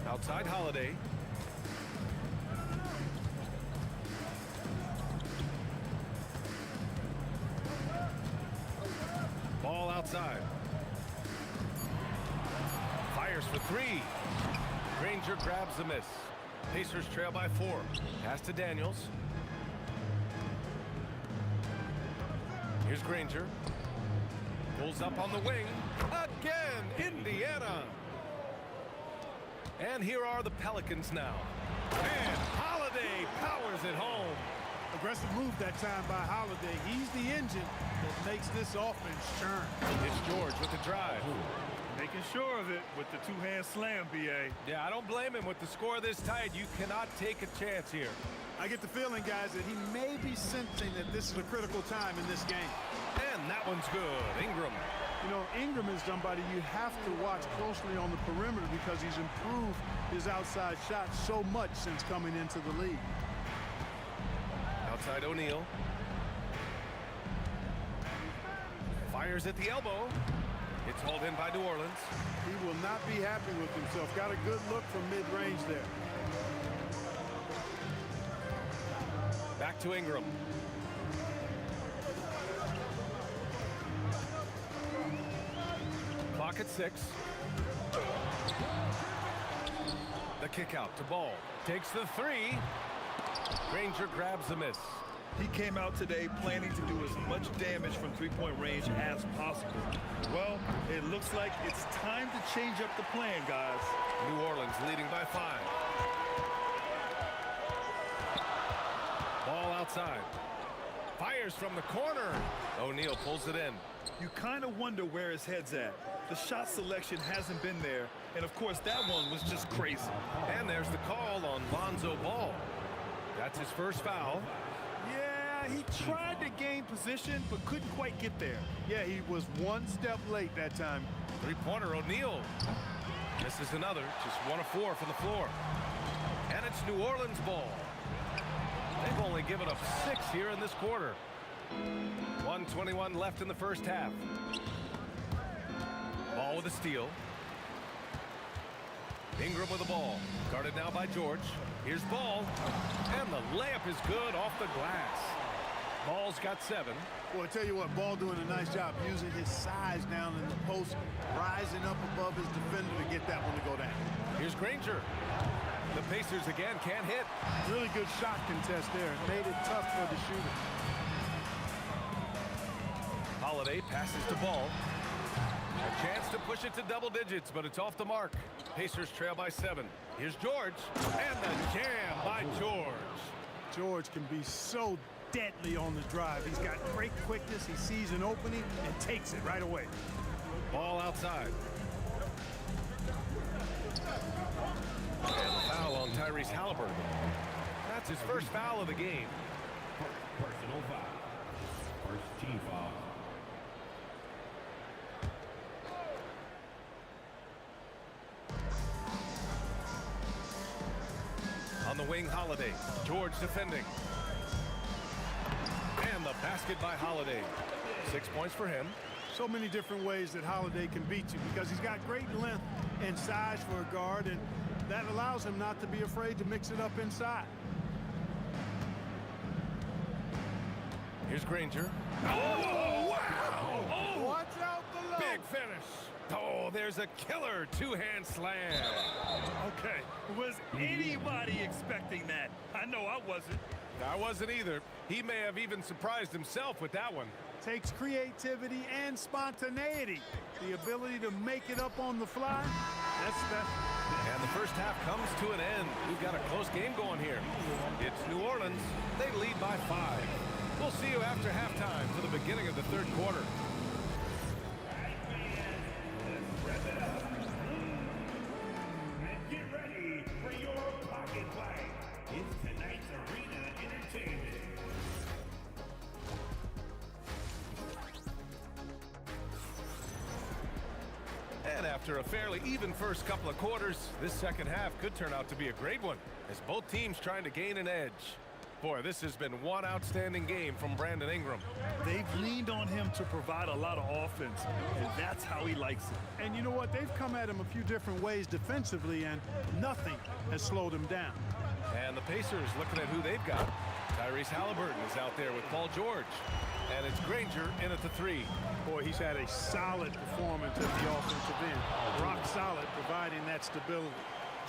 Outside Holiday. Ball outside. Fires for 3. Granger grabs the miss. Pacers trail by 4. Pass to Daniels. Here's Granger. Pulls up on the wing. Again, Indiana. And here are the Pelicans now. And Holiday powers it home. Aggressive move that time by Holiday. He's the engine that makes this offense churn. It's George with the drive. Making sure of it with the two-hand slam, B.A. Yeah, I don't blame him. With the score this tight, you cannot take a chance here. I get the feeling, guys, that he may be sensing that this is a critical time in this game. And that one's good. Ingram. You know, Ingram is somebody you have to watch closely on the perimeter because he's improved his outside shot so much since coming into the league. Outside O'Neal. Fires at the elbow. It's hauled in by New Orleans. He will not be happy with himself. Got a good look from mid-range there. Back to Ingram. Clock at 6. The kick out to Ball. Takes the 3. Granger grabs the miss. He came out today planning to do as much damage from three-point range as possible. Well, it looks like it's time to change up the plan, guys. New Orleans leading by 5. Ball outside. Fires from the corner. O'Neal pulls it in. You kind of wonder where his head's at. The shot selection hasn't been there, and of course that one was just crazy. And there's the call on Lonzo Ball. That's his first foul. Yeah, he tried to gain position, but couldn't quite get there. Yeah, he was one step late that time. 3-pointer O'Neal. This is another, just 1 of 4 from the floor. And it's New Orleans ball. They've only given up 6 here in this quarter. 1:21 left in the first half. Ball with a steal. Ingram with the ball. Guarded now by George. Here's Ball. And the layup is good off the glass. Ball's got 7. Well, I tell you what, Ball doing a nice job using his size down in the post, rising up above his defender to get that one to go down. Here's Granger. The Pacers again can't hit. Really good shot contest there. It made it tough for the shooter. Holiday passes to Ball. A chance to push it to double digits, but it's off the mark. Pacers trail by 7. Here's George. And the jam by George. George can be so deadly on the drive. He's got great quickness. He sees an opening and takes it right away. Ball outside. And the foul on Tyrese Halliburton. That's his first foul of the game. Personal foul. First team foul. On the wing, Holiday. George defending. And the basket by Holiday. 6 points for him. So many different ways that Holiday can beat you because he's got great length and size for a guard, and that allows him not to be afraid to mix it up inside. Here's Granger. Oh, wow! Oh, watch out below. Big finish. Oh, there's a killer two-hand slam. Okay, was anybody expecting that? I know I wasn't. I wasn't either. He may have even surprised himself with that one. Takes creativity and spontaneity. The ability to make it up on the fly, that's special. And the first half comes to an end. We've got a close game going here. It's New Orleans. They lead by 5. We'll see you after halftime for the beginning of the third quarter. Get ready for your pocket fight. It's tonight's arena entertainment. And after a fairly even first couple of quarters, this second half could turn out to be a great one as both teams trying to gain an edge. Boy, this has been one outstanding game from Brandon Ingram. They've leaned on him to provide a lot of offense, and that's how he likes it. And you know what? They've come at him a few different ways defensively, and nothing has slowed him down. And the Pacers looking at who they've got. Tyrese Halliburton is out there with Paul George. And it's Granger in at the 3. Boy, he's had a solid performance at the offensive end. Rock solid, providing that stability.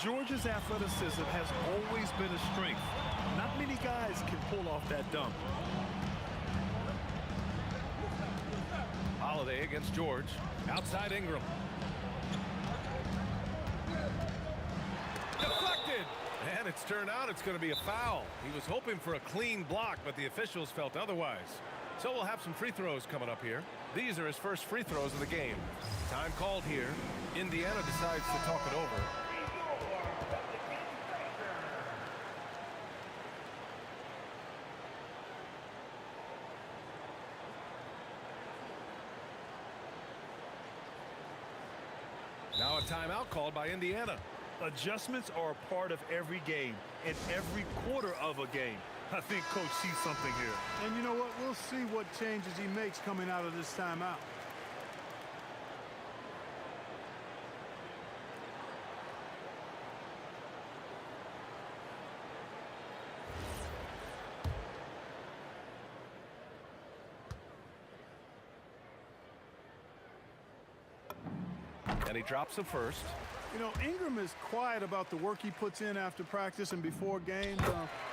George's athleticism has always been a strength. Not many guys can pull off that dunk. Holiday against George. Outside Ingram. Deflected! And it's turned out it's going to be a foul. He was hoping for a clean block, but the officials felt otherwise. So we'll have some free throws coming up here. These are his first free throws of the game. Time called here. Indiana decides to talk it over. Now a timeout called by Indiana. Adjustments are a part of every game and every quarter of a game. I think Coach sees something here. And you know what? We'll see what changes he makes coming out of this timeout. And he drops the first. You know, Ingram is quiet about the work he puts in after practice and before games.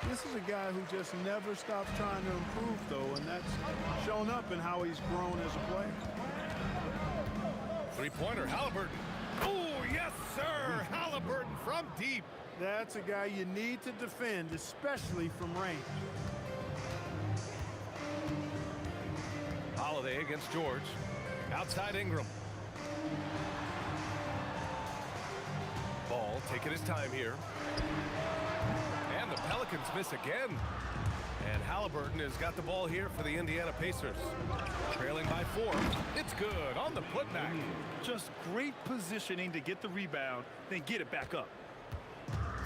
This is a guy who just never stops trying to improve, though, and that's shown up in how he's grown as a player. Three-pointer, Halliburton. Oh, yes, sir! Halliburton from deep. That's a guy you need to defend, especially from range. Holiday against George. Outside Ingram. Ball taking his time here. And the Pelicans miss again. And Halliburton has got the ball here for the Indiana Pacers. Trailing by 4. It's good on the putback. Just great positioning to get the rebound, then get it back up.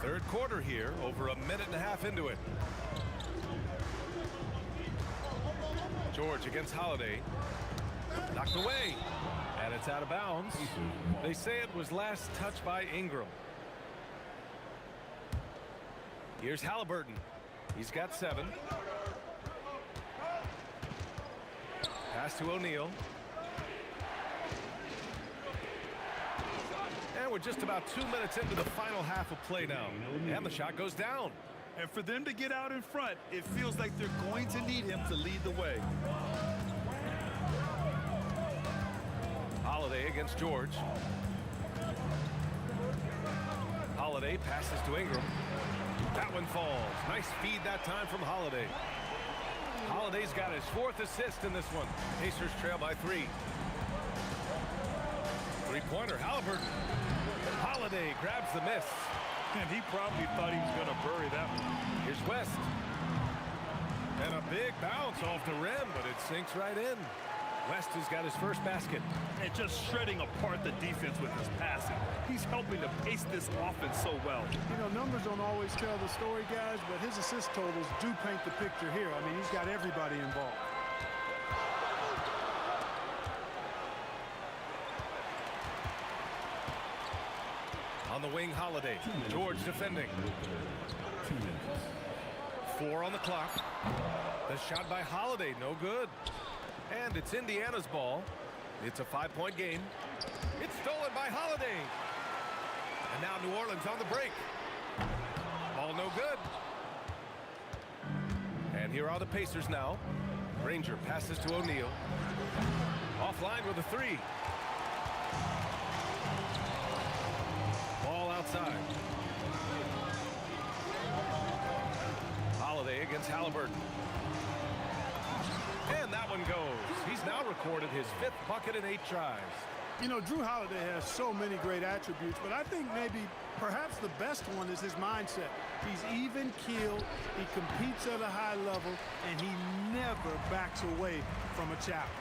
Third quarter here, over a minute and a half into it. George against Holiday. Knocked away. And it's out of bounds. They say it was last touched by Ingram. Here's Halliburton. He's got 7. Pass to O'Neal. And we're just about 2 minutes into the final half of play now. And the shot goes down. And for them to get out in front, it feels like they're going to need him to lead the way. Holiday against George. Holiday passes to Ingram. That one falls. Nice feed that time from Holiday. Holiday's got his 4th assist in this one. Pacers trail by 3. Three-pointer, Halliburton. Holiday grabs the miss. And he probably thought he was going to bury that one. Here's West. And a big bounce off the rim, but it sinks right in. West has got his first basket. And just shredding apart the defense with his passing. He's helping to pace this offense so well. You know, numbers don't always tell the story, guys, but his assist totals do paint the picture here. I mean, he's got everybody involved. On the wing, Holiday. George defending. 4 on the clock. The shot by Holiday, no good. And it's Indiana's ball. It's a 5-point game. It's stolen by Holiday. And now New Orleans on the break. Ball no good. And here are the Pacers now. Granger passes to O'Neal. Offline with a 3. Ball outside. Holiday against Halliburton. And that one goes. He's now recorded his 5th bucket in 8 tries. You know, Drew Holiday has so many great attributes, but I think perhaps the best one is his mindset. He's even-keeled, he competes at a high level, and he never backs away from a challenge.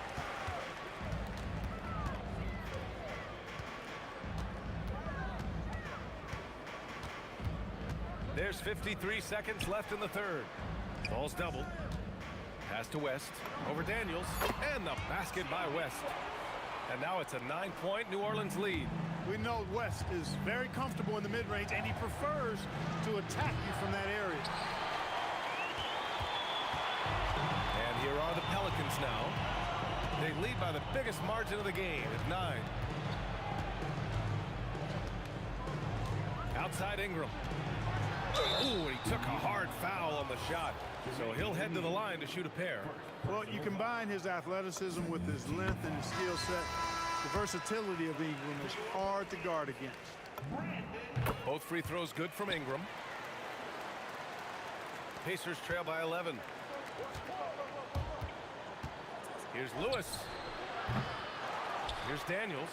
There's 53 seconds left in the third. Ball's doubled. Pass to West over Daniels, and the basket by West. And now it's a 9-point New Orleans lead. We know West is very comfortable in the mid-range, and he prefers to attack you from that area. And here are the Pelicans now. They lead by the biggest margin of the game at 9. Outside Ingram. Ooh, he took a hard foul on the shot. So he'll head to the line to shoot a pair. Well, you combine his athleticism with his length and his skill set. The versatility of Ingram is hard to guard against. Both free throws good from Ingram. Pacers trail by 11. Here's Lewis. Here's Daniels.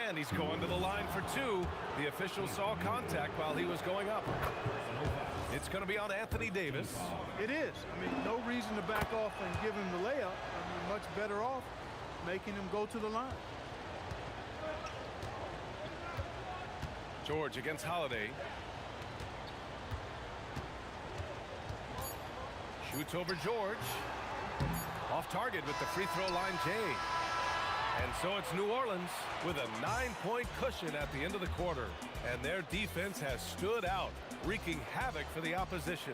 And he's going to the line for 2. The official saw contact while he was going up. It's going to be on Anthony Davis. It is. I mean, no reason to back off and give him the layup. I mean, much better off making him go to the line. George against Holiday. Shoots over George. Off target with the free throw line, Jay. And so it's New Orleans with a 9-point cushion at the end of the quarter. And their defense has stood out, wreaking havoc for the opposition.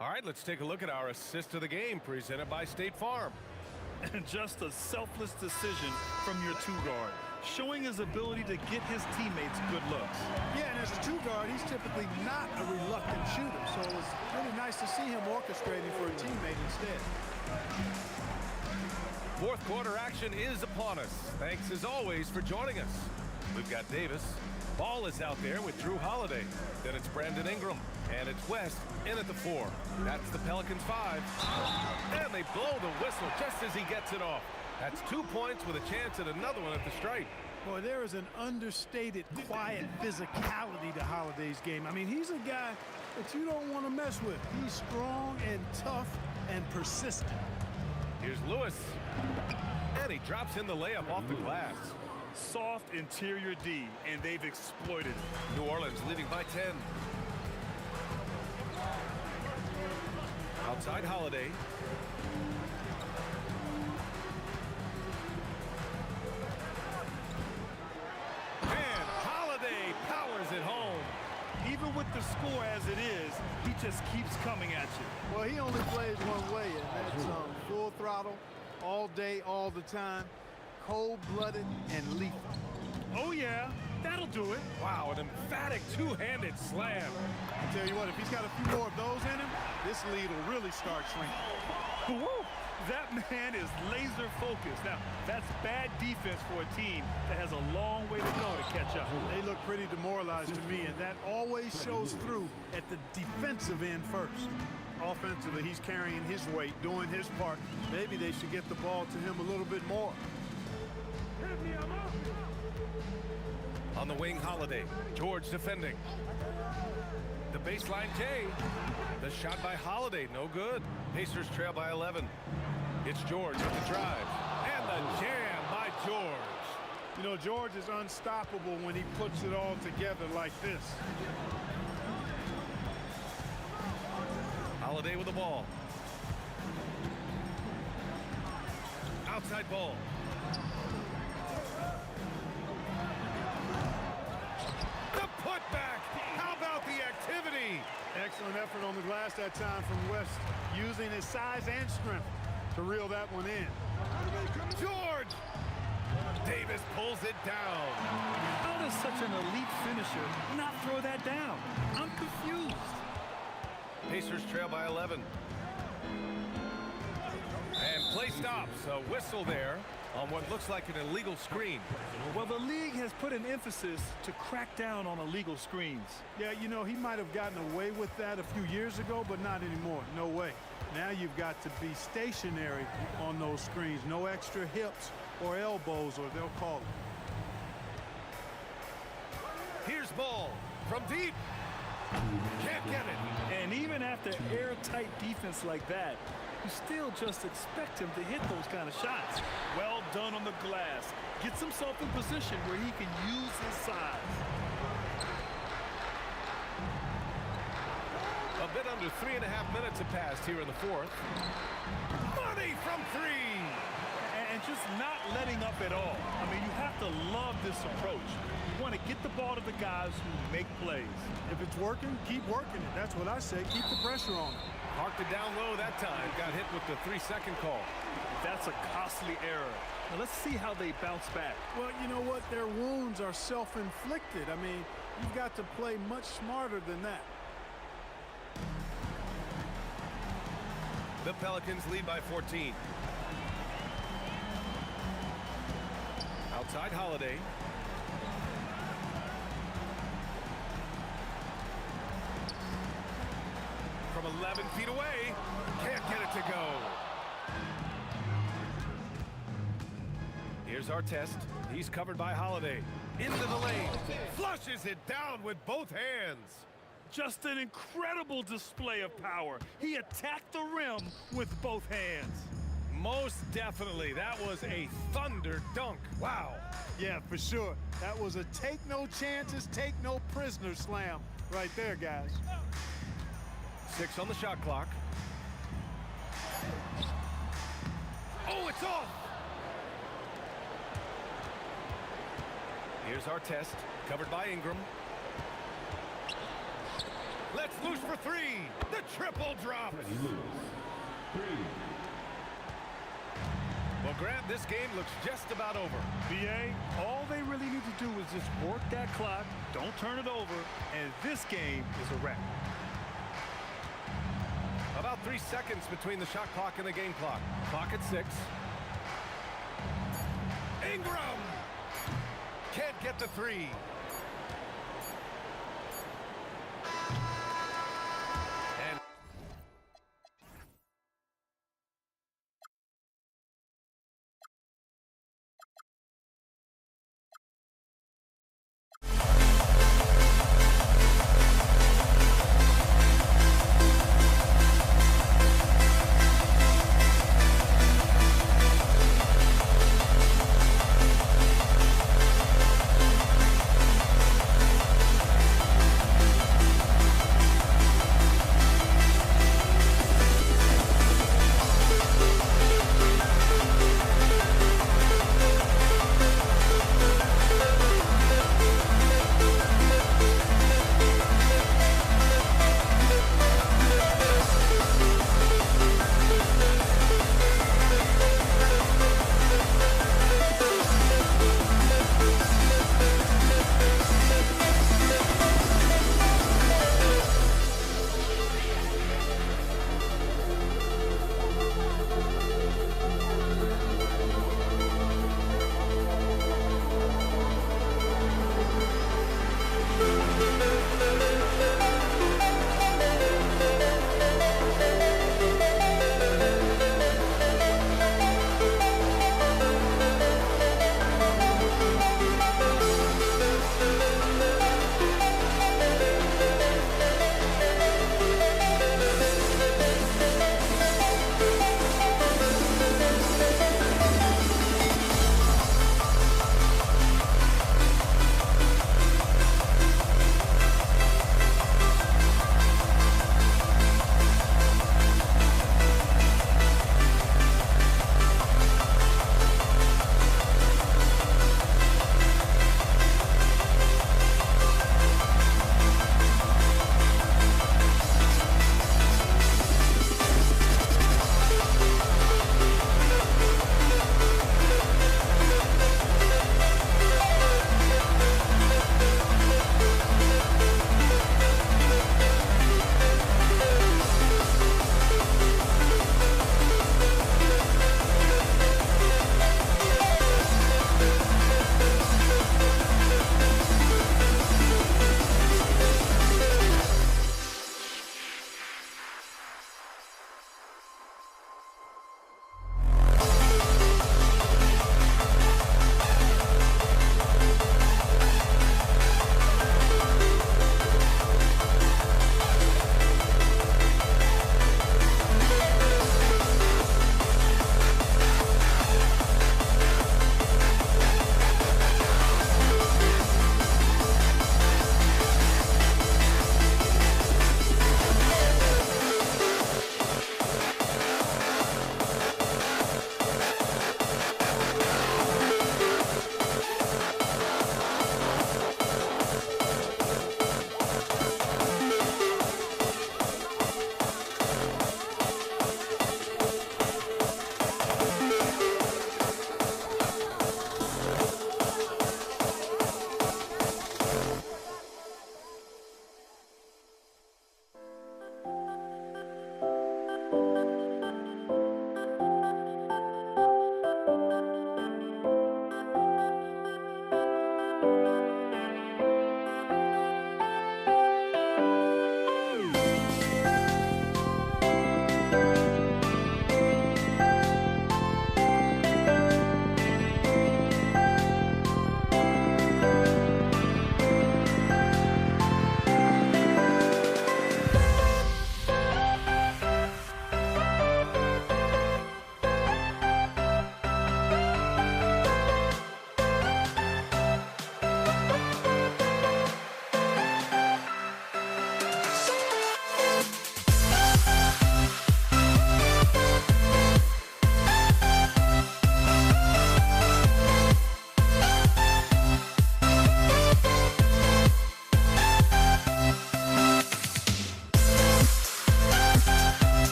All right, let's take a look at our assist of the game presented by State Farm. And just a selfless decision from your 2-guard, showing his ability to get his teammates good looks. Yeah, and as a 2-guard, he's typically not a reluctant shooter, so it's really nice to see him orchestrating for a teammate instead. Fourth quarter action is upon us. Thanks as always for joining us. We've got Davis. Ball is out there with Drew Holiday. Then it's Brandon Ingram. And it's West in at the 4. That's the Pelicans 5. And they blow the whistle just as he gets it off. That's 2 points with a chance at another one at the stripe. Boy, there is an understated, quiet physicality to Holiday's game. I mean, he's a guy that you don't want to mess with. He's strong and tough and persistent. Here's Lewis. And he drops in the layup off the glass. Soft interior D, and they've exploited it. New Orleans leading by 10. Outside Holiday. And Holiday powers it home. Even with the score as it is, he just keeps coming at you. Well, he only plays one way, and that's full throttle, all day, all the time, cold-blooded and lethal. Oh, yeah, that'll do it. Wow, an emphatic two-handed slam. I tell you what, if he's got a few more of those in him, this lead will really start shrinking. Woo! That man is laser focused. Now, that's bad defense for a team that has a long way to go to catch up. They look pretty demoralized to me, and that always shows through at the defensive end first. Offensively, he's carrying his weight, doing his part. Maybe they should get the ball to him a little bit more. On the wing, Holiday. George defending. The baseline K. The shot by Holiday, no good. Pacers trail by 11. It's George with the drive. And the jam by George. You know, George is unstoppable when he puts it all together like this. Holiday with the ball. Outside ball. The putback. How about the activity? Excellent effort on the glass that time from West, using his size and strength to reel that one in. George! Davis pulls it down. How does such an elite finisher not throw that down? I'm confused. Pacers trail by 11. And play stops. A whistle there on what looks like an illegal screen. Well, the league has put an emphasis to crack down on illegal screens. Yeah, you know, he might have gotten away with that a few years ago, but not anymore. No way. Now you've got to be stationary on those screens. No extra hips or elbows, or they'll call it. Here's ball from deep. Can't get it. And even after airtight defense like that, you still just expect him to hit those kind of shots. Well done on the glass. Gets himself in position where he can use his size. A bit under 3.5 minutes have passed here in the fourth. Money from three. And just not letting up at all. I mean, you have to love this approach. You want to get the ball to the guys who make plays. If it's working, keep working it. That's what I say. Keep the pressure on it. Parked it down low that time. Got hit with the 3-second call. That's a costly error. Now let's see how they bounce back. Well, you know what? Their wounds are self-inflicted. I mean, you've got to play much smarter than that. The Pelicans lead by 14. Outside Holiday. From 11 feet away. Can't get it to go. Here's our test. He's covered by Holiday. Into the lane. Flushes it down with both hands. Just an incredible display of power. He attacked the rim with both hands. Most definitely. That was a thunder dunk. Wow. Yeah, for sure. That was a take no chances, take no prisoners slam right there, guys. 6 on the shot clock. Oh, it's off! Here's our test, covered by Ingram. Let's loose for three. The triple drop. Well, Grant, this game looks just about over. BA, all they really need to do is just work that clock, don't turn it over, and this game is a wrap. About 3 seconds between the shot clock and the game clock. Clock at 6. Ingram! Can't get the three.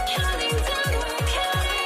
Counting down, we're counting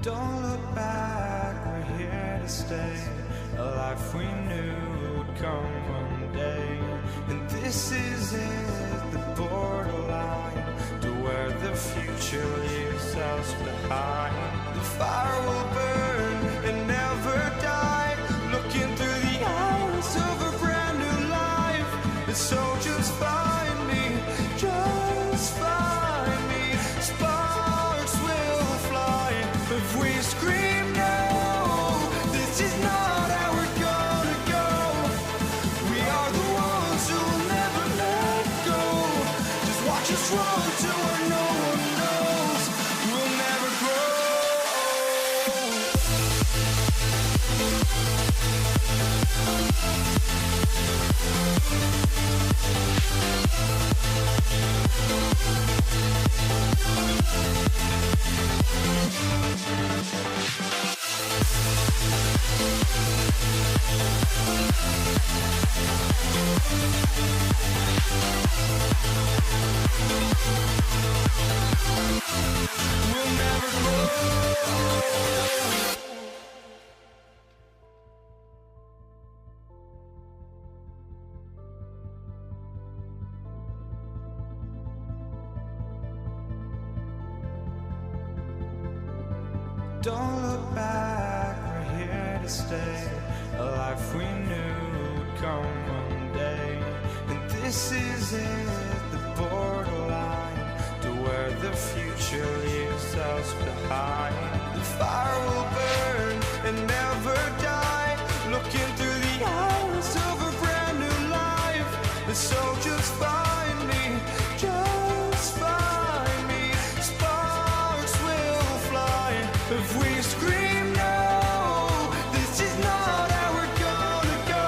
Don't look back, we're here to stay. A life we knew would come one day. And this is it, the borderline to where the future leaves us behind. The fire will burn and never die, looking through the eyes of a brand new life. And so just find me, just find me. Sparks will fly if we scream no. This is not how we're gonna go. We are the ones who will never let go. Just watch us run to where no one knows. We'll never grow. We'll never grow. Don't look back, we're here to stay. A life we knew would come one day. And this is it, the borderline to where the future leaves us behind. The fire will burn and never die, looking through the eyes of a brand new life. And so just find me, just find me. Sparks will fly if we scream no. This is not how we're gonna go.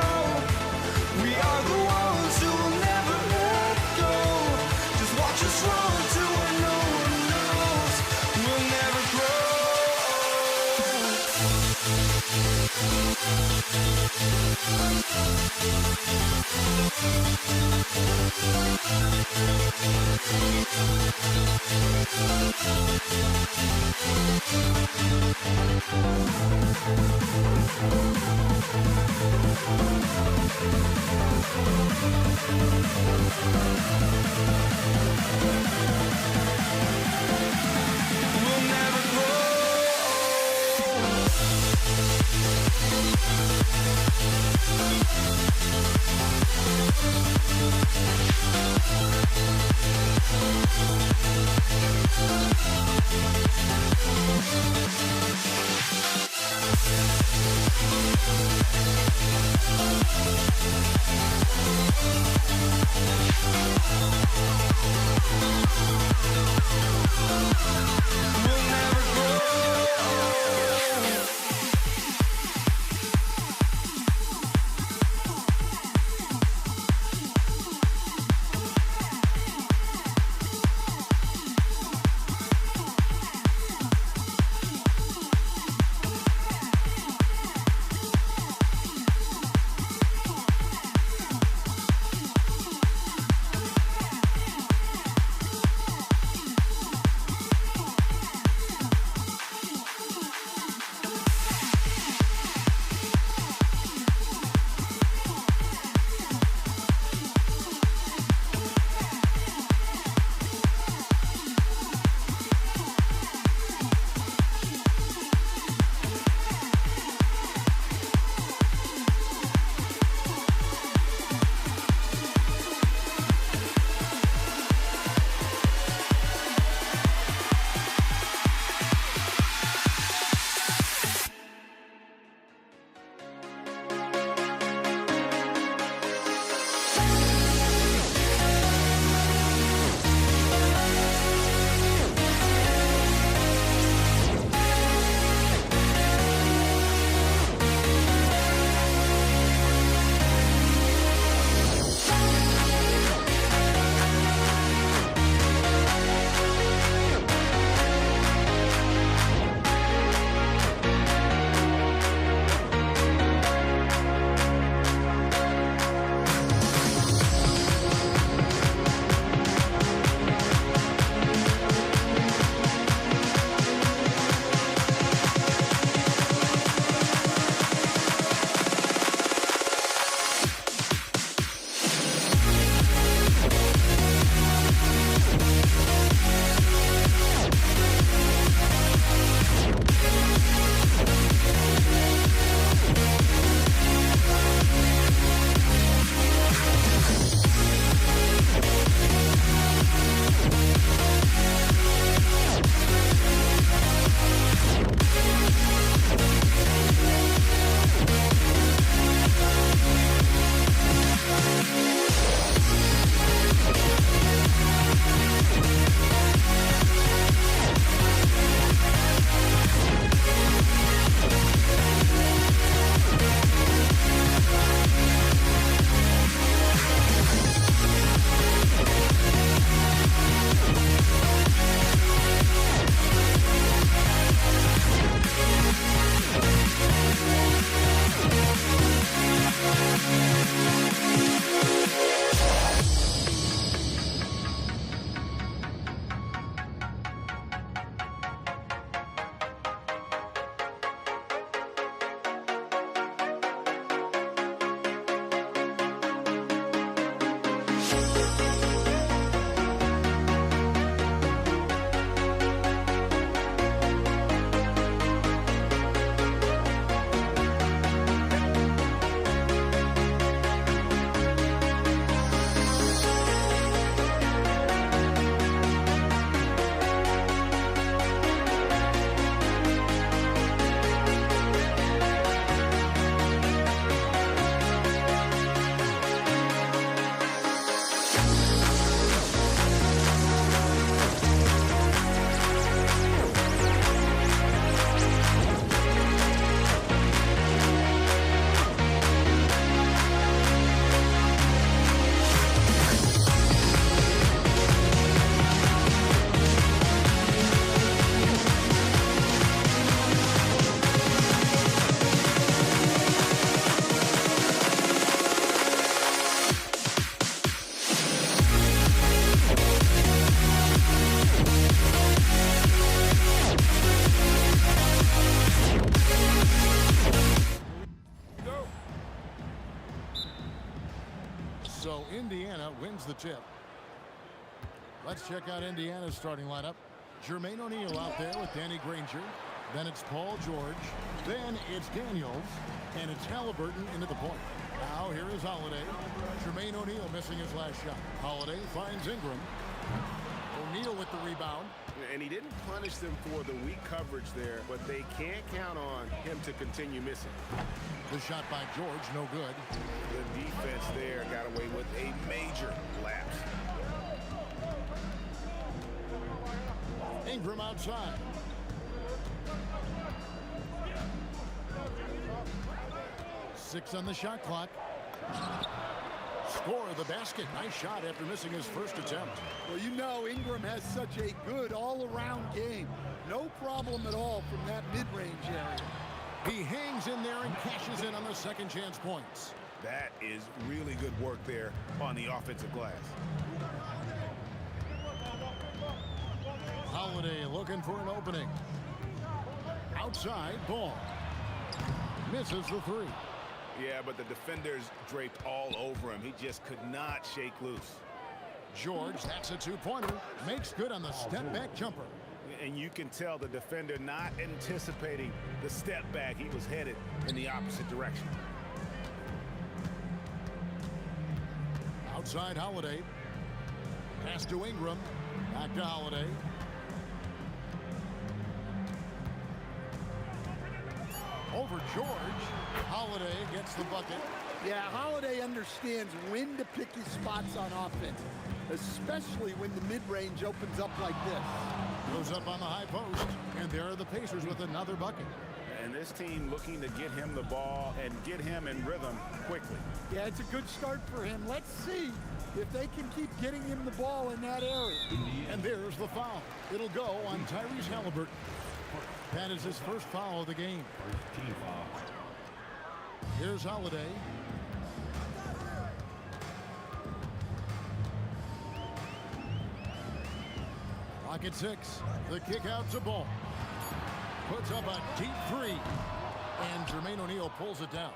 We are the ones who will never let go. Just watch us run to where no one knows. We'll never grow. We'll never grow. We'll never grow. tip. Let's check out Indiana's starting lineup. Jermaine O'Neal out there with Danny Granger. Then it's Paul George. Then it's Daniels. And it's Halliburton into the point. Now here is Holiday. Jermaine O'Neal missing his last shot. Holiday finds Ingram. O'Neal with the rebound. And he didn't punish them for the weak coverage there, but they can't count on him to continue missing. The shot by George, no good. The defense there got away with a major lapse. Ingram outside. Six on the shot clock. Score of the basket. Nice shot after missing his first attempt. Well, you know Ingram has such a good all-around game. No problem at all from that mid-range area. He hangs in there and cashes in on the second chance points. That is really good work there on the offensive glass. Holiday looking for an opening. Outside, Ball. Misses the three. Yeah, but the defenders draped all over him. He just could not shake loose. George, that's a two-pointer. Makes good on the step-back jumper. And you can tell the defender not anticipating the step back. He was headed in the opposite direction. Outside Holiday. Pass to Ingram. Back to Holiday. Over George. Holiday gets the bucket. Yeah, Holiday understands when to pick his spots on offense, especially when the mid-range opens up like this. Goes up on the high post, and there are the Pacers with another bucket. And this team looking to get him the ball and get him in rhythm quickly. Yeah, it's a good start for him. Let's see if they can keep getting him the ball in that area. And there's the foul. It'll go on Tyrese Halliburton. That is his first foul of the game. Here's Holiday. Clock at 6. The kick out to Ball. Puts up a deep three. And Jermaine O'Neal pulls it down.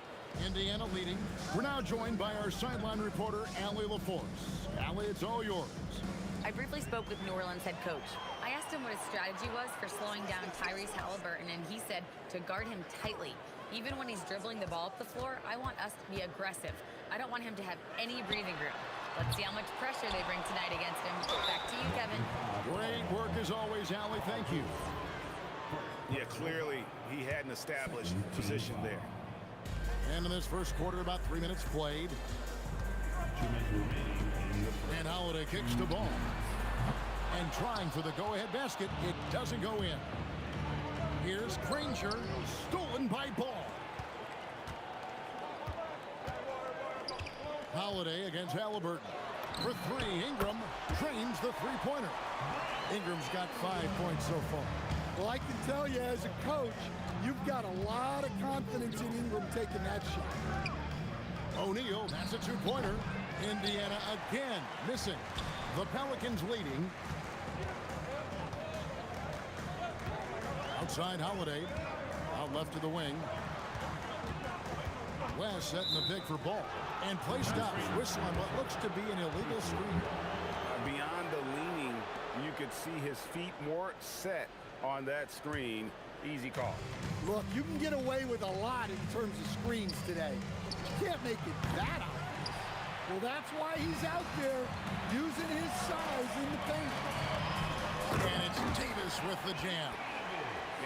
Indiana leading. We're now joined by our sideline reporter, Allie LaForce. Allie, it's all yours. I briefly spoke with New Orleans head coach. I asked him what his strategy was for slowing down Tyrese Halliburton, and he said to guard him tightly. Even when he's dribbling the ball up the floor, I want us to be aggressive. I don't want him to have any breathing room. Let's see how much pressure they bring tonight against him. Back to you, Kevin. Great work as always, Allie. Thank you. Yeah, clearly he had an established position there. And in this first quarter, about 3 minutes played. And Holiday kicks the ball. And trying for the go-ahead basket, it doesn't go in. Here's Granger, stolen by Ball. Holiday against Halliburton. For three, Ingram trains the three-pointer. Ingram's got 5 points so far. Well, I can tell you as a coach, you've got a lot of confidence in Ingram taking that shot. O'Neal, that's a two-pointer. Indiana again missing. The Pelicans leading. Outside Holiday. Out left to the wing. West setting the pick for Ball. And play stops. Whistle on what looks to be an illegal screen. Beyond the leaning, you could see his feet more set on that screen. Easy call. Look, you can get away with a lot in terms of screens today. You can't make it that obvious. Well, that's why he's out there using his size in the paint. And it's Davis with the jam.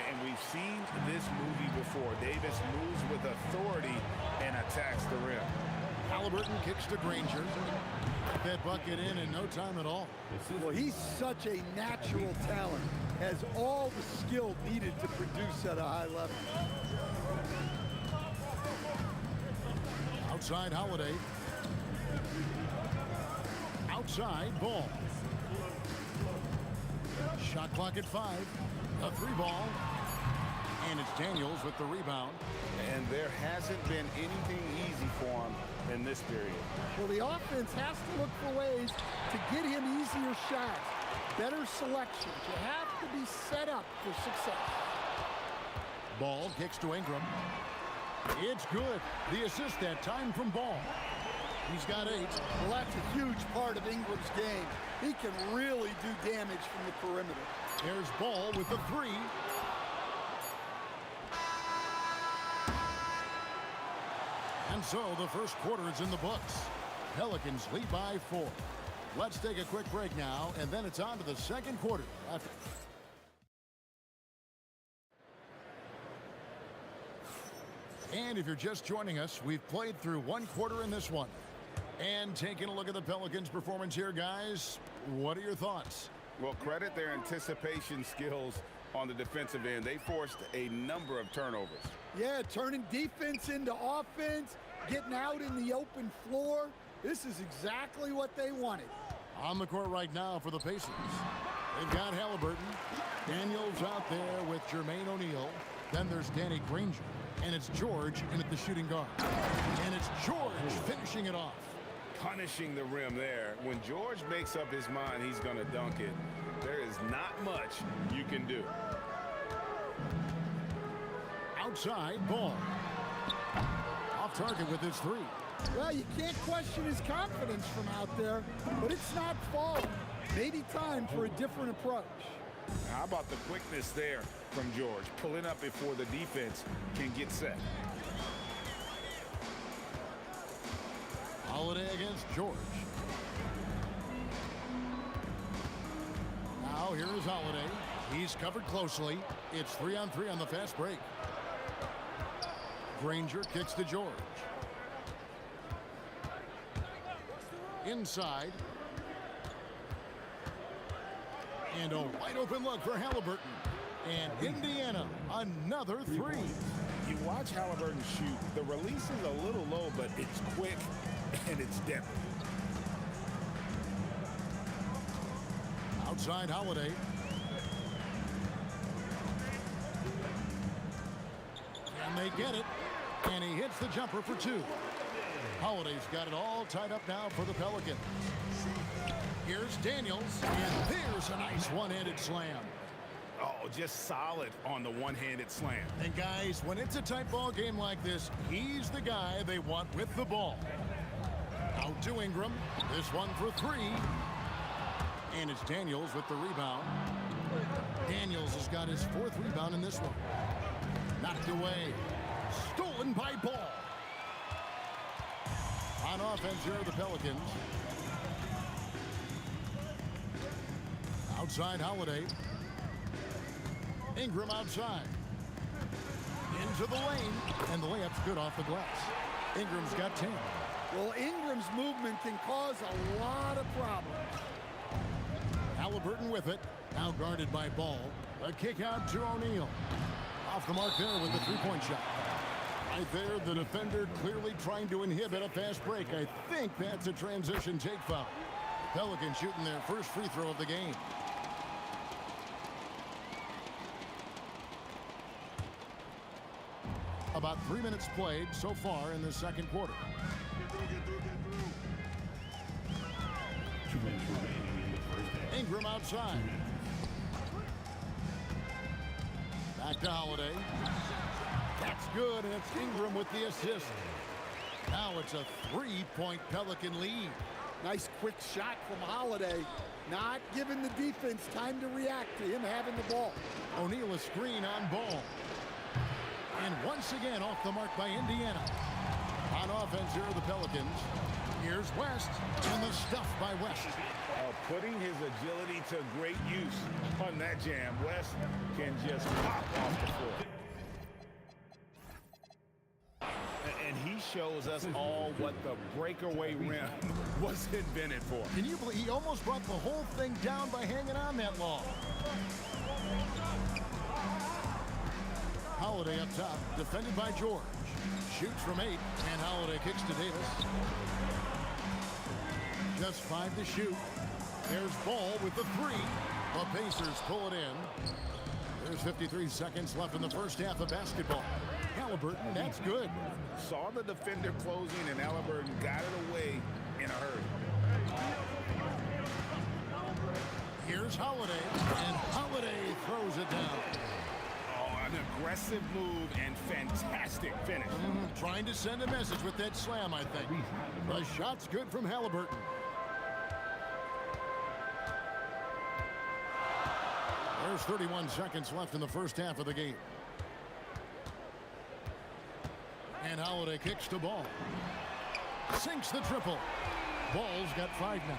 And we've seen this movie before. Davis moves with authority and attacks the rim. Halliburton kicks to Granger. That bucket in no time at all. Well, he's such a natural talent. Has all the skill needed to produce at a high level. Outside Holiday. Outside Ball. Shot clock at 5. A three ball. And it's Daniels with the rebound. And there hasn't been anything easy for him in this period. Well, the offense has to look for ways to get him easier shots. Better selections. You have to be set up for success. Ball kicks to Ingram. It's good. The assist that time from Ball. He's got 8. Well, that's a huge part of Ingram's game. He can really do damage from the perimeter. There's Ball with the 3. And so the first quarter is in the books. Pelicans lead by 4. Let's take a quick break now, and then it's on to the second quarter. And if you're just joining us, we've played through one quarter in this one. And taking a look at the Pelicans' performance here, guys, what are your thoughts? Well, credit their anticipation skills on the defensive end. They forced a number of turnovers. Yeah, turning defense into offense, getting out in the open floor. This is exactly what they wanted. On the court right now for the Pacers. They've got Halliburton. Daniels out there with Jermaine O'Neal. Then there's Danny Granger. And it's George in at the shooting guard. And it's George finishing it off. Punishing the rim there. When George makes up his mind he's going to dunk it, there is not much you can do. Outside, Ball. Off target with his 3. Well, you can't question his confidence from out there, but it's not falling. Maybe time for a different approach. How about the quickness there from George, pulling up before the defense can get set. Holiday against George. Now here is Holiday. He's covered closely. It's 3-on-3 on the fast break. Granger kicks to George. Inside. And a wide open look for Halliburton. And Indiana, another 3. You watch Halliburton shoot. The release is a little low, but it's quick and it's deadly. Outside Holiday. Can they get it? And he hits the jumper for 2. Holiday's got it all tied up now for the Pelicans. Here's Daniels, and there's a nice one-handed slam. Oh, just solid on the one-handed slam. And guys, when it's a tight ball game like this, he's the guy they want with the ball. Out to Ingram. This one for 3. And it's Daniels with the rebound. Daniels has got his 4th rebound in this one. Knocked away. Stolen by Ball. On offense here are the Pelicans. Outside Holiday. Ingram outside. Into the lane. And the layup's good off the glass. Ingram's got 10. Well, Ingram's movement can cause a lot of problems. Halliburton with it. Now guarded by Ball. A kick out to O'Neal. Off the mark there with the 3-point shot. Right there, the defender clearly trying to inhibit a fast break. I think that's a transition take foul. Pelicans shooting their first free throw of the game. About 3 minutes played so far in the second quarter. 2 minutes remaining in the first half. Ingram outside. Back to Holiday. That's good, and it's Ingram with the assist. Now it's a 3-point Pelican lead. Nice quick shot from Holiday. Not giving the defense time to react to him having the ball. O'Neal a screen on Ball. And once again off the mark by Indiana. On offense here are the Pelicans. Here's West, and the stuff by West. Putting his agility to great use on that jam. West can just pop off the floor. And he shows us all what the breakaway rim was invented for. Can you believe he almost brought the whole thing down by hanging on that long? Holiday up top, defended by George. Shoots from 8, and Holiday kicks to Davis. Just 5 to shoot. There's Ball with the 3. The Pacers pull it in. There's 53 seconds left in the first half of basketball. Halliburton, that's good. Saw the defender closing, and Halliburton got it away in a hurry. Here's Holiday, and Holiday throws it down. Oh, An aggressive move and fantastic finish. Trying to send a message with that slam, I think. The shot's good from Halliburton. There's 31 seconds left in the first half of the game. And Holiday kicks the ball. Sinks the triple. Ball's got 5 now.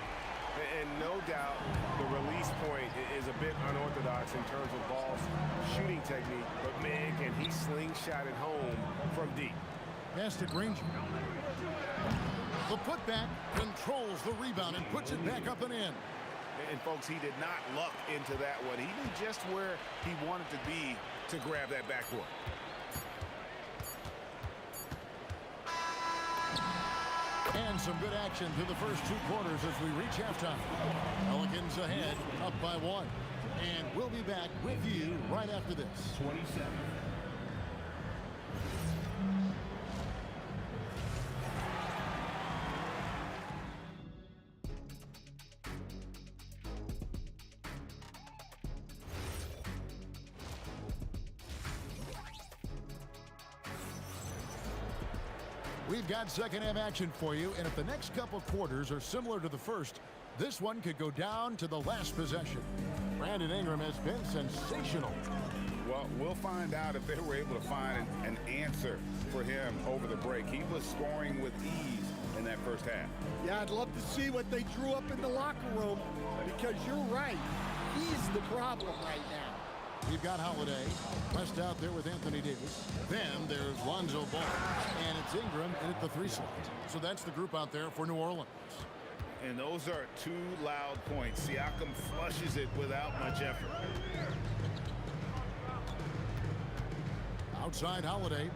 And no doubt the release point is a bit unorthodox in terms of ball's shooting technique. But man, can he slingshot it home from deep. Pass to Granger. The putback controls the rebound and puts it back up and in. And folks, he did not luck into that one. He knew just where he wanted to be to grab that backboard. And some good action through the first 2 quarters as we reach halftime. Pelicans ahead, up by 1. And we'll be back with you right after this. 27. We've got second half action for you, and if the next couple quarters are similar to the first, this one could go down to the last possession. Brandon Ingram has been sensational. Well, we'll find out if they were able to find an answer for him over the break. He was scoring with ease in that first half. Yeah, I'd love to see what they drew up in the locker room, because you're right. He's the problem right now. We've got Holiday, West out there with Anthony Davis. Then there's Lonzo Ball, and it's Ingram in at the 3 slot. So that's the group out there for New Orleans. And those are 2 loud points. Siakam flushes it without much effort. Outside Holiday.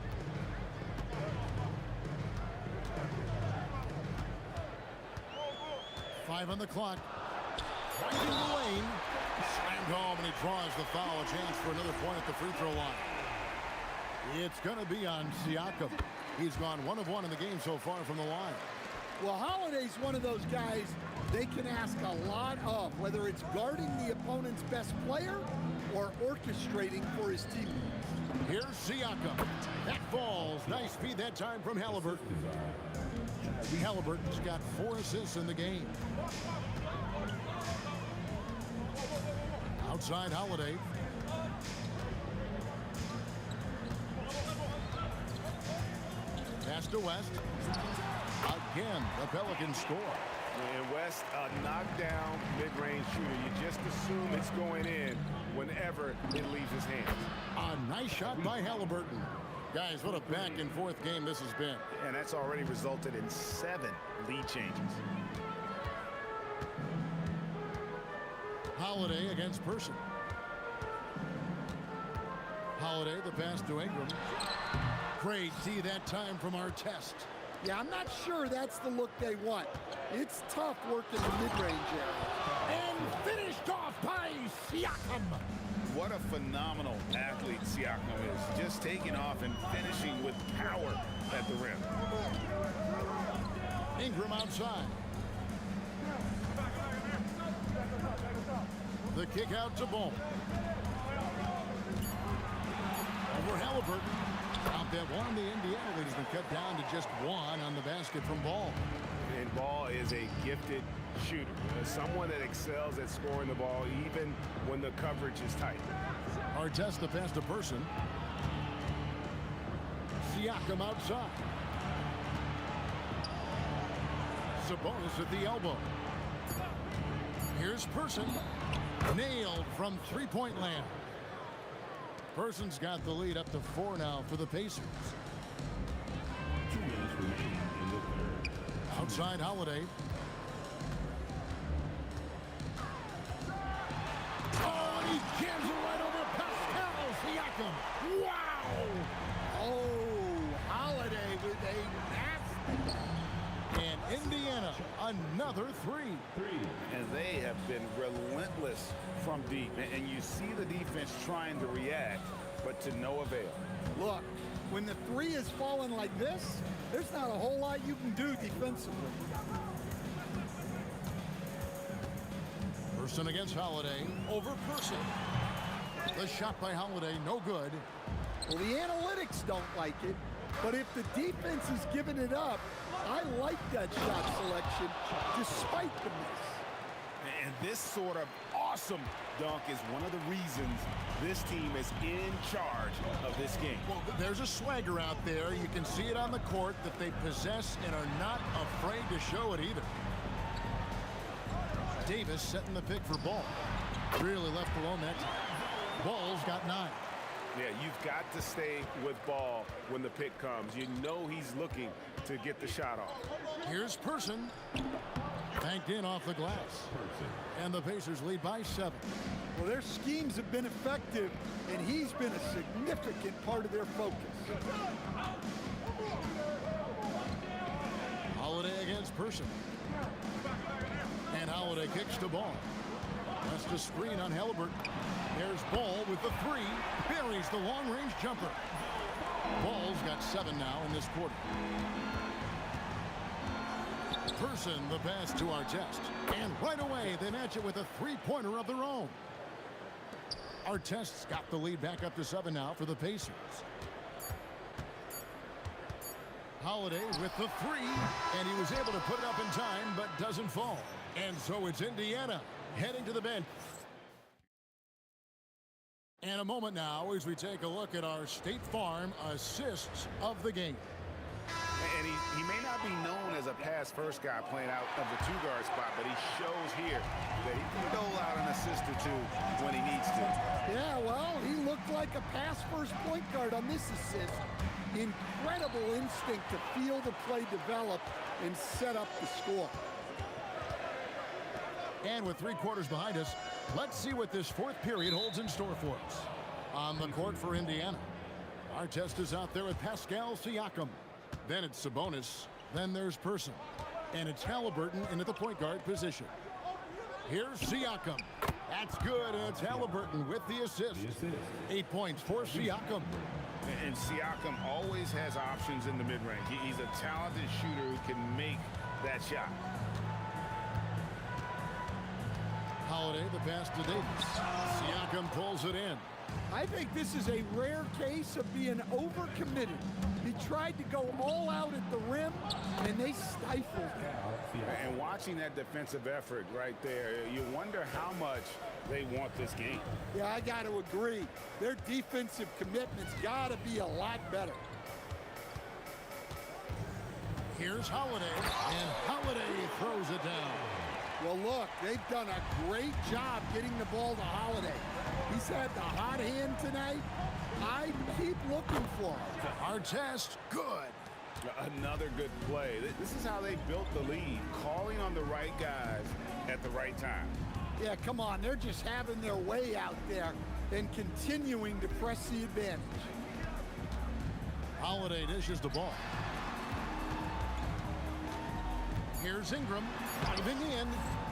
Five on the clock. Finding the lane. Slammed home, and he draws the foul. A chance for another point at the free throw line. It's going to be on Siakam. He's gone 1 of 1 in the game so far from the line. Well, Holiday's one of those guys they can ask a lot of, whether it's guarding the opponent's best player or orchestrating for his team. Here's Siakam. That falls. Nice feed that time from Halliburton. Halliburton's got 4 assists in the game. Outside Holiday. Pass to West. Again, the Pelicans score. And West, a knockdown mid-range shooter. You just assume it's going in whenever it leaves his hands. A nice shot by Halliburton. Guys, what a back-and-forth game this has been. And that's already resulted in 7 lead changes. Holiday against Person. Holiday, the pass to Ingram. Great D that time from Artest. Yeah, I'm not sure that's the look they want. It's tough working the mid-range area. And finished off by Siakam. What a phenomenal athlete Siakam is. Just taking off and finishing with power at the rim. Ingram outside. The kick out to Ball. Over Halliburton. Out that one, the Indiana lead has been cut down to just 1 on the basket from Ball. And Ball is a gifted shooter. Someone that excels at scoring the ball even when the coverage is tight. Artest the pass to Person. Siakam outside. Sabonis at the elbow. Here's Person. Nailed from three-point land. Person's got the lead up to 4 now for the Pacers. 2 minutes remaining in the third. Outside Holiday. Oh, and he jams it right over Pascal Siakam. Wow! Oh, Holiday with a nasty. And Indiana, another 3. And they have been relentless from deep. And you see the defense trying to react, but to no avail. Look, when the 3 is falling like this, there's not a whole lot you can do defensively. Person against Holiday. Over Person. The shot by Holiday, no good. Well, the analytics don't like it, but if the defense is giving it up, I like that shot selection despite the miss. And this sort of awesome dunk is one of the reasons this team is in charge of this game. Well, there's a swagger out there. You can see it on the court that they possess and are not afraid to show it either. Davis setting the pick for Ball. Really left alone that time. Ball's got 9. Yeah, you've got to stay with Ball when the pick comes. You know he's looking to get the shot off. Here's Person. Banked in off the glass. And the Pacers lead by 7. Well, their schemes have been effective, and he's been a significant part of their focus. Holiday against Person. And Holiday kicks to Ball. That's the screen on Halliburton. There's Ball with the 3. Buries the long-range jumper. Ball's got 7 now in this quarter. Person the pass to Artest. And right away, they match it with a 3-pointer of their own. Artest's got the lead back up to 7 now for the Pacers. Holiday with the 3. And he was able to put it up in time, but doesn't fall. And so it's Indiana heading to the bench. And a moment now as we take a look at our State Farm assists of the game. And he may not be known as a pass-first guy playing out of the 2-guard spot, but he shows here that he can dole out an assist or 2 when he needs to. Yeah, well, he looked like a pass-first point guard on this assist. Incredible instinct to feel the play develop and set up the score. And with 3 quarters behind us, let's see what this 4th period holds in store for us. On the court for Indiana, Artest is out there with Pascal Siakam. Then it's Sabonis. Then there's Person. And it's Halliburton into the point guard position. Here's Siakam. That's good, and it's Halliburton with the assist. 8 points for Siakam. And Siakam always has options in the mid-range. He's a talented shooter who can make that shot. Holiday, the pass to Davis. Siakam pulls it in. I think this is a rare case of being overcommitted. He tried to go all out at the rim, and they stifled him. And watching that defensive effort right there, you wonder how much they want this game. Yeah, I got to agree. Their defensive commitment's got to be a lot better. Here's Holiday, and Holiday throws it down. Well, look, they've done a great job getting the ball to Holiday. He's had the hot hand tonight. I keep looking for him. Artest, good. Another good play. This is how they built the lead, calling on the right guys at the right time. Yeah, come on. They're just having their way out there and continuing to press the advantage. Holiday dishes the ball. Here's Ingram, driving in.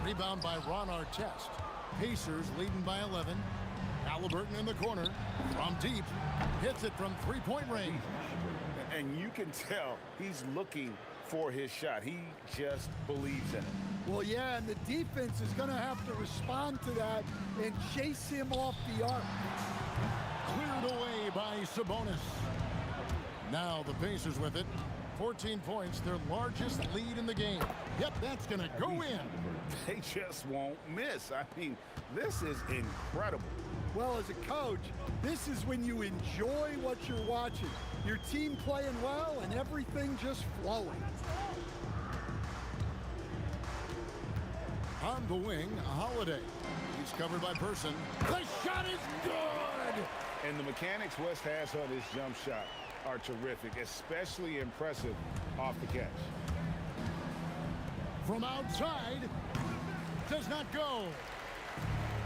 Rebound by Ron Artest. Pacers leading by 11. Halliburton in the corner. From deep. Hits it from 3-point range. And you can tell he's looking for his shot. He just believes in it. Well, yeah, and the defense is going to have to respond to that and chase him off the arc. Cleared away by Sabonis. Now the Pacers with it. 14 points, their largest lead in the game. Yep, that's going to go in. They just won't miss. I mean, this is incredible. Well, as a coach, this is when you enjoy what you're watching. Your team playing well and everything just flowing. On the wing, Holiday. He's covered by Person. The shot is good! And the mechanics West has on his jump shot are terrific, especially impressive off the catch. From outside, does not go.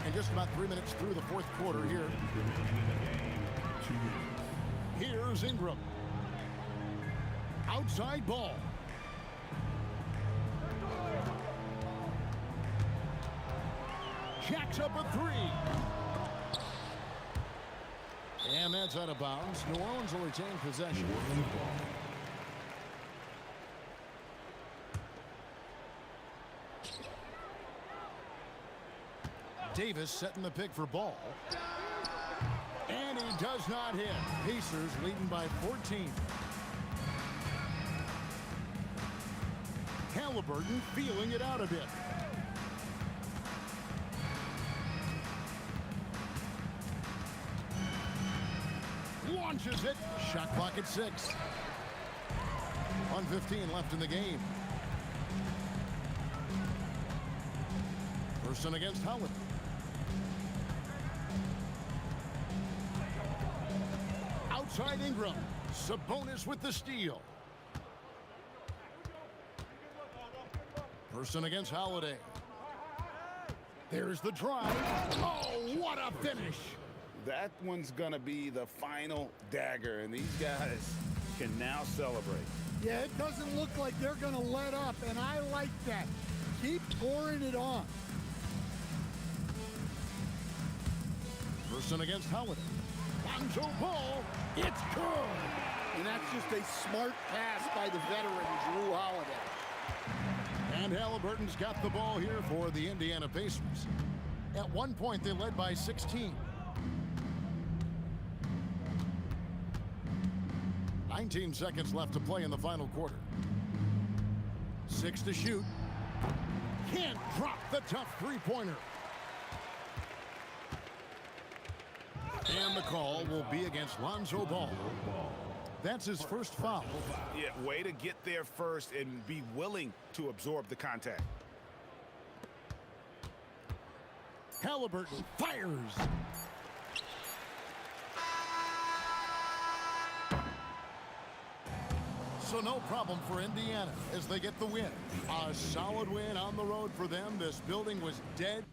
And just about 3 minutes through the 4th quarter here. Here's Ingram. Outside ball. Jacks up a 3. And that's out of bounds. New Orleans will retain possession. Davis setting the pick for Ball. And he does does not hit. Pacers leading by 14. Halliburton feeling it out a bit. Launches it. Shot clock at 6. 1:15 left in the game. Person against Howard. Outside Ingram. Sabonis with the steal. Person against Holiday. There's the drive. Oh, what a finish. That one's going to be the final dagger, and these guys can now celebrate. Yeah, it doesn't look like they're going to let up, and I like that. Keep pouring it on. Person against Holiday. Lonzo Ball. It's good. And that's just a smart pass by the veteran, Drew Holiday. And Halliburton's got the ball here for the Indiana Pacers. At one point, they led by 16. 19 seconds left to play in the final quarter. 6 to shoot. Can't drop the tough three-pointer. And the call will be against Lonzo Ball. That's his first foul. Yeah, way to get there first and be willing to absorb the contact. Halliburton fires. So no problem for Indiana as they get the win. A solid win on the road for them. This building was dead.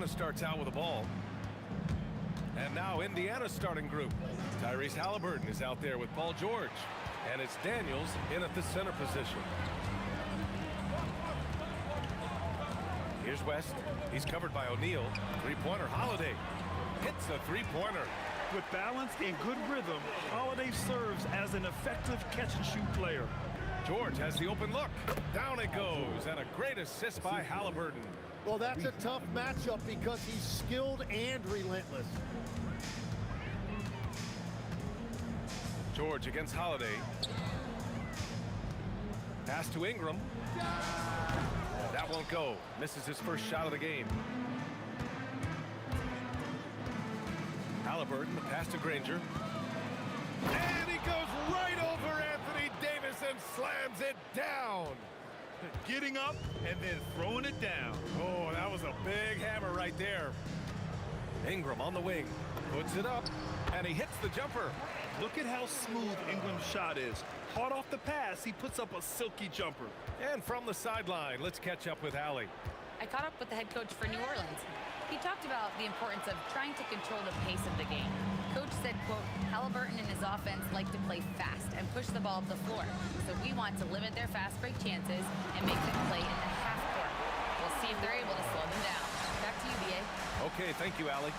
starts out with the ball. And now Indiana's starting group. Tyrese Halliburton is out there with Paul George. And it's Daniels in at the center position. Here's West. He's covered by O'Neal. Three-pointer, Holiday. Hits a three-pointer. With balance and good rhythm, Holiday serves as an effective catch-and-shoot player. George has the open look. Down it goes, and a great assist by Halliburton. Well, that's a tough matchup because he's skilled and relentless. George against Holiday. Pass to Ingram. That won't go. Misses his first shot of the game. Halliburton, the pass to Granger. And he goes right over Anthony Davis and slams it down. Getting up and then throwing it down. Oh, that was a big hammer right there. Ingram on the wing. Puts it up, and he hits the jumper. Look at how smooth Ingram's shot is. Hard off the pass, he puts up a silky jumper. And from the sideline, let's catch up with Allie. I caught up with the head coach for New Orleans. He talked about the importance of trying to control the pace of the game. Coach said, quote, Halliburton and his offense like to play fast and push the ball up the floor. So we want to limit their fast break chances and make them play in the half court. We'll see if they're able to slow them down. Back to you, B.A. Okay, thank you, Allie.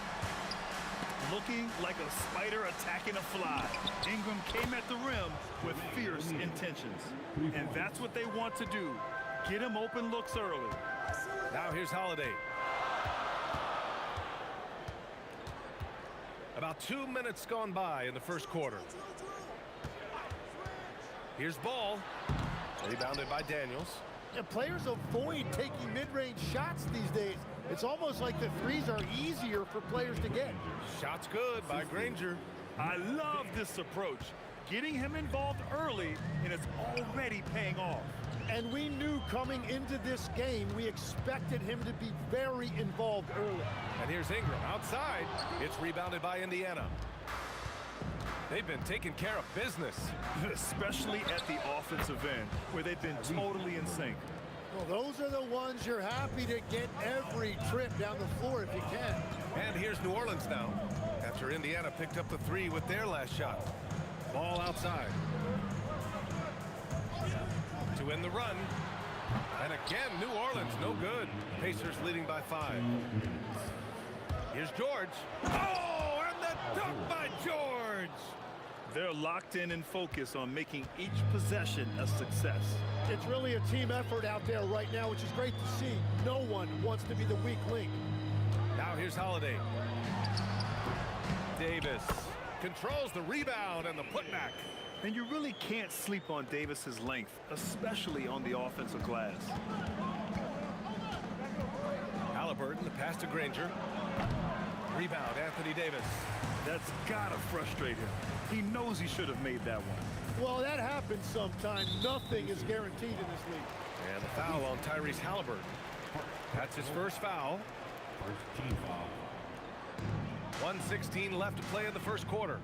Looking like a spider attacking a fly. Ingram came at the rim with fierce intentions. And that's what they want to do. Get him open looks early. Now here's Holiday. About 2 minutes gone by in the first quarter. Here's Ball. Rebounded by Daniels. And players avoid taking mid-range shots these days. It's almost like the threes are easier for players to get. Shot's good by Granger. I love this approach. Getting him involved early, and it's already paying off. And we knew coming into this game, we expected him to be very involved early. And here's Ingram outside. It's rebounded by Indiana. They've been taking care of business. Especially at the offensive end, where they've been totally in sync. Well, those are the ones you're happy to get every trip down the floor if you can. And here's New Orleans now, after Indiana picked up the three with their last shot. Ball outside. To end the run. And again, New Orleans, no good. Pacers leading by 5. Here's George. Oh, and the dunk by George. They're locked in and focused on making each possession a success. It's really a team effort out there right now, which is great to see. No one wants to be the weak link. Now here's Holiday. Davis controls the rebound and the putback. And you really can't sleep on Davis's length, especially on the offensive glass. Halliburton, the pass to Granger. Rebound, Anthony Davis. That's gotta frustrate him. He knows he should have made that one. Well, that happens sometimes. Nothing is guaranteed in this league. And the foul on Tyrese Halliburton. That's his first foul. First team foul. 1:16 left to play in the first quarter.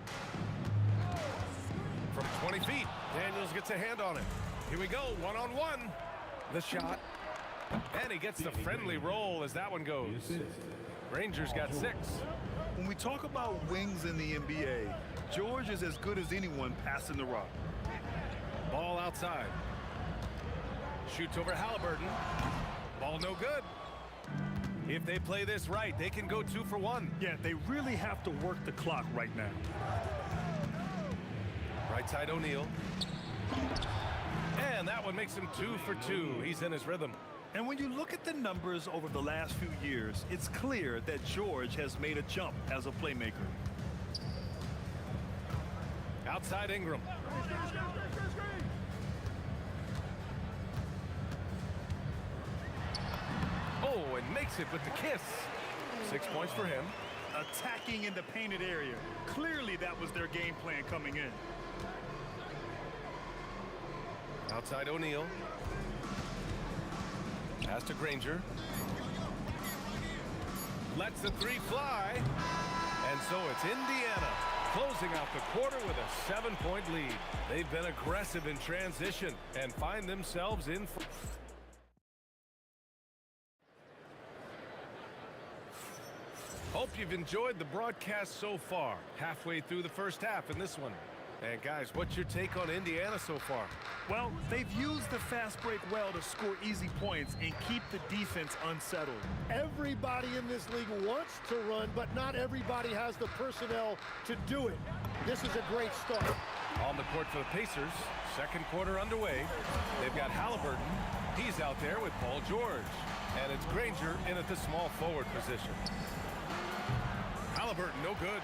From 20 feet, Daniels gets a hand on it. Here we go, one-on-one. The shot. And he gets the friendly roll as that one goes. Rangers got 6. When we talk about wings in the NBA, George is as good as anyone passing the rock. Ball outside. Shoots over Halliburton. Ball no good. If they play this right, they can go 2 for 1. Yeah, they really have to work the clock right now. Right side O'Neal. And that one makes him 2 for 2. He's in his rhythm. And when you look at the numbers over the last few years, it's clear that George has made a jump as a playmaker. Outside Ingram. Oh, and makes it with the kiss. 6 points for him. Attacking in the painted area. Clearly that was their game plan coming in. Outside O'Neal. Pass to Granger. Lets the 3 fly. And so it's Indiana closing out the quarter with a 7-point lead. They've been aggressive in transition and find themselves in. you've enjoyed the broadcast so far. Halfway through the first half in this one. And guys, what's your take on Indiana so far? Well, they've used the fast break well to score easy points and keep the defense unsettled. Everybody in this league wants to run, but not everybody has the personnel to do it. This is a great start. On the court for the Pacers, second quarter underway. They've got Halliburton. He's out there with Paul George. And it's Granger in at the small forward position. Halliburton, no good.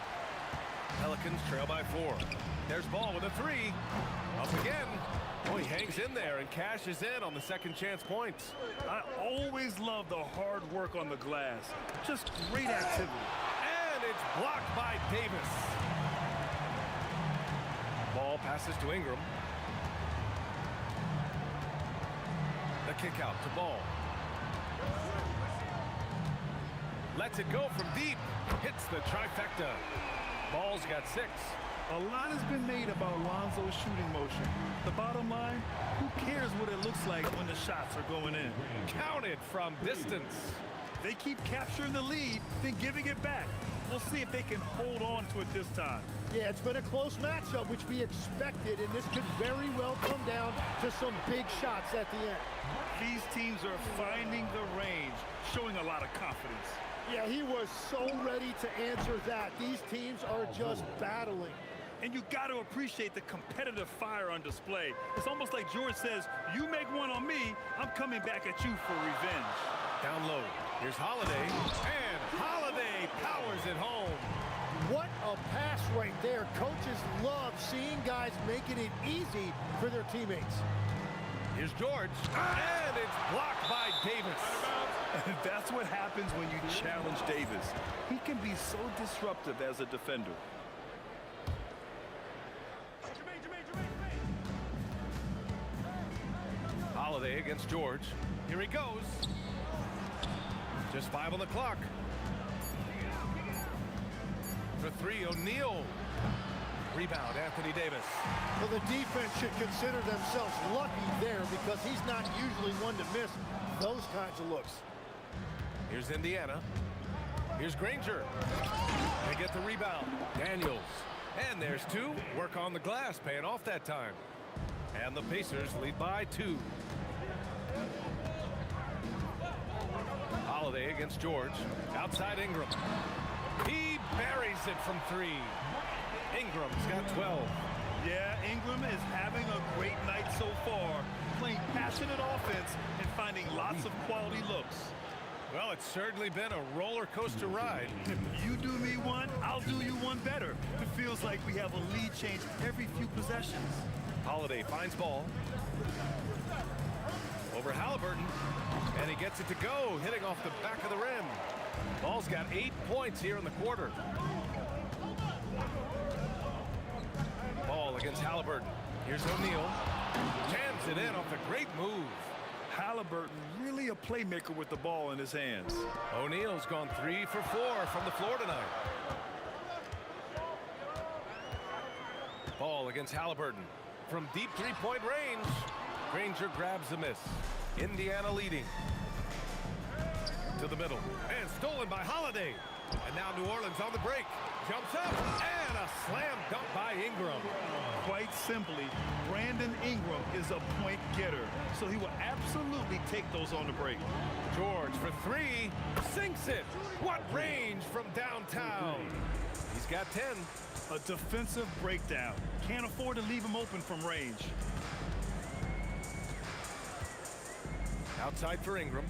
Pelicans trail by 4. There's Ball with a 3. Up again. Oh, he hangs in there and cashes in on the second chance points. I always love the hard work on the glass. Just great activity. And it's blocked by Davis. Ball passes to Ingram. The kick out to Ball. Lets it go from deep. Hits the trifecta. Ball's got 6. A lot has been made about Lonzo's shooting motion. The bottom line, who cares what it looks like when the shots are going in? Counted from distance. They keep capturing the lead, then giving it back. We'll see if they can hold on to it this time. Yeah, it's been a close matchup, which we expected, and this could very well come down to some big shots at the end. These teams are finding the range, showing a lot of confidence. Yeah, he was so ready to answer that. These teams are just battling. And you got to appreciate the competitive fire on display. It's almost like George says, you make one on me, I'm coming back at you for revenge. Down low. Here's Holiday. And Holiday powers it home. What a pass right there. Coaches love seeing guys making it easy for their teammates. Here's George. And it's blocked by Davis. That's what happens when you challenge Davis. He can be so disruptive as a defender. Holiday against George. Here he goes. Just 5 on the clock. For 3, O'Neal. Rebound, Anthony Davis. Well, the defense should consider themselves lucky there because he's not usually one to miss those kinds of looks. Here's Indiana. Here's Granger. They get the rebound. Daniels. And there's 2. Work on the glass, paying off that time. And the Pacers lead by 2. Holiday against George. Outside Ingram. He buries it from 3. Ingram's got 12. Yeah, Ingram is having a great night so far, playing passionate offense and finding lots of quality looks. Well, it's certainly been a roller coaster ride. You do me one, I'll do you one better. It feels like we have a lead change every few possessions. Holiday finds Ball. Over Halliburton. And he gets it to go, hitting off the back of the rim. Ball's got 8 points here in the quarter. Ball against Halliburton. Here's O'Neal. Jams it in off a great move. Halliburton really a playmaker with the ball in his hands. O'Neal's gone 3 for 4 from the floor tonight. Ball against Halliburton. From deep three-point range, Granger grabs the miss. Indiana leading. To the middle. And stolen by Holiday. And now New Orleans on the break. Jumps up. And a slam dunk by Ingram. Quite simply, Brandon Ingram is a point getter, so he will absolutely take those on the break. George for 3. Sinks it. What range from downtown. He's got 10. A defensive breakdown. Can't afford to leave him open from range. Outside for Ingram.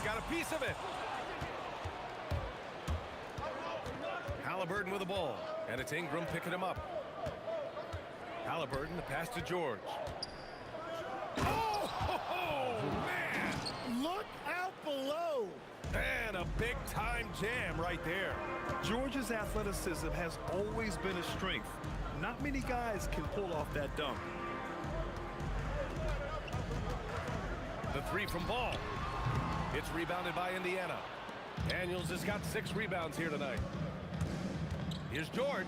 Got a piece of it. Halliburton with the ball. And it's Ingram picking him up. Halliburton, the pass to George. Oh, man! Look out below! And a big-time jam right there. George's athleticism has always been a strength. Not many guys can pull off that dunk. The 3 from Ball. It's rebounded by Indiana. Daniels has got 6 rebounds here tonight. Here's George.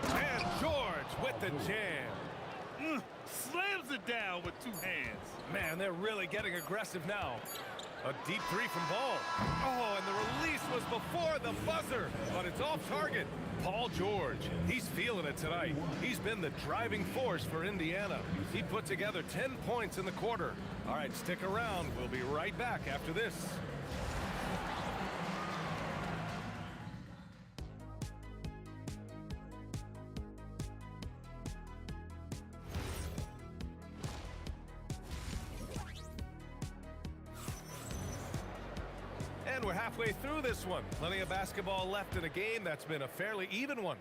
And George with the jam. Slams it down with 2 hands. Man, they're really getting aggressive now. A deep three from Ball. Oh, and the release was before the buzzer, but it's off target. Paul George, he's feeling it tonight. He's been the driving force for Indiana. He put together 10 points in the quarter. All right, stick around. We'll be right back after this. And we're halfway through this one. Plenty of basketball left in a game that's been a fairly even one.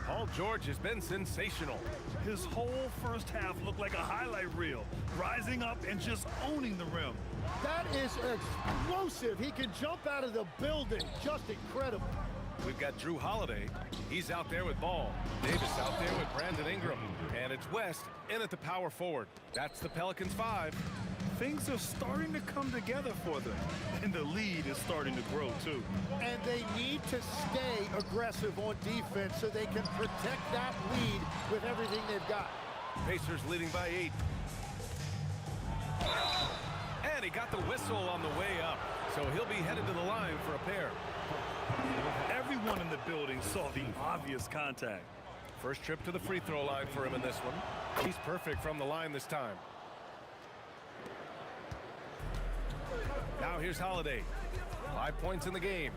Paul George has been sensational. His whole first half looked like a highlight reel, rising up and just owning the rim. That is explosive. He can jump out of the building. Just incredible. We've got Drew Holiday. He's out there with Ball. Davis out there with Brandon Ingram. And it's West in at the power forward. That's the Pelicans 5. Things are starting to come together for them, and the lead is starting to grow too. And they need to stay aggressive on defense so they can protect that lead with everything they've got. Pacers leading by 8. And he got the whistle on the way up, so he'll be headed to the line for a pair. Everyone in the building saw the obvious contact. First trip to the free throw line for him in this one. He's perfect from the line this time. Now here's Holiday. 5 points in the game.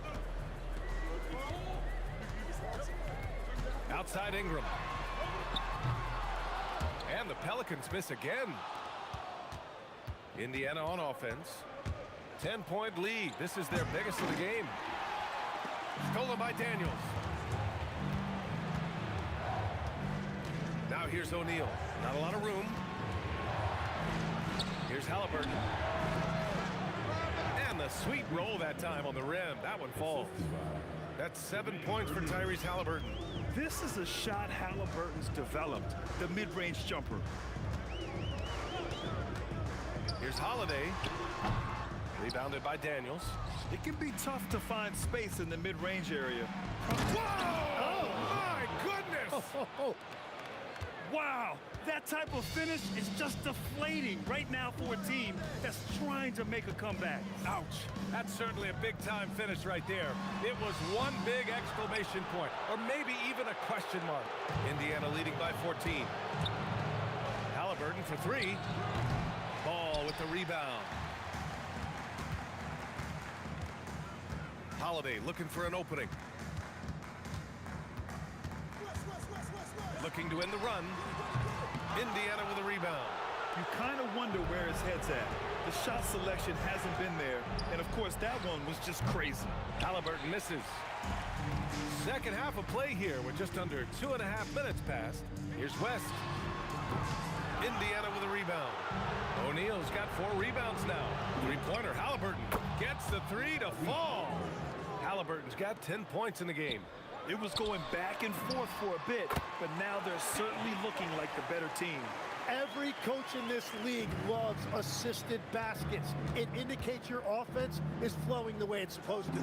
Outside Ingram. And the Pelicans miss again. Indiana on offense. 10-point lead. This is their biggest of the game. Stolen by Daniels. Now here's O'Neal. Not a lot of room. Here's Halliburton. And the sweet roll that time on the rim. That one falls. That's 7 points for Tyrese Halliburton. This is a shot Halliburton's developed, the mid-range jumper. Here's Holiday. Rebounded by Daniels. It can be tough to find space in the mid-range area. Whoa! Oh, my goodness! Wow, that type of finish is just deflating right now for a team that's trying to make a comeback. Ouch. That's certainly a big-time finish right there. It was one big exclamation point, or maybe even a question mark. Indiana leading by 14. Halliburton for 3. Ball with the rebound. Holiday looking for an opening. Looking to end the run. Indiana with a rebound. You kind of wonder where his head's at. The shot selection hasn't been there, and of course that one was just crazy. Halliburton misses. Second half of play here with just under 2.5 minutes passed. Here's West. Indiana with a rebound. O'Neal's got 4 rebounds now. Three-pointer Halliburton gets the 3 to fall. Halliburton's got 10 points in the game. It was going back and forth for a bit, but now they're certainly looking like the better team. Every coach in this league loves assisted baskets. It indicates your offense is flowing the way it's supposed to.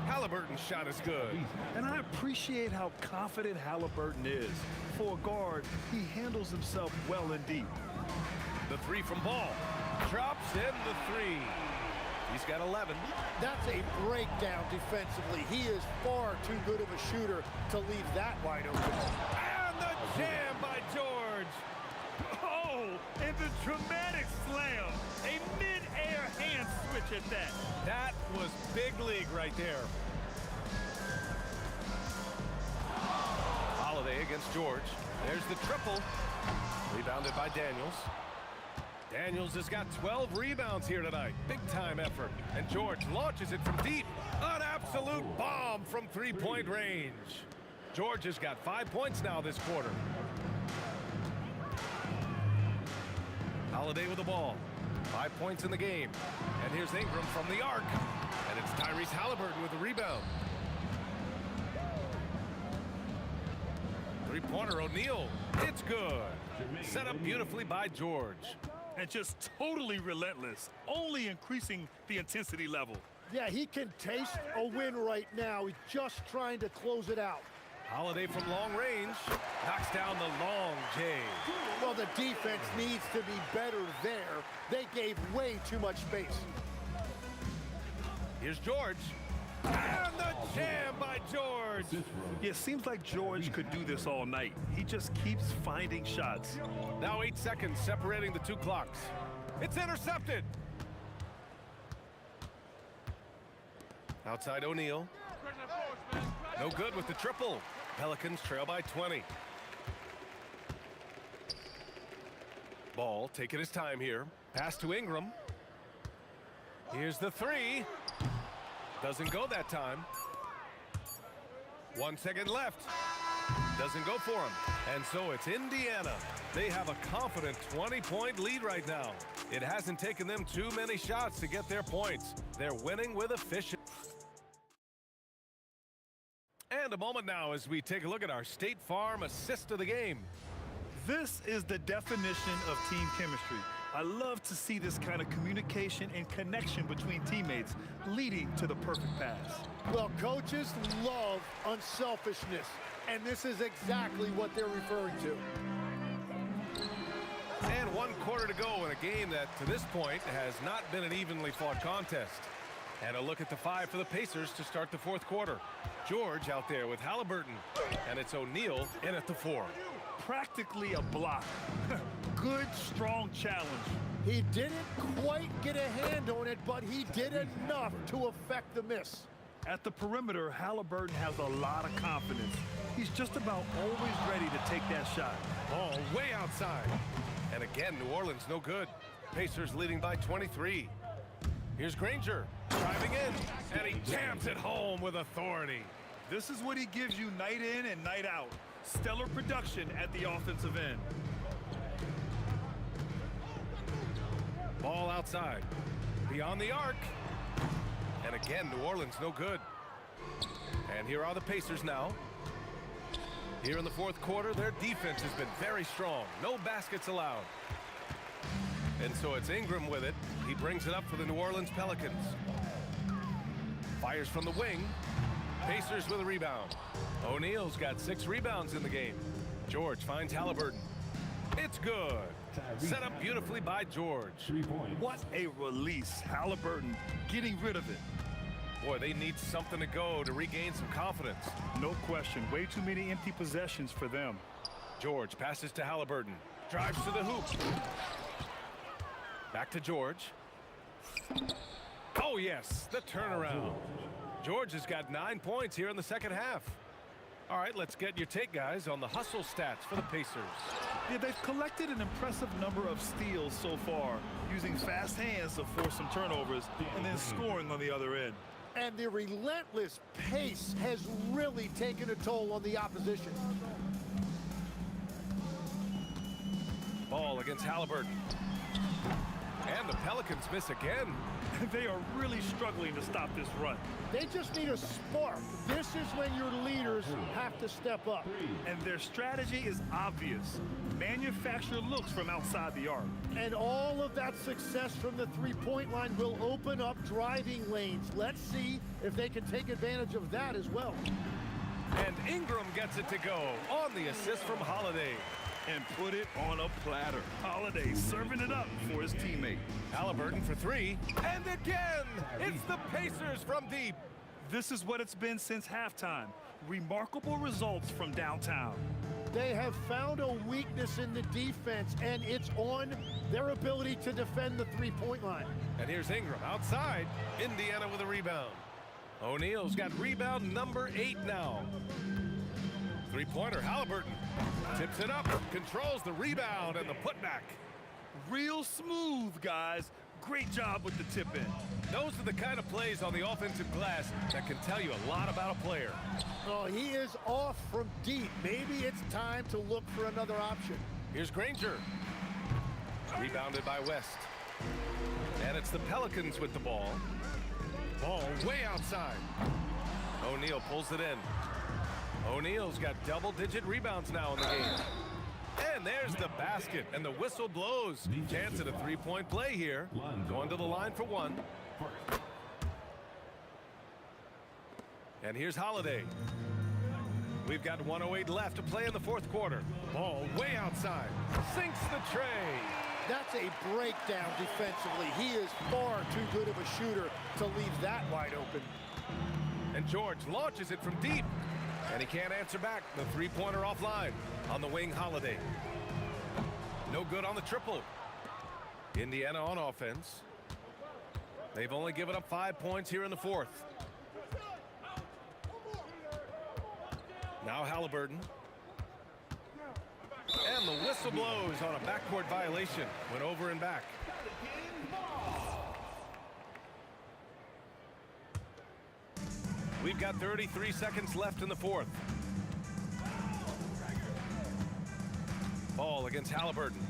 Halliburton's shot is good. And I appreciate how confident Halliburton is. For a guard, he handles himself well and deep. The 3 from Ball. Drops in the 3. He's got 11. That's a breakdown defensively. He is far too good of a shooter to leave that wide open. And the jam by George. Oh, and the dramatic slam. A mid-air hand switch at that. That was big league right there. Holiday against George. There's the triple. Rebounded by Daniels. Daniels has got 12 rebounds here tonight. Big-time effort. And George launches it from deep. An absolute bomb from 3-point range. George has got 5 points now this quarter. Holiday with the ball. 5 points in the game. And here's Ingram from the arc. And it's Tyrese Halliburton with the rebound. Three-pointer O'Neal. It's good. Set up beautifully by George. And just totally relentless, only increasing the intensity level. Yeah, he can taste a win right now. He's just trying to close it out. Holiday from long range knocks down the long J. Well, the defense needs to be better there. They gave way too much space. Here's George. And the jam by George. Yeah, it seems like George could do this all night. He just keeps finding shots. Now 8 seconds separating the two clocks. It's intercepted. Outside O'Neal. No good with the triple. Pelicans trail by 20. Ball taking his time here. Pass to Ingram. Here's the three. Doesn't go that time. 1 second left. Doesn't go for him. And so it's Indiana. They have a confident 20-point lead right now. It hasn't taken them too many shots to get their points. They're winning with efficiency. And a moment now as we take a look at our State Farm assist of the game. This is the definition of team chemistry. I love to see this kind of communication and connection between teammates leading to the perfect pass. Well, coaches love unselfishness, and this is exactly what they're referring to. And 1 quarter to go in a game that, to this point, has not been an evenly fought contest. And a look at the 5 for the Pacers to start the 4th quarter. George out there with Halliburton, and it's O'Neal in at the 4. Practically a block. Good, strong challenge. He didn't quite get a hand on it, but he did enough to affect the miss. At the perimeter, Halliburton has a lot of confidence. He's just about always ready to take that shot. Ball way outside. And again, New Orleans no good. Pacers leading by 23. Here's Granger driving in, and he jams it home with authority. This is what he gives you night in and night out. Stellar production at the offensive end. Ball outside. Beyond the arc. And again, New Orleans no good. And here are the Pacers now. Here in the 4th quarter, their defense has been very strong. No baskets allowed. And so it's Ingram with it. He brings it up for the New Orleans Pelicans. Fires from the wing. Pacers with a rebound. O'Neal's got 6 rebounds in the game. George finds Halliburton. It's good. Set up beautifully by George. 3 points. What a release. Halliburton getting rid of it. Boy, they need something to go to regain some confidence. No question. Way too many empty possessions for them. George passes to Halliburton. Drives to the hoop. Back to George. Oh, yes, the turnaround. George has got 9 points here in the 2nd half. All right, let's get your take, guys, on the hustle stats for the Pacers. Yeah, they've collected an impressive number of steals so far, using fast hands to force some turnovers and then scoring on the other end. And the relentless pace has really taken a toll on the opposition. Ball against Halliburton. And the Pelicans miss again. They are really struggling to stop this run. They just need a spark. This is when your leaders have to step up. And their strategy is obvious. Manufacture looks from outside the arc. And all of that success from the three-point line will open up driving lanes. Let's see if they can take advantage of that as well. And Ingram gets it to go on the assist from Holiday. And put it on a platter. Holiday serving it up for his teammate. Halliburton for 3. And again, it's the Pacers from deep. This is what it's been since halftime. Remarkable results from downtown. They have found a weakness in the defense, and it's on their ability to defend the three-point line. And here's Ingram outside. Indiana with a rebound. O'Neal's got rebound number 8 now. Three-pointer, Halliburton. Tips it up, controls the rebound and the putback. Real smooth, guys. Great job with the tip in. Those are the kind of plays on the offensive glass that can tell you a lot about a player. Oh, he is off from deep. Maybe it's time to look for another option. Here's Granger. Rebounded by West. And it's the Pelicans with the ball. Ball way outside. O'Neal pulls it in. O'Neal's got double-digit rebounds now in the game. And there's the basket, and the whistle blows. Chance at a three-point play here. Going to the line for 1. And here's Holiday. We've got 1:08 left to play in the 4th quarter. Ball way outside. Sinks the tray. That's a breakdown defensively. He is far too good of a shooter to leave that wide open. And George launches it from deep. And he can't answer back. The three-pointer offline on the wing, Holiday. No good on the triple. Indiana on offense. They've only given up 5 points here in the fourth. Now Halliburton. And the whistle blows on a backcourt violation. Went over and back. We've got 33 seconds left in the fourth. Ball against Halliburton.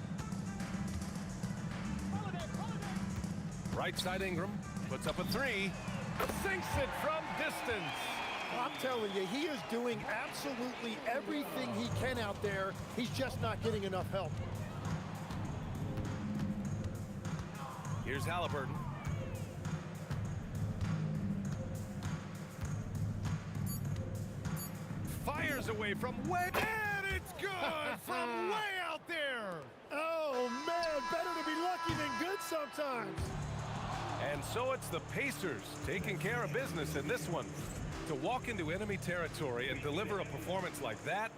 Right side Ingram puts up a three. Sinks it from distance. I'm telling you, he is doing absolutely everything he can out there. He's just not getting enough help. Here's Halliburton. Fires away from way, and it's good from way out there. Oh, man, better to be lucky than good sometimes. And so it's the Pacers taking care of business in this one. To walk into enemy territory and deliver a performance like that